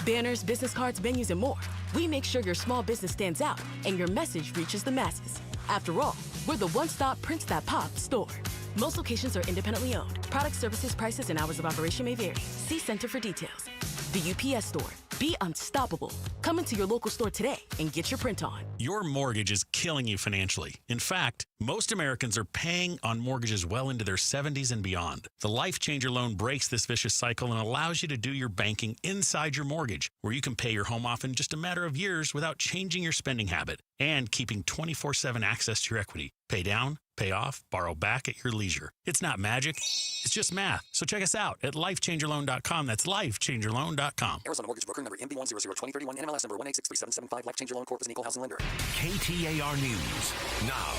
banners, business cards, menus, and more, we make sure your small business stands out and your message reaches the masses. After all, we're the one-stop prints that pop store. Most locations are independently owned. Product, services, prices, and hours of operation may vary. See Center for details. The UPS Store. Be unstoppable. Come into your local store today and get your print on. Your mortgage is killing you financially. In fact, most Americans are paying on mortgages well into their 70s and beyond. The Life Changer loan breaks this vicious cycle and allows you to do your banking inside your mortgage, where you can pay your home off in just a matter of years without changing your spending habit and keeping 24/7 access to your equity. Pay down, pay off, borrow back at your leisure. It's not magic. It's just math. So check us out at lifechangerloan.com. That's lifechangerloan.com. Arizona Mortgage Broker number MB1002031, NMLS number 1863775. Life Changer Loan Corp is an equal housing lender. KTAR News now.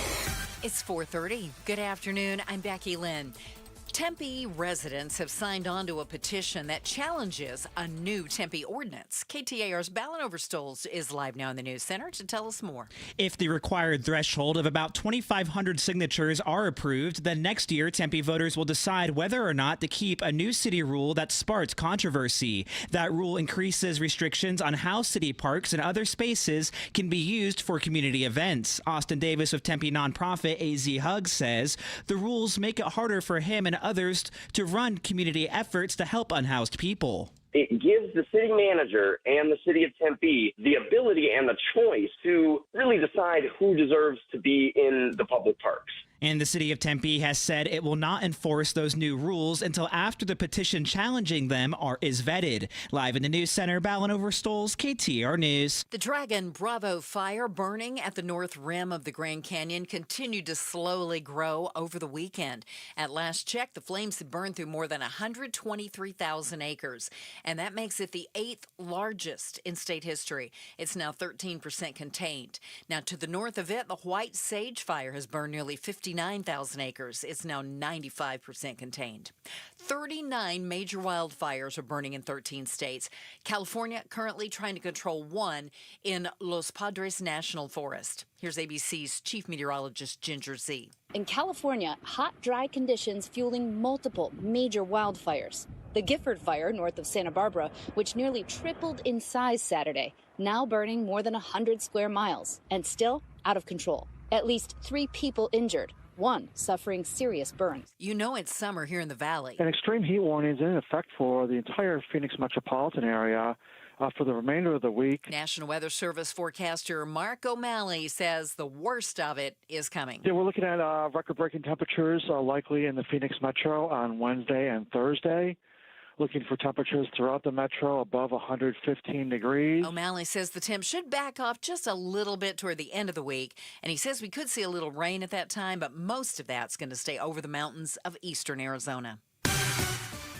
It's 4:30. Good afternoon. I'm Becky Lynn. Tempe residents have signed on to a petition that challenges a new Tempe ordinance. KTAR's Ballin Overstoles is live now in the news center to tell us more. If the required threshold of about 2,500 signatures are approved, then next year Tempe voters will decide whether or not to keep a new city rule that sparked controversy. That rule increases restrictions on how city parks and other spaces can be used for community events. Austin Davis of Tempe nonprofit AZ Hugs says the rules make it harder for him and others to run community efforts to help unhoused people. It gives the city manager and the city of Tempe the ability and the choice to really decide who deserves to be in the public parks. And the city of Tempe has said it will not enforce those new rules until after the petition challenging them is vetted. Live in the news center, Ballin Overstoles, KTAR News. The Dragon Bravo fire burning at the north rim of the Grand Canyon continued to slowly grow over the weekend. At last check, the flames had burned through more than 123,000 acres, and that makes it the 8th largest in state history. It's now 13% contained. Now, to the north of it, the White Sage fire has burned nearly 50 59,000 acres. It's now 95% contained. 39 major wildfires are burning in 13 states. California currently trying to control one in Los Padres National Forest. Here's ABC's chief meteorologist Ginger Z. In California, hot, dry conditions fueling multiple major wildfires. The Gifford Fire north of Santa Barbara, which nearly tripled in size Saturday, now burning more than 100 square miles and still out of control. At least 3 people injured, one suffering serious burns. You know it's summer here in the valley. An extreme heat warning is in effect for the entire Phoenix metropolitan area for the remainder of the week. National Weather Service forecaster Mark O'Malley says the worst of it is coming. Yeah, we're looking at record-breaking temperatures likely in the Phoenix metro on Wednesday and Thursday. Looking for temperatures throughout the metro above 115 degrees. O'Malley says the temp should back off just a little bit toward the end of the week, and he says we could see a little rain at that time, but most of that's going to stay over the mountains of eastern Arizona.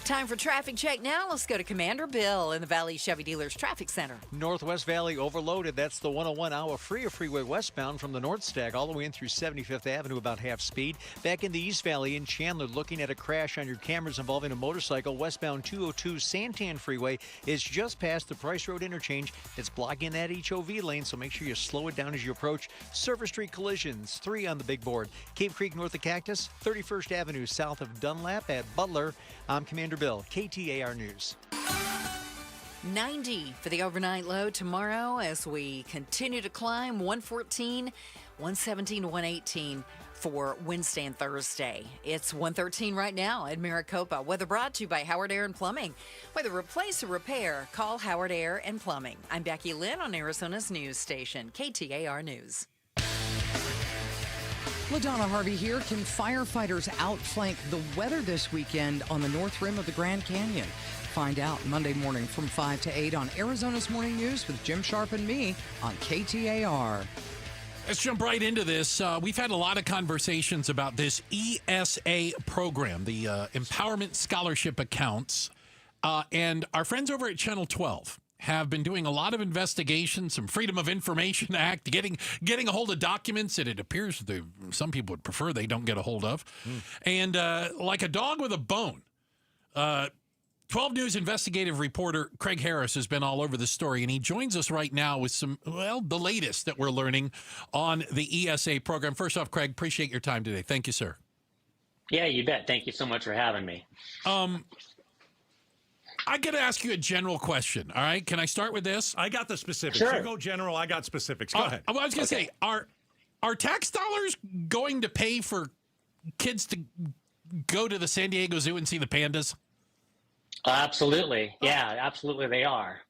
Time for traffic check now. Let's go to Commander Bill in the Valley Chevy Dealers Traffic Center. Northwest Valley overloaded. That's the 101 hour freeway westbound from the North Stack all the way in through 75th Avenue about half speed. Back in the East Valley in Chandler, looking at a crash on your cameras involving a motorcycle. Westbound 202 Santan Freeway is just past the Price Road interchange. It's blocking that HOV lane, so make sure you slow it down as you approach. Server Street collisions, 3 on the big board. Cape Creek north of Cactus, 31st Avenue south of Dunlap at Butler. I'm Commander Bill, KTAR News. 90 for the overnight low tomorrow as we continue to climb. 114, 117, 118 for Wednesday and Thursday. It's 113 right now at Maricopa. Weather brought to you by Howard Air and Plumbing. Whether replace or repair, call Howard Air and Plumbing. I'm Becky Lynn on Arizona's news station, KTAR News. LaDonna Harvey here. Can firefighters outflank the weather this weekend on the north rim of the Grand Canyon? Find out Monday morning from 5 to 8 on Arizona's Morning News with Jim Sharp and me on KTAR. Let's jump right into this. We've had a lot of conversations about this ESA program, the Empowerment Scholarship Accounts, and our friends over at Channel 12 have been doing a lot of investigation, some Freedom of Information Act, getting a hold of documents that it appears some people would prefer they don't get a hold of. And like a dog with a bone, 12 News investigative reporter Craig Harris has been all over the story, and he joins us right now with the latest that we're learning on the ESA program. First off, Craig, appreciate your time today. Thank you, sir. Yeah, you bet. Thank you so much for having me. I got to ask you a general question, all right? Can I start with this? I got the specifics. Sure. You go general, I got specifics. Go ahead. I was going to say, are tax dollars going to pay for kids to go to the San Diego Zoo and see the pandas? Absolutely. Yeah, absolutely they are.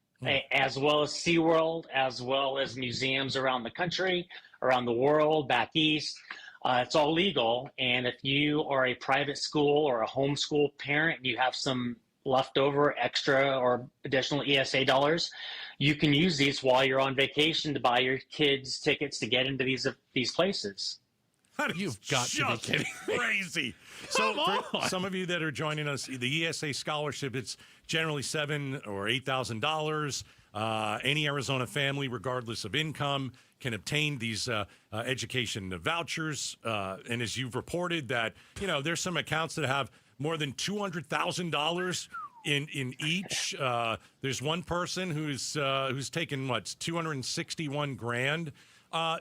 As well as SeaWorld, as well as museums around the country, around the world, back east. It's all legal. And if you are a private school or a homeschool parent, you have some leftover extra or additional ESA dollars, you can use these while you're on vacation to buy your kids tickets to get into these places. You've got to be kidding. Crazy. So for some of you that are joining us, the ESA scholarship, it's generally $7,000 or $8,000. Any Arizona family, regardless of income, can obtain these education vouchers. And as you've reported that, there's some accounts that have more than $200,000 in each. There's one person who's taken 261 grand.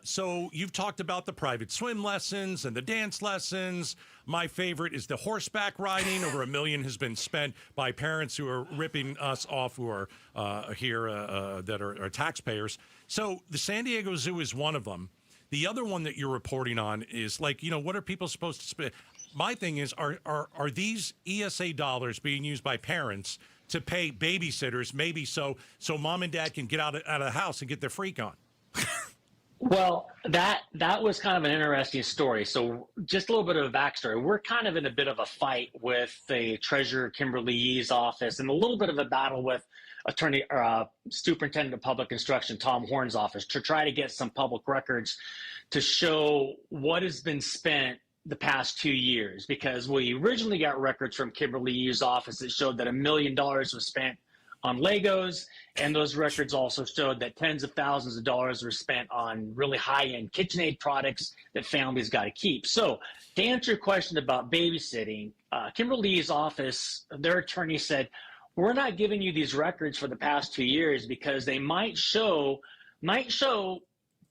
So you've talked about the private swim lessons and the dance lessons. My favorite is the horseback riding. Over $1 million has been spent by parents who are ripping us off, who are here that are taxpayers. So the San Diego Zoo is one of them. The other one that you're reporting on is what are people supposed to spend? My thing is, are these ESA dollars being used by parents to pay babysitters, maybe so mom and dad can get out of the house and get their freak on? Well, that was kind of an interesting story. So just a little bit of a backstory. We're kind of in a bit of a fight with the Treasurer Kimberly Yee's office and a little bit of a battle with Superintendent of Public Instruction Tom Horn's office to try to get some public records to show what has been spent the past 2 years, because we originally got records from Kimberly Yee's office that showed that $1 million was spent on Legos, and those records also showed that tens of thousands of dollars were spent on really high-end KitchenAid products that families got to keep. So to answer your question about babysitting, Kimberly's office, their attorney said, we're not giving you these records for the past 2 years because they might show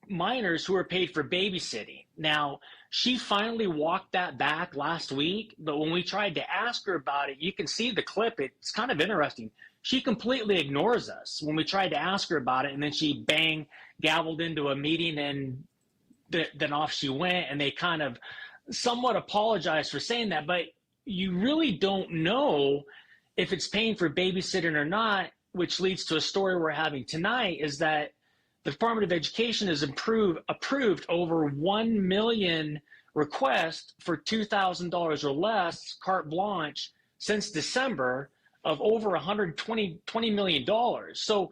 minors who are paid for babysitting. Now, she finally walked that back last week, but when we tried to ask her about it, you can see the clip. It's kind of interesting. She completely ignores us when we tried to ask her about it, and then she gavelled into a meeting, and then off she went, and they kind of somewhat apologized for saying that, but you really don't know if it's paying for babysitting or not, which leads to a story we're having tonight, is that the Department of Education has approved over 1 million requests for $2,000 or less, carte blanche, since December, of over $120 million. So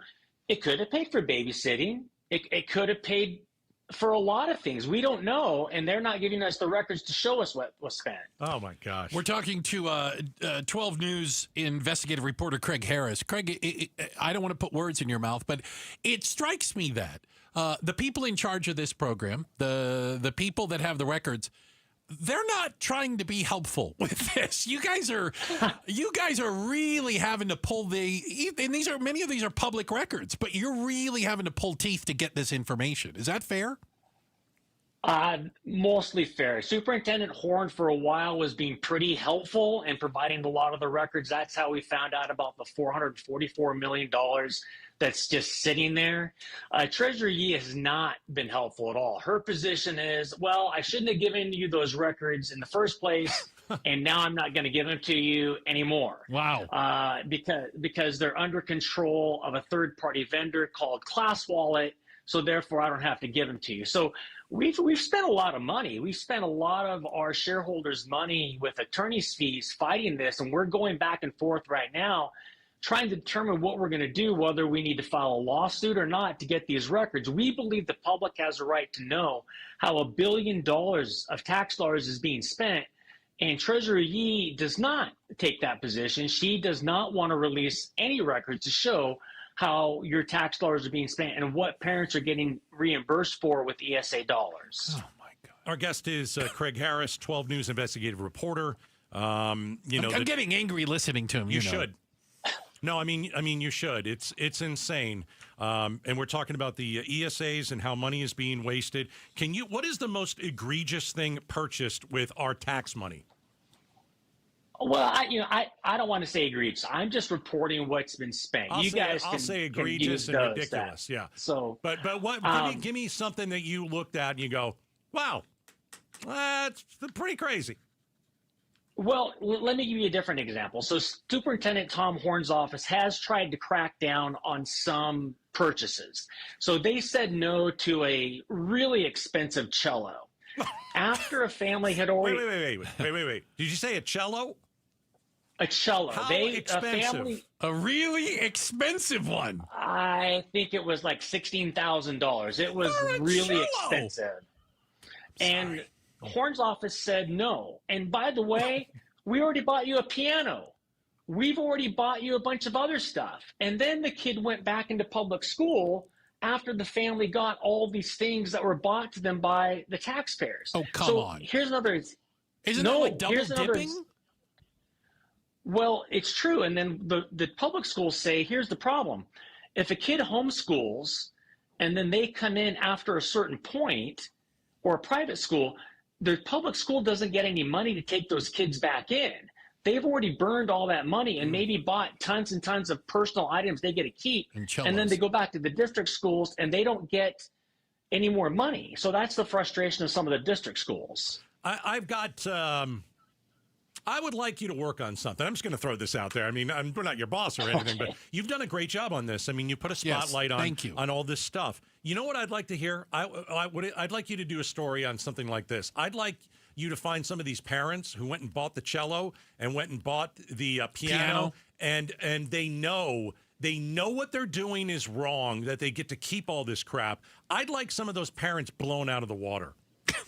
it could have paid for babysitting. It could have paid for a lot of things. We don't know, and they're not giving us the records to show us what was spent. Oh, my gosh. We're talking to 12 News investigative reporter Craig Harris. Craig, I don't want to put words in your mouth, but it strikes me that the people in charge of this program, the people that have the records, they're not trying to be helpful with this. You guys are really having to pull and many of these are public records, but you're really having to pull teeth to get this information. Is that fair? Mostly fair. Superintendent Horn for a while was being pretty helpful and providing a lot of the records. That's how we found out about the $444 million that's just sitting there. Treasurer Yee has not been helpful at all. Her position is, well, I shouldn't have given you those records in the first place, and now I'm not going to give them to you anymore. Wow. Because they're under control of a third-party vendor called Class Wallet, so therefore I don't have to give them to you. So we've spent a lot of money. We've spent a lot of our shareholders' money with attorney's fees fighting this, and we're going back and forth right now trying to determine what we're going to do, whether we need to file a lawsuit or not to get these records. We believe the public has a right to know how $1 billion of tax dollars is being spent, and Treasurer Yee does not take that position. She does not want to release any records to show how your tax dollars are being spent and what parents are getting reimbursed for with ESA dollars. Oh, my God. Our guest is Craig Harris, 12 News investigative reporter. I'm getting angry listening to him. You should. No, I mean, you should. It's insane. And we're talking about the ESAs and how money is being wasted. What is the most egregious thing purchased with our tax money? Well, I don't want to say egregious. I'm just reporting what's been spent. I'll say egregious and ridiculous. Yeah. So, but what? Give me something that you looked at and you go, wow, that's pretty crazy. Well, let me give you a different example. So Superintendent Tom Horn's office has tried to crack down on some purchases. So they said no to a really expensive cello. After a family had already... Wait. Did you say a cello? A cello. How expensive? A really expensive one. I think it was like $16,000. It was really expensive. And Horn's office said no. And by the way, we already bought you a piano. We've already bought you a bunch of other stuff. And then the kid went back into public school after the family got all these things that were bought to them by the taxpayers. Oh, come on. Here's another. Isn't that like double dipping? Well, it's true. And then the public schools say, here's the problem. If a kid homeschools and then they come in after a certain point, or a private school, the public school doesn't get any money to take those kids back in. They've already burned all that money and maybe bought tons and tons of personal items they get to keep. And then they go back to the district schools and they don't get any more money. So that's the frustration of some of the district schools. I've got... I would like you to work on something. I'm just going to throw this out there. I mean, we're not your boss or anything, but you've done a great job on this. I mean, you put a spotlight on all this stuff. You know what I'd like to hear? I'd like you to do a story on something like this. I'd like you to find some of these parents who went and bought the cello and went and bought the piano. And they know what they're doing is wrong, that they get to keep all this crap. I'd like some of those parents blown out of the water.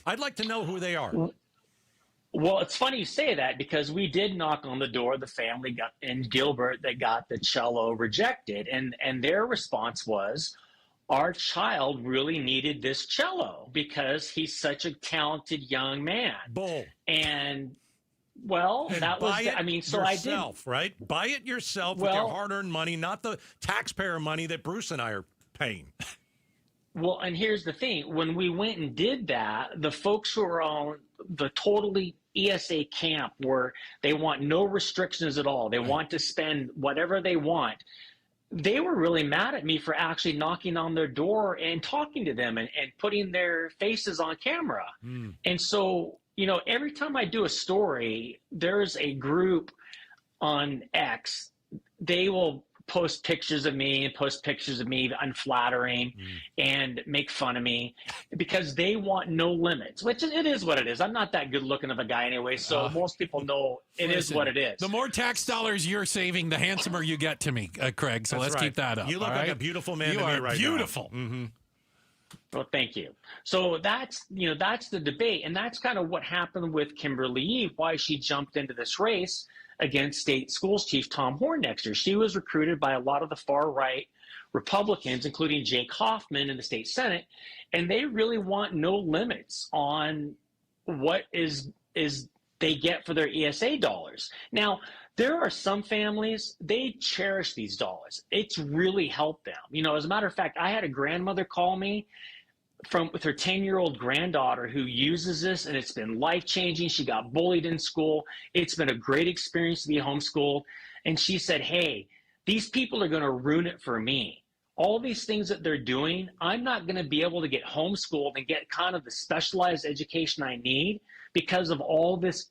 I'd like to know who they are. Well, it's funny you say that because we did knock on the door of the family in Gilbert that got the cello rejected. And their response was, our child really needed this cello because he's such a talented young man. Bull. And, well, and that was, I did. Right? Buy it yourself with your hard-earned money, not the taxpayer money that Bruce and I are paying. Well, and here's the thing. When we went and did that, the folks who are on the totally ESA camp where they want no restrictions at all, they want to spend whatever they want, they were really mad at me for actually knocking on their door and talking to them and putting their faces on camera. And so, every time I do a story, there's a group on X, they will post pictures of me unflattering and make fun of me because they want no limits, which it is what it is. I'm not that good looking of a guy anyway, so most people know it is what it is. The more tax dollars you're saving, the handsomer you get to me, Craig, so let's keep that up. You look like a beautiful man to me right now. You are beautiful. Well, thank you. So that's the debate, and that's kind of what happened with Kimberly Eve, why she jumped into this race against state schools chief Tom Horn next year. She was recruited by a lot of the far-right Republicans, including Jake Hoffman in the state Senate, and they really want no limits on what is they get for their ESA dollars. Now, there are some families, they cherish these dollars. It's really helped them. As a matter of fact, I had a grandmother call me with her 10-year-old granddaughter who uses this, and it's been life-changing. She got bullied in school. It's been a great experience to be homeschooled. And she said, hey, these people are going to ruin it for me. All these things that they're doing, I'm not going to be able to get homeschooled and get kind of the specialized education I need because of all this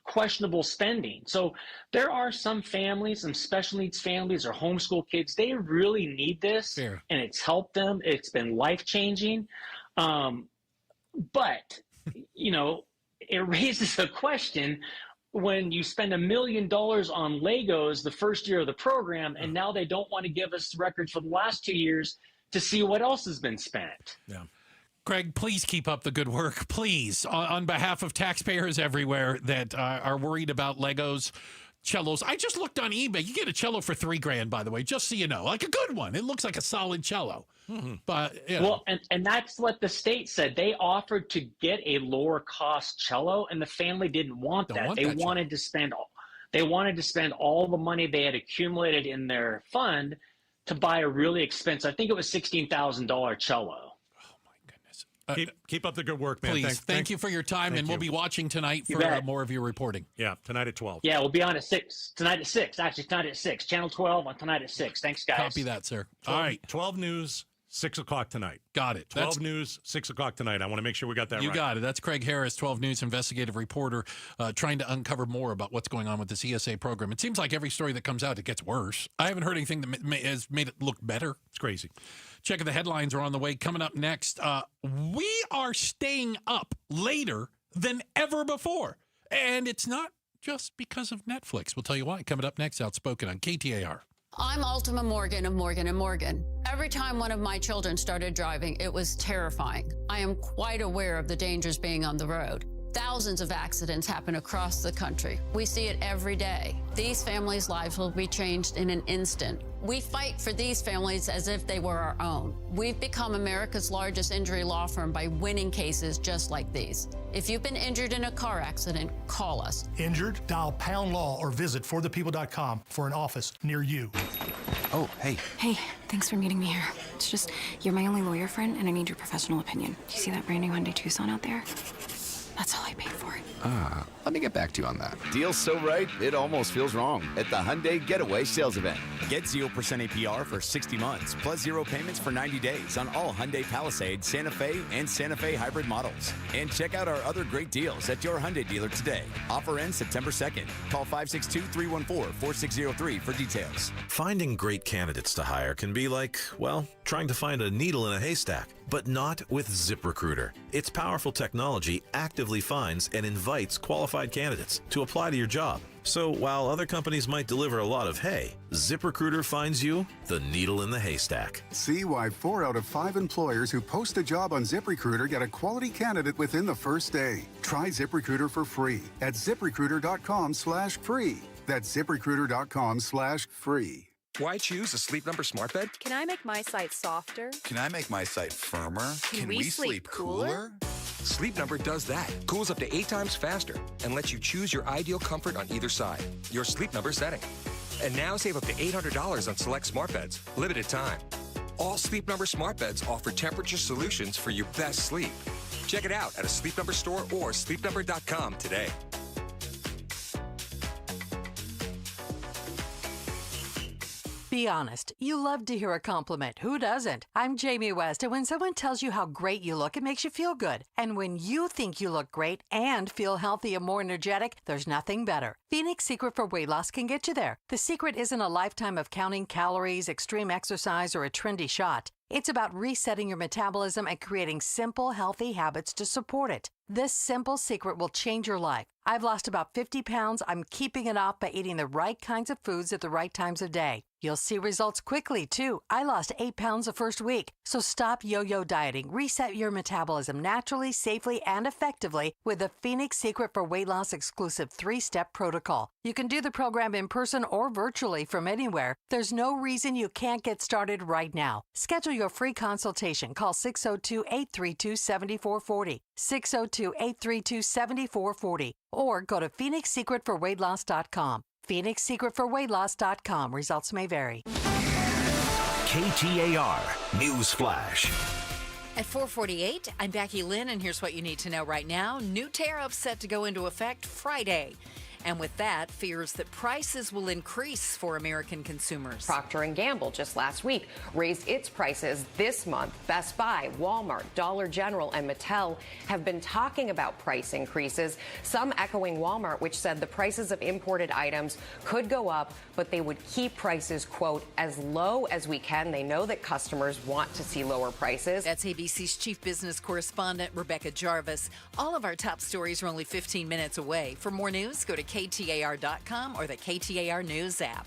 questionable spending. So there are some families, some special needs families or homeschool kids, they really need this. And it's helped them. It's been life-changing. But, it raises a question when you spend $1 million on Legos the first year of the program, and now they don't want to give us records for the last 2 years to see what else has been spent. Yeah. Craig, please keep up the good work, please, on behalf of taxpayers everywhere that are worried about Legos, cellos. I just looked on eBay. You get a cello for $3,000, by the way, just so you know, like a good one. It looks like a solid cello. But well, and that's what the state said. They offered to get a lower cost cello, and the family didn't want that. They wanted to spend all the money they had accumulated in their fund to buy a really expensive, I think it was $16,000 cello. Keep up the good work, man. Please, thank you for your time, and we'll be watching tonight for more of your reporting. Yeah, tonight at 12. Yeah, we'll be on at 6. Tonight at 6. Actually, tonight at 6. Channel 12 on tonight at 6. Thanks, guys. Copy that, sir. 12, all right. 12 News, 6 o'clock tonight. Got it. 12 News, 6 o'clock tonight. I want to make sure we got that right. You got it. That's Craig Harris, 12 News investigative reporter, trying to uncover more about what's going on with this ESA program. It seems like every story that comes out, it gets worse. I haven't heard anything that has made it look better. It's crazy. Checking the headlines are on the way. Coming up next, we are staying up later than ever before. And it's not just because of Netflix. We'll tell you why. Coming up next, Outspoken on KTAR. I'm Ultima Morgan of Morgan & Morgan. Every time one of my children started driving, it was terrifying. I am quite aware of the dangers being on the road. Thousands of accidents happen across the country. We see it every day. These families' lives will be changed in an instant. We fight for these families as if they were our own. We've become America's largest injury law firm by winning cases just like these. If you've been injured in a car accident, call us. Injured? Dial #law or visit forthepeople.com for an office near you. Oh, hey. Hey, thanks for meeting me here. It's just, you're my only lawyer friend, and I need your professional opinion. Do you see that brand new Hyundai Tucson out there? That's all I paid for it. Let me get back to you on that. Deal's so right, it almost feels wrong at the Hyundai Getaway Sales Event. Get 0% APR for 60 months, plus 0 payments for 90 days on all Hyundai Palisade, Santa Fe, and Santa Fe hybrid models. And check out our other great deals at your Hyundai dealer today. Offer ends September 2nd. Call 562-314-4603 for details. Finding great candidates to hire can be like, well, trying to find a needle in a haystack. But not with ZipRecruiter. Its powerful technology actively finds and invites qualified candidates to apply to your job. So while other companies might deliver a lot of hay, ZipRecruiter finds you the needle in the haystack. See why 4 out of 5 employers who post a job on ZipRecruiter get a quality candidate within the first day. Try ZipRecruiter for free at ZipRecruiter.com/free. That's ZipRecruiter.com/free. Why choose a Sleep Number smart bed? Can I make my site softer? Can I make my site firmer? Can we sleep cooler? Sleep Number does that. Cools up to 8 times faster and lets you choose your ideal comfort on either side. Your Sleep Number setting. And now save up to $800 on select smart beds. Limited time. All Sleep Number smart beds offer temperature solutions for your best sleep. Check it out at a Sleep Number store or sleepnumber.com today. Be honest, you love to hear a compliment. Who doesn't? I'm Jamie West, and when someone tells you how great you look, it makes you feel good. And when you think you look great and feel healthy and more energetic, there's nothing better. Phoenix Secret for Weight Loss can get you there. The secret isn't a lifetime of counting calories, extreme exercise, or a trendy shot. It's about resetting your metabolism and creating simple, healthy habits to support it. This simple secret will change your life. I've lost about 50 pounds. I'm keeping it off by eating the right kinds of foods at the right times of day. You'll see results quickly, too. I lost 8 pounds the first week. So stop yo-yo dieting. Reset your metabolism naturally, safely, and effectively with the Phoenix Secret for Weight Loss exclusive 3-step protocol. You can do the program in person or virtually from anywhere. There's no reason you can't get started right now. Schedule your free consultation. Call 602-832-7440. 602-832-7440. Or go to PhoenixSecretForWeightLoss.com. PhoenixSecretForWeightLoss.com. Results may vary. KTAR News Flash. At 4:48, I'm Becky Lynn, and here's what you need to know right now. New tariffs set to go into effect Friday. And with that, fears that prices will increase for American consumers. Procter & Gamble just last week raised its prices this month. Best Buy, Walmart, Dollar General, and Mattel have been talking about price increases, some echoing Walmart, which said the prices of imported items could go up, but they would keep prices, quote, as low as we can. They know that customers want to see lower prices. That's ABC's chief business correspondent, Rebecca Jarvis. All of our top stories are only 15 minutes away. For more news, go to KTAR.com or the KTAR News app.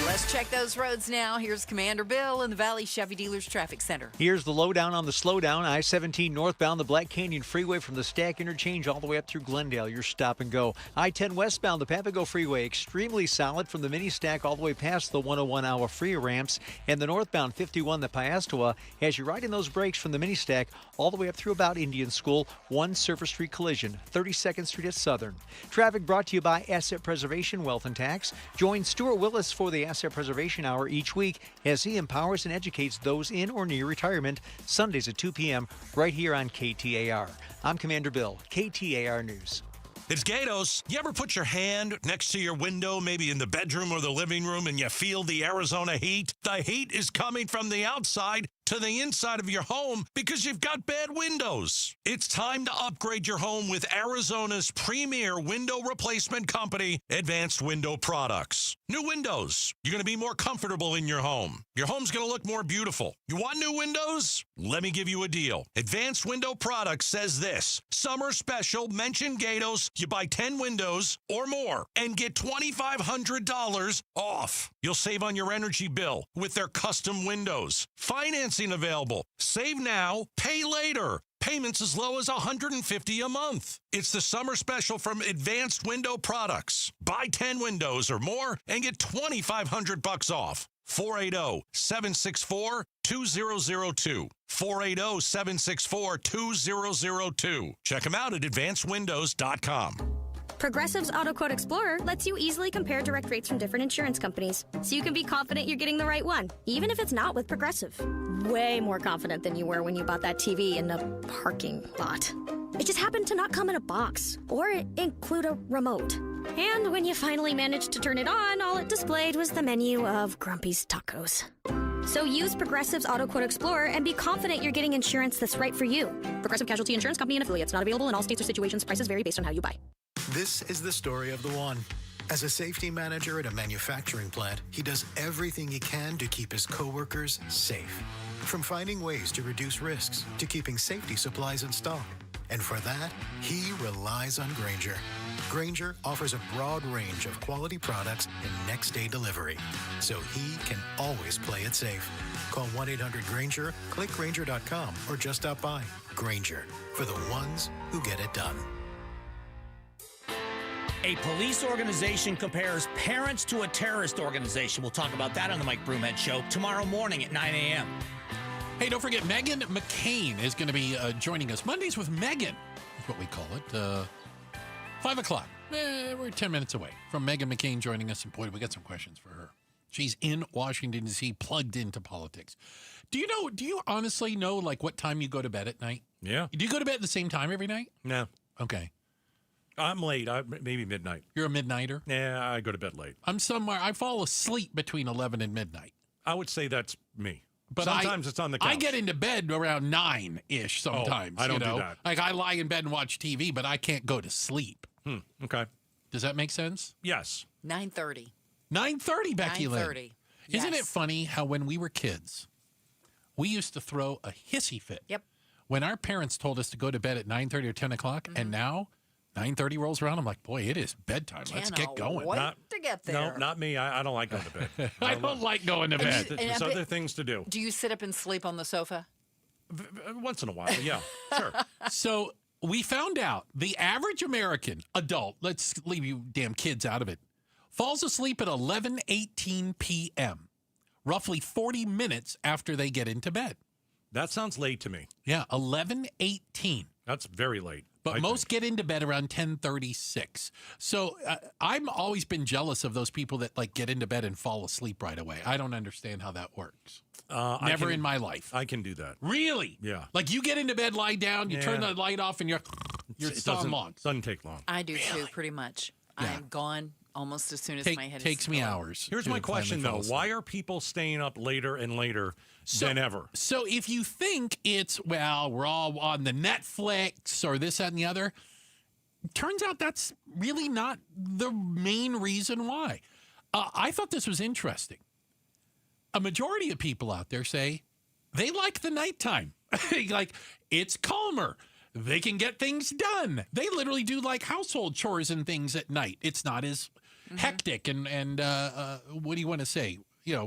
Let's check those roads now. Here's Commander Bill in the Valley Chevy Dealers Traffic Center. Here's the lowdown on the slowdown. I-17 northbound, the Black Canyon Freeway from the Stack Interchange all the way up through Glendale. Your stop and go. I-10 westbound, the Papago Freeway, extremely solid from the mini stack all the way past the 101-hour free ramps. And the northbound 51, the Piastoa, has you riding those brakes from the mini stack all the way up through about Indian School. One Surface Street collision, 32nd Street at Southern. Traffic brought to you by Asset Preservation Wealth and Tax. Join Stuart Willis for the Asset Preservation Hour each week as he empowers and educates those in or near retirement, Sundays at 2 p.m. right here on KTAR. I'm Commander Bill, KTAR News. It's Gatos. You ever put your hand next to your window, maybe in the bedroom or the living room, and you feel the Arizona heat? The heat is coming from the outside to the inside of your home because you've got bad windows. It's time to upgrade your home with Arizona's premier window replacement company, Advanced Window Products. New windows. You're going to be more comfortable in your home. Your home's going to look more beautiful. You want new windows? Let me give you a deal. Advanced Window Products says this. Summer special, mention Gatos. You buy 10 windows or more and get $2,500 off. You'll save on your energy bill with their custom windows. Financing available. Save now, pay later. Payments as low as $150 a month. It's the summer special from Advanced Window Products. Buy 10 windows or more and get $2,500 off. 480-764-2002. 480-764-2002. Check them out at advancedwindows.com. Progressive's Auto Quote Explorer lets you easily compare direct rates from different insurance companies, so you can be confident you're getting the right one, even if it's not with Progressive. Way more confident than you were when you bought that TV in a parking lot. It just happened to not come in a box or include a remote. And when you finally managed to turn it on, all it displayed was the menu of Grumpy's Tacos. So use Progressive's Auto Quote Explorer and be confident you're getting insurance that's right for you. Progressive Casualty Insurance Company and affiliates. Not available in all states or situations. Prices vary based on how you buy. This is the story of the one. As a safety manager at a manufacturing plant, he does everything he can to keep his coworkers safe. From finding ways to reduce risks to keeping safety supplies in stock. And for that, he relies on Grainger. Grainger offers a broad range of quality products and next-day delivery, so he can always play it safe. Call 1-800-GRAINGER, click Grainger.com, or just stop by. Grainger, for the ones who get it done. A police organization compares parents to a terrorist organization. We'll talk about that on the Mike Broomhead Show tomorrow morning at 9 a.m. Hey, don't forget, Meghan McCain is going to be joining us. Mondays with Meghan is what we call it. 5 o'clock. We're 10 minutes away from Meghan McCain joining us. And boy, we got some questions for her. She's in Washington, D.C., plugged into politics. Do you honestly know, like, what time you go to bed at night? Yeah. Do you go to bed at the same time every night? No. Okay. I'm late. Maybe midnight. You're a midnighter? Yeah, I go to bed late. I'm somewhere. I fall asleep between 11 and midnight. I would say that's me. But sometimes it's on the couch. I get into bed around 9-ish sometimes. I don't do that. Like, I lie in bed and watch TV, but I can't go to sleep. Okay. Does that make sense? Yes. 9:30. 9:30, Becky Lynn. 9:30. Isn't it funny how when we were kids, we used to throw a hissy fit? Yep. When our parents told us to go to bed at 9:30 or 10 o'clock, and now 9:30 rolls around, I'm like, boy, it is bedtime. Let's get going. Wait to get there. No, not me. I don't like going to bed. I don't like going to bed. There's other things to do. Do you sit up and sleep on the sofa? Once in a while, yeah. Sure. So we found out the average American adult, let's leave you damn kids out of it, falls asleep at 11:18 p.m., roughly 40 minutes after they get into bed. That sounds late to me. Yeah, 11:18. That's very late. But most get into bed around 10:36. So I've always been jealous of those people that like get into bed and fall asleep right away. I don't understand how that works. Never in my life. I can do that. Really? Yeah. Like you get into bed, lie down, you turn the light off, and you're still long. Doesn't take long. I do too, pretty much. Yeah. I'm gone almost as soon as my head takes is me gone. hours. Here's my question, though. Why are people staying up later and later than ever? So if you think it's, well, we're all on the Netflix or this, that, and the other, turns out that's really not the main reason why. I thought this was interesting. A majority of people out there say they like the nighttime. Like, it's calmer. They can get things done. They literally do like household chores and things at night. It's not as hectic and what do you want to say?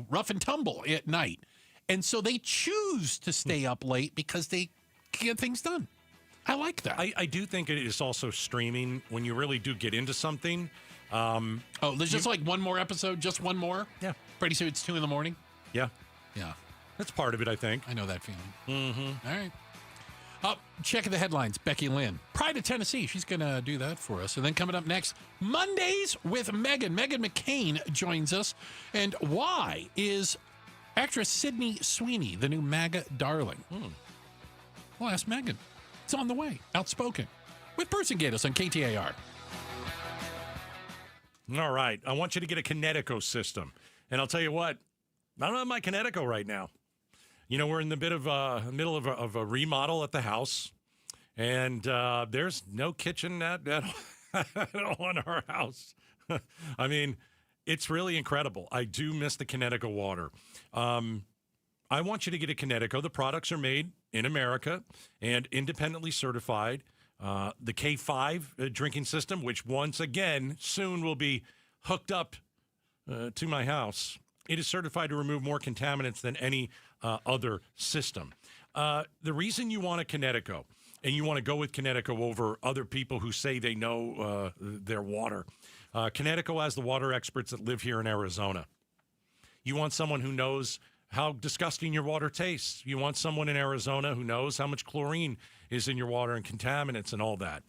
Rough and tumble at night. And so they choose to stay up late because they can get things done. I like that. I do think it is also streaming when you really do get into something. There's just like one more episode, just one more? Yeah. Pretty soon it's 2 a.m. Yeah. Yeah. That's part of it, I think. I know that feeling. Mm-hmm. All right. Check the headlines. Becky Lynn. Pride of Tennessee. She's going to do that for us. And then coming up next, Mondays with Meghan. Meghan McCain joins us. And why is actress Sydney Sweeney the new MAGA darling? Well, ask Meghan. It's on the way. Outspoken. With Person Gatos on KTAR. All right. I want you to get a Kinetico system. And I'll tell you what, I don't have my Kinetico right now. We're in the middle of a remodel at the house, and there's no kitchen at all in our house. I mean, it's really incredible. I do miss the Kinetico water. I want you to get a Kinetico. The products are made in America and independently certified. The K5 drinking system, which once again soon will be hooked up to my house. It is certified to remove more contaminants than any other system. The reason you want a Kinetico and you want to go with Kinetico over other people who say they know their water, Kinetico has the water experts that live here in Arizona. You want someone who knows how disgusting your water tastes. You want someone in Arizona who knows how much chlorine is in your water and contaminants and all that.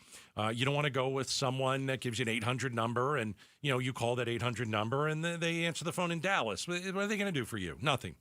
You don't want to go with someone that gives you an 800 number and, you call that 800 number and they answer the phone in Dallas. What are they going to do for you? Nothing.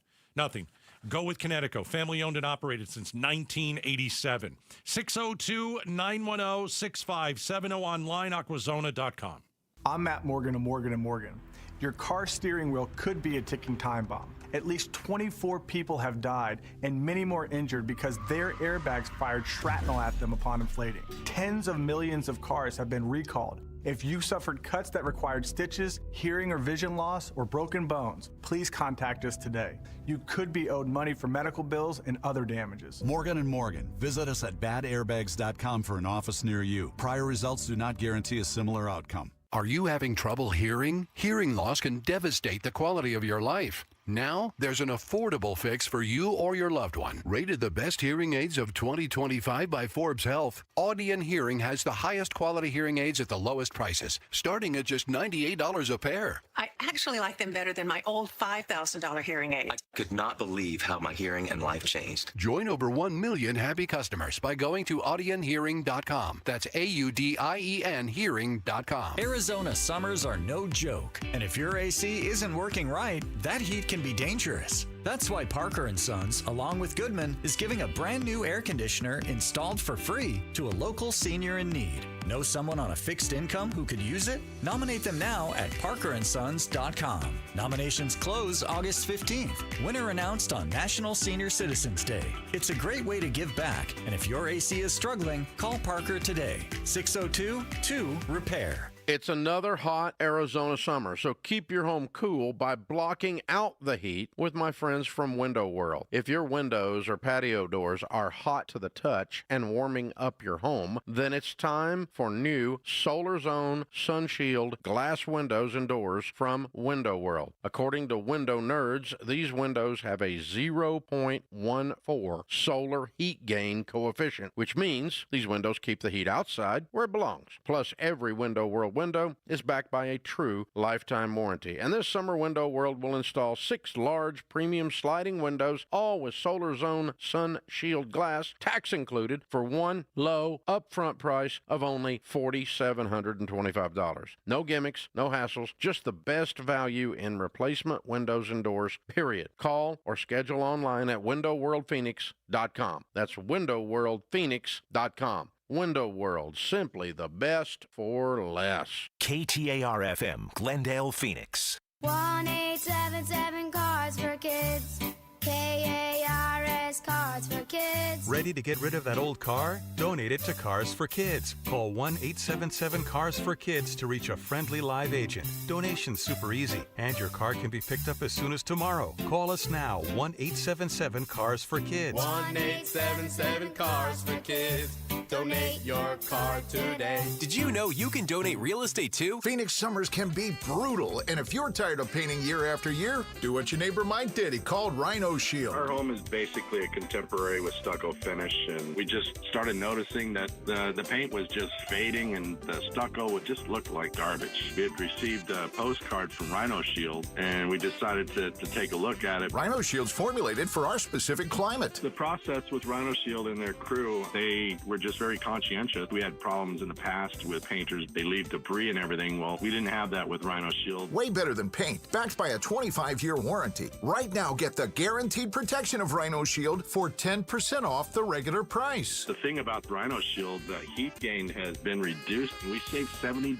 Go with Kinetico, family owned and operated since 1987. 602-910-6570 online, aquazona.com. I'm Matt Morgan of Morgan & Morgan. Your car steering wheel could be a ticking time bomb. At least 24 people have died and many more injured because their airbags fired shrapnel at them upon inflating. Tens of millions of cars have been recalled. If you suffered cuts that required stitches, hearing or vision loss, or broken bones, please contact us today. You could be owed money for medical bills and other damages. Morgan & Morgan. Visit us at badairbags.com for an office near you. Prior results do not guarantee a similar outcome. Are you having trouble hearing? Hearing loss can devastate the quality of your life. Now, there's an affordable fix for you or your loved one. Rated the best hearing aids of 2025 by Forbes Health, Audion Hearing has the highest quality hearing aids at the lowest prices, starting at just $98 a pair. I actually like them better than my old $5,000 hearing aid. I could not believe how my hearing and life changed. Join over 1 million happy customers by going to audionhearing.com. That's AUDIEN hearing.com. Arizona summers are no joke, and if your AC isn't working right, that heat can be dangerous. That's why Parker & Sons, along with Goodman, is giving a brand new air conditioner installed for free to a local senior in need. Know someone on a fixed income who could use it? Nominate them now at parkerandsons.com. Nominations close August 15th. Winner announced on National Senior Citizens Day. It's a great way to give back, and if your AC is struggling, call Parker today. 602-2-REPAIR. It's another hot Arizona summer, so keep your home cool by blocking out the heat with my friends from Window World. If your windows or patio doors are hot to the touch and warming up your home, then it's time for new Solar Zone Sun Shield glass windows and doors from Window World. According to Window Nerds, these windows have a 0.14 solar heat gain coefficient, which means these windows keep the heat outside where it belongs. Plus, every Window World window is backed by a true lifetime warranty. And this summer, Window World will install 6 large premium sliding windows, all with Solar Zone Sun Shield glass, tax included, for one low upfront price of only $4,725. No gimmicks, no hassles, just the best value in replacement windows and doors, period. Call or schedule online at windowworldphoenix.com. That's windowworldphoenix.com. Window World, simply the best for less. KTAR-FM, Glendale, Phoenix. 1-877 Cards for Kids. KARS Cards for Kids. Ready to get rid of that old car? Donate it to Cars for Kids. Call 1-877-CARS-FOR-KIDS to reach a friendly live agent. Donation's super easy, and your car can be picked up as soon as tomorrow. Call us now, 1-877-CARS-FOR-KIDS. 1-877-CARS-FOR-KIDS. Donate your car today. Did you know you can donate real estate too? Phoenix summers can be brutal, and if you're tired of painting year after year, do what your neighbor Mike did. He called Rhino Shield. Our home is basically a contemporary with stucco finish, and we just started noticing that the paint was just fading and the stucco would just look like garbage. We had received a postcard from Rhino Shield, and we decided to take a look at it. Rhino Shield's formulated for our specific climate. The process with Rhino Shield and their crew, they were just very conscientious. We had problems in the past with painters. They leave debris and everything. Well, we didn't have that with Rhino Shield. Way better than paint, backed by a 25-year warranty. Right now, get the guaranteed protection of Rhino Shield for 10% off the regular price. The thing about Rhino Shield, the heat gain has been reduced, and we save $70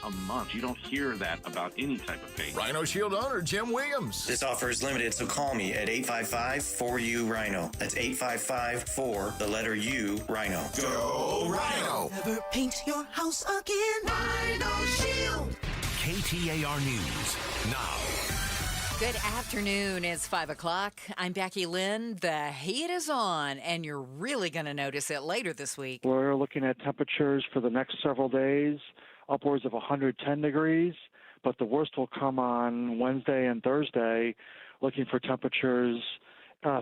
a month. You don't hear that about any type of paint. Rhino Shield owner Jim Williams. This offer is limited, so call me at 855-4U-RHINO. That's 855-4, the letter U, Rhino. Go Rhino! Never paint your house again. Rhino Shield. KTAR News now. Good afternoon. It's 5 o'clock. I'm Becky Lynn. The heat is on, and you're really going to notice it later this week. We're looking at temperatures for the next several days, upwards of 110 degrees, but the worst will come on Wednesday and Thursday, looking for temperatures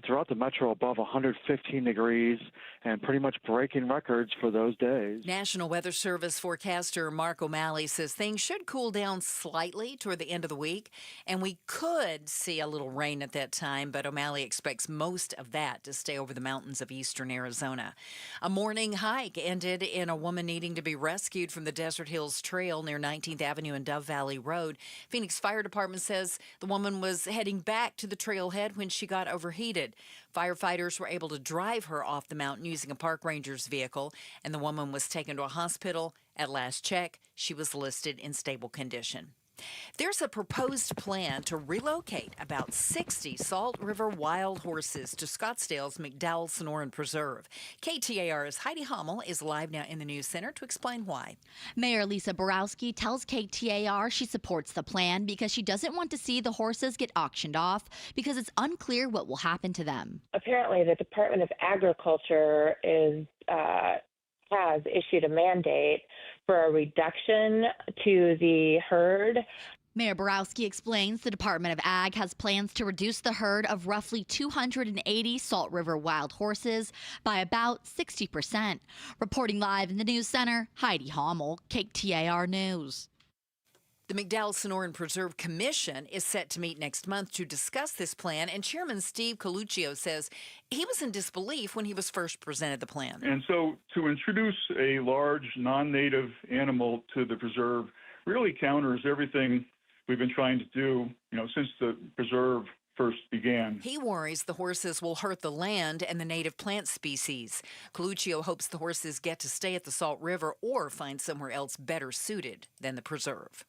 throughout the metro above 115 degrees and pretty much breaking records for those days. National Weather Service forecaster Mark O'Malley says things should cool down slightly toward the end of the week, and we could see a little rain at that time, but O'Malley expects most of that to stay over the mountains of eastern Arizona. A morning hike ended in a woman needing to be rescued from the Desert Hills Trail near 19th Avenue and Dove Valley Road. Phoenix Fire Department says the woman was heading back to the trailhead when she got overheated. Firefighters were able to drive her off the mountain using a park ranger's vehicle, and the woman was taken to a hospital. At last check, she was listed in stable condition. There's a proposed plan to relocate about 60 Salt River wild horses to Scottsdale's McDowell-Sonoran Preserve. KTAR's Heidi Hommel is live now in the News Center to explain why. Mayor Lisa Borowski tells KTAR she supports the plan because she doesn't want to see the horses get auctioned off because it's unclear what will happen to them. Apparently, the Department of Agriculture has issued a mandate for a reduction to the herd. Mayor Borowski explains the Department of Ag has plans to reduce the herd of roughly 280 Salt River wild horses by about 60%. Reporting live in the News Center, Heidi Hommel, KTAR News. The McDowell-Sonoran Preserve Commission is set to meet next month to discuss this plan, and Chairman Steve Coluccio says he was in disbelief when he was first presented the plan. And so to introduce a large non-native animal to the preserve really counters everything we've been trying to do, since the preserve first began. He worries the horses will hurt the land and the native plant species. Coluccio hopes the horses get to stay at the Salt River or find somewhere else better suited than the preserve.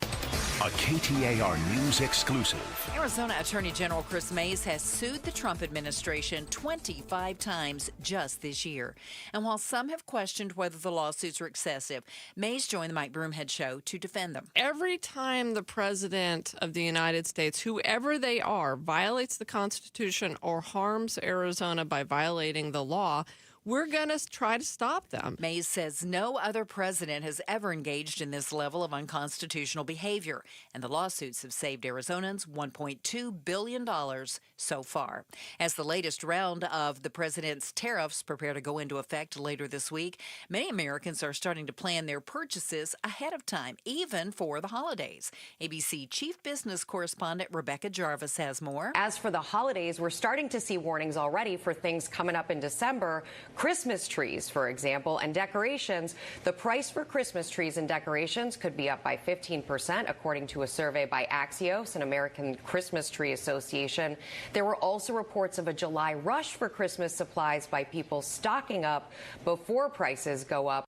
A KTAR News exclusive. Arizona Attorney General Chris Mays has sued the Trump administration 25 times just this year. And while some have questioned whether the lawsuits are excessive, Mays joined the Mike Broomhead Show to defend them. Every time the president of the United States, whoever they are, violates the Constitution or harms Arizona by violating the law, we're going to try to stop them. Mays says no other president has ever engaged in this level of unconstitutional behavior, and the lawsuits have saved Arizonans $1.2 billion so far. As the latest round of the president's tariffs prepare to go into effect later this week, many Americans are starting to plan their purchases ahead of time, even for the holidays. ABC Chief Business Correspondent Rebecca Jarvis has more. As for the holidays, we're starting to see warnings already for things coming up in December. Christmas trees, for example, and decorations. The price for Christmas trees and decorations could be up by 15%, according to a survey by Axios, an American Christmas Tree Association. There were also reports of a July rush for Christmas supplies by people stocking up before prices go up.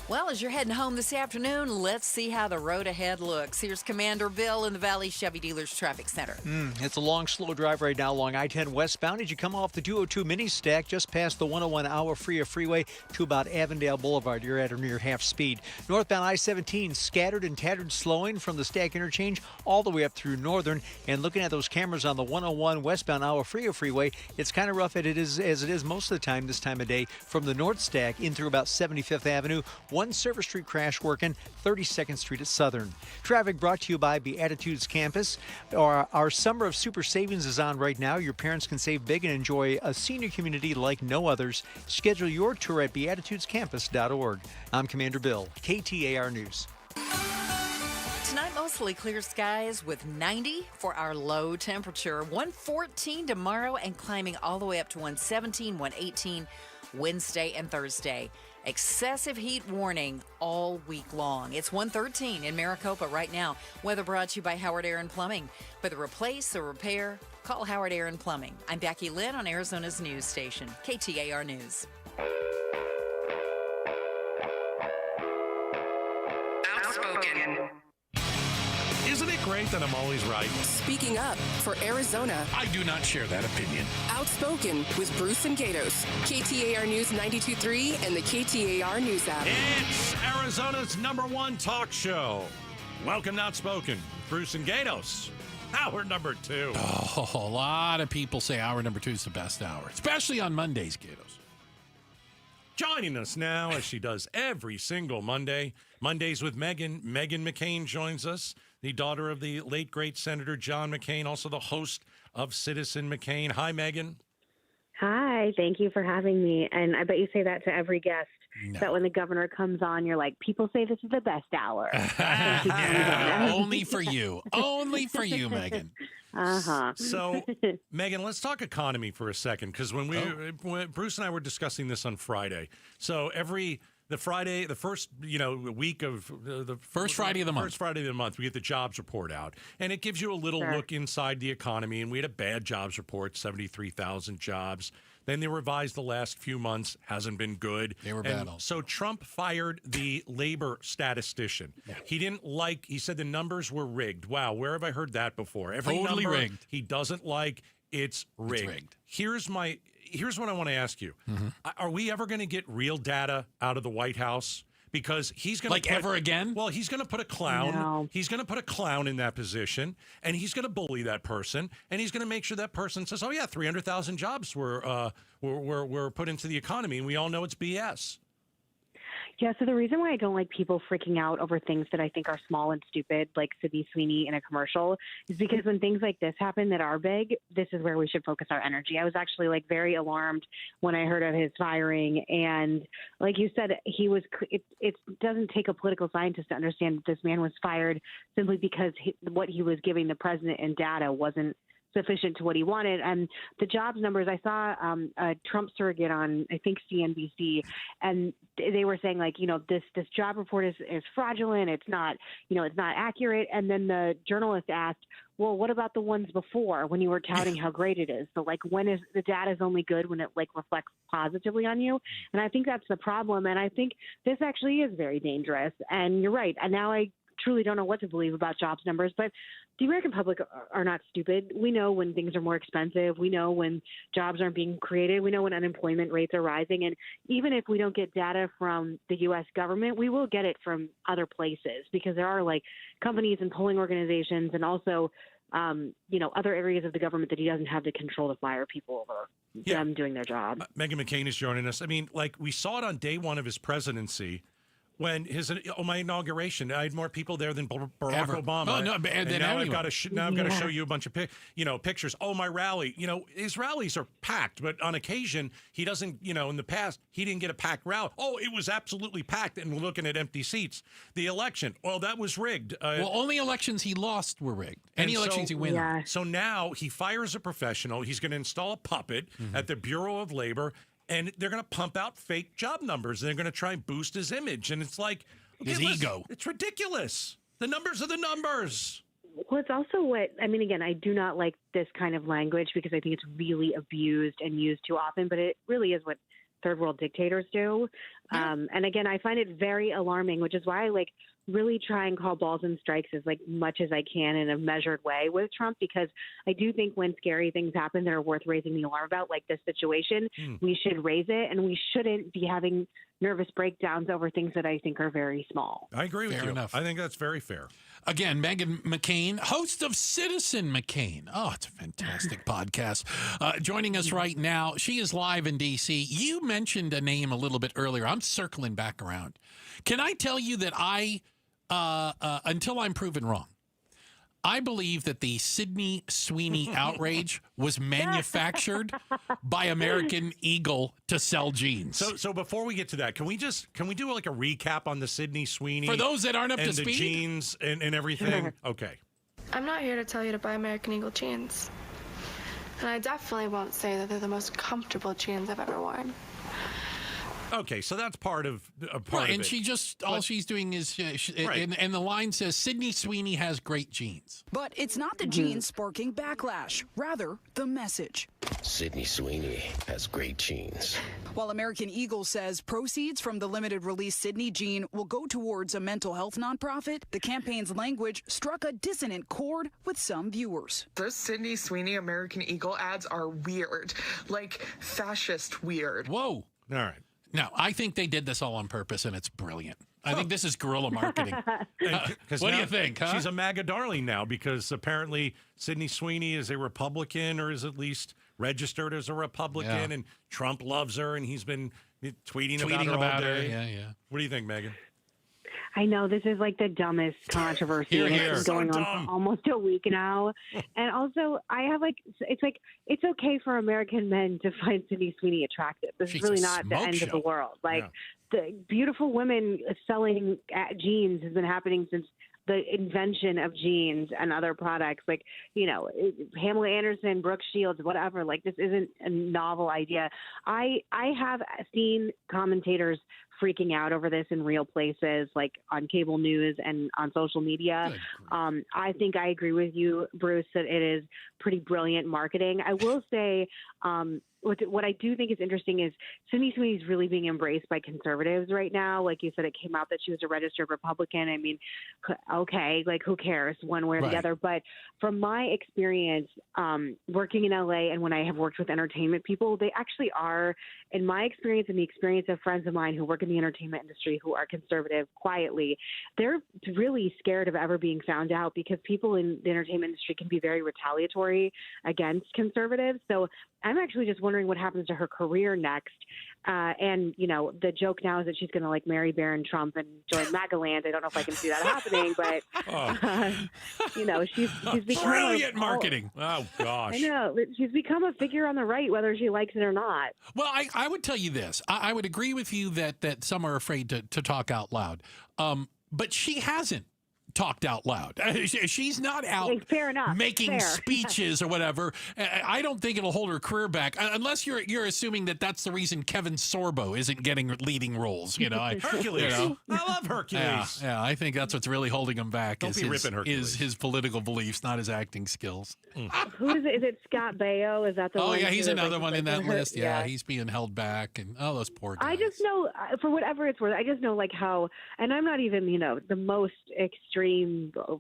Well, as you're heading home this afternoon, let's see how the road ahead looks. Here's Commander Bill in the Valley Chevy Dealers Traffic Center. It's a long, slow drive right now along I-10 westbound as you come off the 202 mini stack just past the 101 hour freeway to about Avondale Boulevard. You're at or near half speed. Northbound I-17 scattered and tattered slowing from the stack interchange all the way up through Northern. And looking at those cameras on the 101 westbound hour freeway, it's kind of rough as it is most of the time this time of day from the north stack in through about 75th Avenue. One Service Street crash working 32nd Street at Southern. Traffic brought to you by Beatitudes Campus. Our Summer of Super Savings is on right now. Your parents can save big and enjoy a senior community like no others. Schedule your tour at beatitudescampus.org. I'm Commander Bill, KTAR News. Tonight, mostly clear skies with 90 for our low temperature. 114 tomorrow and climbing all the way up to 117, 118 Wednesday and Thursday. Excessive heat warning all week long. It's 113 in Maricopa right now. Weather brought to you by Howard Aaron Plumbing. Whether replace or repair, call Howard Aaron Plumbing. I'm Becky Lynn on Arizona's news station, KTAR News. Outspoken. Isn't it great that I'm always right? Speaking up for Arizona. I do not share that opinion. Outspoken with Bruce and Gatos. KTAR News 92.3 and the KTAR News app. It's Arizona's #1 talk show. Welcome to Outspoken. Bruce and Gatos. Hour number 2. Oh, a lot of people say hour number 2 is the best hour, especially on Mondays, Gatos. Joining us now, as she does every single Monday, Mondays with Megan. Megan McCain joins us, the daughter of the late, great Senator John McCain, also the host of Citizen McCain. Hi, Megan. Hi, thank you for having me. And I bet you say that to every guest, that when the governor comes on, you're like, people say this is the best hour. Only for you. Only for you, Megan. Uh-huh. So, Megan, let's talk economy for a second, because when Bruce and I were discussing this on Friday, so the first week of the first Friday of the month. First Friday of the month, we get the jobs report out, and it gives you a little look inside the economy. And we had a bad jobs report, 73,000 jobs. Then they revised the last few months. Hasn't been good. They were bad. So Trump fired the labor statistician. Yeah. He said the numbers were rigged. Wow, where have I heard that before? Every totally number rigged. He doesn't like, it's rigged. It's rigged. Here's what I want to ask you. Mm-hmm. Are we ever going to get real data out of the White House? Because he's going to ever again? Well, he's going to put a clown. No. He's going to put a clown in that position, and he's going to bully that person, and he's going to make sure that person says, "Oh yeah, 300,000 jobs were put into the economy," and we all know it's BS. Yeah, so the reason why I don't like people freaking out over things that I think are small and stupid, like Sydney Sweeney in a commercial, is because when things like this happen that are big, this is where we should focus our energy. I was actually very alarmed when I heard of his firing. And like you said, it doesn't take a political scientist to understand that this man was fired simply because what he was giving the president in data wasn't sufficient to what he wanted. And the jobs numbers, I saw a Trump surrogate on, I think, CNBC, and they were saying this job report is fraudulent. It's not, it's not accurate. And then the journalist asked, well, what about the ones before when you were touting how great it is? So when is the data is only good when it reflects positively on you? And I think that's the problem. And I think this actually is very dangerous. And you're right. And now I truly don't know what to believe about jobs numbers, but the American public are not stupid. We know when things are more expensive. We know when jobs aren't being created. We know when unemployment rates are rising. And even if we don't get data from the U.S. government, we will get it from other places because there are companies and polling organizations and also, other areas of the government that he doesn't have the control to fire people over them doing their job. Meghan McCain is joining us. I mean, we saw it on day one of his presidency. When my inauguration, I had more people there than Barack Obama. Oh, no, and now I've got to show you a bunch of pictures. Oh, my rally. His rallies are packed, but on occasion he doesn't. In the past he didn't get a packed rally. Oh, it was absolutely packed, and we're looking at empty seats. The election, well, that was rigged. Only elections he lost were rigged. Any elections he wins. Yeah. So now he fires a professional. He's going to install a puppet at the Bureau of Labor. And they're going to pump out fake job numbers. And they're going to try and boost his image. And it's his ego. It's ridiculous. The numbers are the numbers. Well, it's also again, I do not like this kind of language because I think it's really abused and used too often. But it really is what third world dictators do. And again, I find it very alarming, which is why I really try and call balls and strikes as much as I can in a measured way with Trump, because I do think when scary things happen that are worth raising the alarm about, like this situation, we should raise it, and we shouldn't be having nervous breakdowns over things that I think are very small. I agree with you. Enough. I think that's very fair. Again, Meghan McCain, host of Citizen McCain. Oh, it's a fantastic podcast. Joining us right now, she is live in D.C. You mentioned a name a little bit earlier. I'm circling back around. Can I tell you that until I'm proven wrong, I believe that the Sydney Sweeney outrage was manufactured by American Eagle to sell jeans. So before we get to that, can we do a recap on the Sydney Sweeney for those that aren't up to speed? And the jeans and everything? Sure. Okay. I'm not here to tell you to buy American Eagle jeans. And I definitely won't say that they're the most comfortable jeans I've ever worn. Okay, so that's part of and she just all she's doing is and the line says Sydney Sweeney has great jeans. But it's not the jeans sparking backlash, rather the message. Sydney Sweeney has great jeans. While American Eagle says proceeds from the limited release Sydney jean will go towards a mental health nonprofit, the campaign's language struck a dissonant chord with some viewers. Those Sydney Sweeney American Eagle ads are weird, fascist weird. Whoa. All right. No, I think they did this all on purpose, and it's brilliant. I think this is guerrilla marketing. What do you think, huh? She's a MAGA darling now because apparently Sydney Sweeney is a Republican, or is at least registered as a Republican, and Trump loves her, and he's been tweeting about her all day. Yeah. What do you think, Megan? I know this is the dumbest controversy. It's been going on for almost a week now. And also I have it's okay for American men to find Sydney Sweeney attractive. This is really not the end of the world. The beautiful women selling jeans has been happening since the invention of jeans and other products Pamela Anderson, Brooke Shields, whatever. This isn't a novel idea. I have seen commentators freaking out over this in real places, like on cable news and on social media. I think I agree with you, Bruce, that it is pretty brilliant marketing. I will say, what I do think is interesting is Sydney Sweeney's really being embraced by conservatives right now. Like you said, it came out that she was a registered Republican. I mean, okay, like who cares one way or the other? But from my experience working in LA and when I have worked with entertainment people, they actually are, in my experience and the experience of friends of mine who work in the entertainment industry who are conservative quietly, they're really scared of ever being found out because people in the entertainment industry can be very retaliatory against conservatives. So I'm actually just wondering what happens to her career next. And, you know, the joke now is that she's going to like marry Barron Trump and join MAGA land. I don't know if I can see that happening, but, you know, she's become brilliant marketing. Oh, gosh. I know. She's become a figure on the right, whether she likes it or not. Well, I would tell you this. I would agree with you that some are afraid to talk out loud. But she hasn't talked out loud. She's not out making speeches or whatever. I don't think it'll hold her career back unless you're assuming that that's the reason Kevin Sorbo isn't getting leading roles. You know, Hercules. You know? I love Hercules. Yeah, I think that's what's really holding him back. Don't be ripping Hercules. Is his political beliefs, not his acting skills. Who is it? Is it Scott Baio? Is that the one? Oh, yeah, he's another one in that her? list. Yeah, he's being held back. And those poor guys. I just know, for whatever it's worth, I just know like how, and I'm not even, you know, the most extreme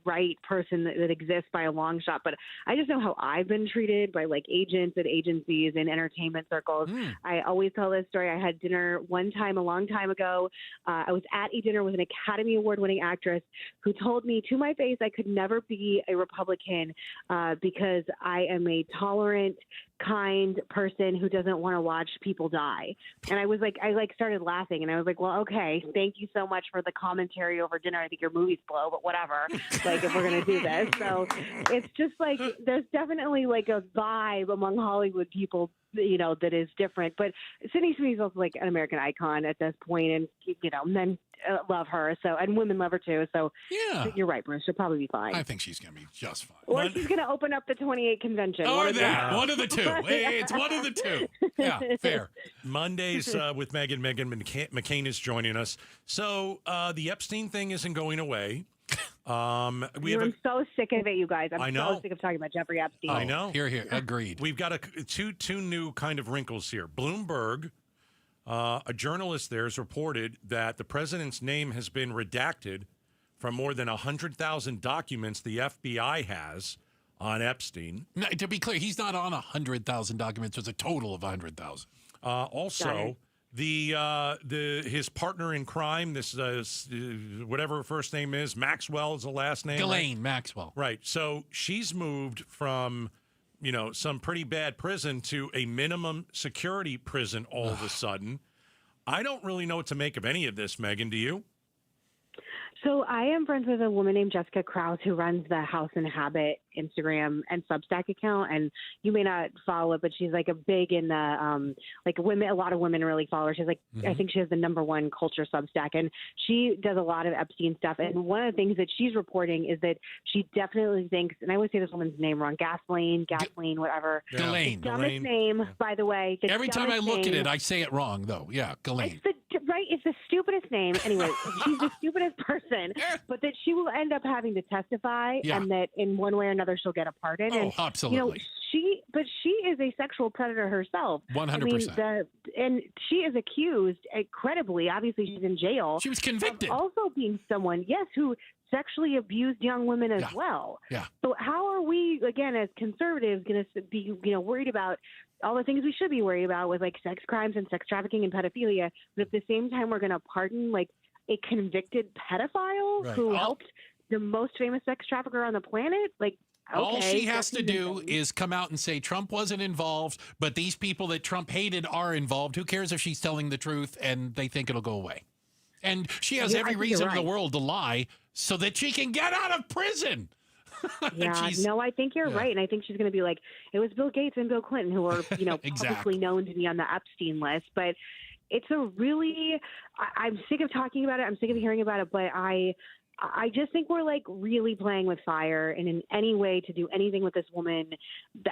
right person that exists by a long shot, but I just know how I've been treated by like agents at agencies and entertainment circles. I always tell this story. I had dinner one time a long time ago. I was at a dinner with an Academy Award winning actress who told me to my face I could never be a Republican because I am a tolerant, kind person who doesn't want to watch people die. And I was like, I started laughing and I was like, well, okay, thank you so much for the commentary over dinner. I think your movie's blow, but whatever, like if we're going to do this. So it's just like, there's definitely like a vibe among Hollywood people, you know, that is different. But Sydney Sweeney's also like an American icon at this point, and you know, men love her, so, and women love her too. So yeah, you're right, Bruce. She'll probably be fine. I think she's going to be just fine. Or she's going to open up the 28 convention. Or that. One of the two. It's one of the two. Yeah, fair. Mondays with Megan. Megan McCain is joining us. So the Epstein thing isn't going away. I'm so sick of it, you guys. I'm so sick of talking about Jeffrey Epstein. I know. Here. Agreed. We've got two new kind of wrinkles here. Bloomberg, a journalist there, has reported that the president's name has been redacted from more than 100,000 documents the FBI has on Epstein. Now, to be clear, he's not on 100,000 documents. There's a total of 100,000. Also, his partner in crime, this whatever her first name is, Maxwell is the last name. Ghislaine Maxwell. Right. So she's moved from, you know, some pretty bad prison to a minimum security prison all of a sudden. I don't really know what to make of any of this, Megan. Do you? So I am friends with a woman named Jessica Krause who runs the House and Habit Instagram and Substack account, and you may not follow it, but she's like a big in the like women. A lot of women really follow her. She's like, I think she has the #1 culture Substack, and she does a lot of Epstein stuff. And one of the things that she's reporting is that she definitely thinks, and I always say this woman's name wrong, Ghislaine, whatever. Ghislaine. The dumbest name, by the way. Every time I look at it, I say it wrong, though. Yeah, Ghislaine. It's the stupidest name. Anyway, she's the stupidest person, but that she will end up having to testify, and that in one way or another she'll get a pardon. Oh, and, absolutely. You know, she is a sexual predator herself. 100%. And she is accused, credibly, obviously she's in jail. She was convicted. Of also being someone, who sexually abused young women as well. Yeah. So how are we, again, as conservatives, going to be, worried about all the things we should be worried about with like sex crimes and sex trafficking and pedophilia, but at the same time we're going to pardon like a convicted pedophile who helped the most famous sex trafficker on the planet? Like, okay, all she has to do is come out and say Trump wasn't involved, but these people that Trump hated are involved. Who cares if she's telling the truth and they think it'll go away? And she has every reason in the world to lie so that she can get out of prison. I think you're right. And I think she's going to be like, it was Bill Gates and Bill Clinton who were, publicly known to be on the Epstein list. But it's a really, I'm sick of talking about it. I'm sick of hearing about it. But I just think we're like really playing with fire, and in any way to do anything with this woman,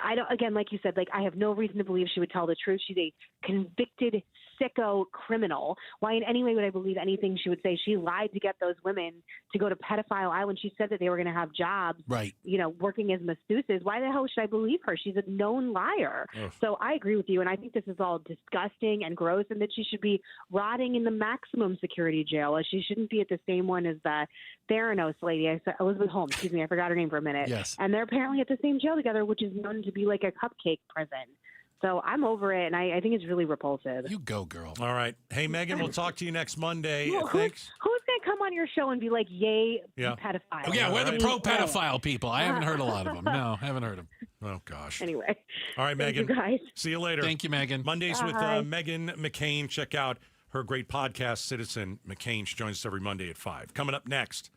I don't. Again, like you said, like I have no reason to believe she would tell the truth. She's a convicted sicko criminal. Why in any way would I believe anything she would say? She lied to get those women to go to Pedophile Island. She said that they were going to have jobs, right? You know, working as masseuses. Why the hell should I believe her? She's a known liar. Ugh. So I agree with you, and I think this is all disgusting and gross, and that she should be rotting in the maximum security jail. She shouldn't be at the same one as the Theranos lady, Elizabeth Holmes, excuse me, I forgot her name for a minute. Yes. And they're apparently at the same jail together, which is known to be like a cupcake prison. So I'm over it, and I think it's really repulsive. You go, girl. All right. Hey, Megan, we'll talk to you next Monday. Well, who's going to come on your show and be like, yay, Yeah. pedophile? Oh, yeah, we're the pro-pedophile people. I haven't heard a lot of them. No, haven't heard them. Oh, gosh. Anyway. All right, Thank Megan. you guys. See you later. Thank you, Megan. Mondays with Bye. Megan McCain. Check out her great podcast, Citizen McCain. She joins us every Monday at 5. Coming up next.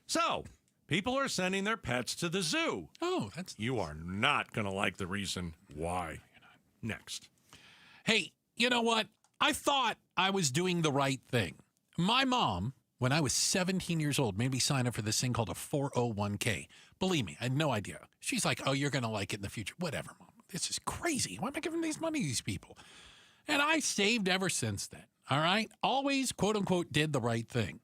So, people are sending their pets to the zoo. Oh, that's... You are not going to like the reason why. Next. Hey, you know what? I thought I was doing the right thing. My mom, when I was 17 years old, made me sign up for this thing called a 401k. Believe me, I had no idea. She's like, oh, you're going to like it in the future. Whatever, Mom. This is crazy. Why am I giving these money to these people? And I saved ever since then. All right? Always, quote unquote, did the right thing.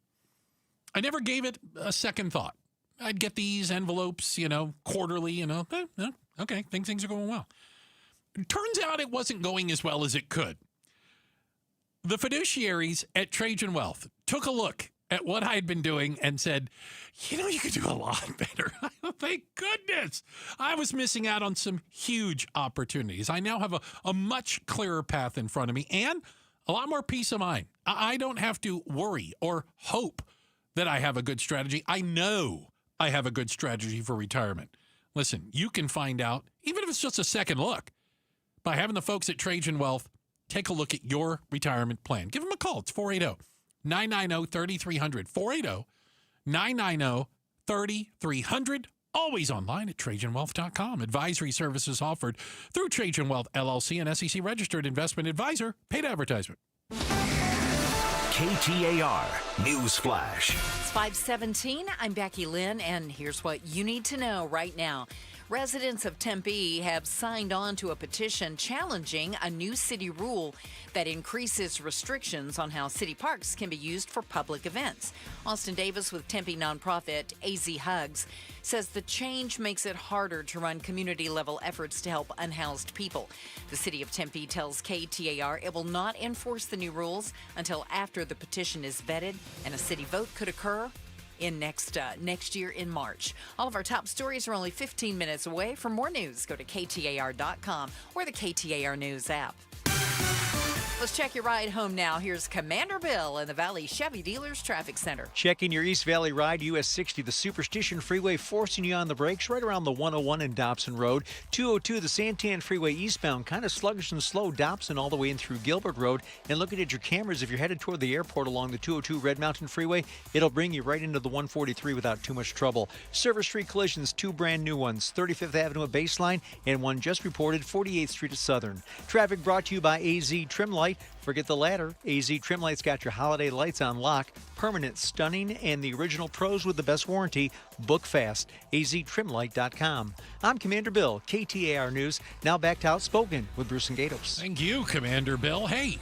I never gave it a second thought. I'd get these envelopes, quarterly, okay, things are going well. It turns out it wasn't going as well as it could. The fiduciaries at Trajan Wealth took a look at what I had been doing and said, you could do a lot better. Thank goodness. I was missing out on some huge opportunities. I now have a much clearer path in front of me and a lot more peace of mind. I don't have to worry or hope that I have a good strategy. I know I have a good strategy for retirement. Listen, you can find out, even if it's just a second look, by having the folks at Trajan Wealth take a look at your retirement plan. Give them a call. It's 480-990-3300. 480-990-3300. Always online at TrajanWealth.com. Advisory services offered through Trajan Wealth, LLC, an SEC-registered investment advisor. Paid advertisement. KTAR News Flash. It's 5:17. I'm Becky Lynn, and here's what you need to know right now. Residents of Tempe have signed on to a petition challenging a new city rule that increases restrictions on how city parks can be used for public events. Austin Davis with Tempe nonprofit AZ Hugs says the change makes it harder to run community-level efforts to help unhoused people. The city of Tempe tells KTAR it will not enforce the new rules until after the petition is vetted and a city vote could occur in next year in March. All of our top stories are only 15 minutes away. For more news, go to KTAR.com or the KTAR News app. Let's check your ride home now. Here's Commander Bill in the Valley Chevy Dealers Traffic Center. Checking your East Valley ride, US 60, the Superstition Freeway forcing you on the brakes right around the 101 and Dobson Road. 202, the Santan Freeway eastbound, kind of sluggish and slow. Dobson all the way in through Gilbert Road. And looking at your cameras, if you're headed toward the airport along the 202 Red Mountain Freeway, it'll bring you right into the 143 without too much trouble. Service Street collisions, 2 brand new ones, 35th Avenue at Baseline, and one just reported 48th Street at Southern. Traffic brought to you by AZ Trim Light. Forget the ladder. AZ Trim Light's got your holiday lights on lock. Permanent, stunning, and the original pros with the best warranty. Book fast. AZTrimlight.com. I'm Commander Bill, KTAR News. Now back to Outspoken with Bruce and Gatos. Thank you, Commander Bill. Hey,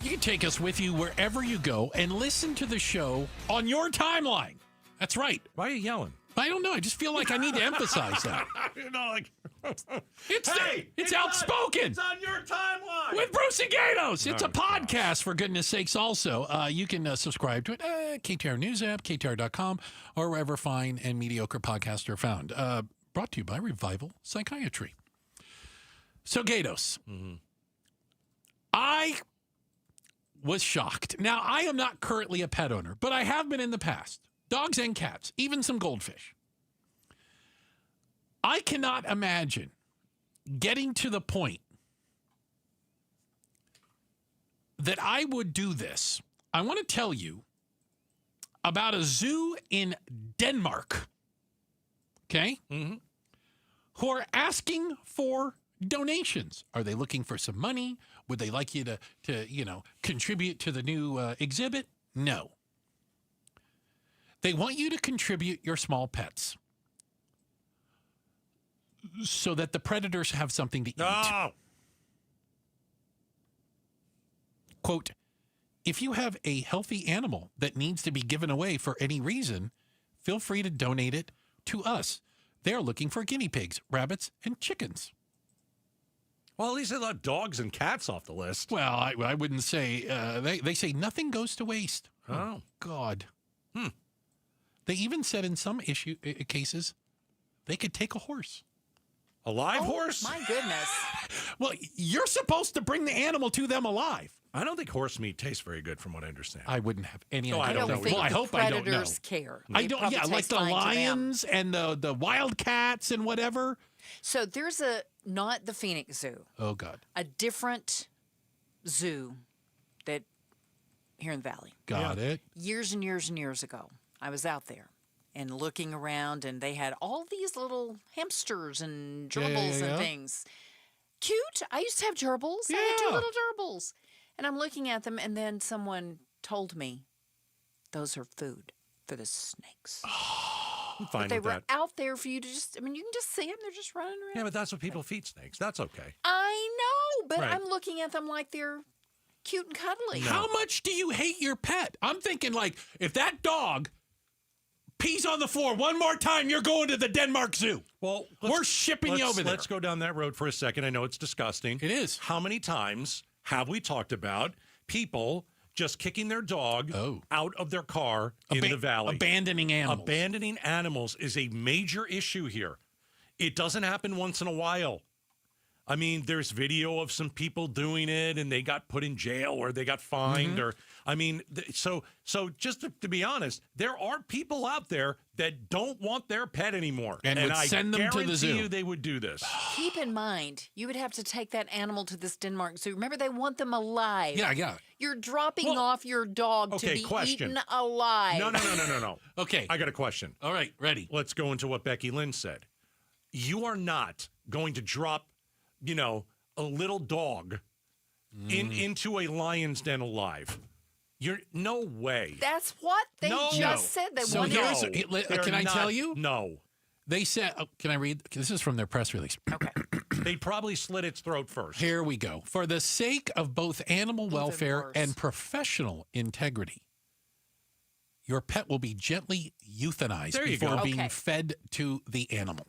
you can take us with you wherever you go and listen to the show on your timeline. That's right. Why are you yelling? I don't know. I just feel like I need to emphasize that. It's outspoken. It's on your timeline. With Bruce and Gatos. It's a podcast, for goodness sakes, also. You can subscribe to it, KTAR News app, KTAR.com, or wherever fine and mediocre podcasts are found. Brought to you by Revival Psychiatry. So, Gatos, I was shocked. Now, I am not currently a pet owner, but I have been in the past. Dogs and cats, even some goldfish. I cannot imagine getting to the point that I would do this. I want to tell you about a zoo in Denmark, okay, who are asking for donations. Are they looking for some money? Would they like you to contribute to the new exhibit? No. They want you to contribute your small pets so that the predators have something to eat. No. Quote, if you have a healthy animal that needs to be given away for any reason, feel free to donate it to us. They're looking for guinea pigs, rabbits, and chickens. Well, at least they left dogs and cats off the list. Well, I wouldn't say. They say nothing goes to waste. Oh. God. They even said in some cases they could take a horse. A live horse? My goodness. Well, you're supposed to bring the animal to them alive. I don't think horse meat tastes very good, from what I understand. I wouldn't have any idea. I don't know. think Well, I the hope I don't know. predators care. I They don't. probably Yeah, like taste the fine to them. lions and the wildcats and whatever. So there's not the Phoenix Zoo, Oh God. a different zoo that here in the Valley. Got it. Years and years and years ago, I was out there and looking around, and they had all these little hamsters and gerbils and things. Cute. I used to have gerbils. I had 2 little gerbils. And I'm looking at them, and then someone told me those are food for the snakes. I'm fine But they with were that. out there for you to just, I mean, you can just see them. They're just running around. Yeah, but that's what people feed snakes. That's okay. I know, but Right. I'm looking at them like they're cute and cuddly. How much do you hate your pet? I'm thinking like if that dog pees on the floor one more time, you're going to the Denmark Zoo. Well, we're shipping you over there. Let's go down that road for a second. I know it's disgusting. It is. How many times have we talked about people just kicking their dog out of their car in the valley? Abandoning animals. Abandoning animals is a major issue here. It doesn't happen once in a while. I mean, there's video of some people doing it, and they got put in jail or they got fined, or I mean, so just to be honest, there are people out there that don't want their pet anymore, And would I send them to the zoo. guarantee you they would do this. Keep in mind, you would have to take that animal to this Denmark Zoo. Remember, they want them alive. Yeah. You're dropping off your dog to okay, be question. eaten alive. No. Okay. I got a question. All right, ready. Let's go into what Becky Lynn said. You are not going to drop, a little dog into a lion's den alive. You're no way. That's what they just said. They So wanted can I tell you? No. They said, can I read? This is from their press release. Okay. They probably slit its throat first. Here we go. For the sake of both animal welfare and professional integrity, your pet will be gently euthanized There you before go. being Okay. fed to the animal.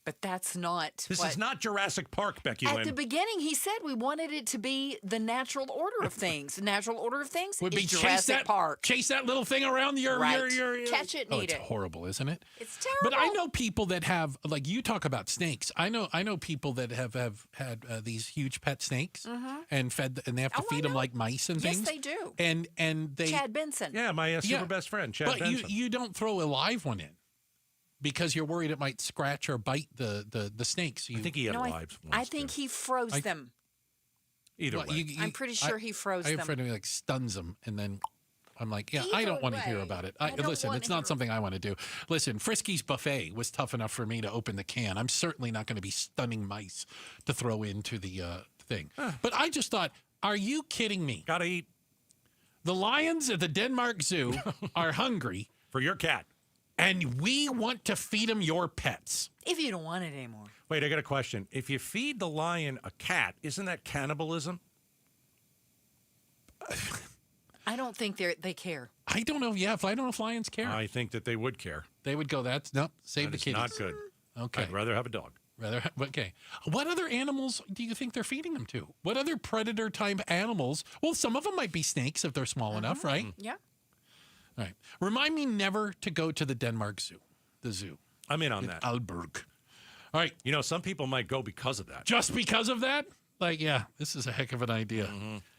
But that's not This what... is not Jurassic Park, Becky At Lynn. the beginning, he said we wanted it to be the natural order of things. The natural order of things Would is be Jurassic Park. Chase that little thing around your Catch it, and eat it's it. horrible, isn't it? It's terrible. But I know people that have, like you talk about snakes. I know people that have had these huge pet snakes and they have to feed them like mice and Yes, things. they do. And they Chad Benson. Yeah, my super best friend, Chad but Benson. you don't throw a live one in because you're worried it might scratch or bite the snakes. I think he had No, lives once. I think he froze them. Either Well, way. I'm pretty sure he froze I have a them. friend who like stuns them, and then I'm like, I Either don't want to hear way, about it. I don't Listen, wanna it's not hear something I want to do. Listen, Frisky's Buffet was tough enough for me to open the can. I'm certainly not going to be stunning mice to throw into the thing. But I just thought, are you kidding me? Gotta eat. The lions at the Denmark Zoo are hungry for your cat. And we want to feed them your pets. If you don't want it anymore. Wait, I got a question. If you feed the lion a cat, isn't that cannibalism? I don't think they care. I don't know. Yeah, I don't know if lions care. I think that they would care. They would go, save the kitties. Not good. Okay. I'd rather have a dog. Okay. What other animals do you think they're feeding them to? What other predator type animals? Well, some of them might be snakes if they're small enough, right? Yeah. All right. Remind me never to go to the Denmark Zoo. The zoo. I'm in on that. Aalborg. All right. Some people might go because of that. Just because of that? Like, yeah, this is a heck of an idea.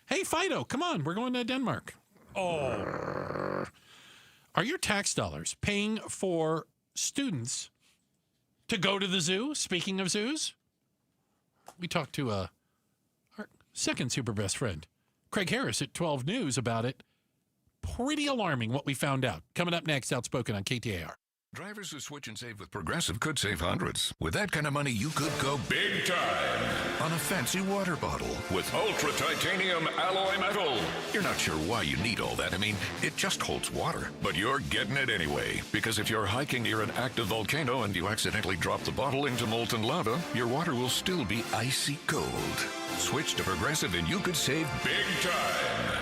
Hey, Fido, come on. We're going to Denmark. Oh. Are your tax dollars paying for students to go to the zoo? Speaking of zoos, we talked to our second super best friend, Craig Harris at 12 News about it. Pretty alarming what we found out. Coming up next, Outspoken on KTAR. Drivers who switch and save with Progressive could save hundreds. With that kind of money, you could go big time on a fancy water bottle with ultra titanium alloy metal. you're not sure why you need all that, I mean, it just holds water. But you're getting it anyway. Because if you're hiking near an active volcano and you accidentally drop the bottle into molten lava, your water will still be icy cold. Switch to Progressive and you could save big time.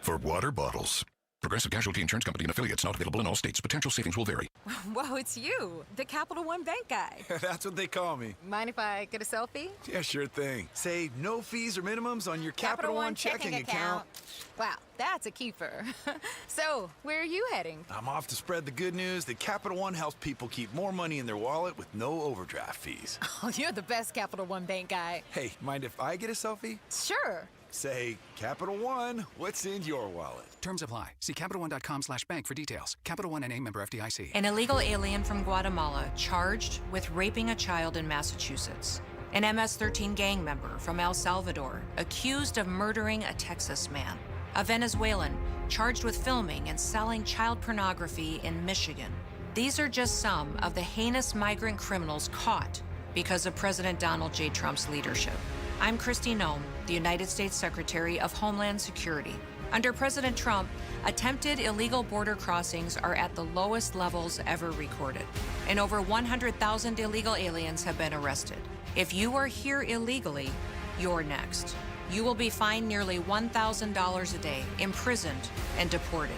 For water bottles. Progressive Casualty Insurance Company and affiliates, not available in all states. Potential savings will vary. Whoa, it's you, the Capital One Bank guy. That's what they call me. Mind if I get a selfie? Yeah, sure thing. Save no fees or minimums on your Capital One checking account. Wow, that's a keeper. So, where are you heading? I'm off to spread the good news that Capital One helps people keep more money in their wallet with no overdraft fees. Oh, you're the best Capital One Bank guy. Hey, mind if I get a selfie? Sure. Say, Capital One, what's in your wallet? Terms apply. See CapitalOne.com/bank for details. Capital One NA, member FDIC. An illegal alien from Guatemala charged with raping a child in Massachusetts. An MS-13 gang member from El Salvador accused of murdering a Texas man. A Venezuelan charged with filming and selling child pornography in Michigan. These are just some of the heinous migrant criminals caught because of President Donald J. Trump's leadership. I'm Kristi Noem, the United States Secretary of Homeland Security. Under President Trump, attempted illegal border crossings are at the lowest levels ever recorded, and over 100,000 illegal aliens have been arrested. If you are here illegally, you're next. You will be fined nearly $1,000 a day, imprisoned, and deported.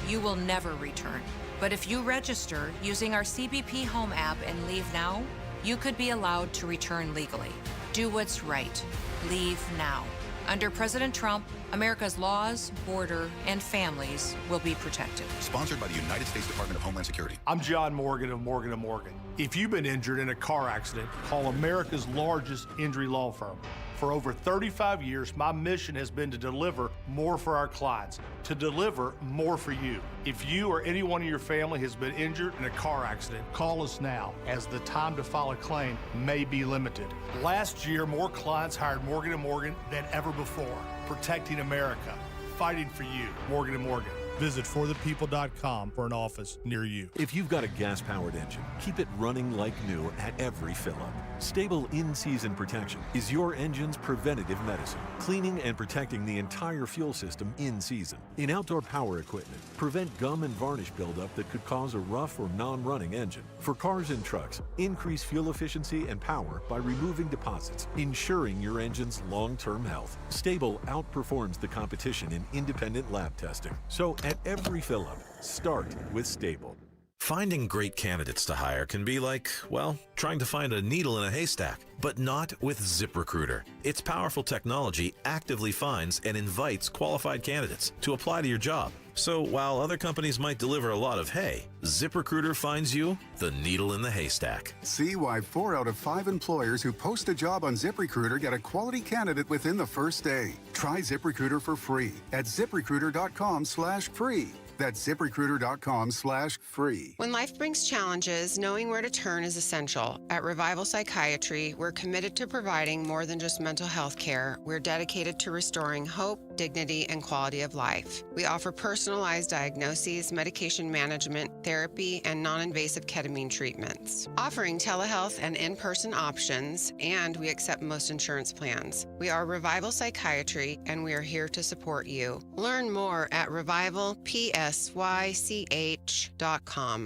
You will never return. But if you register using our CBP Home app and leave now, you could be allowed to return legally. Do what's right. Leave now. Under President Trump, America's laws, border, and families will be protected. Sponsored by the United States Department of Homeland Security. I'm John Morgan of Morgan & Morgan. If you've been injured in a car accident, call America's largest injury law firm. For over 35 years, my mission has been to deliver more for our clients, to deliver more for you. If you or anyone in your family has been injured in a car accident, call us now, as the time to file a claim may be limited. Last year, more clients hired Morgan & Morgan than ever before, protecting America, fighting for you. Morgan & Morgan. Visit forthepeople.com for an office near you. If you've got a gas-powered engine, keep it running like new at every fill-up. Stable in-season protection is your engine's preventative medicine, cleaning and protecting the entire fuel system in season. In outdoor power equipment, prevent gum and varnish buildup that could cause a rough or non-running engine. For cars and trucks, increase fuel efficiency and power by removing deposits, ensuring your engine's long-term health. Stable outperforms the competition in independent lab testing. So at every fill-up, start with Stable. Finding great candidates to hire can be like, well, trying to find a needle in a haystack, but not with ZipRecruiter. Its powerful technology actively finds and invites qualified candidates to apply to your job. So while other companies might deliver a lot of hay, ZipRecruiter finds you the needle in the haystack. See why 4 out of 5 employers who post a job on ZipRecruiter get a quality candidate within the first day. Try ZipRecruiter for free at ZipRecruiter.com/free. That's ZipRecruiter.com/free. When life brings challenges, knowing where to turn is essential. At Revival Psychiatry, we're committed to providing more than just mental health care. We're dedicated to restoring hope, dignity, and quality of life. We offer personalized diagnoses, medication management, therapy, and non-invasive ketamine treatments. Offering telehealth and in-person options, and we accept most insurance plans. We are Revival Psychiatry, and we are here to support you. Learn more at revivalpsych.com.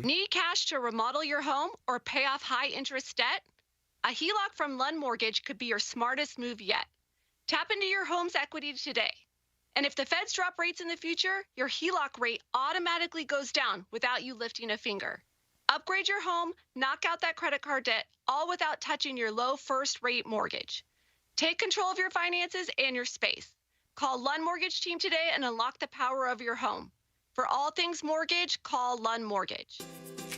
Need cash to remodel your home or pay off high-interest debt? A HELOC from Lund Mortgage could be your smartest move yet. Tap into your home's equity today. And if the feds drop rates in the future, your HELOC rate automatically goes down without you lifting a finger. Upgrade your home, knock out that credit card debt, all without touching your low first-rate mortgage. Take control of your finances and your space. Call Lund Mortgage Team today and unlock the power of your home. For all things mortgage, call Lund Mortgage.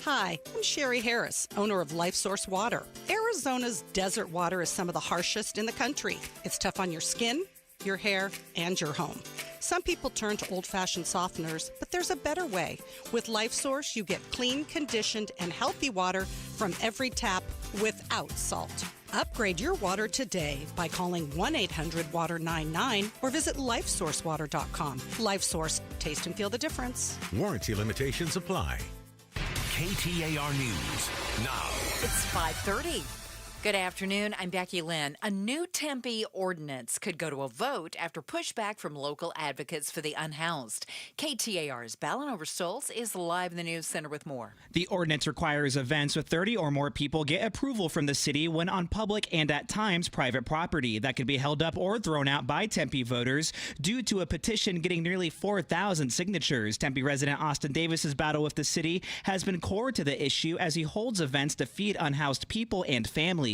Hi, I'm Sherry Harris, owner of LifeSource Water. Arizona's desert water is some of the harshest in the country. It's tough on your skin, your hair, and your home. Some people turn to old-fashioned softeners, but there's a better way. With LifeSource, you get clean, conditioned, and healthy water from every tap without salt. Upgrade your water today by calling 1-800-WATER-99 or visit lifesourcewater.com. LifeSource, taste and feel the difference. Warranty limitations apply. KTAR News now. It's 5:30. Good afternoon. I'm Becky Lynn. A new Tempe ordinance could go to a vote after pushback from local advocates for the unhoused. KTAR's Ballin Overstolz is live in the news center with more. The ordinance requires events with 30 or more people get approval from the city when on public and at times private property that could be held up or thrown out by Tempe voters due to a petition getting nearly 4,000 signatures. Tempe resident Austin Davis's battle with the city has been core to the issue as he holds events to feed unhoused people and families.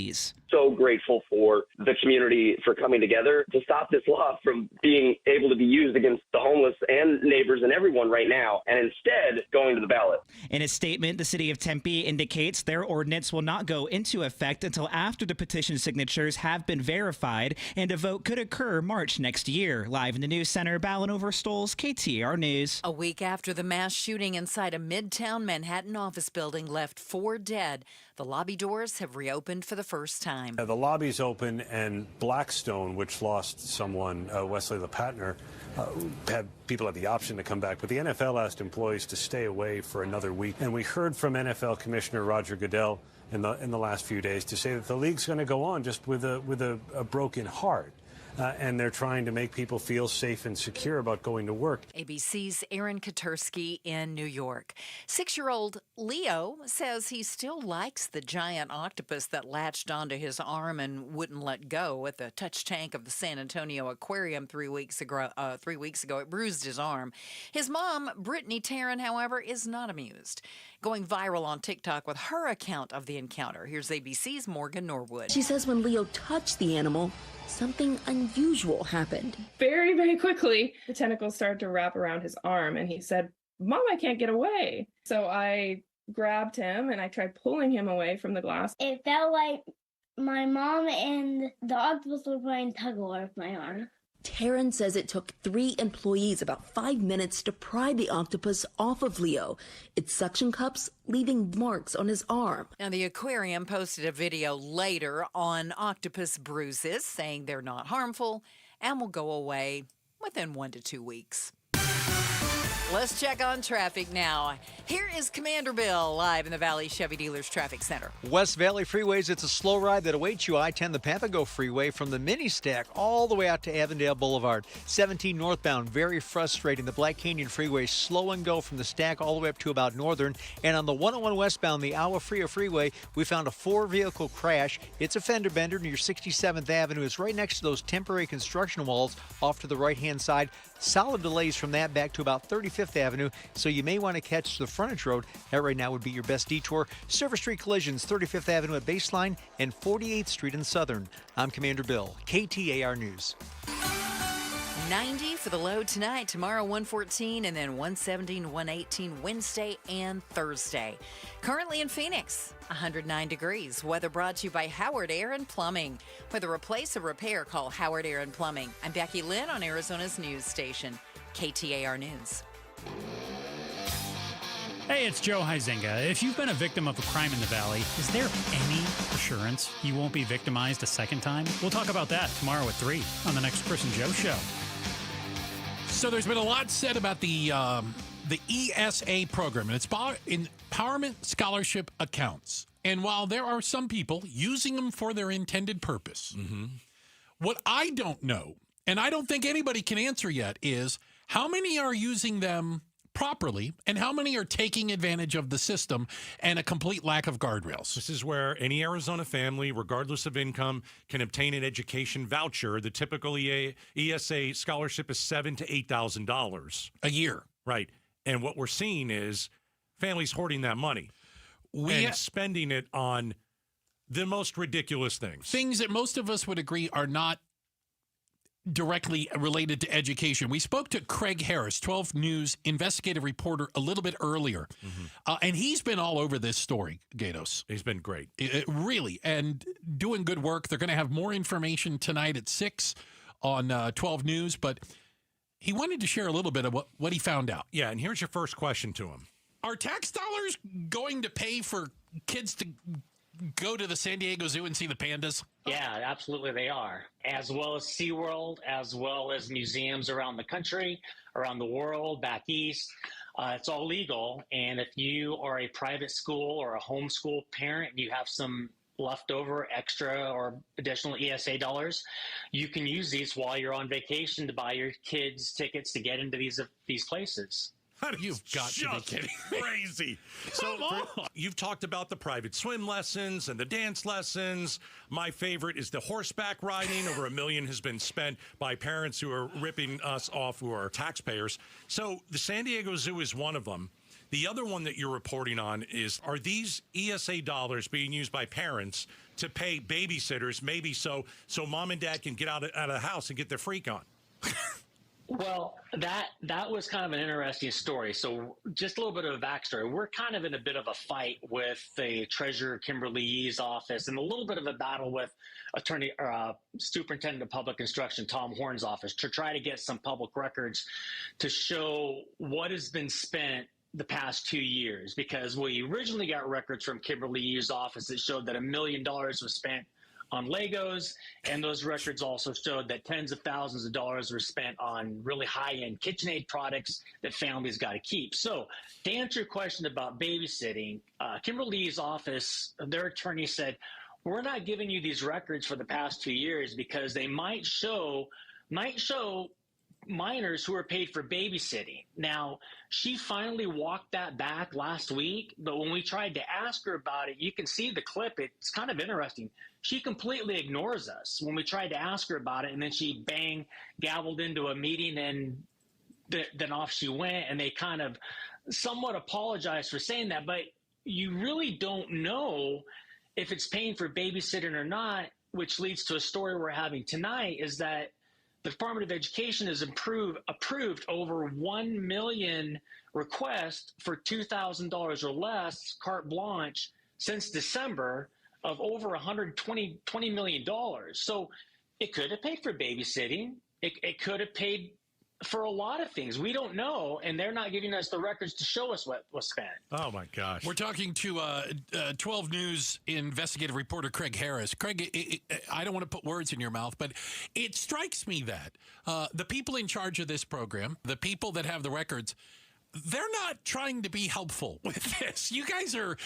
So grateful for the community for coming together to stop this law from being able to be used against the homeless and neighbors and everyone right now, and instead going to the ballot. In a statement, the city of Tempe indicates their ordinance will not go into effect until after the petition signatures have been verified, and a vote could occur March next year. Live in the news center, Ballin Overstolz, KTAR News. A week after the mass shooting inside a Midtown Manhattan office building left 4 dead, the lobby doors have reopened for the first time. The lobby's open, and Blackstone, which lost someone, Wesley LePatner, people had the option to come back, but the NFL asked employees to stay away for another week. And we heard from NFL Commissioner Roger Goodell in the last few days to say that the league's going to go on just with a broken heart. And they're trying to make people feel safe and secure about going to work. ABC's Aaron Katursky in New York. 6-year-old Leo says he still likes the giant octopus that latched onto his arm and wouldn't let go at the touch tank of the San Antonio Aquarium 3 weeks ago. It bruised his arm. His mom, Brittany Taryn, however, is not amused. Going viral on TikTok with her account of the encounter. Here's ABC's Morgan Norwood. She says when Leo touched the animal, something unusual happened. Very, very quickly, the tentacles started to wrap around his arm, and he said, "Mom, I can't get away." So I grabbed him, and I tried pulling him away from the glass. It felt like my mom and the octopus were playing tug-of-war with my arm. Taryn says it took 3 employees about 5 minutes to pry the octopus off of Leo, its suction cups leaving marks on his arm. Now, the aquarium posted a video later on octopus bruises, saying they're not harmful and will go away within 1 to 2 weeks. Let's check on traffic now. Here is Commander Bill live in the Valley Chevy Dealers Traffic Center. West Valley Freeways, it's a slow ride that awaits you. I-10, the Papago Freeway, from the mini stack all the way out to Avondale Boulevard. 17 northbound, very frustrating. The Black Canyon Freeway, slow and go from the stack all the way up to about Northern. And on the 101 westbound, the Agua Fria Freeway, we found a 4-vehicle crash. It's a fender bender near 67th Avenue. It's right next to those temporary construction walls off to the right-hand side. Solid delays from that back to about 35th Avenue, so you may want to catch the frontage road. That right now would be your best detour. Service Street collisions, 35th Avenue at Baseline and 48th Street in Southern. I'm Commander Bill, KTAR News. 90 for the low tonight, tomorrow 114, and then 117 to 118 Wednesday and Thursday. Currently in Phoenix, 109 degrees. Weather brought to you by Howard Air and Plumbing. Whether replace or repair, call Howard Air and Plumbing. I'm Becky Lynn on Arizona's news station, KTAR News. Hey, it's Joe Huizinga. If you've been a victim of a crime in the Valley, is there any assurance you won't be victimized a second time? We'll talk about that tomorrow at 3 on the next Chris and Joe Show. So there's been a lot said about the ESA program and its Empowerment Scholarship accounts. And while there are some people using them for their intended purpose, what I don't know, and I don't think anybody can answer yet, is how many are using them properly and how many are taking advantage of the system and a complete lack of guardrails. This is where any Arizona family, regardless of income, can obtain an education voucher. The typical ESA scholarship is $7,000 to $8,000 a year. Right. And what we're seeing is families hoarding that money and spending it on the most ridiculous things. Things that most of us would agree are not directly related to education. We spoke to Craig Harris, 12 News investigative reporter, a little bit earlier. And he's been all over this story, Gatos. He's been great. Really, and doing good work. They're going to have more information tonight at 6 on 12 News, but he wanted to share a little bit of what he found out. Yeah, and here's your first question to him. Are tax dollars going to pay for kids to go to the San Diego Zoo and see the pandas? Yeah, absolutely they are. As well as SeaWorld, as well as museums around the country, around the world, back east. It's all legal. And if you are a private school or a homeschool parent, you have some leftover extra or additional ESA dollars, you can use these while you're on vacation to buy your kids tickets to get into these places. You've got to be kidding. Crazy. You've talked about the private swim lessons and the dance lessons. My favorite is the horseback riding. Over $1 million has been spent by parents who are ripping us off, who are taxpayers. So the San Diego Zoo is one of them. The other one that you're reporting on is, are these ESA dollars being used by parents to pay babysitters, maybe so mom and dad can get out of the house and get their freak on? Well, that was kind of an interesting story. So just a little bit of a backstory. We're kind of in a bit of a fight with the Treasurer Kimberly Yee's office and a little bit of a battle with Superintendent of Public Instruction Tom Horn's office to try to get some public records to show what has been spent the past 2 years, because we originally got records from Kimberly Yee's office that showed that $1 million was spent on Legos, and those records also showed that tens of thousands of dollars were spent on really high-end KitchenAid products that families got to keep. So to answer your question about babysitting, Kimberly Yee's office, their attorney said, we're not giving you these records for the past 2 years because they might show minors who are paid for babysitting. Now, she finally walked that back last week, but when we tried to ask her about it, you can see the clip. It's kind of interesting. She completely ignores us when we tried to ask her about it, and then she gavelled into a meeting, and then off she went, and they kind of somewhat apologized for saying that, but you really don't know if it's paying for babysitting or not, which leads to a story we're having tonight, is that the Department of Education has approved over 1 million requests for $2,000 or less, carte blanche, since December, of over $120 million. So it could have paid for babysitting. It could have paid for a lot of things. We don't know, and they're not giving us the records to show us what was spent. Oh, my gosh. We're talking to 12 News investigative reporter Craig Harris. Craig, I don't want to put words in your mouth, but it strikes me that the people in charge of this program, the people that have the records, they're not trying to be helpful with this. You guys are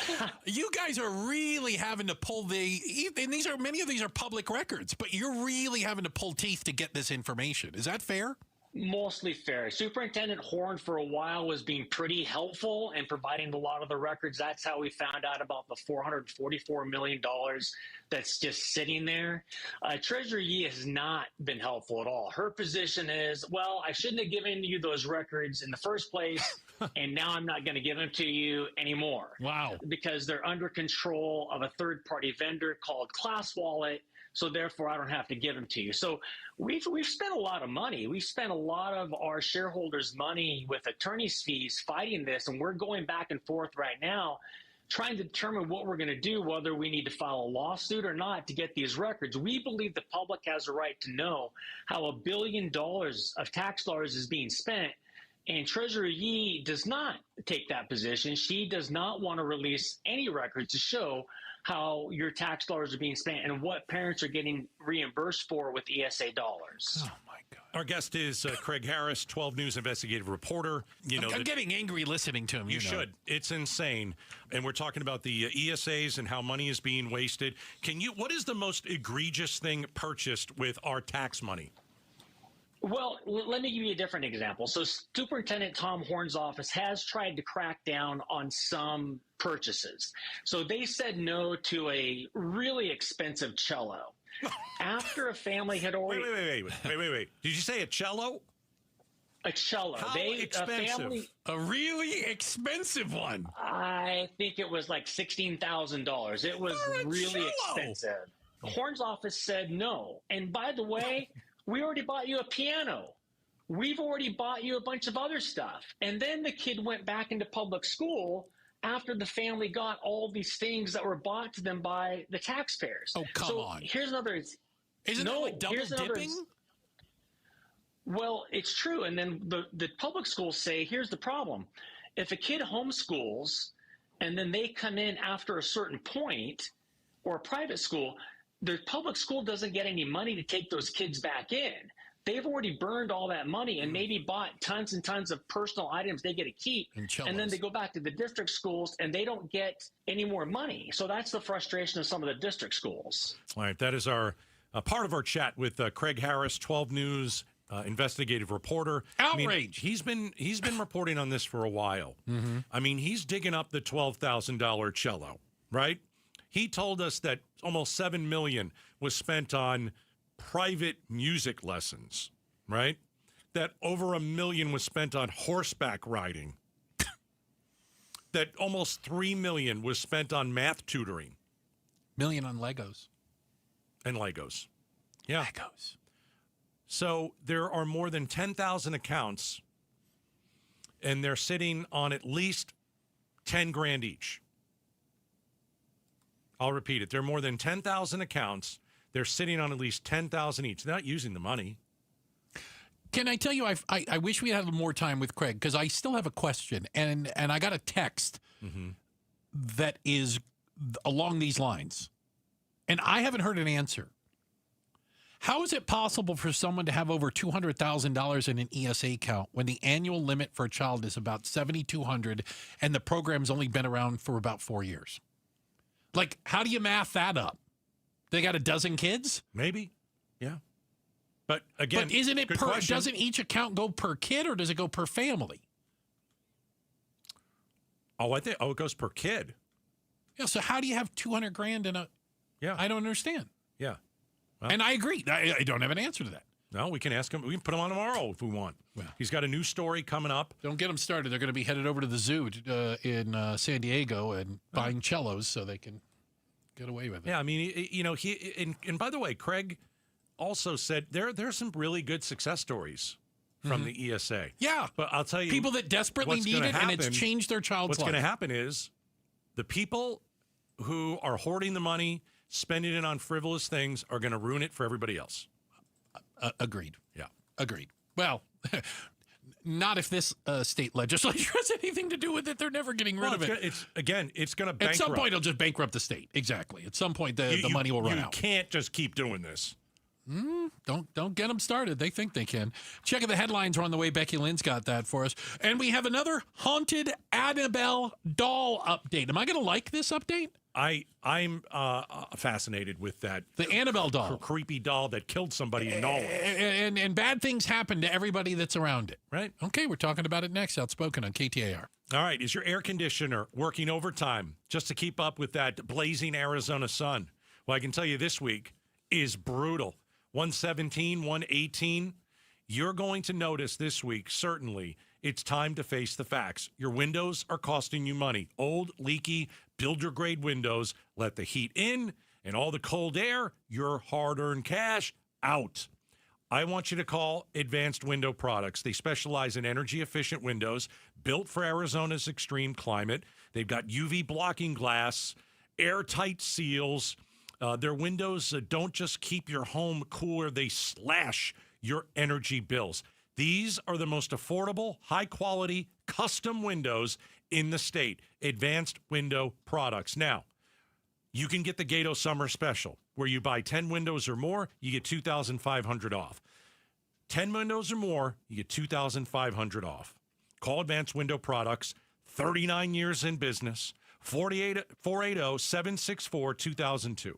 really having to pull and many of these are public records, but you're really having to pull teeth to get this information. Is that fair? Mostly fair. Superintendent Horn for a while was being pretty helpful and providing a lot of the records. That's how we found out about the $444 million that's just sitting there. Treasurer Yee has not been helpful at all. Her position is, well, I shouldn't have given you those records in the first place, and now I'm not going to give them to you anymore. Wow. Because they're under control of a third-party vendor called ClassWallet. So therefore, I don't have to give them to you. So we've spent a lot of money. We've spent a lot of our shareholders' money with attorney's fees fighting this, and we're going back and forth right now trying to determine what we're going to do, whether we need to file a lawsuit or not to get these records. We believe the public has a right to know how $1 billion of tax dollars is being spent, and Treasurer Yee does not take that position. She does not want to release any records to show how your tax dollars are being spent and what parents are getting reimbursed for with ESA dollars. Oh, my God. Our guest is Craig Harris, 12 News investigative reporter. I'm getting angry listening to him. You should. It's insane. And we're talking about the ESAs and how money is being wasted. What is the most egregious thing purchased with our tax money? Well, let me give you a different example. So Superintendent Tom Horn's office has tried to crack down on some purchases. So they said no to a really expensive cello. After a family had already... Wait. Did you say a cello? A cello. How expensive? A really expensive one. I think it was like $16,000. It was really expensive. Horn's office said no. And by the way... we already bought you a piano. We've already bought you a bunch of other stuff. And then the kid went back into public school after the family got all these things that were bought to them by the taxpayers. Oh, come on. Here's another. Isn't that like double dipping? Well, it's true. And then the public schools say, here's the problem. If a kid homeschools and then they come in after a certain point, or a private school, the public school doesn't get any money to take those kids back in. they've already burned all that money and maybe bought tons and tons of personal items they get to keep. And then they go back to the district schools and they don't get any more money. So that's the frustration of some of the district schools. All right, that is our part of our chat with Craig Harris, 12 News investigative reporter. Outrage. I mean, he's been reporting on this for a while. Mm-hmm. I mean, he's digging up the $12,000 cello, right? He told us that almost $7 million was spent on private music lessons, right? That over $1 million was spent on horseback riding. That almost $3 million was spent on math tutoring. $1 million on Legos. And Legos. Yeah. Legos. So there are more than 10,000 accounts, and they're sitting on at least 10 grand each. I'll repeat it. There are more than 10,000 accounts. They're sitting on at least 10,000 each. They're not using the money. Can I tell you, I wish we had more time with Craig, because I still have a question. And I got a text that is along these lines. And I haven't heard an answer. How is it possible for someone to have over $200,000 in an ESA account when the annual limit for a child is about $7,200 and the program's only been around for about 4 years? Like, how do you math that up? They got a dozen kids? Maybe. Yeah. But again, isn't it good per? question. Doesn't each account go per kid, or does it go per family? Oh, it goes per kid. Yeah. So how do you have 200 grand in a? Yeah. I don't understand. Yeah. Well, and I agree. I don't have an answer to that. No, we can ask him. We can put him on tomorrow if we want. Well, he's got a new story coming up. Don't get them started. They're going to be headed over to the zoo in San Diego and buying cellos so they can get away with it. Yeah, I mean, you know, and by the way, Craig also said there's some really good success stories from the ESA. Yeah. But I'll tell you, people that desperately need it, and it's changed their child's life. What's going to happen is the people who are hoarding the money, spending it on frivolous things, are going to ruin it for everybody else. Agreed. Yeah. Agreed. Well, not if this state legislature has anything to do with it. They're never getting rid of it. It's going to bankrupt. At some point, it'll just bankrupt the state. Exactly. At some point, the money will run out. You can't just keep doing this. Don't get them started. They think they can. Check the headlines are on the way. Becky Lynn's got that for us. And we have another haunted Annabelle doll update. Am I going to like this update? I'm fascinated with that. The Annabelle doll. Creepy doll that killed somebody in Norway. And bad things happen to everybody that's around it. Right. Okay, we're talking about it next. Outspoken on KTAR. All right. Is your air conditioner working overtime just to keep up with that blazing Arizona sun? Well, I can tell you this week is brutal. 117, 118. You're going to notice this week, certainly, it's time to face the facts. Your windows are costing you money. Old, leaky, builder-grade windows let the heat in, and all the cold air, your hard-earned cash, out. I want you to call Advanced Window Products. They specialize in energy-efficient windows built for Arizona's extreme climate. They've got UV blocking glass, airtight seals. Their windows don't just keep your home cooler, they slash your energy bills. These are the most affordable, high-quality, custom windows in the state. Advanced Window Products. Now, you can get the Gato Summer Special, where you buy 10 windows or more, you get $2,500 off. 10 windows or more, you get $2,500 off. Call Advanced Window Products, 39 years in business, 480-764-2002.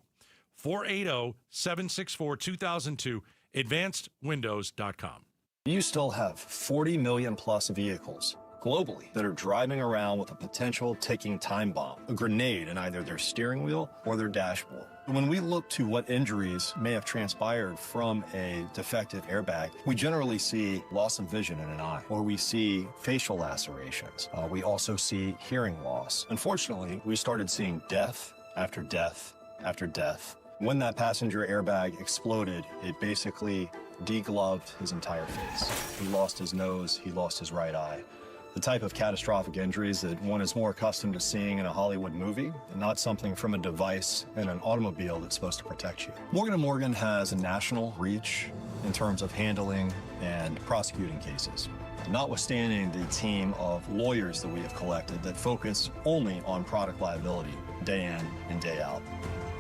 480-764-2002, advancedwindows.com. You still have 40 million plus vehicles globally that are driving around with a potential ticking time bomb, a grenade in either their steering wheel or their dashboard. When we look to what injuries may have transpired from a defective airbag, we generally see loss of vision in an eye, or we see facial lacerations. We also see hearing loss. Unfortunately, we started seeing death after death after death. When that passenger airbag exploded, it basically degloved his entire face. He lost his nose, he lost his right eye. The type of catastrophic injuries that one is more accustomed to seeing in a Hollywood movie, and not something from a device in an automobile that's supposed to protect you. Morgan & Morgan has a national reach in terms of handling and prosecuting cases. Notwithstanding the team of lawyers that we have collected that focus only on product liability day in and day out.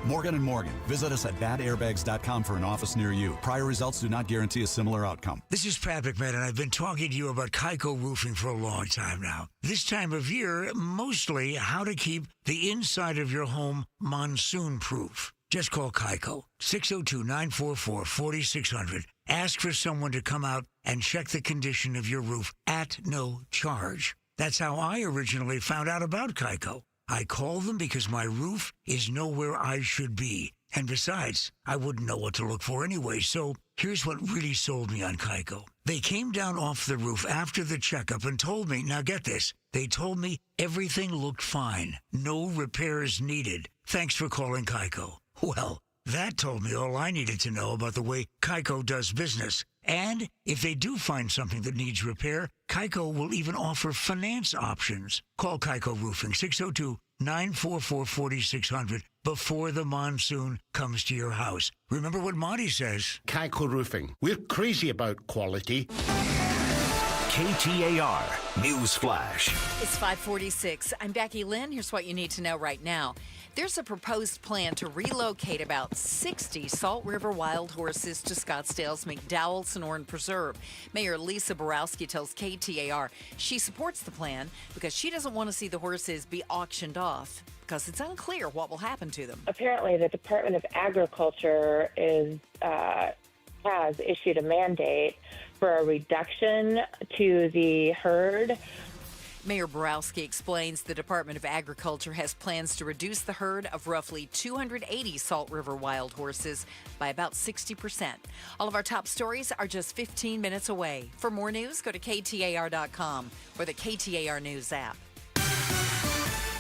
Morgan & Morgan. Visit us at badairbags.com for an office near you. Prior results do not guarantee a similar outcome. This is Pat McMahon, and I've been talking to you about Kaiko Roofing for a long time now. This time of year, mostly how to keep the inside of your home monsoon-proof. Just call Kaiko, 602-944-4600. Ask for someone to come out and check the condition of your roof at no charge. That's how I originally found out about Kaiko. I called them because my roof is nowhere I should be. And besides, I wouldn't know what to look for anyway, so here's what really sold me on Kaiko. They came down off the roof after the checkup and told me, now get this, they told me everything looked fine, no repairs needed. Thanks for calling Kaiko. Well, that told me all I needed to know about the way Kaiko does business. And if they do find something that needs repair, Kaiko will even offer finance options. Call Kaiko Roofing, 602-944-4600, before the monsoon comes to your house. Remember what Monty says. Kaiko Roofing. We're crazy about quality. KTAR News Flash. It's 5:46. I'm Becky Lynn. Here's what you need to know right now. There's a proposed plan to relocate about 60 Salt River wild horses to Scottsdale's McDowell Sonoran Preserve. Mayor Lisa Borowski tells KTAR she supports the plan because she doesn't want to see the horses be auctioned off because it's unclear what will happen to them. Apparently, the Department of Agriculture has issued a mandate for a reduction to the herd. Mayor Borowski explains the Department of Agriculture has plans to reduce the herd of roughly 280 Salt River wild horses by about 60%. All of our top stories are just 15 minutes away. For more news, go to KTAR.com or the KTAR News app.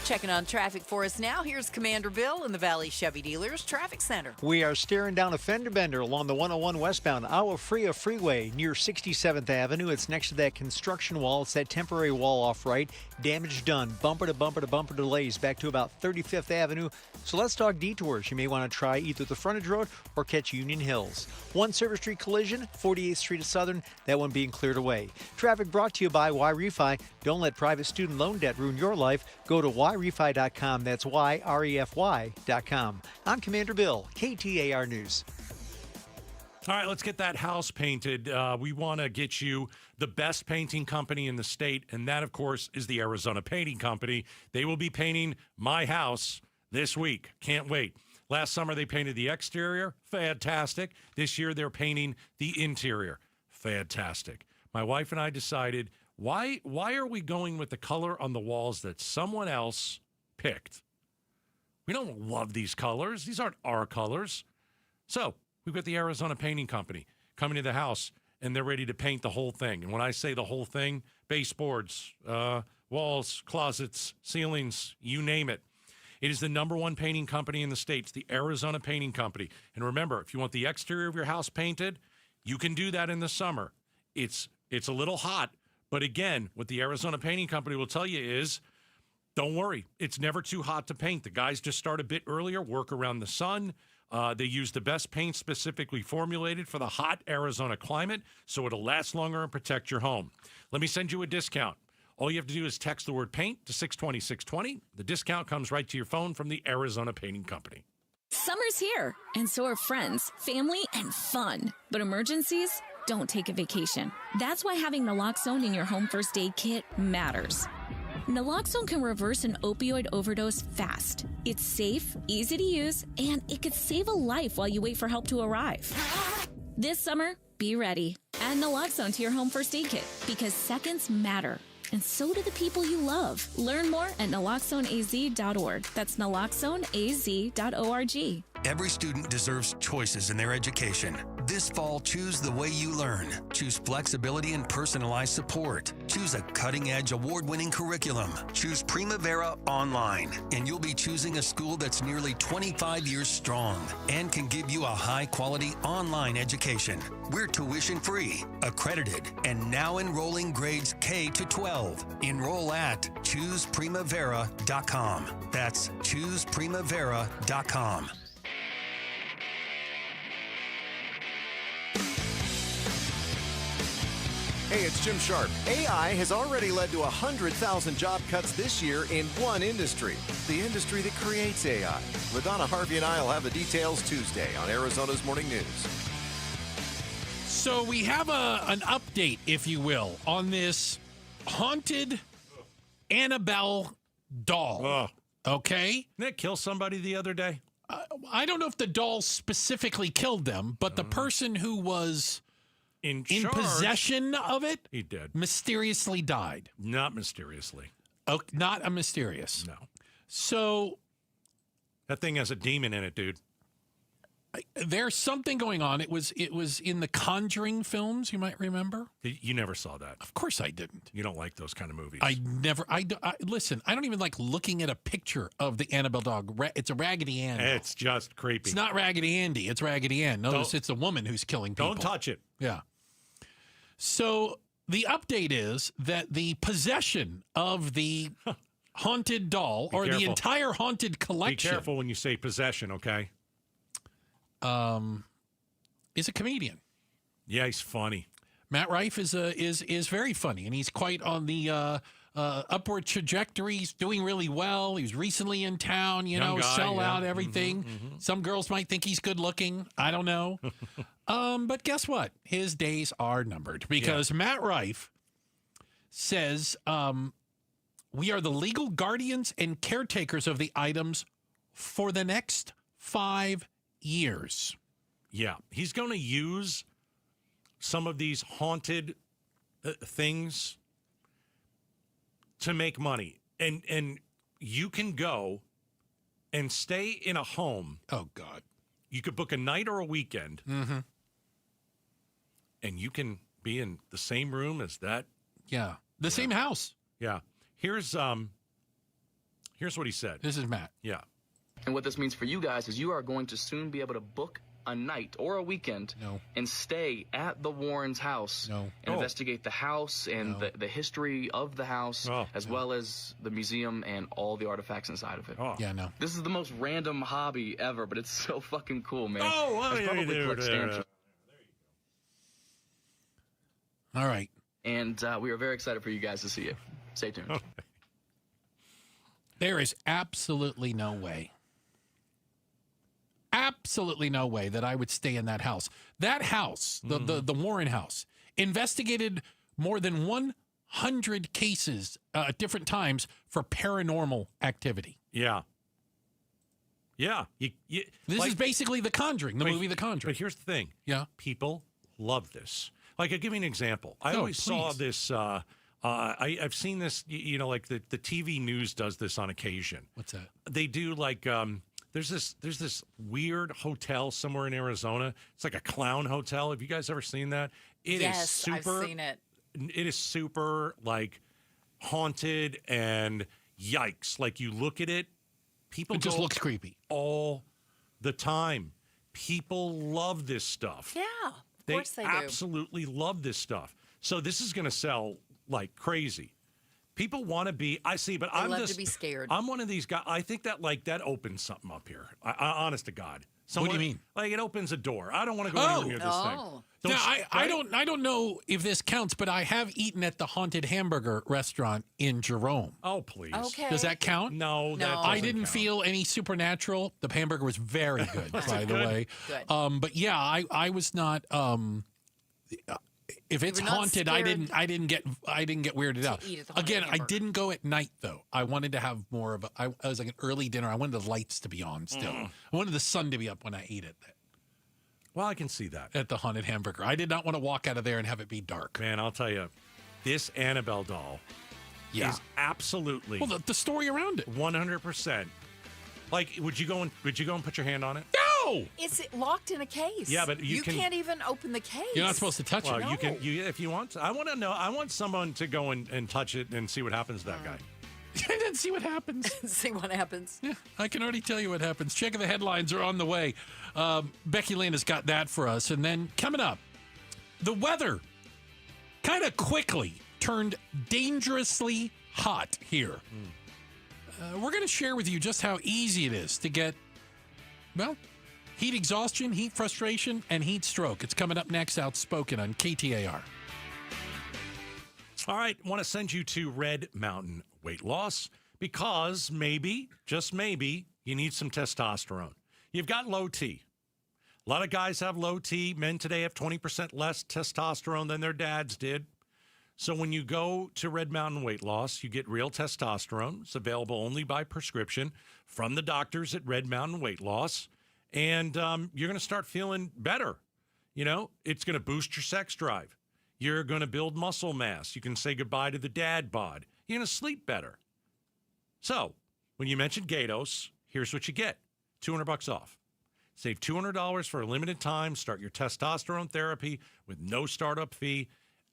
Checking on traffic for us now, here's Commander Bill in the Valley Chevy Dealers Traffic Center. We are staring down a fender bender along the 101 westbound Agua Fria Freeway near 67th Avenue. It's next to that construction wall. It's that temporary wall off right. Damage done. Bumper to bumper to bumper delays back to about 35th Avenue. So let's talk detours. You may want to try either the frontage road or catch Union Hills. One Service Street collision, 48th Street at Southern, that one being cleared away. Traffic brought to you by YRefi. Don't let private student loan debt ruin your life. Go to YRefi.com. That's YREFY.com. I'm Commander Bill, KTAR News. All right, let's get that house painted. We want to get you the best painting company in the state, and that, of course, is the Arizona Painting Company. They will be painting my house this week. Can't wait. Last summer, they painted the exterior. Fantastic. This year, they're painting the interior. Fantastic. My wife and I decided, why are we going with the color on the walls that someone else picked? We don't love these colors. These aren't our colors. So we've got the Arizona Painting Company coming to the house, and they're ready to paint the whole thing. And when I say the whole thing, baseboards, walls, closets, ceilings, you name it. It is the #1 painting company in the state. It's the Arizona Painting Company. And remember, if you want the exterior of your house painted, you can do that in the summer. It's a little hot, but again, what the Arizona Painting Company will tell you is, don't worry, it's never too hot to paint. The guys just start a bit earlier, work around the sun. They use the best paint specifically formulated for the hot Arizona climate, so it'll last longer and protect your home. Let me send you a discount. All you have to do is text the word paint to 620-620. The discount comes right to your phone from the Arizona Painting Company. Summer's here, and so are friends, family, and fun. But emergencies don't take a vacation. That's why having naloxone in your home first aid kit matters. Naloxone can reverse an opioid overdose fast. It's safe, easy to use, and it could save a life while you wait for help to arrive. This summer, be ready. Add naloxone to your home first aid kit because seconds matter. And so do the people you love. Learn more at naloxoneaz.org. That's naloxoneaz.org. Every student deserves choices in their education. This fall, choose the way you learn. Choose flexibility and personalized support. Choose a cutting-edge, award-winning curriculum. Choose Primavera Online, and you'll be choosing a school that's nearly 25 years strong and can give you a high-quality online education. We're tuition-free, accredited, and now enrolling grades K to 12. Enroll at ChoosePrimavera.com. That's ChoosePrimavera.com. Hey, it's Jim Sharp. AI has already led to 100,000 job cuts this year in one industry, the industry that creates AI. LaDonna Harvey and I will have the details Tuesday on Arizona's Morning News. So we have an update, if you will, on this haunted Annabelle doll. Okay? Didn't it kill somebody the other day? I don't know if the doll specifically killed them, but the person who was in possession of it, he did. Mysteriously died. Not mysteriously. Oh, not a mysterious. No. So that thing has a demon in it, dude. There's something going on. It was in the Conjuring films, you might remember. You never saw that. Of course I didn't. You don't like those kind of movies. Listen, I don't even like looking at a picture of the Annabelle dog. It's a Raggedy Ann doll. It's just creepy. It's not Raggedy Andy. It's Raggedy Ann. Notice it's a woman who's killing people. Don't touch it. Yeah. So the update is that the possession of the haunted doll the entire haunted collection. Be careful when you say possession, okay? Is a comedian. Yeah, he's funny. Matt Rife is very funny, and he's quite on the upward trajectory. He's doing really well. He was recently in town, sell out everything. Mm-hmm. Some girls might think he's good looking. I don't know. But guess what? His days are numbered because Matt Rife says we are the legal guardians and caretakers of the items for the next 5 years. Yeah, he's going to use some of these haunted things to make money. And you can go and stay in a home. Oh, God. You could book a night or a weekend. Mm-hmm. And you can be in the same room as that. Yeah. The same house. Yeah. Here's what he said. This is Matt. Yeah. And what this means for you guys is you are going to soon be able to book a night or a weekend and stay at the Warrens' house and investigate the house and the history of the house as well as the museum and all the artifacts inside of it. Yeah, no. This is the most random hobby ever, but it's so fucking cool, man. That's probably click stamps. All right. And we are very excited for you guys to see it. Stay tuned. Okay. There is absolutely no way that I would stay in that house. That house, the Warren house, investigated more than 100 cases at different times for paranormal activity. Yeah. Yeah. This is basically The Conjuring, the movie The Conjuring. But here's the thing. Yeah. People love this. Like, I'll give you an example. I always saw this. I've seen this, like the TV news does this on occasion. What's that? They do like, there's this weird hotel somewhere in Arizona. It's like a clown hotel. Have you guys ever seen that? Yes, I've seen it. It is super like haunted and yikes. Like you look at it, it just looks creepy all the time. People love this stuff. Yeah, of course they do. Absolutely love this stuff. So this is going to sell like crazy. People want to be. I see, but I love to be scared. I'm one of these guys. I think that that opens something up here. Honest to God. What do you mean? Like it opens a door. I don't want to go anywhere near this thing. Now, I don't know if this counts, but I have eaten at the haunted hamburger restaurant in Jerome. Oh, please. Okay. Does that count? No. That I didn't count. feel any supernatural. The hamburger was very good, by the way. Good. But yeah, I was not. If it's haunted, I didn't get weirded out. Again, I didn't go at night though. I wanted to have more of I was like an early dinner. I wanted the lights to be on still. I wanted the sun to be up when I ate it. Well, I can see that. At the haunted hamburger. I did not want to walk out of there and have it be dark. Man, I'll tell you, this Annabelle doll is absolutely the story around it. 100%. Like, would you go and put your hand on it? No! It's locked in a case. Yeah, but you can't even open the case. You're not supposed to touch it. You can if you want to. I want to know. I want someone to go and touch it and see what happens to that guy. And then see what happens. See what happens. Yeah, I can already tell you what happens. Check the headlines are on the way. Becky Lynn has got that for us. And then coming up, the weather kind of quickly turned dangerously hot here. We're going to share with you just how easy it is to get, heat exhaustion, heat frustration, and heat stroke. It's coming up next, Outspoken on KTAR. All right, want to send you to Red Mountain Weight Loss because maybe, just maybe, you need some testosterone. You've got low T. A lot of guys have low T. Men today have 20% less testosterone than their dads did. So when you go to Red Mountain Weight Loss, you get real testosterone. It's available only by prescription from the doctors at Red Mountain Weight Loss. And you're going to start feeling better. You know, it's going to boost your sex drive. You're going to build muscle mass. You can say goodbye to the dad bod. You're going to sleep better. So when you mention Gatos, here's what you get. $200 off. Save $200 for a limited time. Start your testosterone therapy with no startup fee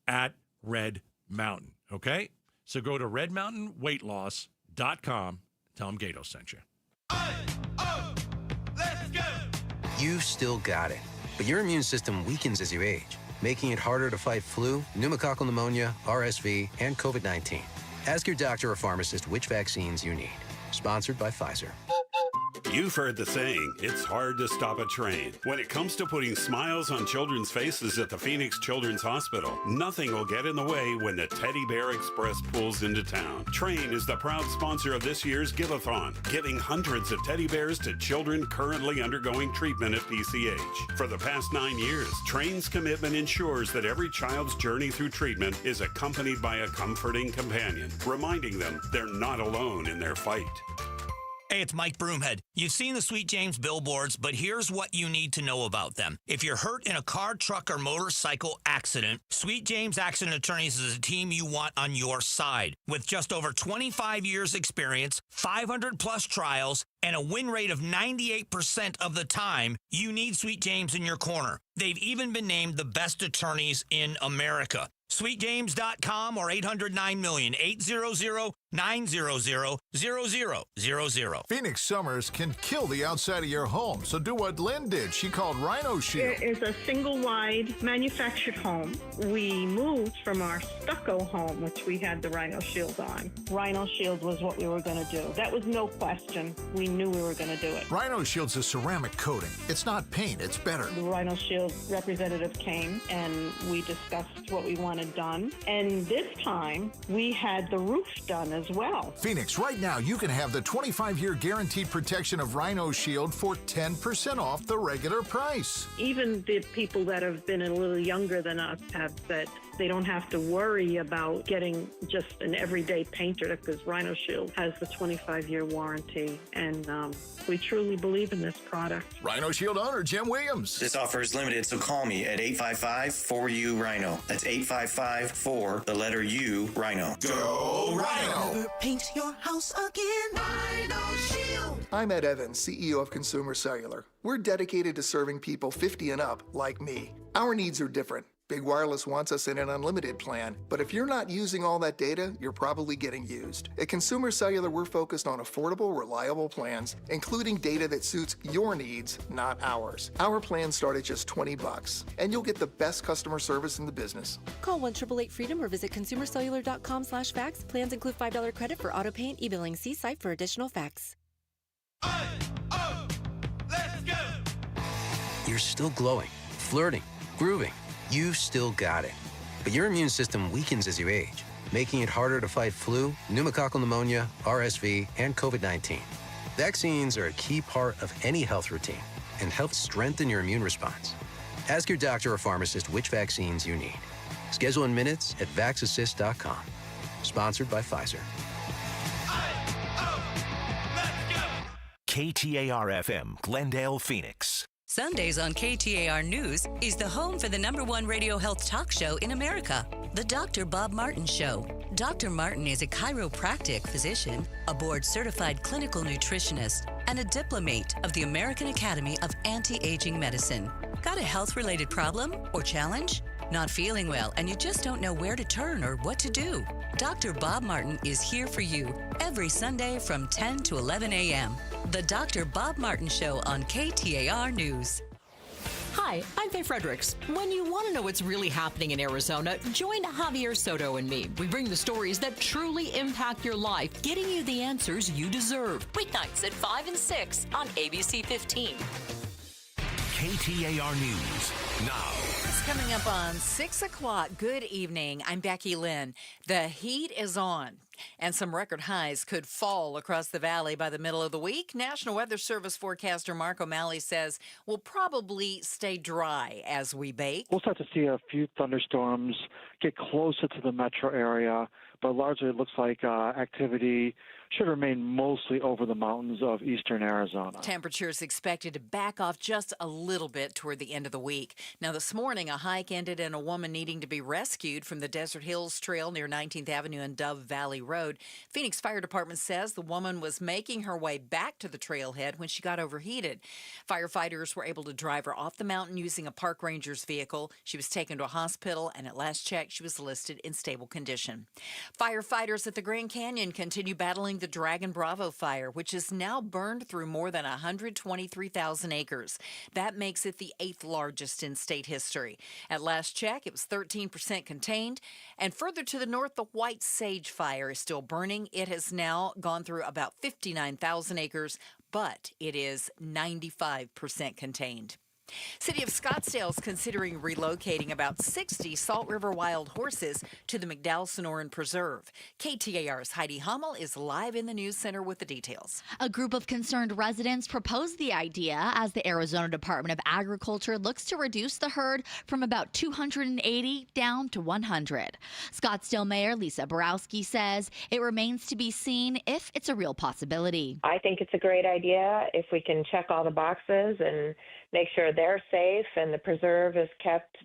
at Red Mountain. Okay? So go to redmountainweightloss.com. Tell them Gatos sent you. You've still got it, but your immune system weakens as you age, making it harder to fight flu, pneumococcal pneumonia, RSV, and COVID-19. Ask your doctor or pharmacist which vaccines you need. Sponsored by Pfizer. You've heard the saying, it's hard to stop a train. When it comes to putting smiles on children's faces at the Phoenix Children's Hospital, nothing will get in the way when the Teddy Bear Express pulls into town. Train is the proud sponsor of this year's Give-a-thon, giving hundreds of teddy bears to children currently undergoing treatment at PCH. For the past 9 years, Train's commitment ensures that every child's journey through treatment is accompanied by a comforting companion, reminding them they're not alone in their fight. Hey, it's Mike Broomhead. You've seen the Sweet James billboards, but here's what you need to know about them. If you're hurt in a car, truck, or motorcycle accident, Sweet James Accident Attorneys is a team you want on your side. With just over 25 years experience, 500-plus trials, and a win rate of 98% of the time, you need Sweet James in your corner. They've even been named the best attorneys in America. SweetJames.com or 800-9-million, 800-900-0000. Phoenix summers can kill the outside of your home, so do what Lynn did. She called Rhino Shield. It is a single-wide manufactured home. We moved from our stucco home, which we had the Rhino Shield on. Rhino Shield was what we were going to do. That was no question. We knew we were going to do it. Rhino Shield's a ceramic coating. It's not paint, it's better. The Rhino Shield representative came, and we discussed what we wanted done. And this time, we had the roof done as well. Phoenix, right now, you can have the 25-year guaranteed protection of Rhino Shield for 10% off the regular price. Even the people that have been a little younger than us have said they don't have to worry about getting just an everyday painter because Rhino Shield has the 25-year warranty. And we truly believe in this product. Rhino Shield owner Jim Williams. This offer is limited, so call me at 855-4U-RHINO. That's 855-4, the letter U, Rhino. Go Rhino! Never paint your house again. Rhino Shield. I'm Ed Evans, CEO of Consumer Cellular. We're dedicated to serving people 50 and up like me. Our needs are different. Big Wireless wants us in an unlimited plan, but if you're not using all that data, you're probably getting used. At Consumer Cellular, we're focused on affordable, reliable plans, including data that suits your needs, not ours. Our plans start at just $20, and you'll get the best customer service in the business. Call 1-888-FREEDOM or visit consumercellular.com/facts. Plans include $5 credit for auto pay and e-billing. See site for additional facts. Let's go! You're still glowing, flirting, grooving. You've still got it. But your immune system weakens as you age, making it harder to fight flu, pneumococcal pneumonia, RSV, and COVID-19. Vaccines are a key part of any health routine and help strengthen your immune response. Ask your doctor or pharmacist which vaccines you need. Schedule in minutes at vaxassist.com. Sponsored by Pfizer. KTAR-FM, Glendale, Phoenix. Sundays on KTAR News is the home for the #1 radio health talk show in America, The Dr. Bob Martin Show. Dr. Martin is a chiropractic physician, a board-certified clinical nutritionist, and a diplomate of the American Academy of Anti-Aging Medicine. Got a health-related problem or challenge? Not feeling well and you just don't know where to turn or what to do? Dr. Bob Martin is here for you every Sunday from 10 to 11 a.m. The Dr. Bob Martin Show on KTAR News. Hi, I'm Faye Fredericks. When you want to know what's really happening in Arizona, join Javier Soto and me. We bring the stories that truly impact your life, getting you the answers you deserve. Weeknights at 5 and 6 on ABC 15. KTAR News now. Coming up on 6 o'clock, good evening. I'm Becky Lynn. The heat is on, and some record highs could fall across the valley by the middle of the week. National Weather Service forecaster Mark O'Malley says we'll probably stay dry as we bake. We'll start to see a few thunderstorms get closer to the metro area, but largely it looks like activity should remain mostly over the mountains of eastern Arizona. Temperatures expected to back off just a little bit toward the end of the week. Now, this morning, a hike ended in a woman needing to be rescued from the Desert Hills Trail near 19th Avenue and Dove Valley Road. Phoenix Fire Department says the woman was making her way back to the trailhead when she got overheated. Firefighters were able to drive her off the mountain using a park ranger's vehicle. She was taken to a hospital, and at last check, she was listed in stable condition. Firefighters at the Grand Canyon continue battling the Dragon Bravo fire, which has now burned through more than 123,000 acres. That makes it the 8th largest in state history. At last check, it was 13% contained. And further to the north, the White Sage fire is still burning. It has now gone through about 59,000 acres, but it is 95% contained. City of Scottsdale is considering relocating about 60 Salt River wild horses to the McDowell-Sonoran Preserve. KTAR's Heidi Hummel is live in the news center with the details. A group of concerned residents proposed the idea as the Arizona Department of Agriculture looks to reduce the herd from about 280 down to 100. Scottsdale Mayor Lisa Borowski says it remains to be seen if it's a real possibility. I think it's a great idea if we can check all the boxes and make sure they're safe and the preserve is kept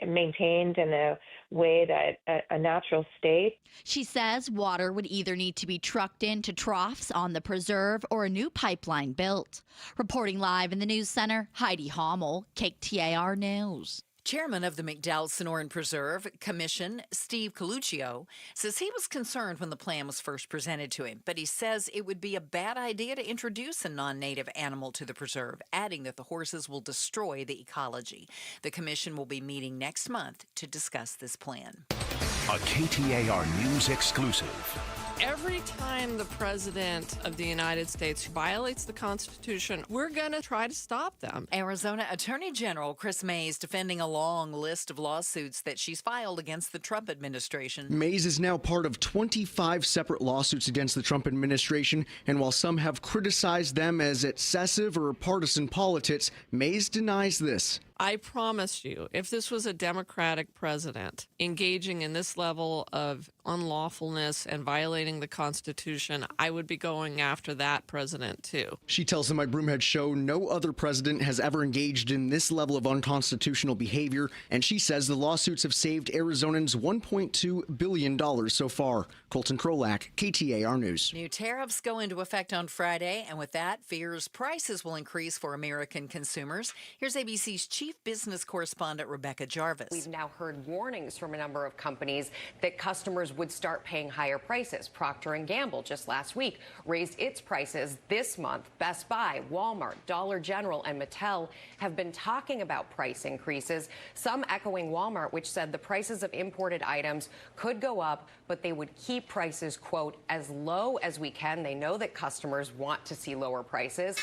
maintained in a way that a natural state. She says water would either need to be trucked into troughs on the preserve or a new pipeline built. Reporting live in the news center, Heidi Hummel, KTAR News. Chairman of the McDowell-Sonoran Preserve Commission, Steve Coluccio, says he was concerned when the plan was first presented to him, but he says it would be a bad idea to introduce a non-native animal to the preserve, adding that the horses will destroy the ecology. The commission will be meeting next month to discuss this plan. A KTAR News exclusive. Every time the President of the United States violates the Constitution, we're going to try to stop them. Arizona Attorney General Chris Mays defending a long list of lawsuits that she's filed against the Trump administration. Mays is now part of 25 separate lawsuits against the Trump administration, and while some have criticized them as excessive or partisan politics, Mays denies this. I promise you, if this was a Democratic president engaging in this level of unlawfulness and violating the Constitution, I would be going after that president, too. She tells the Mike Broomhead Show no other president has ever engaged in this level of unconstitutional behavior, and she says the lawsuits have saved Arizonans $1.2 billion so far. Colton Krolak, KTAR News. New tariffs go into effect on Friday, and with that, fears prices will increase for American consumers. Here's ABC's Chief Business Correspondent Rebecca Jarvis. We've now heard warnings from a number of companies that customers would start paying higher prices. Procter & Gamble just last week raised its prices this month. Best Buy, Walmart, Dollar General, and Mattel have been talking about price increases, some echoing Walmart, which said the prices of imported items could go up, but they would keep prices, quote, as low as we can. They know that customers want to see lower prices.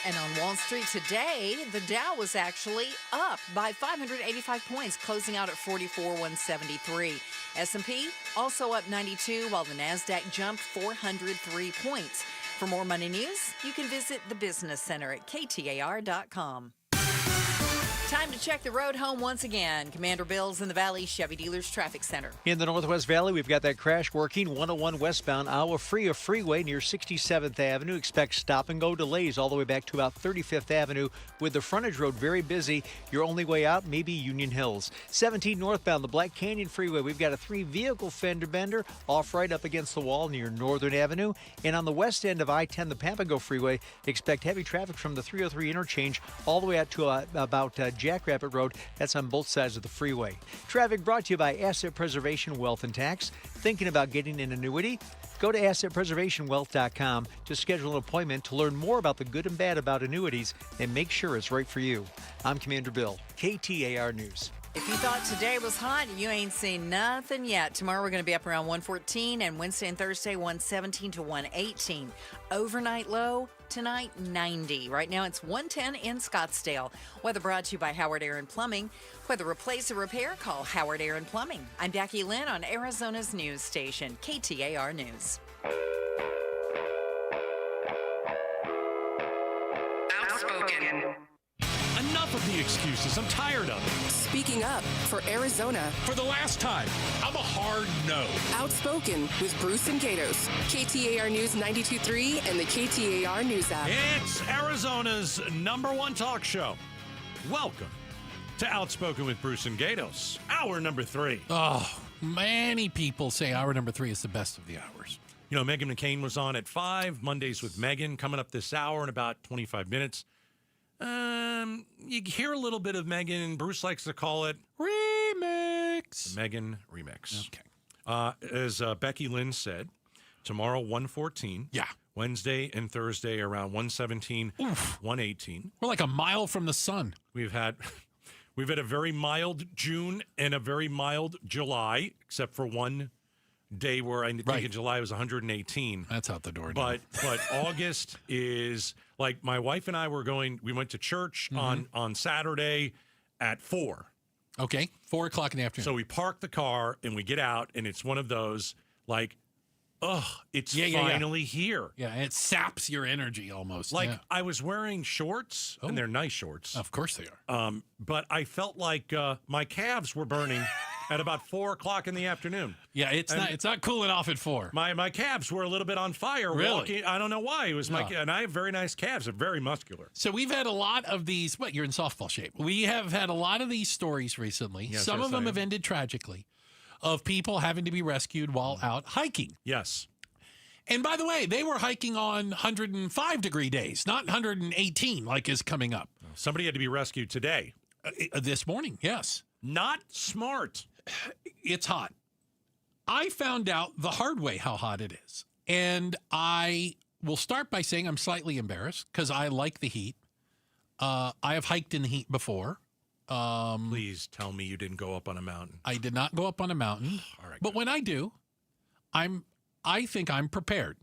And on Wall Street today, the Dow was actually up by 585 points, closing out at 44,173. S&P also up 92, while the NASDAQ jumped 403 points. For more money news, you can visit the Business Center at KTAR.com. Time to check the road home once again. Commander Bill's in the Valley Chevy Dealers Traffic Center. In the Northwest Valley, we've got that crash working 101 westbound, hour free of freeway near 67th Avenue. Expect stop-and-go delays all the way back to about 35th Avenue with the frontage road very busy. Your only way out may be Union Hills. 17 northbound, the Black Canyon Freeway. We've got a 3-vehicle fender bender off right up against the wall near Northern Avenue. And on the west end of I-10, the Papago Freeway, expect heavy traffic from the 303 interchange all the way out to about Jackrabbit Road. That's on both sides of the freeway. Traffic brought to you by Asset Preservation Wealth and Tax. Thinking about getting an annuity? Go to AssetPreservationWealth.com to schedule an appointment to learn more about the good and bad about annuities and make sure it's right for you. I'm Commander Bill, KTAR News. If you thought today was hot, you ain't seen nothing yet. Tomorrow we're going to be up around 114, and Wednesday and Thursday 117 to 118. Overnight low tonight 90. Right now it's 110 in Scottsdale. Weather brought to you by Howard Aaron Plumbing. Whether replace or repair, call Howard Aaron Plumbing. I'm Becky Lynn on Arizona's news station, KTAR News. Outspoken. Enough of the excuses. I'm tired of it. Speaking up for Arizona. For the last time, I'm a hard no. Outspoken with Bruce and Gatos. KTAR News 92.3 and the KTAR News app. It's Arizona's #1 talk show. Welcome to Outspoken with Bruce and Gatos, hour number 3. Oh, many people say hour number 3 is the best of the hours. You know, Meghan McCain was on at 5, Mondays with Meghan, coming up this hour in about 25 minutes. You hear a little bit of Meghan, and Bruce likes to call it remix. Meghan remix. Okay. As Becky Lynn said, tomorrow 114. Yeah. Wednesday and Thursday around 117, 118. We're like a mile from the sun. We've had a very mild June and a very mild July, except for one day where I think in July it was 118. That's out the door now. But August is like my wife and I we went to church on Saturday at 4. Okay, 4 o'clock in the afternoon. So we park the car and we get out, and it's one of those like, it's finally here. Yeah, it saps your energy almost. Like I was wearing shorts, and they're nice shorts. Of course they are. But I felt like my calves were burning at about 4 o'clock in the afternoon. Yeah, it's not cooling off at 4. My calves were a little bit on fire. Really? Walking. I don't know why. It was and I have very nice calves. They're very muscular. So we've had a lot of these. You're in softball shape. We have had a lot of these stories recently. Yes, Some of them have ended tragically, of people having to be rescued while out hiking. Yes. And by the way, they were hiking on 105-degree days, not 118 like is coming up. Somebody had to be rescued today. This morning, yes. Not smart. It's hot. I found out the hard way how hot it is. And I will start by saying I'm slightly embarrassed because I like the heat. I have hiked in the heat before. Please tell me you didn't go up on a mountain. I did not go up on a mountain. All right, but when I do, I think I'm prepared.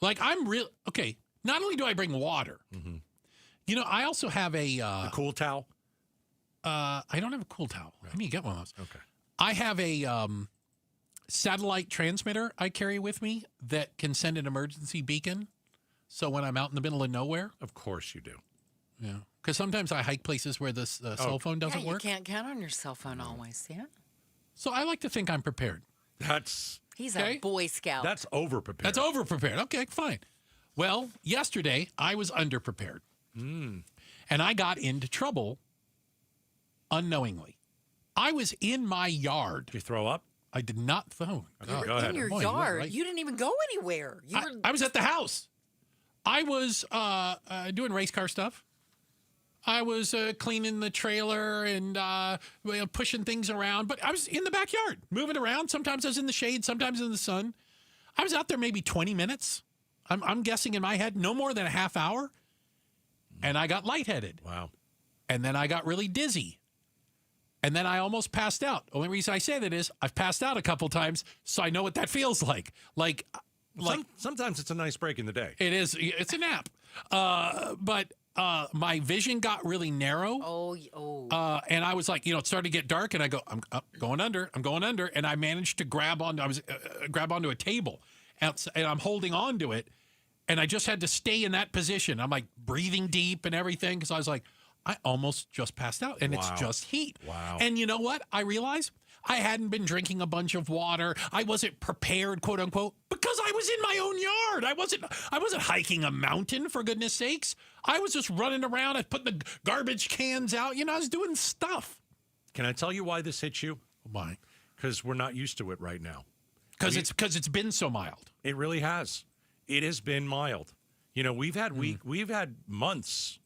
Like I'm real. Okay. Not only do I bring water, you know, I also have a cool towel. I don't have a cool towel. No. Let me get one of those. Okay. I have a satellite transmitter I carry with me that can send an emergency beacon. So when I'm out in the middle of nowhere. Of course you do. Yeah. Because sometimes I hike places where the cell phone doesn't work. You can't count on your cell phone always, yeah? So I like to think I'm prepared. He's a Boy Scout. That's over-prepared. That's over-prepared. Okay, fine. Well, yesterday I was underprepared. And I got into trouble unknowingly. I was in my yard. Did you throw up? I did not throw. Go ahead. In your yard? You didn't even go anywhere. I was at the house. I was doing race car stuff. I was cleaning the trailer and pushing things around. But I was in the backyard, moving around. Sometimes I was in the shade, sometimes in the sun. I was out there maybe 20 minutes. I'm guessing in my head, no more than a half hour. And I got lightheaded. Wow. And then I got really dizzy. And then I almost passed out. The only reason I say that is I've passed out a couple times, so I know what that feels like. Sometimes it's a nice break in the day. It is. It's a nap. But my vision got really narrow. And I was like, it started to get dark, and I go, I'm going under. I'm going under. And I managed to grab onto a table, and I'm holding on to it. And I just had to stay in that position. I'm like breathing deep and everything because I was like, I almost just passed out, and it's just heat. Wow. And you know what? I realized I hadn't been drinking a bunch of water. I wasn't prepared, quote unquote, because I was in my own yard. I wasn't hiking a mountain, for goodness sakes. I was just running around. I put the garbage cans out. I was doing stuff. Can I tell you why this hits you? Why? Because we're not used to it right now. Because it's been so mild. It really has. It has been mild. We've had months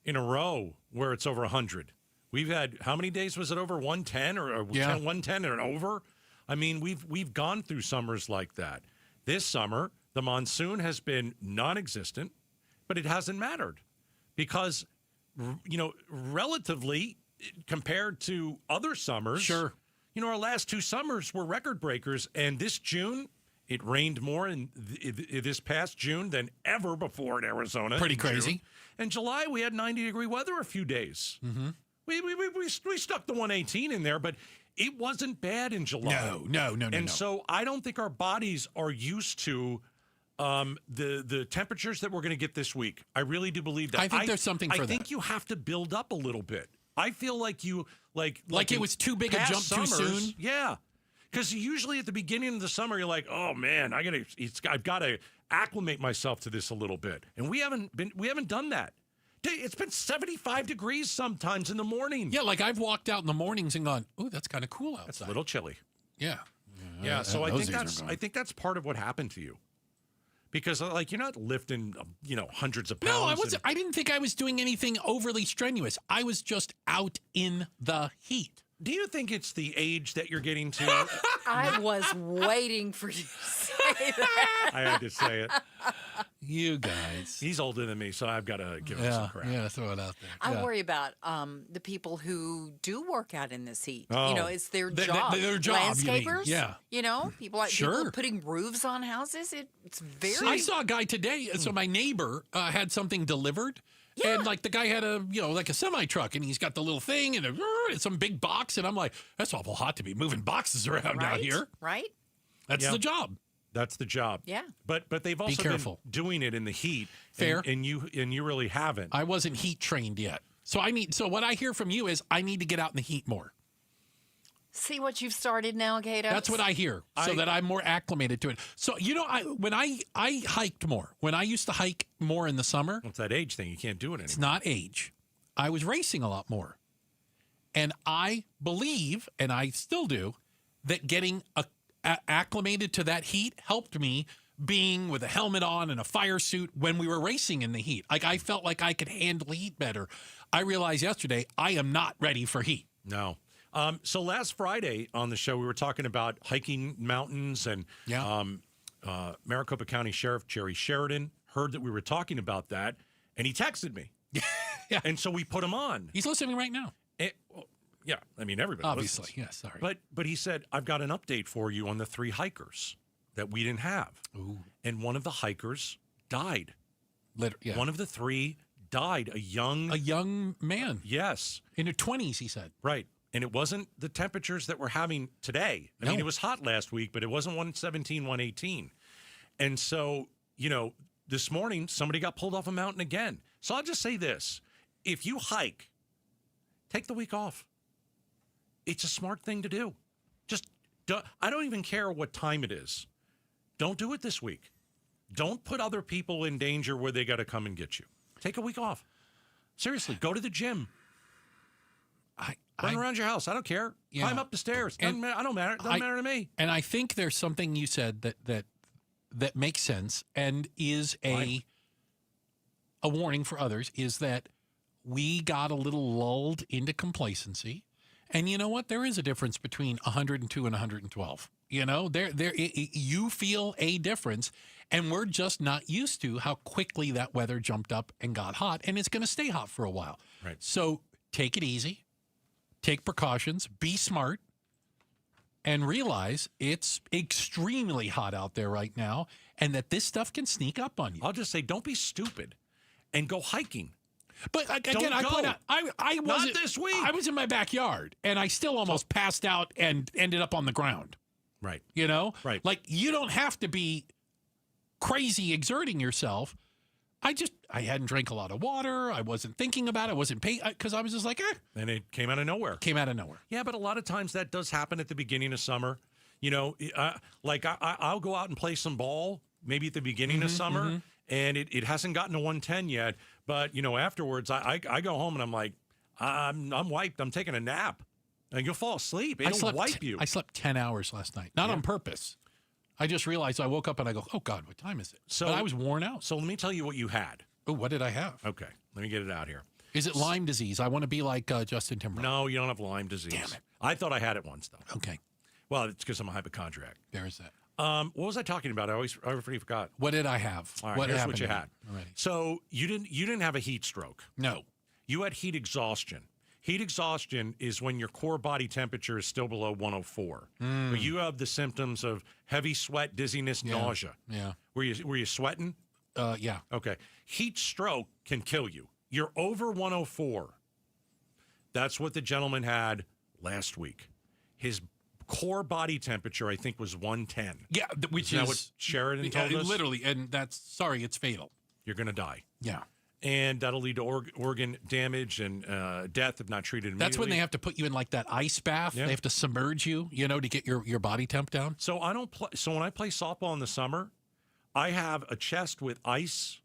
in a row where it's over 100. We've had, how many days was it over 110 or 110 and over? I mean, we've gone through summers like that. This summer, the monsoon has been non-existent, but it hasn't mattered because, relatively, compared to other summers. Sure. You know, our last 2 summers were record breakers, and this June, it rained more in this past June than ever before in Arizona. Pretty crazy. June. In July, we had 90-degree weather a few days. Mm-hmm. We stuck the 118 in there, but it wasn't bad in July. No. And so I don't think our bodies are used to the temperatures that we're going to get this week. I really do believe that. I think there's something for that. I think you have to build up a little bit. I feel like you like it was too big a jump too soon. Yeah, because usually at the beginning of the summer you're like, oh man, I've got to acclimate myself to this a little bit, and we haven't done that. It's been 75 degrees sometimes in the morning. Yeah, like I've walked out in the mornings and gone, oh, that's kind of cool outside. That's a little chilly. Yeah. So I think that's part of what happened to you. Because, like, you're not lifting, hundreds of pounds. No, I wasn't. I didn't think I was doing anything overly strenuous. I was just out in the heat. Do you think it's the age that you're getting to? I was waiting for you to say that. I had to say it. You guys. He's older than me, so I've got to give him some crap. Yeah, throw it out there. I worry about the people who do work out in this heat. Oh. It's their job. Their job, landscapers. you mean. Yeah. People putting roofs on houses. It's very. I saw a guy today. So my neighbor had something delivered. Yeah. And like the guy had a semi truck, and he's got the little thing and some big box, and I'm like, that's awful hot to be moving boxes around out here. Right. That's the job. That's the job. Yeah. But they've also been doing it in the heat. Fair. And you really haven't. I wasn't heat trained yet. So what I hear from you is I need to get out in the heat more. See what you've started now, Gato? That's what I hear, so that I'm more acclimated to it. So, when I hiked more, when I used to hike more in the summer. It's that age thing. You can't do it anymore. It's not age. I was racing a lot more. And I believe, and I still do, that getting acclimated to that heat helped me being with a helmet on and a fire suit when we were racing in the heat. Like, I felt like I could handle heat better. I realized yesterday I am not ready for heat. No. So last Friday on the show, we were talking about hiking mountains, and Maricopa County Sheriff Jerry Sheridan heard that we were talking about that, and he texted me. Yeah. And so we put him on. He's listening right now. Yeah, I mean, everybody obviously. listens. Yeah, sorry. But he said, I've got an update for you on the 3 hikers that we didn't have. Ooh. And one of the hikers died. Yeah. One of the 3 died. A young man. Yes. In their 20s, he said. Right. And it wasn't the temperatures that we're having today. I mean, it was hot last week, but it wasn't 117, 118. And so, this morning, somebody got pulled off a mountain again. So I'll just say this. If you hike, take the week off. It's a smart thing to do. I don't even care what time it is. Don't do it this week. Don't put other people in danger where they got to come and get you. Take a week off. Seriously, go to the gym. Run around your house. I don't care. Yeah. Climb up the stairs. I don't matter. It doesn't matter to me. And I think there's something you said that makes sense and is a warning for others, is that we got a little lulled into complacency. And you know what? There is a difference between 102 and 112. You feel a difference, and we're just not used to how quickly that weather jumped up and got hot, and it's going to stay hot for a while. Right. So take it easy, take precautions, be smart, and realize it's extremely hot out there right now, and that this stuff can sneak up on you. I'll just say, don't be stupid and go hiking. But again, I point out, I wasn't Not this week. I was in my backyard, and I still almost passed out and ended up on the ground. Right. Right. Like, you don't have to be crazy exerting yourself. I hadn't drank a lot of water. I wasn't thinking about it. I wasn't paying, because I was just like, And it came out of nowhere. Yeah, but a lot of times that does happen at the beginning of summer. I'll go out and play some ball maybe at the beginning of summer, and it hasn't gotten to 110 yet. But, afterwards, I go home and I'm like, I'm wiped. I'm taking a nap. And you'll fall asleep. It'll wipe you. I slept 10 hours last night. Not on purpose. I just realized I woke up and I go, oh, God, what time is it? But I was worn out. So let me tell you what you had. Oh, what did I have? Okay. Let me get it out here. Is it Lyme disease? I want to be like Justin Timberlake. No, you don't have Lyme disease. Damn it. I thought I had it once, though. Okay. Well, it's because I'm a hypochondriac. There's that. What was I talking about? I already forgot. What did I have? All right, here's what you had. Already. So you didn't have a heat stroke. No. You had heat exhaustion. Heat exhaustion is when your core body temperature is still below 104. But you have the symptoms of heavy sweat, dizziness, nausea. Yeah. Were you sweating? Yeah. Okay. Heat stroke can kill you. You're over 104. That's what the gentleman had last week. His core body temperature, I think, was 110. Yeah, which Isn't that is what Sheridan told us? Literally, and it's fatal. You're going to die. Yeah. And that'll lead to organ damage and death if not treated immediately. That's when they have to put you in like that ice bath. Yeah. They have to submerge you, to get your body temp down. So I don't play. So when I play softball in the summer, I have a chest with ice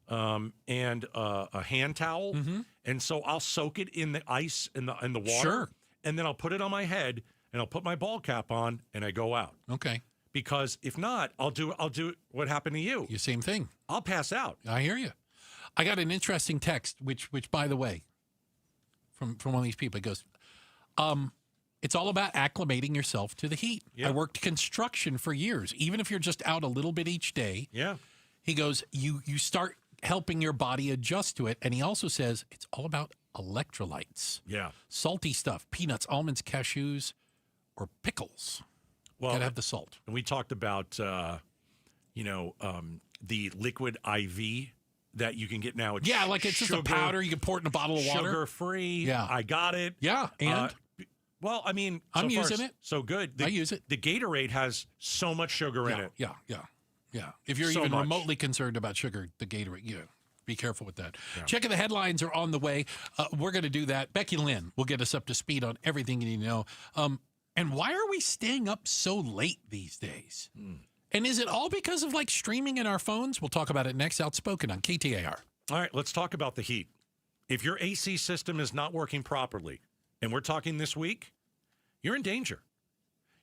and a hand towel, and so I'll soak it in the ice in the water, Sure. and then I'll put it on my head and I'll put my ball cap on and I go out. Okay. Because if not, I'll do what happened to you. The same thing. I'll pass out. I hear you. I got an interesting text, which by the way, from one of these people, it goes, it's all about acclimating yourself to the heat. Yeah. I worked construction for years. Even if you're just out a little bit each day. Yeah. He goes, you start helping your body adjust to it. And he also says it's all about electrolytes. Yeah. Salty stuff, peanuts, almonds, cashews, or pickles. Well, gotta have the salt. And we talked about, the liquid IV that you can get now. It's like it's just a powder. You can pour it in a bottle of water. Sugar-free. Yeah. I got it. Yeah, and? Well, I mean, I'm so far using it. So good. I use it. The Gatorade has so much sugar in it. Yeah. If you're So even much. remotely concerned about sugar, the Gatorade, be careful with that. Yeah. Checking the headlines are on the way. We're going to do that. Becky Lynn will get us up to speed on everything you need to know. And why are we staying up so late these days? And is it all because of streaming in our phones? We'll talk about it next. Outspoken on KTAR. All right, let's talk about the heat. If your AC system is not working properly, and we're talking this week, you're in danger.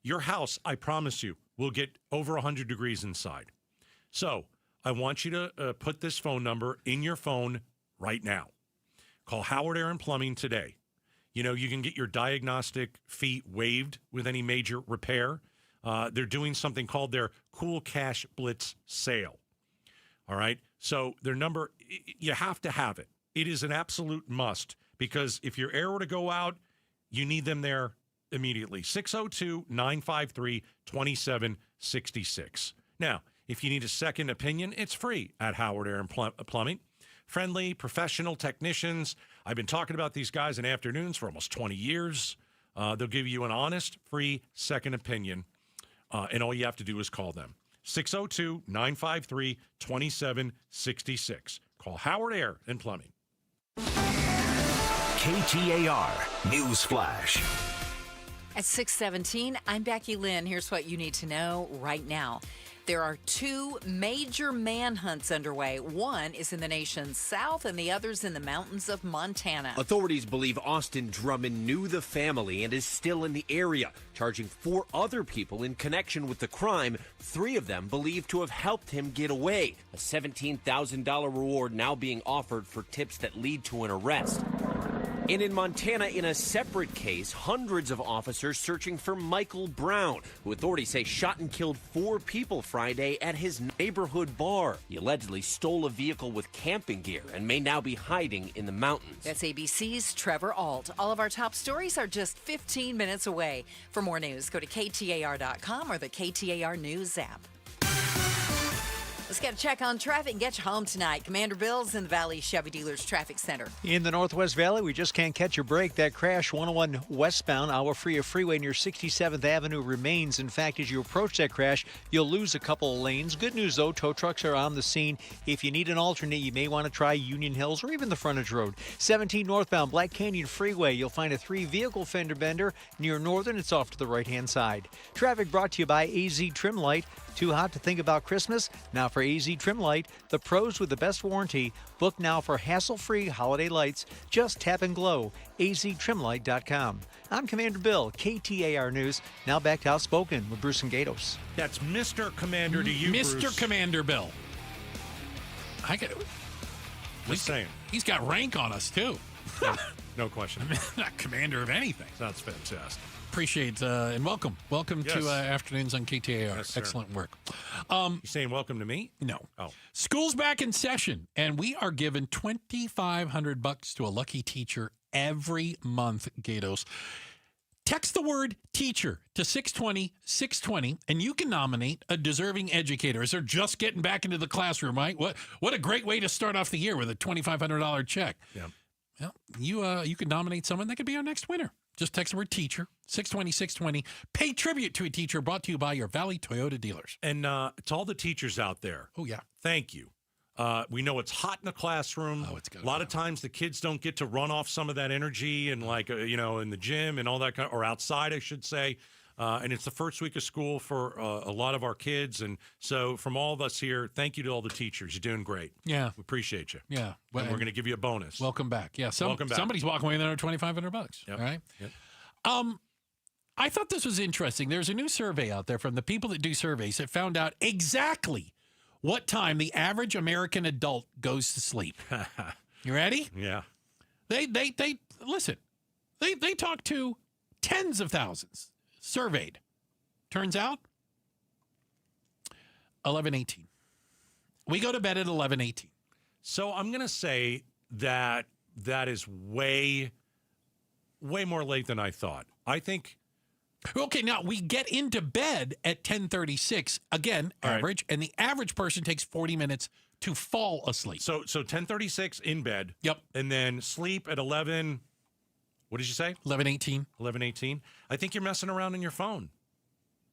Your house, I promise you, will get over 100 degrees inside. So I want you to put this phone number in your phone right now. Call Howard Air and Plumbing today. You can get your diagnostic fee waived with any major repair. They're doing something called their Cool Cash Blitz sale. All right. So their number, you have to have it. It is an absolute must because if your air were to go out, you need them there immediately. 602-953-2766. Now, if you need a second opinion, it's free at Howard Air and Plumbing. Friendly, professional technicians. I've been talking about these guys in afternoons for almost 20 years. They'll give you an honest, free second opinion, and all you have to do is call them. 602-953-2766. Call Howard Air and Plumbing. KTAR News Flash. At 6:17, I'm Becky Lynn. Here's what you need to know right now. There are two major manhunts underway. One is in the nation's south and the other's in the mountains of Montana. Authorities believe Austin Drummond knew the family and is still in the area, charging 4 other people in connection with the crime. 3 of them believed to have helped him get away. A $17,000 reward now being offered for tips that lead to an arrest. And in Montana, in a separate case, hundreds of officers searching for Michael Brown, who authorities say shot and killed 4 people Friday at his neighborhood bar. He allegedly stole a vehicle with camping gear and may now be hiding in the mountains. That's ABC's Trevor Alt. All of our top stories are just 15 minutes away. For more news, go to KTAR.com or the KTAR News app. Let's get a check on traffic and get you home tonight. Commander Bill's in the Valley Chevy Dealers Traffic Center. In the Northwest Valley, we just can't catch a break. That crash 101 westbound, hour free of freeway near 67th Avenue remains. In fact, as you approach that crash, you'll lose a couple of lanes. Good news, though, tow trucks are on the scene. If you need an alternate, you may want to try Union Hills or even the frontage road. 17 northbound, Black Canyon Freeway. You'll find a 3-vehicle fender bender near Northern. It's off to the right-hand side. Traffic brought to you by AZ Trim Light. Too hot to think about Christmas? Now for AZ Trim Light, the pros with the best warranty. Book now for hassle-free holiday lights. Just tap and glow. aztrimlight.com. I'm Commander Bill, KTAR News. Now back to Outspoken with Bruce and Gatos. That's Mr. Commander to you, Mr. Bruce. Commander Bill. Just saying. He's got rank on us, too. No question. Not commander of anything. That's fantastic. Appreciate and welcome. Welcome Yes. to Afternoons on KTAR. Yes, sir. Excellent work. You saying welcome to me? No. Oh. School's back in session, and we are giving $2,500 to a lucky teacher every month, Gatos. Text the word teacher to 620-620, and you can nominate a deserving educator as they're just getting back into the classroom, right? What a great way to start off the year with a $2,500 check. Yeah. Well, you could nominate someone that could be our next winner. Just text the word teacher, 620-620. Pay tribute to a teacher, brought to you by your Valley Toyota dealers. And to all the teachers out there. Oh, yeah. Thank you. We know it's hot in the classroom. Oh, it's good. A lot of times the kids don't get to run off some of that energy and in the gym and all that or outside, I should say. And it's the first week of school for a lot of our kids. And so from all of us here, thank you to all the teachers. You're doing great. Yeah. We appreciate you. Yeah. Well, and we're going to give you a bonus. Welcome back. Yeah. Welcome back. Somebody's walking away with another $2,500. Yep. All right. Yep. I thought this was interesting. There's a new survey out there from the people that do surveys that found out exactly what time the average American adult goes to sleep. You ready? Yeah. They listen. They talk to tens of thousands surveyed. Turns out 11:18. We go to bed at 11:18. So I'm going to say that is way more late than I thought. I think. Okay, now we get into bed at 10:36. Again, average, and the average person takes 40 minutes to fall asleep. So 10:36 in bed. Yep. And then sleep at 11. What did you say? 11:18. 11:18. I think you're messing around on your phone.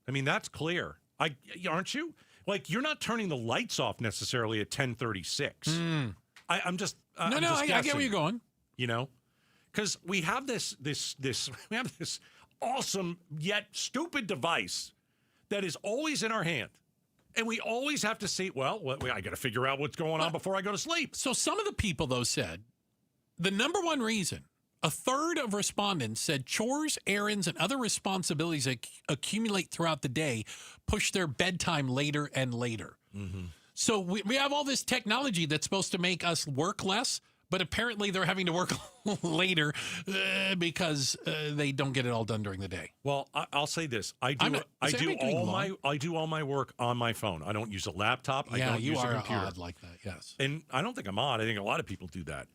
I mean, that's clear. Aren't you? Like, you're not turning the lights off necessarily at 10:36. I'm just. I get where you're going. You know, because we have this awesome yet stupid device that is always in our hand. And we always have to see, I got to figure out what's going on before I go to sleep. So some of the people, though, said the number one reason, a third of respondents said chores, errands, and other responsibilities that accumulate throughout the day push their bedtime later and later. Mm-hmm. So we have all this technology that's supposed to make us work less, but apparently they're having to work later because they don't get it all done during the day. Well, I'll say this: I do all my work on my phone. I don't use a laptop. I don't use a computer. Odd like that. Yes, and I don't think I'm odd. I think a lot of people do that.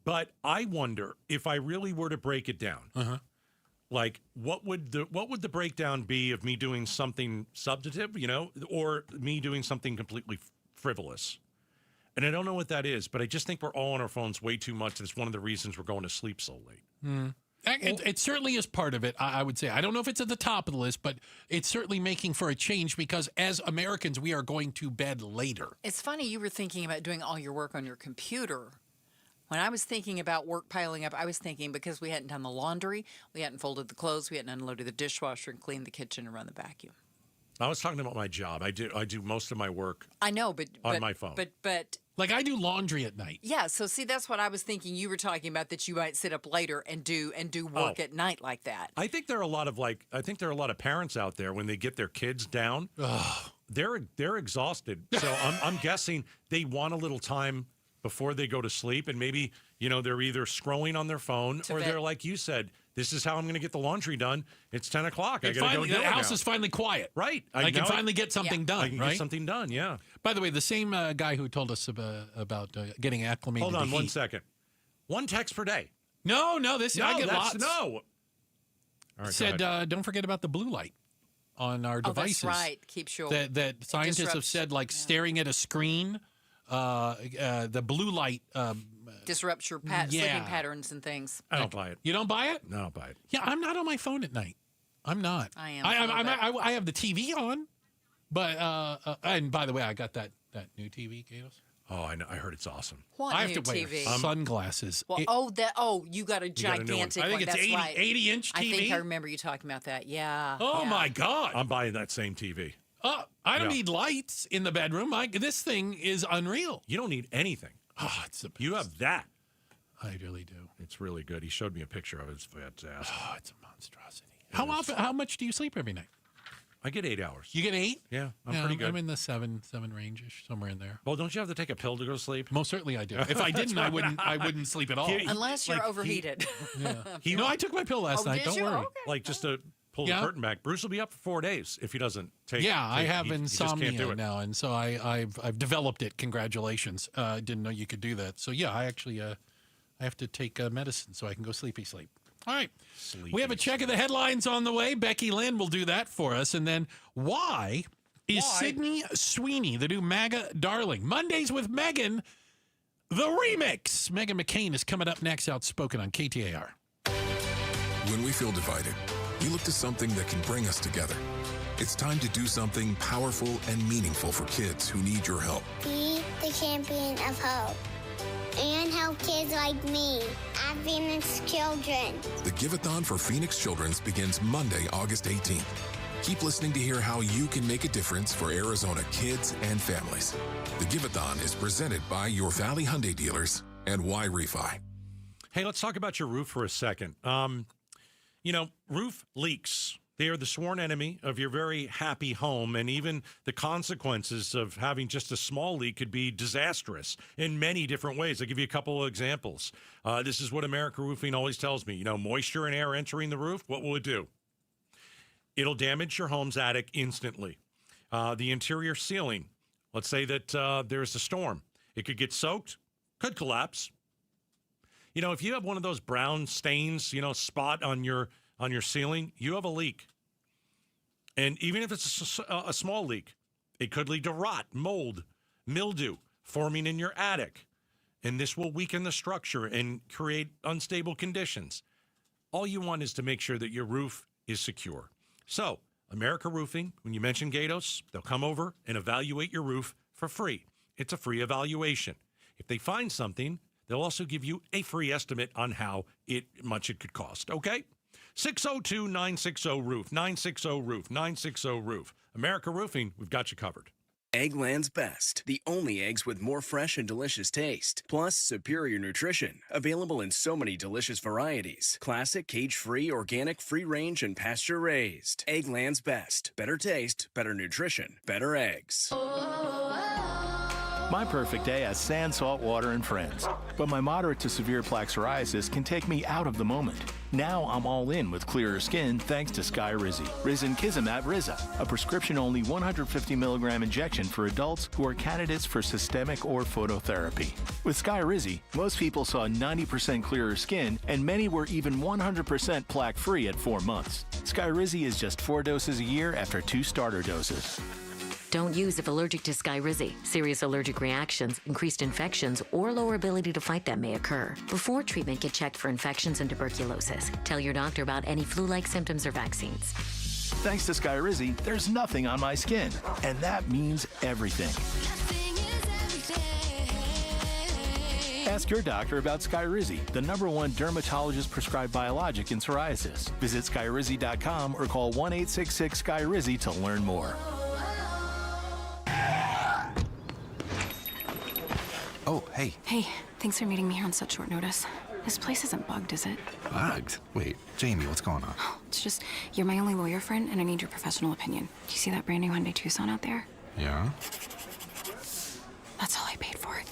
But I wonder if I really were to break it down. Like, what would the breakdown be of me doing something substantive, or me doing something completely frivolous? And I don't know what that is, but I just think we're all on our phones way too much. And it's one of the reasons we're going to sleep so late. It certainly is part of it, I would say. I don't know if it's at the top of the list, but it's certainly making for a change because as Americans, we are going to bed later. It's funny you were thinking about doing all your work on your computer. When I was thinking about work piling up, I was thinking because we hadn't done the laundry, we hadn't folded the clothes, we hadn't unloaded the dishwasher and cleaned the kitchen and run the vacuum. I was talking about my job. I do most of my work. I know, but on my phone. But like I do laundry at night. Yeah, so see, that's what I was thinking. You were talking about that you might sit up later and do work at night like that. I think there are a lot of parents out there when they get their kids down, they're exhausted. So I'm guessing they want a little time before they go to sleep, and maybe they're either scrolling on their phone or they're like you said. This is how I'm going to get the laundry done. It's 10 o'clock. I got to go do it. The house is finally quiet. Right. I can finally get something done. I can get something done, yeah. By the way, the same guy who told us about getting acclimated Hold on to 1 heat. second. One text per day. No, I get lots. No. All right, said, don't forget about the blue light on our devices. Oh, that's right. Keeps you that scientists have said, like staring at a screen, the blue light disrupts your sleeping patterns and things. I don't buy it. You don't buy it? No, I don't buy it. Yeah, I'm not on my phone at night. I'm not. I am. I have the TV on, but and by the way, I got that new TV, Gatos. Oh, I know. I heard it's awesome. What I new have to wear TV? Sunglasses. Well, you got a gigantic I think one. it's That's 80-inch TV. I think I remember you talking about that. Yeah. Oh my God! I'm buying that same TV. I don't need lights in the bedroom. This thing is unreal. You don't need anything. Oh, it's the best. You have that. I really do. It's really good. He showed me a picture of it. It's fantastic. Oh, it's a monstrosity. How much do you sleep every night? I get 8 hours. You get 8? Yeah, I'm pretty good. I'm in the seven range-ish, somewhere in there. Well, don't you have to take a pill to go to sleep? Most certainly I do. If I didn't, I wouldn't sleep at all. Unless you're overheated. No, I took my pill last night. Don't worry. Okay. Like just to pull the curtain back. Bruce will be up for 4 days if he doesn't take. Yeah, I have he insomnia now, and so I've developed it. Congratulations. I didn't know you could do that. So yeah, I I have to take medicine so I can go sleepy sleep. All right. We have a check of the headlines on the way. Becky Lynn will do that for us. And then why is Sydney Sweeney the new MAGA darling? Mondays with Megan, the remix. Meghan McCain is coming up next, Outspoken on KTAR. When we feel divided, we look to something that can bring us together. It's time to do something powerful and meaningful for kids who need your help. Be the champion of hope. And help kids like me at Phoenix Children. The Give-a-thon for Phoenix Children's begins Monday, August 18th. Keep listening to hear how you can make a difference for Arizona kids and families. The Give-a-thon is presented by your Valley Hyundai dealers and Y Refi. Hey, let's talk about your roof for a second. Roof leaks. They are the sworn enemy of your very happy home, and even the consequences of having just a small leak could be disastrous in many different ways. I'll give you a couple of examples. This is what America Roofing always tells me. Moisture and air entering the roof, what will it do? It'll damage your home's attic instantly. The interior ceiling, let's say that there's a storm. It could get soaked, could collapse. If you have one of those brown stains, spot on your ceiling, you have a leak. And even if it's a small leak, it could lead to rot, mold, mildew forming in your attic. And this will weaken the structure and create unstable conditions. All you want is to make sure that your roof is secure. So, America Roofing, when you mention Gatos, they'll come over and evaluate your roof for free. It's a free evaluation. If they find something, they'll also give you a free estimate on how much it could cost, okay? 602-960-ROOF, 960-ROOF, 960-ROOF. America Roofing, we've got you covered. Eggland's Best, the only eggs with more fresh and delicious taste, plus superior nutrition, available in so many delicious varieties. Classic, cage-free, organic, free-range, and pasture-raised. Eggland's Best. Better taste, better nutrition, better eggs. My perfect day has sand, salt, water, and friends. But my moderate to severe plaque psoriasis can take me out of the moment. Now I'm all in with clearer skin thanks to Skyrizi. Risankizumab Riza, a prescription-only 150 milligram injection for adults who are candidates for systemic or phototherapy. With Skyrizi, most people saw 90% clearer skin, and many were even 100% plaque-free at 4 months. Skyrizi is just 4 doses a year after 2 starter doses. Don't use if allergic to Skyrizi. Serious allergic reactions, increased infections, or lower ability to fight them may occur. Before treatment, get checked for infections and tuberculosis. Tell your doctor about any flu-like symptoms or vaccines. Thanks to Skyrizi, there's nothing on my skin, and that means everything. Ask your doctor about Skyrizi, the #1 dermatologist-prescribed biologic in psoriasis. Visit Skyrizi.com or call 1-866-SKYRIZI to learn more. Oh, hey. Hey, thanks for meeting me here on such short notice. This place isn't bugged, is it? Bugged? Wait, Jamie, what's going on? It's just, you're my only lawyer friend, and I need your professional opinion. Do you see that brand new Hyundai Tucson out there? Yeah? That's all I paid for it.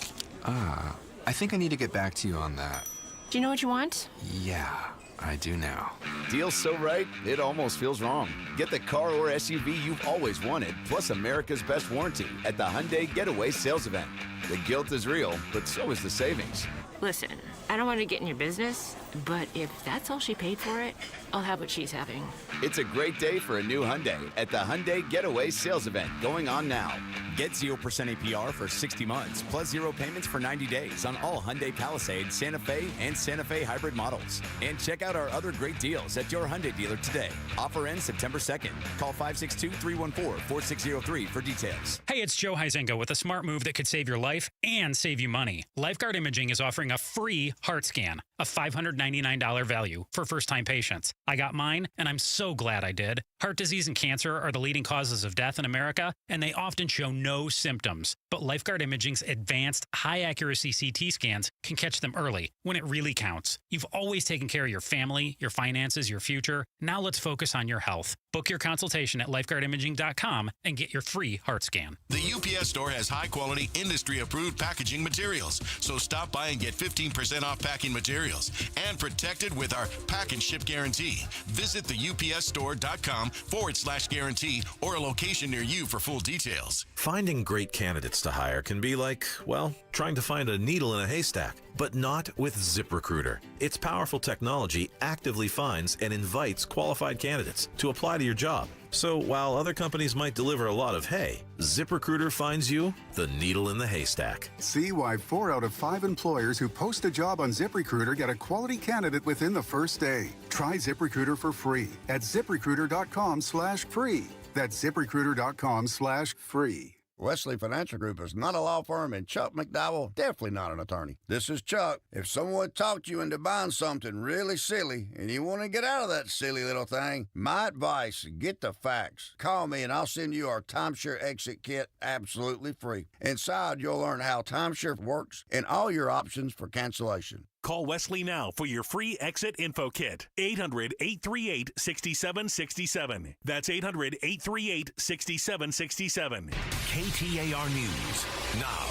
I think I need to get back to you on that. Do you know what you want? Yeah, I do now. Deal's so right, it almost feels wrong. Get the car or SUV you've always wanted, plus America's best warranty at the Hyundai Getaway Sales Event. The guilt is real, but so is the savings. Listen, I don't want to get in your business, but if that's all she paid for it, I'll have what she's having. It's a great day for a new Hyundai at the Hyundai Getaway Sales Event going on now. Get 0% APR for 60 months, plus 0 payments for 90 days on all Hyundai Palisade, Santa Fe, and Santa Fe hybrid models. And check out our other great deals at your Hyundai dealer today. Offer ends September 2nd. Call 562-314-4603 for details. Hey, it's Joe Huizenga with a smart move that could save your life and save you money. Lifeguard Imaging is offering a free heart scan, a $599 value for first-time patients. I got mine, and I'm so glad I did. Heart disease and cancer are the leading causes of death in America, and they often show no symptoms. But Lifeguard Imaging's advanced, high-accuracy CT scans can catch them early, when it really counts. You've always taken care of your family, your finances, your future. Now let's focus on your health. Book your consultation at lifeguardimaging.com and get your free heart scan. The UPS store has high-quality, industry-approved packaging materials. So stop by and get 15% off packing materials and protected with our pack and ship guarantee. Visit theupsstore.com/guarantee or a location near you for full details. Finding great candidates to hire can be like, well, trying to find a needle in a haystack. But not with ZipRecruiter. Its powerful technology actively finds and invites qualified candidates to apply to your job. So while other companies might deliver a lot of hay, ZipRecruiter finds you the needle in the haystack. See why 4 out of 5 employers who post a job on ZipRecruiter get a quality candidate within the first day. Try ZipRecruiter for free at ZipRecruiter.com/free. That's ZipRecruiter.com/free. Wesley Financial Group is not a law firm, and Chuck McDowell, definitely not an attorney. This is Chuck. If someone talked you into buying something really silly and you want to get out of that silly little thing, my advice, get the facts. Call me and I'll send you our timeshare exit kit absolutely free. Inside, you'll learn how timeshare works and all your options for cancellation. Call Wesley now for your free exit info kit. 800-838-6767. That's 800-838-6767. KTAR News now.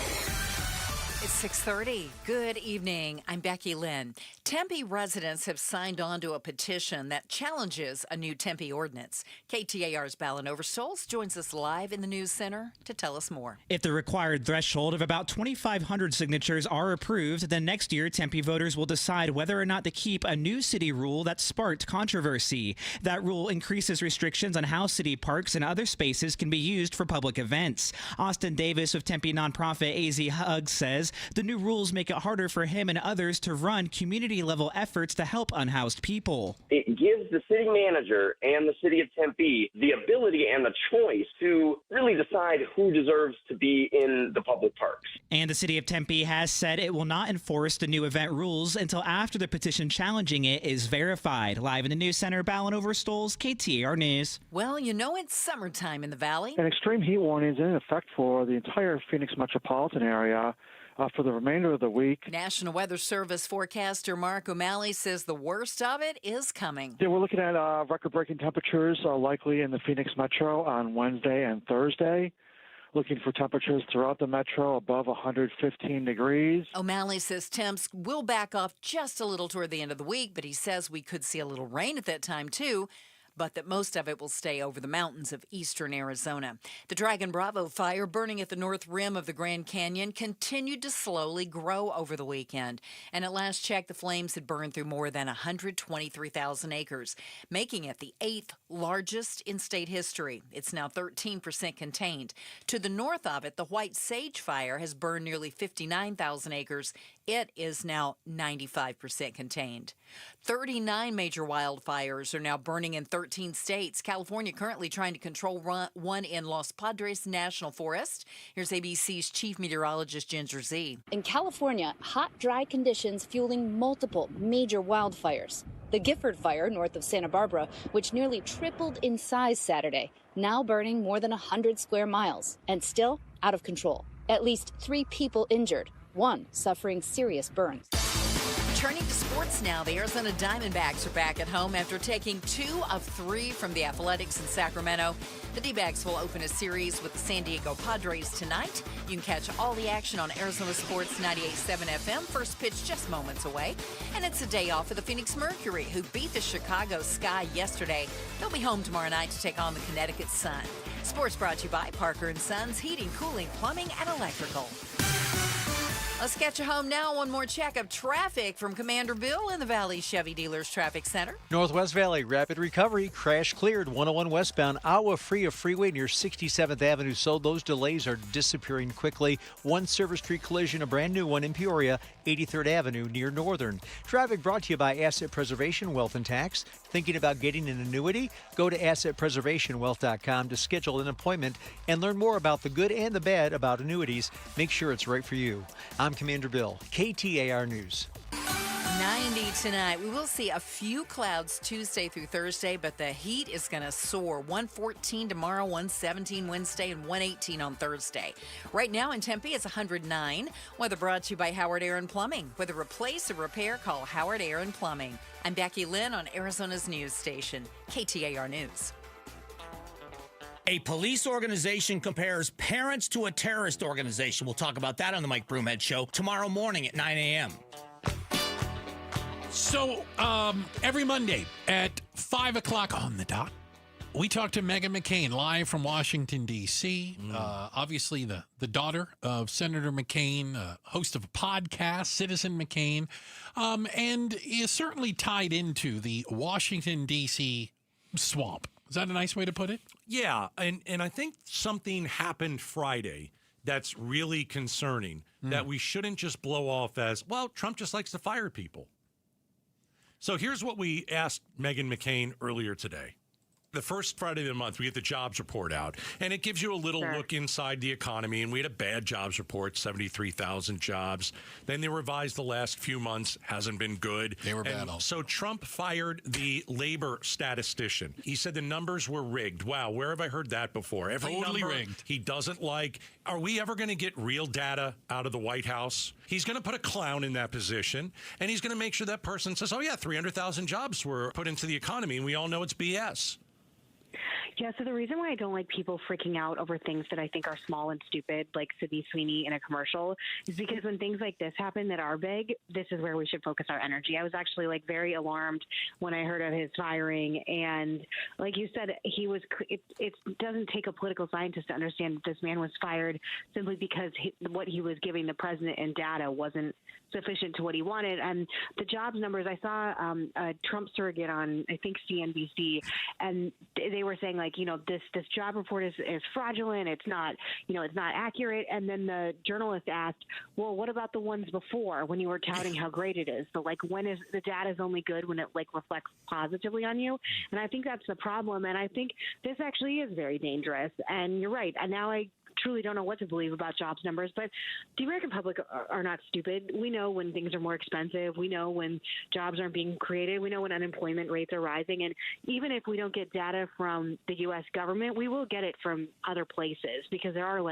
It's 6:30. Good evening. I'm Becky Lynn. Tempe residents have signed on to a petition that challenges a new Tempe ordinance. KTAR's Ballin Overstoles joins us live in the News Center to tell us more. If the required threshold of about 2,500 signatures are approved, then next year Tempe voters will decide whether or not to keep a new city rule that sparked controversy. That rule increases restrictions on how city parks and other spaces can be used for public events. Austin Davis of Tempe nonprofit AZ Hugs says the new rules make it harder for him and others to run community-level efforts to help unhoused people. It gives the city manager and the city of Tempe the ability and the choice to really decide who deserves to be in the public parks. And the city of Tempe has said it will not enforce the new event rules until after the petition challenging it is verified. Live in the News Center, Ballin Overstoles, KTAR News. Well, you know it's summertime in the valley. An extreme heat warning is in effect for the entire Phoenix metropolitan area for the remainder of the week. National Weather Service forecaster Mark O'Malley says the worst of it is coming. Yeah, we're looking at record-breaking temperatures likely in the Phoenix metro on Wednesday and Thursday. Looking for temperatures throughout the metro above 115 degrees. O'Malley says temps will back off just a little toward the end of the week, but he says we could see a little rain at that time too, but that most of it will stay over the mountains of eastern Arizona. The Dragon Bravo fire burning at the north rim of the Grand Canyon continued to slowly grow over the weekend. And at last check, the flames had burned through more than 123,000 acres, making it the 8th largest in state history. It's now 13% contained. To the north of it, the White Sage fire has burned nearly 59,000 acres. It is now 95% contained. 39 major wildfires are now burning in 13 states. California currently trying to control one in Los Padres National Forest. Here's ABC's chief meteorologist Ginger Z. In California, hot, dry conditions fueling multiple major wildfires. The Gifford Fire north of Santa Barbara, which nearly tripled in size Saturday, now burning more than 100 square miles and still out of control. At least 3 people injured, one suffering serious burns. Turning to sports now, the Arizona Diamondbacks are back at home after taking 2 of 3 from the Athletics in Sacramento. The D-backs will open a series with the San Diego Padres tonight. You can catch all the action on Arizona Sports 98.7 FM. First pitch just moments away. And it's a day off for the Phoenix Mercury, who beat the Chicago Sky yesterday. They'll be home tomorrow night to take on the Connecticut Sun. Sports brought to you by Parker & Sons, Heating, Cooling, Plumbing, and Electrical. Let's get you home now. One more check of traffic from Commander Bill in the Valley Chevy Dealers Traffic Center. Northwest Valley, rapid recovery. Crash cleared 101 westbound. Iowa Freeway Freeway near 67th Avenue. So those delays are disappearing quickly. One Service Street collision, a brand new one in Peoria, 83rd Avenue near Northern. Traffic brought to you by Asset Preservation Wealth and Tax. Thinking about getting an annuity? Go to AssetPreservationWealth.com to schedule an appointment and learn more about the good and the bad about annuities. Make sure it's right for you. I'm Commander Bill, KTAR News. 90 tonight. We will see a few clouds Tuesday through Thursday, but the heat is going to soar. 114 tomorrow, 117 Wednesday, and 118 on Thursday. Right now in Tempe, it's 109. Weather brought to you by Howard Aaron Plumbing. Whether replace or repair, call Howard Aaron Plumbing. I'm Becky Lynn on Arizona's news station, KTAR News. A police organization compares parents to a terrorist organization. We'll talk about that on the Mike Broomhead Show tomorrow morning at 9 a.m. So every Monday at 5 o'clock on the dot, We talked to Meghan McCain live from Washington, D.C. Obviously, the daughter of Senator McCain, host of a podcast, Citizen McCain, and is certainly tied into the Washington, D.C. swamp. Is that a nice way to put it? Yeah, and I think something happened Friday that's really concerning that we shouldn't just blow off as, well, Trump just likes to fire people. So here's what we asked Meghan McCain earlier today. The first Friday of the month, we get the jobs report out, and it gives you a little look inside the economy. And we had a bad jobs report, 73,000 jobs. Then they revised the last few months, hasn't been good. They were bad also. So Trump fired the labor statistician. He said the numbers were rigged. Wow, where have I heard that before? Every Totally number rigged. he doesn't like. Are we ever going to get real data out of the White House? He's going to put a clown in that position, and he's going to make sure that person says, oh, yeah, 300,000 jobs were put into the economy, and we all know it's BS. Yeah, so the reason why I don't like people freaking out over things that I think are small and stupid, like Sydney Sweeney in a commercial, is because when things like this happen that are big, this is where we should focus our energy. I was actually very alarmed when I heard of his firing. And like you said, it doesn't take a political scientist to understand that this man was fired simply because what he was giving the president in data wasn't sufficient to what he wanted. And the jobs numbers, I saw a Trump surrogate on, I think, CNBC, and they were saying this job report is fraudulent. It's not accurate. And then the journalist asked, well, what about the ones before when you were touting how great it is? So when is the data is only good when it reflects positively on you? And I think that's the problem. And I think this actually is very dangerous. And you're right. And now I truly don't know what to believe about jobs numbers, but the American public are not stupid. We know when things are more expensive. We know when jobs aren't being created. We know when unemployment rates are rising. And even if we don't get data from the U.S. government, we will get it from other places because there are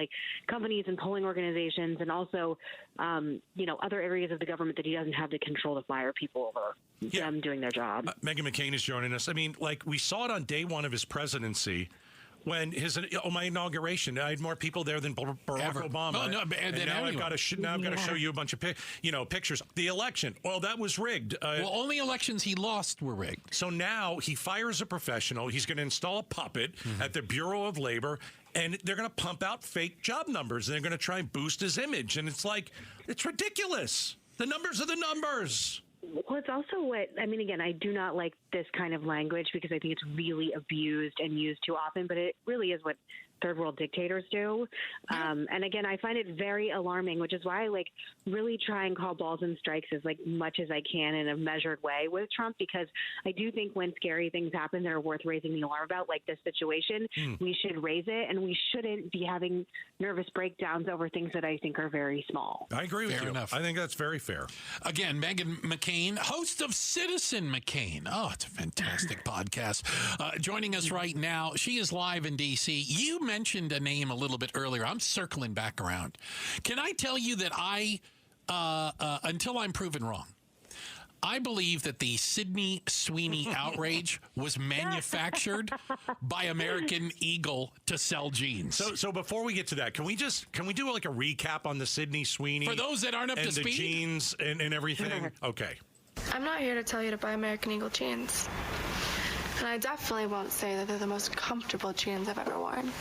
companies and polling organizations and also, other areas of the government that he doesn't have the control to fire people over them doing their job. Meghan McCain is joining us. I mean, we saw it on day one of his presidency. When my inauguration, I had more people there than Barack Obama. Oh, no, and now I've got to show you a bunch of pictures. The election, well, that was rigged. Only elections he lost were rigged. So now he fires a professional. He's going to install a puppet at the Bureau of Labor, and they're going to pump out fake job numbers, and they're going to try and boost his image. And it's ridiculous. The numbers are the numbers. Well, it's also again, I do not like this kind of language because I think it's really abused and used too often, but it really is what third world dictators do. And again, I find it very alarming, which is why I really try and call balls and strikes as much as I can in a measured way with Trump, because I do think when scary things happen that are worth raising the alarm about, like this situation, we should raise it, and we shouldn't be having nervous breakdowns over things that I think are very small. I agree with you. Fair enough. I think that's very fair. Again, Meghan McCain, host of Citizen McCain. Oh, it's a fantastic podcast. Joining us right now, she is live in D.C. You mentioned a name a little bit earlier. I'm circling back around. Can I tell you that until I'm proven wrong, I believe that the Sydney Sweeney outrage was manufactured by American Eagle to sell jeans. So before we get to that, can we do a recap on the Sydney Sweeney for those that aren't up to speed? And the jeans and everything? Okay. I'm not here to tell you to buy American Eagle jeans. And I definitely won't say that they're the most comfortable jeans I've ever worn.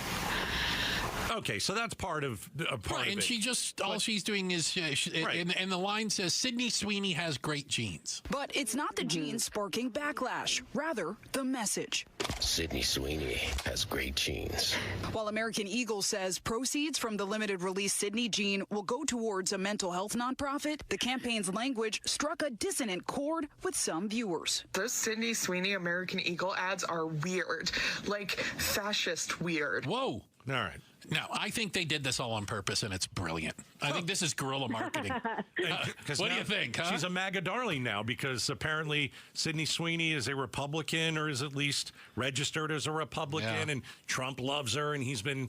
Okay, so that's part of right, and it. All she's doing is, and the line says, Sydney Sweeney has great jeans. But it's not the jeans sparking backlash, rather the message. Sydney Sweeney has great jeans. While American Eagle says proceeds from the limited release Sydney jean will go towards a mental health nonprofit, the campaign's language struck a dissonant chord with some viewers. Those Sydney Sweeney American Eagle ads are weird, fascist weird. Whoa. All right. Now, I think they did this all on purpose, and it's brilliant. I think this is guerrilla marketing. What do you think, huh? She's a MAGA darling now because apparently Sydney Sweeney is a Republican, or is at least registered as a Republican, and Trump loves her, and he's been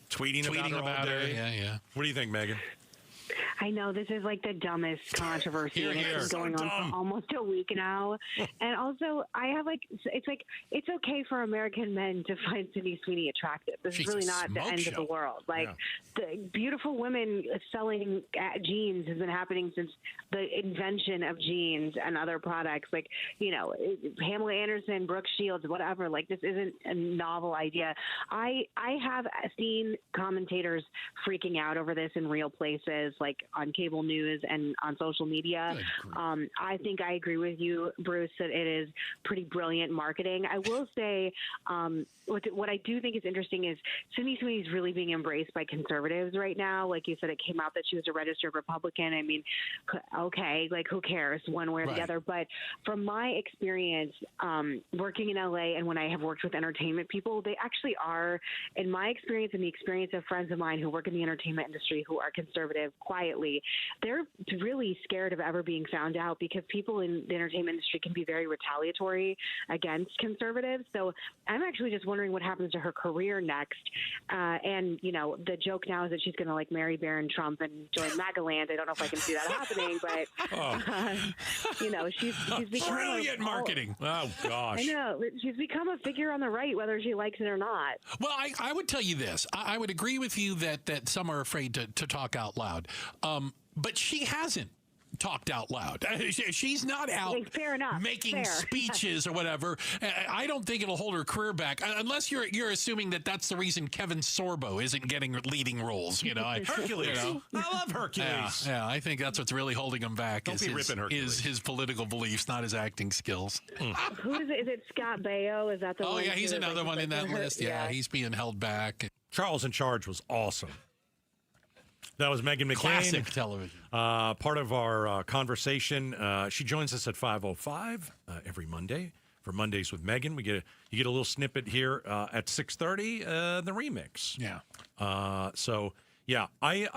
tweeting about her all day. Yeah. What do you think, Megan? I know this is like the dumbest controversy, and it's been going on for almost a week now. And also, I have it's okay for American men to find Sydney Sweeney attractive. This is really not the end of the world. The beautiful women selling jeans has been happening since the invention of jeans and other products. Pamela Anderson, Brooke Shields, whatever. This isn't a novel idea. I have seen commentators freaking out over this in real places, like on cable news and on social media. I think I agree with you, Bruce, that it is pretty brilliant marketing. I will say what I do think is interesting is Sydney Sweeney is really being embraced by conservatives right now. Like you said, it came out that she was a registered Republican. I mean, okay, who cares one way or the other? But from my experience working in LA and when I have worked with entertainment people, they actually are, in my experience and the experience of friends of mine who work in the entertainment industry who are conservative quietly, they're really scared of ever being found out because people in the entertainment industry can be very retaliatory against conservatives. So I'm actually just wondering what happens to her career next. And, the joke now is that she's going to marry Barron Trump and join MAGA land. I don't know if I can see that happening, but, she's become brilliant marketing. Oh, gosh. I know. She's become a figure on the right, whether she likes it or not. Well, I would tell you this. I would agree with you that some are afraid to talk out loud. But she hasn't talked out loud. She's not out making speeches or whatever. I don't think it'll hold her career back unless you're assuming that's the reason Kevin Sorbo isn't getting leading roles. Hercules. I love Hercules. Yeah, I think that's what's really holding him back. Is his political beliefs, not his acting skills. Who is it? Is it Scott Baio? Is that the one? Oh, yeah, he's another one in that list. Yeah, he's being held back. Charles in Charge was awesome. That was Meghan McCain. Classic television. Part of our conversation. She joins us at 5:05 every Monday for Mondays with Meghan. You get a little snippet here at 6:30. The remix. Yeah. I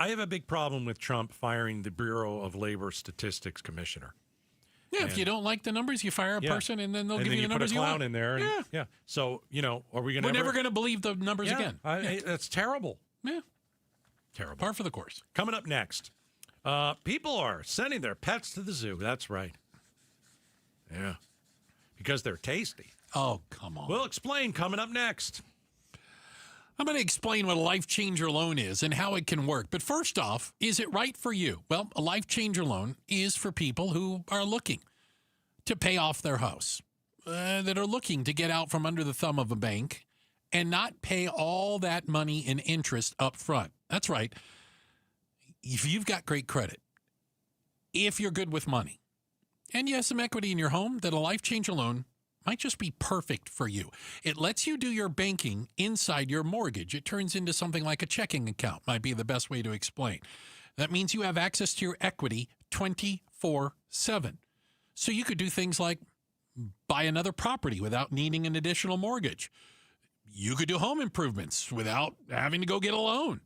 have a big problem with Trump firing the Bureau of Labor Statistics commissioner. Yeah, if you don't like the numbers, you fire a person, and then they'll give you the numbers you want. And then you put a clown in there. And, So are we going to? We're never going to believe the numbers again. That's terrible. Yeah. Terrible. Par for the course. Coming up next, people are sending their pets to the zoo. That's right. Yeah. Because they're tasty. Oh, come on. We'll explain coming up next. I'm going to explain what a Life Changer loan is and how it can work. But first off, is it right for you? Well, a Life Changer loan is for people who are looking to pay off their house, that are looking to get out from under the thumb of a bank and not pay all that money in interest up front. That's right. If you've got great credit, if you're good with money, and you have some equity in your home, then a Life Changer loan might just be perfect for you. It lets you do your banking inside your mortgage. It turns into something like a checking account, might be the best way to explain. That means you have access to your equity 24/7. So you could do things like buy another property without needing an additional mortgage. You could do home improvements without having to go get a loan.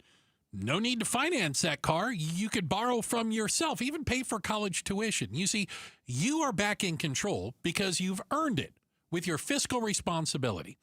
No need to finance that car. You could borrow from yourself, even pay for college tuition. You see, you are back in control because you've earned it with your fiscal responsibility.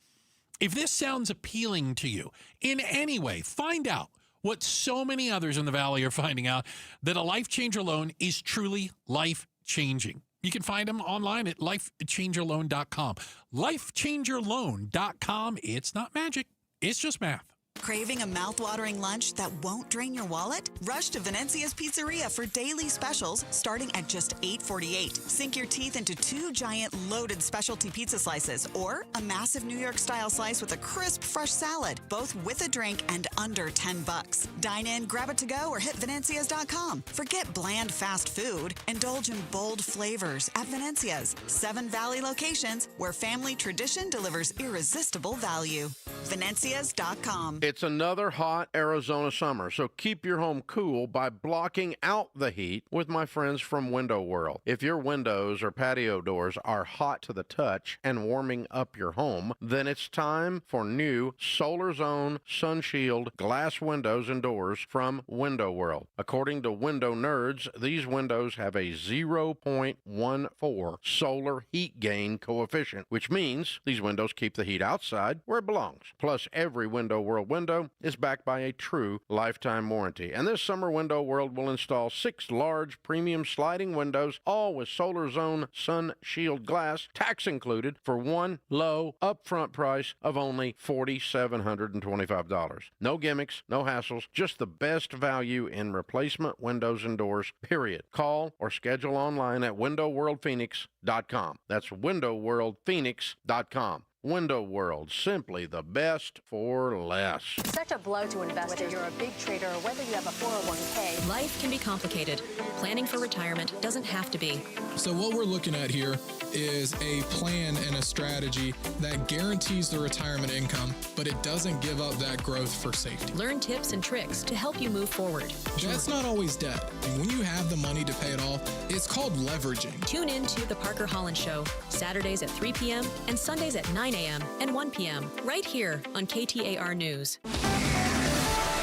If this sounds appealing to you in any way, find out what so many others in the Valley are finding out, that a Life Changer loan is truly life-changing. You can find them online at lifechangerloan.com. Lifechangerloan.com. It's not magic. It's just math. Craving a mouth-watering lunch that won't drain your wallet? Rush to Venezia's Pizzeria for daily specials starting at just $8.48. Sink your teeth into 2 giant loaded specialty pizza slices or a massive New York-style slice with a crisp, fresh salad, both with a drink and under $10. Dine in, grab it to go, or hit Venezia's.com. Forget bland fast food. Indulge in bold flavors at Venezia's. 7 Valley locations where family tradition delivers irresistible value. Venezia's.com. It's another hot Arizona summer, so keep your home cool by blocking out the heat with my friends from Window World. If your windows or patio doors are hot to the touch and warming up your home, then it's time for new Solar Zone Sunshield glass windows and doors from Window World. According to Window Nerds, these windows have a 0.14 solar heat gain coefficient, which means these windows keep the heat outside where it belongs. Plus, every Window World window window is backed by a true lifetime warranty. And this summer, Window World will install 6 large premium sliding windows, all with Solar Zone Sun Shield glass, tax included, for one low upfront price of only $4,725. No gimmicks, no hassles, just the best value in replacement windows and doors, period. Call or schedule online at windowworldphoenix.com. That's windowworldphoenix.com. Window World, simply the best for less. Such a blow to investors. Whether you're a big trader or whether you have a 401k. Life can be complicated. Planning for retirement doesn't have to be. So what we're looking at here is a plan and a strategy that guarantees the retirement income, but it doesn't give up that growth for safety. Learn tips and tricks to help you move forward. That's not always debt. And when you have the money to pay it off, it's called leveraging. Tune in to The Parker Holland Show, Saturdays at 3 p.m. and Sundays at 9 a.m. and 1 p.m. right here on KTAR News.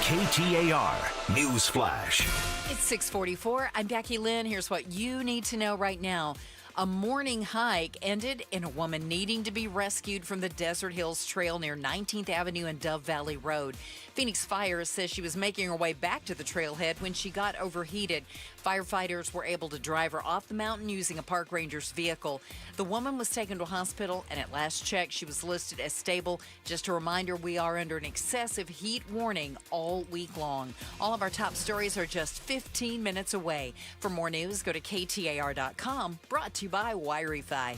KTAR News Flash. It's 6:44. I'm Becky Lynn. Here's what you need to know right now. A morning hike ended in a woman needing to be rescued from the Desert Hills Trail near 19th Avenue and Dove Valley Road. Phoenix Fire says she was making her way back to the trailhead when she got overheated. Firefighters were able to drive her off the mountain using a park ranger's vehicle. The woman was taken to a hospital, and at last check, she was listed as stable. Just a reminder, we are under an excessive heat warning all week long. All of our top stories are just 15 minutes away. For more news, go to KTAR.com. Brought to you by Wi-Fi.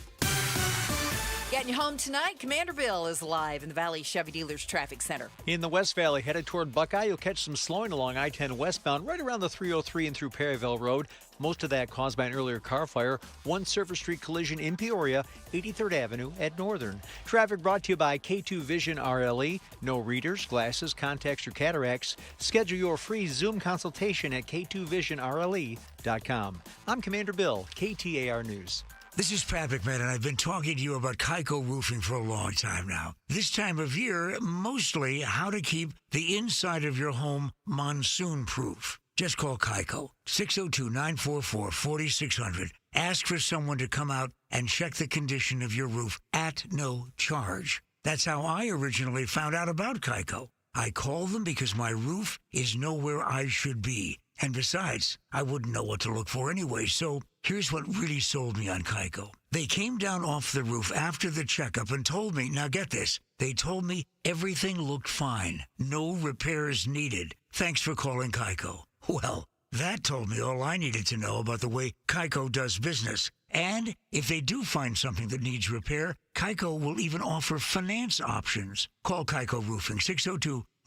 Getting you home tonight, Commander Bill is live in the Valley Chevy Dealers Traffic Center. In the West Valley, headed toward Buckeye, you'll catch some slowing along I-10 westbound right around the 303 and through Perryville Road. Most of that caused by an earlier car fire. One Surface Street collision in Peoria, 83rd Avenue at Northern. Traffic brought to you by K2 Vision RLE. No readers, glasses, contacts, or cataracts. Schedule your free Zoom consultation at k2visionrle.com. I'm Commander Bill, KTAR News. This is Pat McMahon, and I've been talking to you about Kaiko Roofing for a long time now. This time of year, mostly how to keep the inside of your home monsoon-proof. Just call Kaiko, 602-944-4600. Ask for someone to come out and check the condition of your roof at no charge. That's how I originally found out about Kaiko. I called them because my roof is nowhere I should be. And besides, I wouldn't know what to look for anyway, so here's what really sold me on Kaiko. They came down off the roof after the checkup and told me, now get this, they told me everything looked fine. No repairs needed. Thanks for calling Kaiko. Well, that told me all I needed to know about the way Kaiko does business. And if they do find something that needs repair, Kaiko will even offer finance options. Call Kaiko Roofing,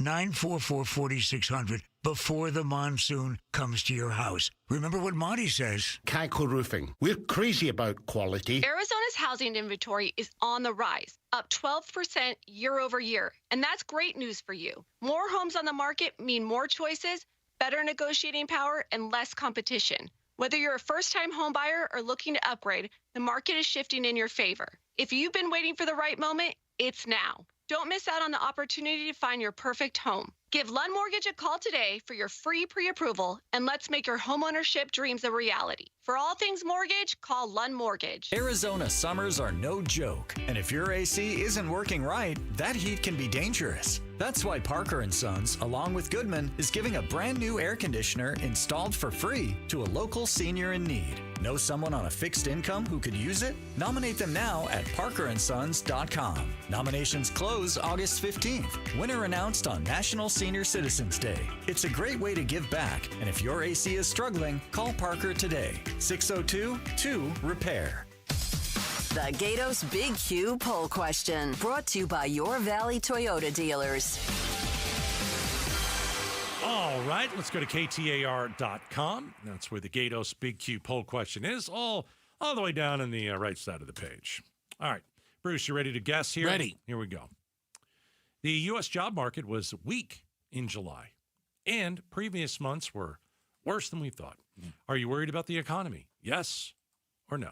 602-944-4600 before the monsoon comes to your house. Remember what Monty says. Kaiko Roofing. We're crazy about quality. Arizona's housing inventory is on the rise, up 12% year over year. And that's great news for you. More homes on the market mean more choices, better negotiating power, and less competition. Whether you're a first-time home buyer or looking to upgrade, the market is shifting in your favor. If you've been waiting for the right moment, it's now. Don't miss out on the opportunity to find your perfect home. Give Lund Mortgage a call today for your free pre-approval, and let's make your homeownership dreams a reality. For all things mortgage, call Lund Mortgage. Arizona summers are no joke, and if your AC isn't working right, that heat can be dangerous. That's why Parker & Sons, along with Goodman, is giving a brand new air conditioner installed for free to a local senior in need. Know someone on a fixed income who could use it? Nominate them now at parkerandsons.com. Nominations close August 15th. Winner announced on National Senior Citizens Day. It's a great way to give back, and if your AC is struggling, call Parker today. 602-2-REPAIR. The Gatos Big Q poll question, brought to you by your Valley Toyota dealers. All right, let's go to KTAR.com. That's where the Gatos Big Q poll question is, all the way down on the right side of the page. All right, Bruce, you ready to guess here? Ready. Here we go. The U.S. job market was weak in July, and previous months were worse than we thought. Are you worried about the economy? Yes or no?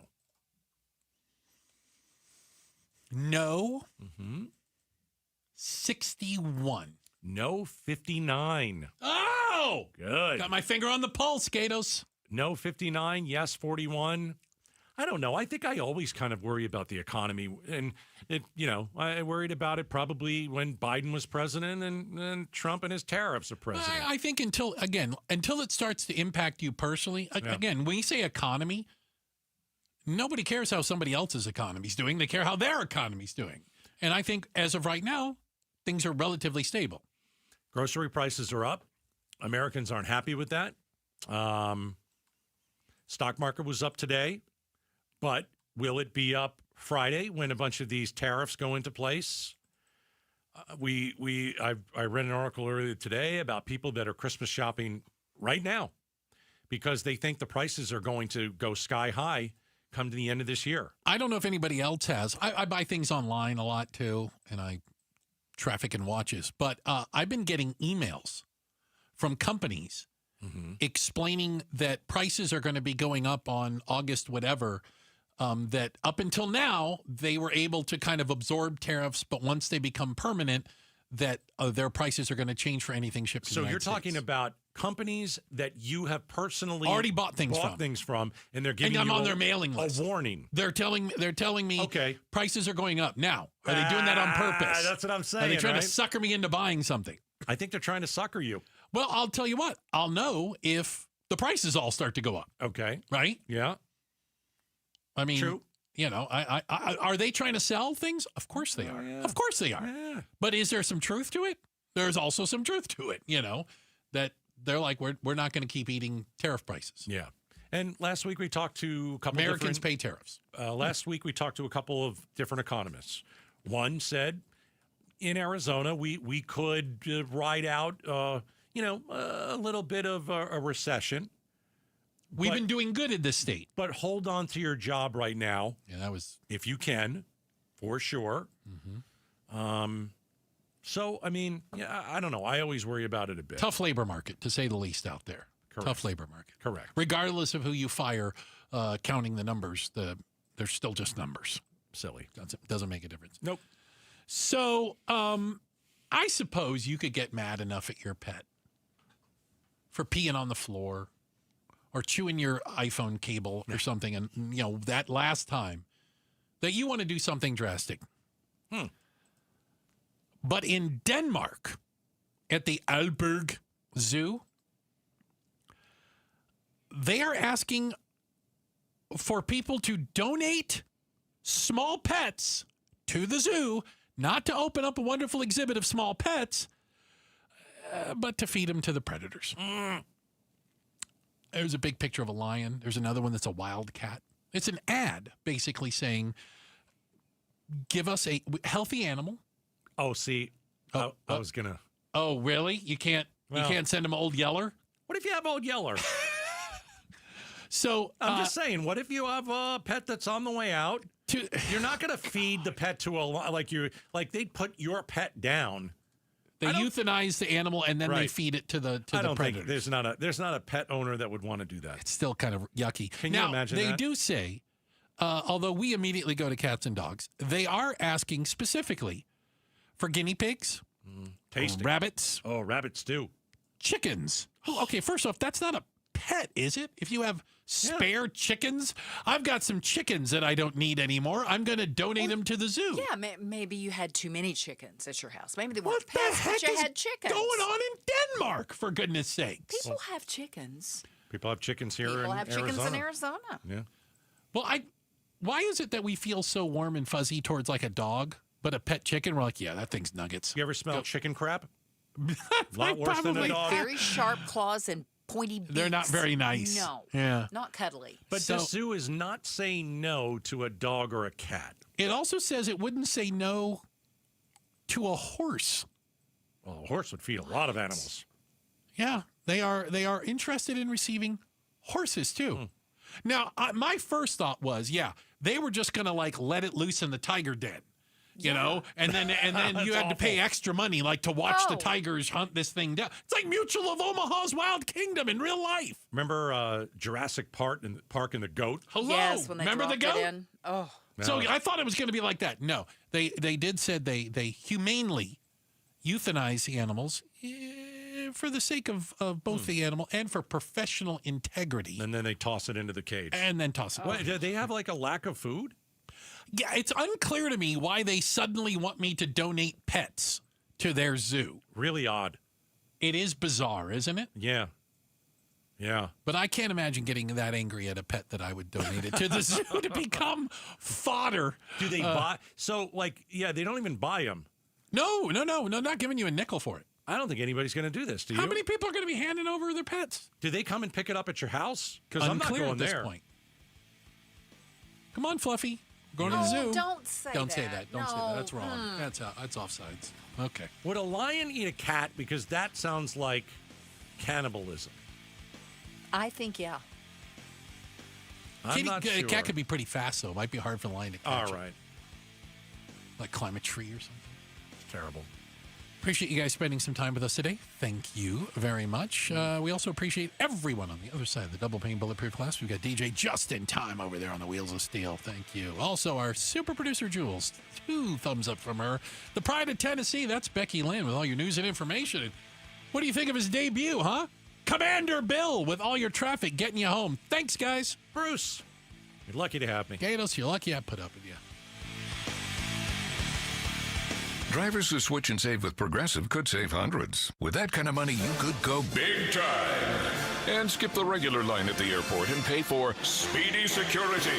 No. 61. No, 59. Oh! Good. Got my finger on the pulse, Gatos. No, 59. Yes, 41. I don't know. I think I always kind of worry about the economy, and I worried about it probably when Biden was president and Trump and his tariffs are president. I think until it starts to impact you personally. Again, when you say economy, nobody cares how somebody else's economy's doing. They care how their economy's doing. And I think as of right now, things are relatively stable. Grocery prices are up. Americans aren't happy with that. Stock market was up today. But will it be up Friday when a bunch of these tariffs go into place? I read an article earlier today about people that are Christmas shopping right now because they think the prices are going to go sky high come to the end of this year. I don't know if anybody else has. I buy things online a lot too, and I traffic in watches. But I've been getting emails from companies explaining that prices are going to be going up on August whatever. That up until now, they were able to kind of absorb tariffs, but once they become permanent, that their prices are going to change for anything shipped to the United States. So you're talking about companies that you have personally already bought things from, and they're giving you on their mailing list. A warning. They're telling me, okay, prices are going up. Now, are they doing that on purpose? That's what I'm saying. Are they trying to sucker me into buying something? I think they're trying to sucker you. Well, I'll tell you what. I'll know if the prices all start to go up. Okay. Right? Yeah. I mean, true. Are they trying to sell things? Of course they are. Yeah. Of course they are. Yeah. But is there some truth to it? There's also some truth to it, that they're like, we're not going to keep eating tariff prices. Yeah. And last week we talked to a couple Americans pay tariffs. Last week we talked to a couple of different economists. One said in Arizona we could ride out, a little bit of a recession. We've been doing good in this state. But hold on to your job right now. Yeah, that was... If you can, for sure. So, I mean, I don't know. I always worry about it a bit. Tough labor market, to say the least, out there. Correct. Tough labor market. Correct. Regardless of who you fire, counting the numbers, they're still just numbers. Silly. Doesn't make a difference. Nope. So, I suppose you could get mad enough at your pet for peeing on the floor, or chewing your iPhone cable or something, and that last time that you want to do something drastic. But in Denmark, at the Aalborg Zoo, they are asking for people to donate small pets to the zoo, not to open up a wonderful exhibit of small pets, but to feed them to the predators. There's a big picture of a lion. There's another one that's a wild cat. It's an ad basically saying, give us a healthy animal. Oh, see, I was going to. Oh, really? You can't send them Old Yeller? What if you have Old Yeller? So I'm just saying, what if you have a pet that's on the way out? You're not going to feed the pet to like they'd put your pet down. They euthanize the animal and then they feed it to the I don't predators. think there's not a pet owner that would want to do that. It's still kind of yucky. Can you imagine that? They do say, although we immediately go to cats and dogs, they are asking specifically for guinea pigs, tasty rabbits. Oh, rabbits too. Chickens. Oh, okay, first off, that's not a pet, is it? If you have spare chickens, I've got some chickens that I don't need anymore. I'm going to donate them to the zoo. Yeah, maybe you had too many chickens at your house. Maybe they weren't pets, but you had chickens. Going on in Denmark, for goodness sakes? People have chickens. People have chickens here in Arizona. People have chickens in Arizona. Yeah. Well, why is it that we feel so warm and fuzzy towards like a dog, but a pet chicken, we're like, yeah, that thing's nuggets. You ever smell chicken crap? A lot worse than a dog. Very sharp claws and pointy beaks. They're not very nice. No. Yeah. Not cuddly. But the zoo is not saying no to a dog or a cat. It also says it wouldn't say no to a horse. Well, a horse would feed a lot of animals. Yeah, they are interested in receiving horses too. Now, my first thought was, they were just going to like let it loose in the tiger den. You know, and then you had to pay extra money, like to watch the tigers hunt this thing down. It's like Mutual of Omaha's Wild Kingdom in real life. Remember Jurassic Park and the goat? Hello, yes, when they remember the goat? It in. Oh, so I thought it was going to be like that. No, they did said they humanely euthanize the animals for the sake of both the animal and for professional integrity. And then they toss it into the cage. And then toss it. What, do they have like a lack of food? Yeah, it's unclear to me why they suddenly want me to donate pets to their zoo. Really odd. It is bizarre, isn't it? Yeah. Yeah. But I can't imagine getting that angry at a pet that I would donate it to the zoo to become fodder. Do they buy? So, like, yeah, they don't even buy them. No, not giving you a nickel for it. I don't think anybody's going to do this. Do you? How many people are going to be handing over their pets? Do they come and pick it up at your house? Because I'm not going at this there. point. Come on, Fluffy. Going to the zoo. Don't say that. Don't say that. Don't say that. No. That's wrong. That's offsides. Okay. Would a lion eat a cat? Because that sounds like cannibalism. I think, yeah. I'm not sure. A cat could be pretty fast, though. It might be hard for a lion to catch. All right. Like climb a tree or something. It's terrible. Appreciate you guys spending some time with us today. Thank you very much. We also appreciate everyone on the other side of the double pane bulletproof glass. We've got DJ just in time over there on the wheels of steel. Thank you. Also, our super producer, Jules. 2 thumbs up from her. The pride of Tennessee, that's Becky Lynn with all your news and information. And what do you think of his debut, huh? Commander Bill with all your traffic getting you home. Thanks, guys. Bruce, you're lucky to have me. Gatos, you're lucky I put up with you. Drivers who switch and save with Progressive could save hundreds. With that kind of money, you could go big time and skip the regular line at the airport and pay for speedy security.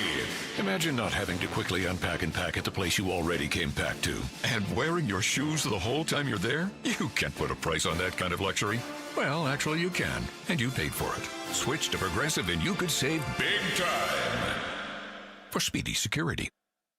Imagine not having to quickly unpack and pack at the place you already came packed to. And wearing your shoes the whole time you're there? You can't put a price on that kind of luxury. Well, actually you can, and you paid for it. Switch to Progressive and you could save big time for speedy security.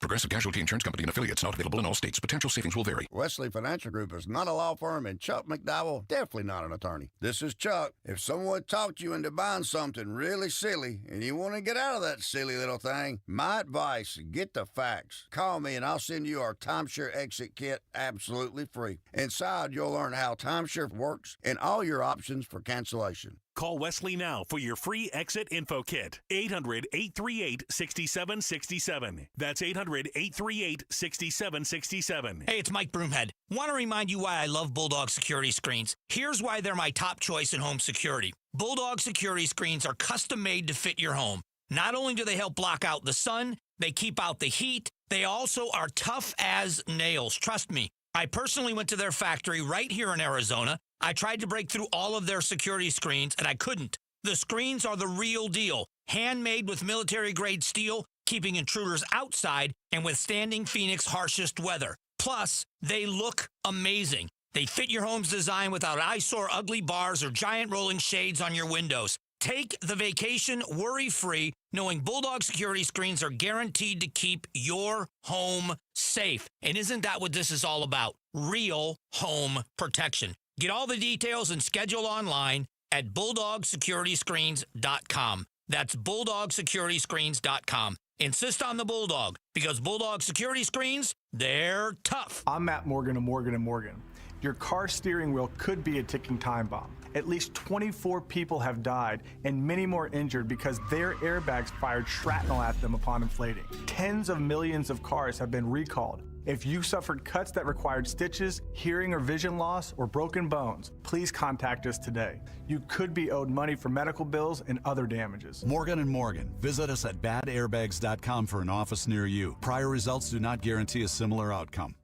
Progressive Casualty Insurance Company and affiliates, not available in all states. Potential savings will vary. Wesley Financial Group is not a law firm, and Chuck McDowell definitely not an attorney. This is Chuck. If someone talked you into buying something really silly and you want to get out of that silly little thing, my advice, get the facts. Call me and I'll send you our timeshare exit kit absolutely free. Inside, you'll learn how timeshare works and all your options for cancellation. Call Wesley now for your free exit info kit. 800-838-6767. That's 800-838-6767. Hey, it's Mike Broomhead. Want to remind you why I love Bulldog security screens. Here's why they're my top choice in home security. Bulldog security screens are custom made to fit your home. Not only do they help block out the sun, they keep out the heat, they also are tough as nails. Trust me. I personally went to their factory right here in Arizona. I tried to break through all of their security screens, and I couldn't. The screens are the real deal. Handmade with military-grade steel, keeping intruders outside and withstanding Phoenix's harshest weather. Plus, they look amazing. They fit your home's design without eyesore, ugly bars, or giant rolling shades on your windows. Take the vacation worry-free, knowing Bulldog security screens are guaranteed to keep your home safe. And isn't that what this is all about? Real home protection. Get all the details and schedule online at BulldogSecurityScreens.com. That's BulldogSecurityScreens.com. Insist on the Bulldog, because Bulldog Security Screens, they're tough. I'm Matt Morgan of Morgan & Morgan. Your car steering wheel could be a ticking time bomb. At least 24 people have died and many more injured because their airbags fired shrapnel at them upon inflating. Tens of millions of cars have been recalled. If you suffered cuts that required stitches, hearing or vision loss, or broken bones, please contact us today. You could be owed money for medical bills and other damages. Morgan & Morgan. Visit us at badairbags.com for an office near you. Prior results do not guarantee a similar outcome.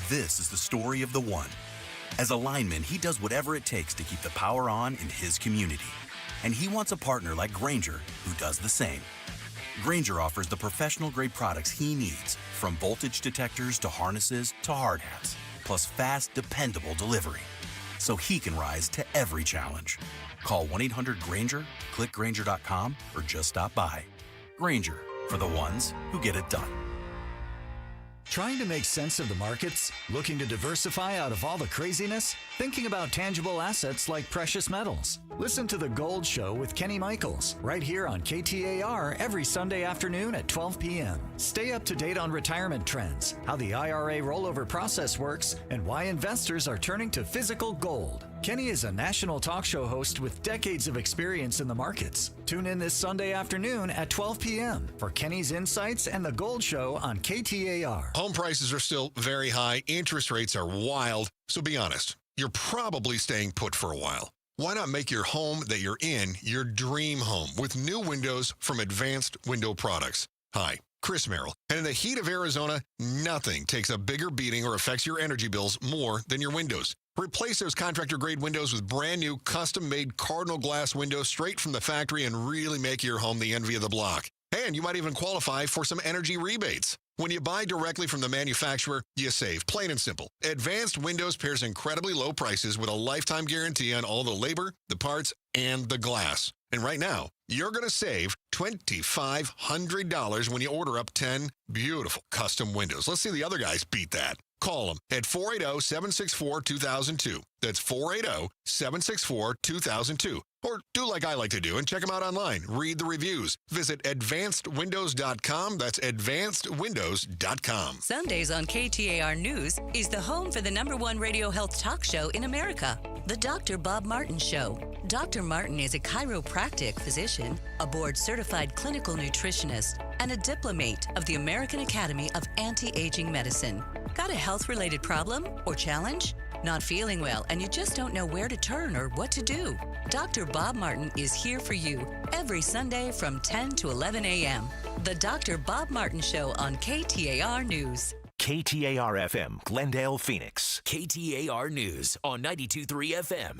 This is the story of the one. As a lineman, he does whatever it takes to keep the power on in his community. And he wants a partner like Grainger who does the same. Grainger offers the professional-grade products he needs, from voltage detectors to harnesses to hard hats, plus fast, dependable delivery, so he can rise to every challenge. Call 1-800-GRAINGER, click Grainger.com, or just stop by. Grainger, for the ones who get it done. Trying to make sense of the markets? Looking to diversify out of all the craziness? Thinking about tangible assets like precious metals? Listen to The Gold Show with Kenny Michaels, right here on KTAR every Sunday afternoon at 12 p.m. Stay up to date on retirement trends, how the IRA rollover process works, and why investors are turning to physical gold. Kenny is a national talk show host with decades of experience in the markets. Tune in this Sunday afternoon at 12 p.m. for Kenny's insights and The Gold Show on KTAR. Home prices are still very high. Interest rates are wild. So be honest. You're probably staying put for a while. Why not make your home that you're in your dream home with new windows from Advanced Window Products? Hi, Chris Merrill. And in the heat of Arizona, nothing takes a bigger beating or affects your energy bills more than your windows. Replace those contractor-grade windows with brand-new, custom-made Cardinal glass windows straight from the factory and really make your home the envy of the block. And you might even qualify for some energy rebates. When you buy directly from the manufacturer, you save, plain and simple. Advanced Windows pairs incredibly low prices with a lifetime guarantee on all the labor, the parts, and the glass. And right now, you're going to save $2,500 when you order up 10 beautiful custom windows. Let's see the other guys beat that. Call them at 480-764-2002. That's 480-764-2002. Or do like I like to do and check them out online. Read the reviews. Visit advancedwindows.com. That's advancedwindows.com. Sundays on KTAR News is the home for the #1 radio health talk show in America, The Dr. Bob Martin Show. Dr. Martin is a chiropractic physician, a board-certified clinical nutritionist, and a diplomate of the American Academy of Anti-Aging Medicine. Got a health-related problem or challenge? Not feeling well and you just don't know where to turn or what to do? Dr. Bob Martin is here for you every Sunday from 10 to 11 a.m. The Dr. Bob Martin Show on KTAR News. KTAR-FM, Glendale, Phoenix. KTAR News on 92.3 FM.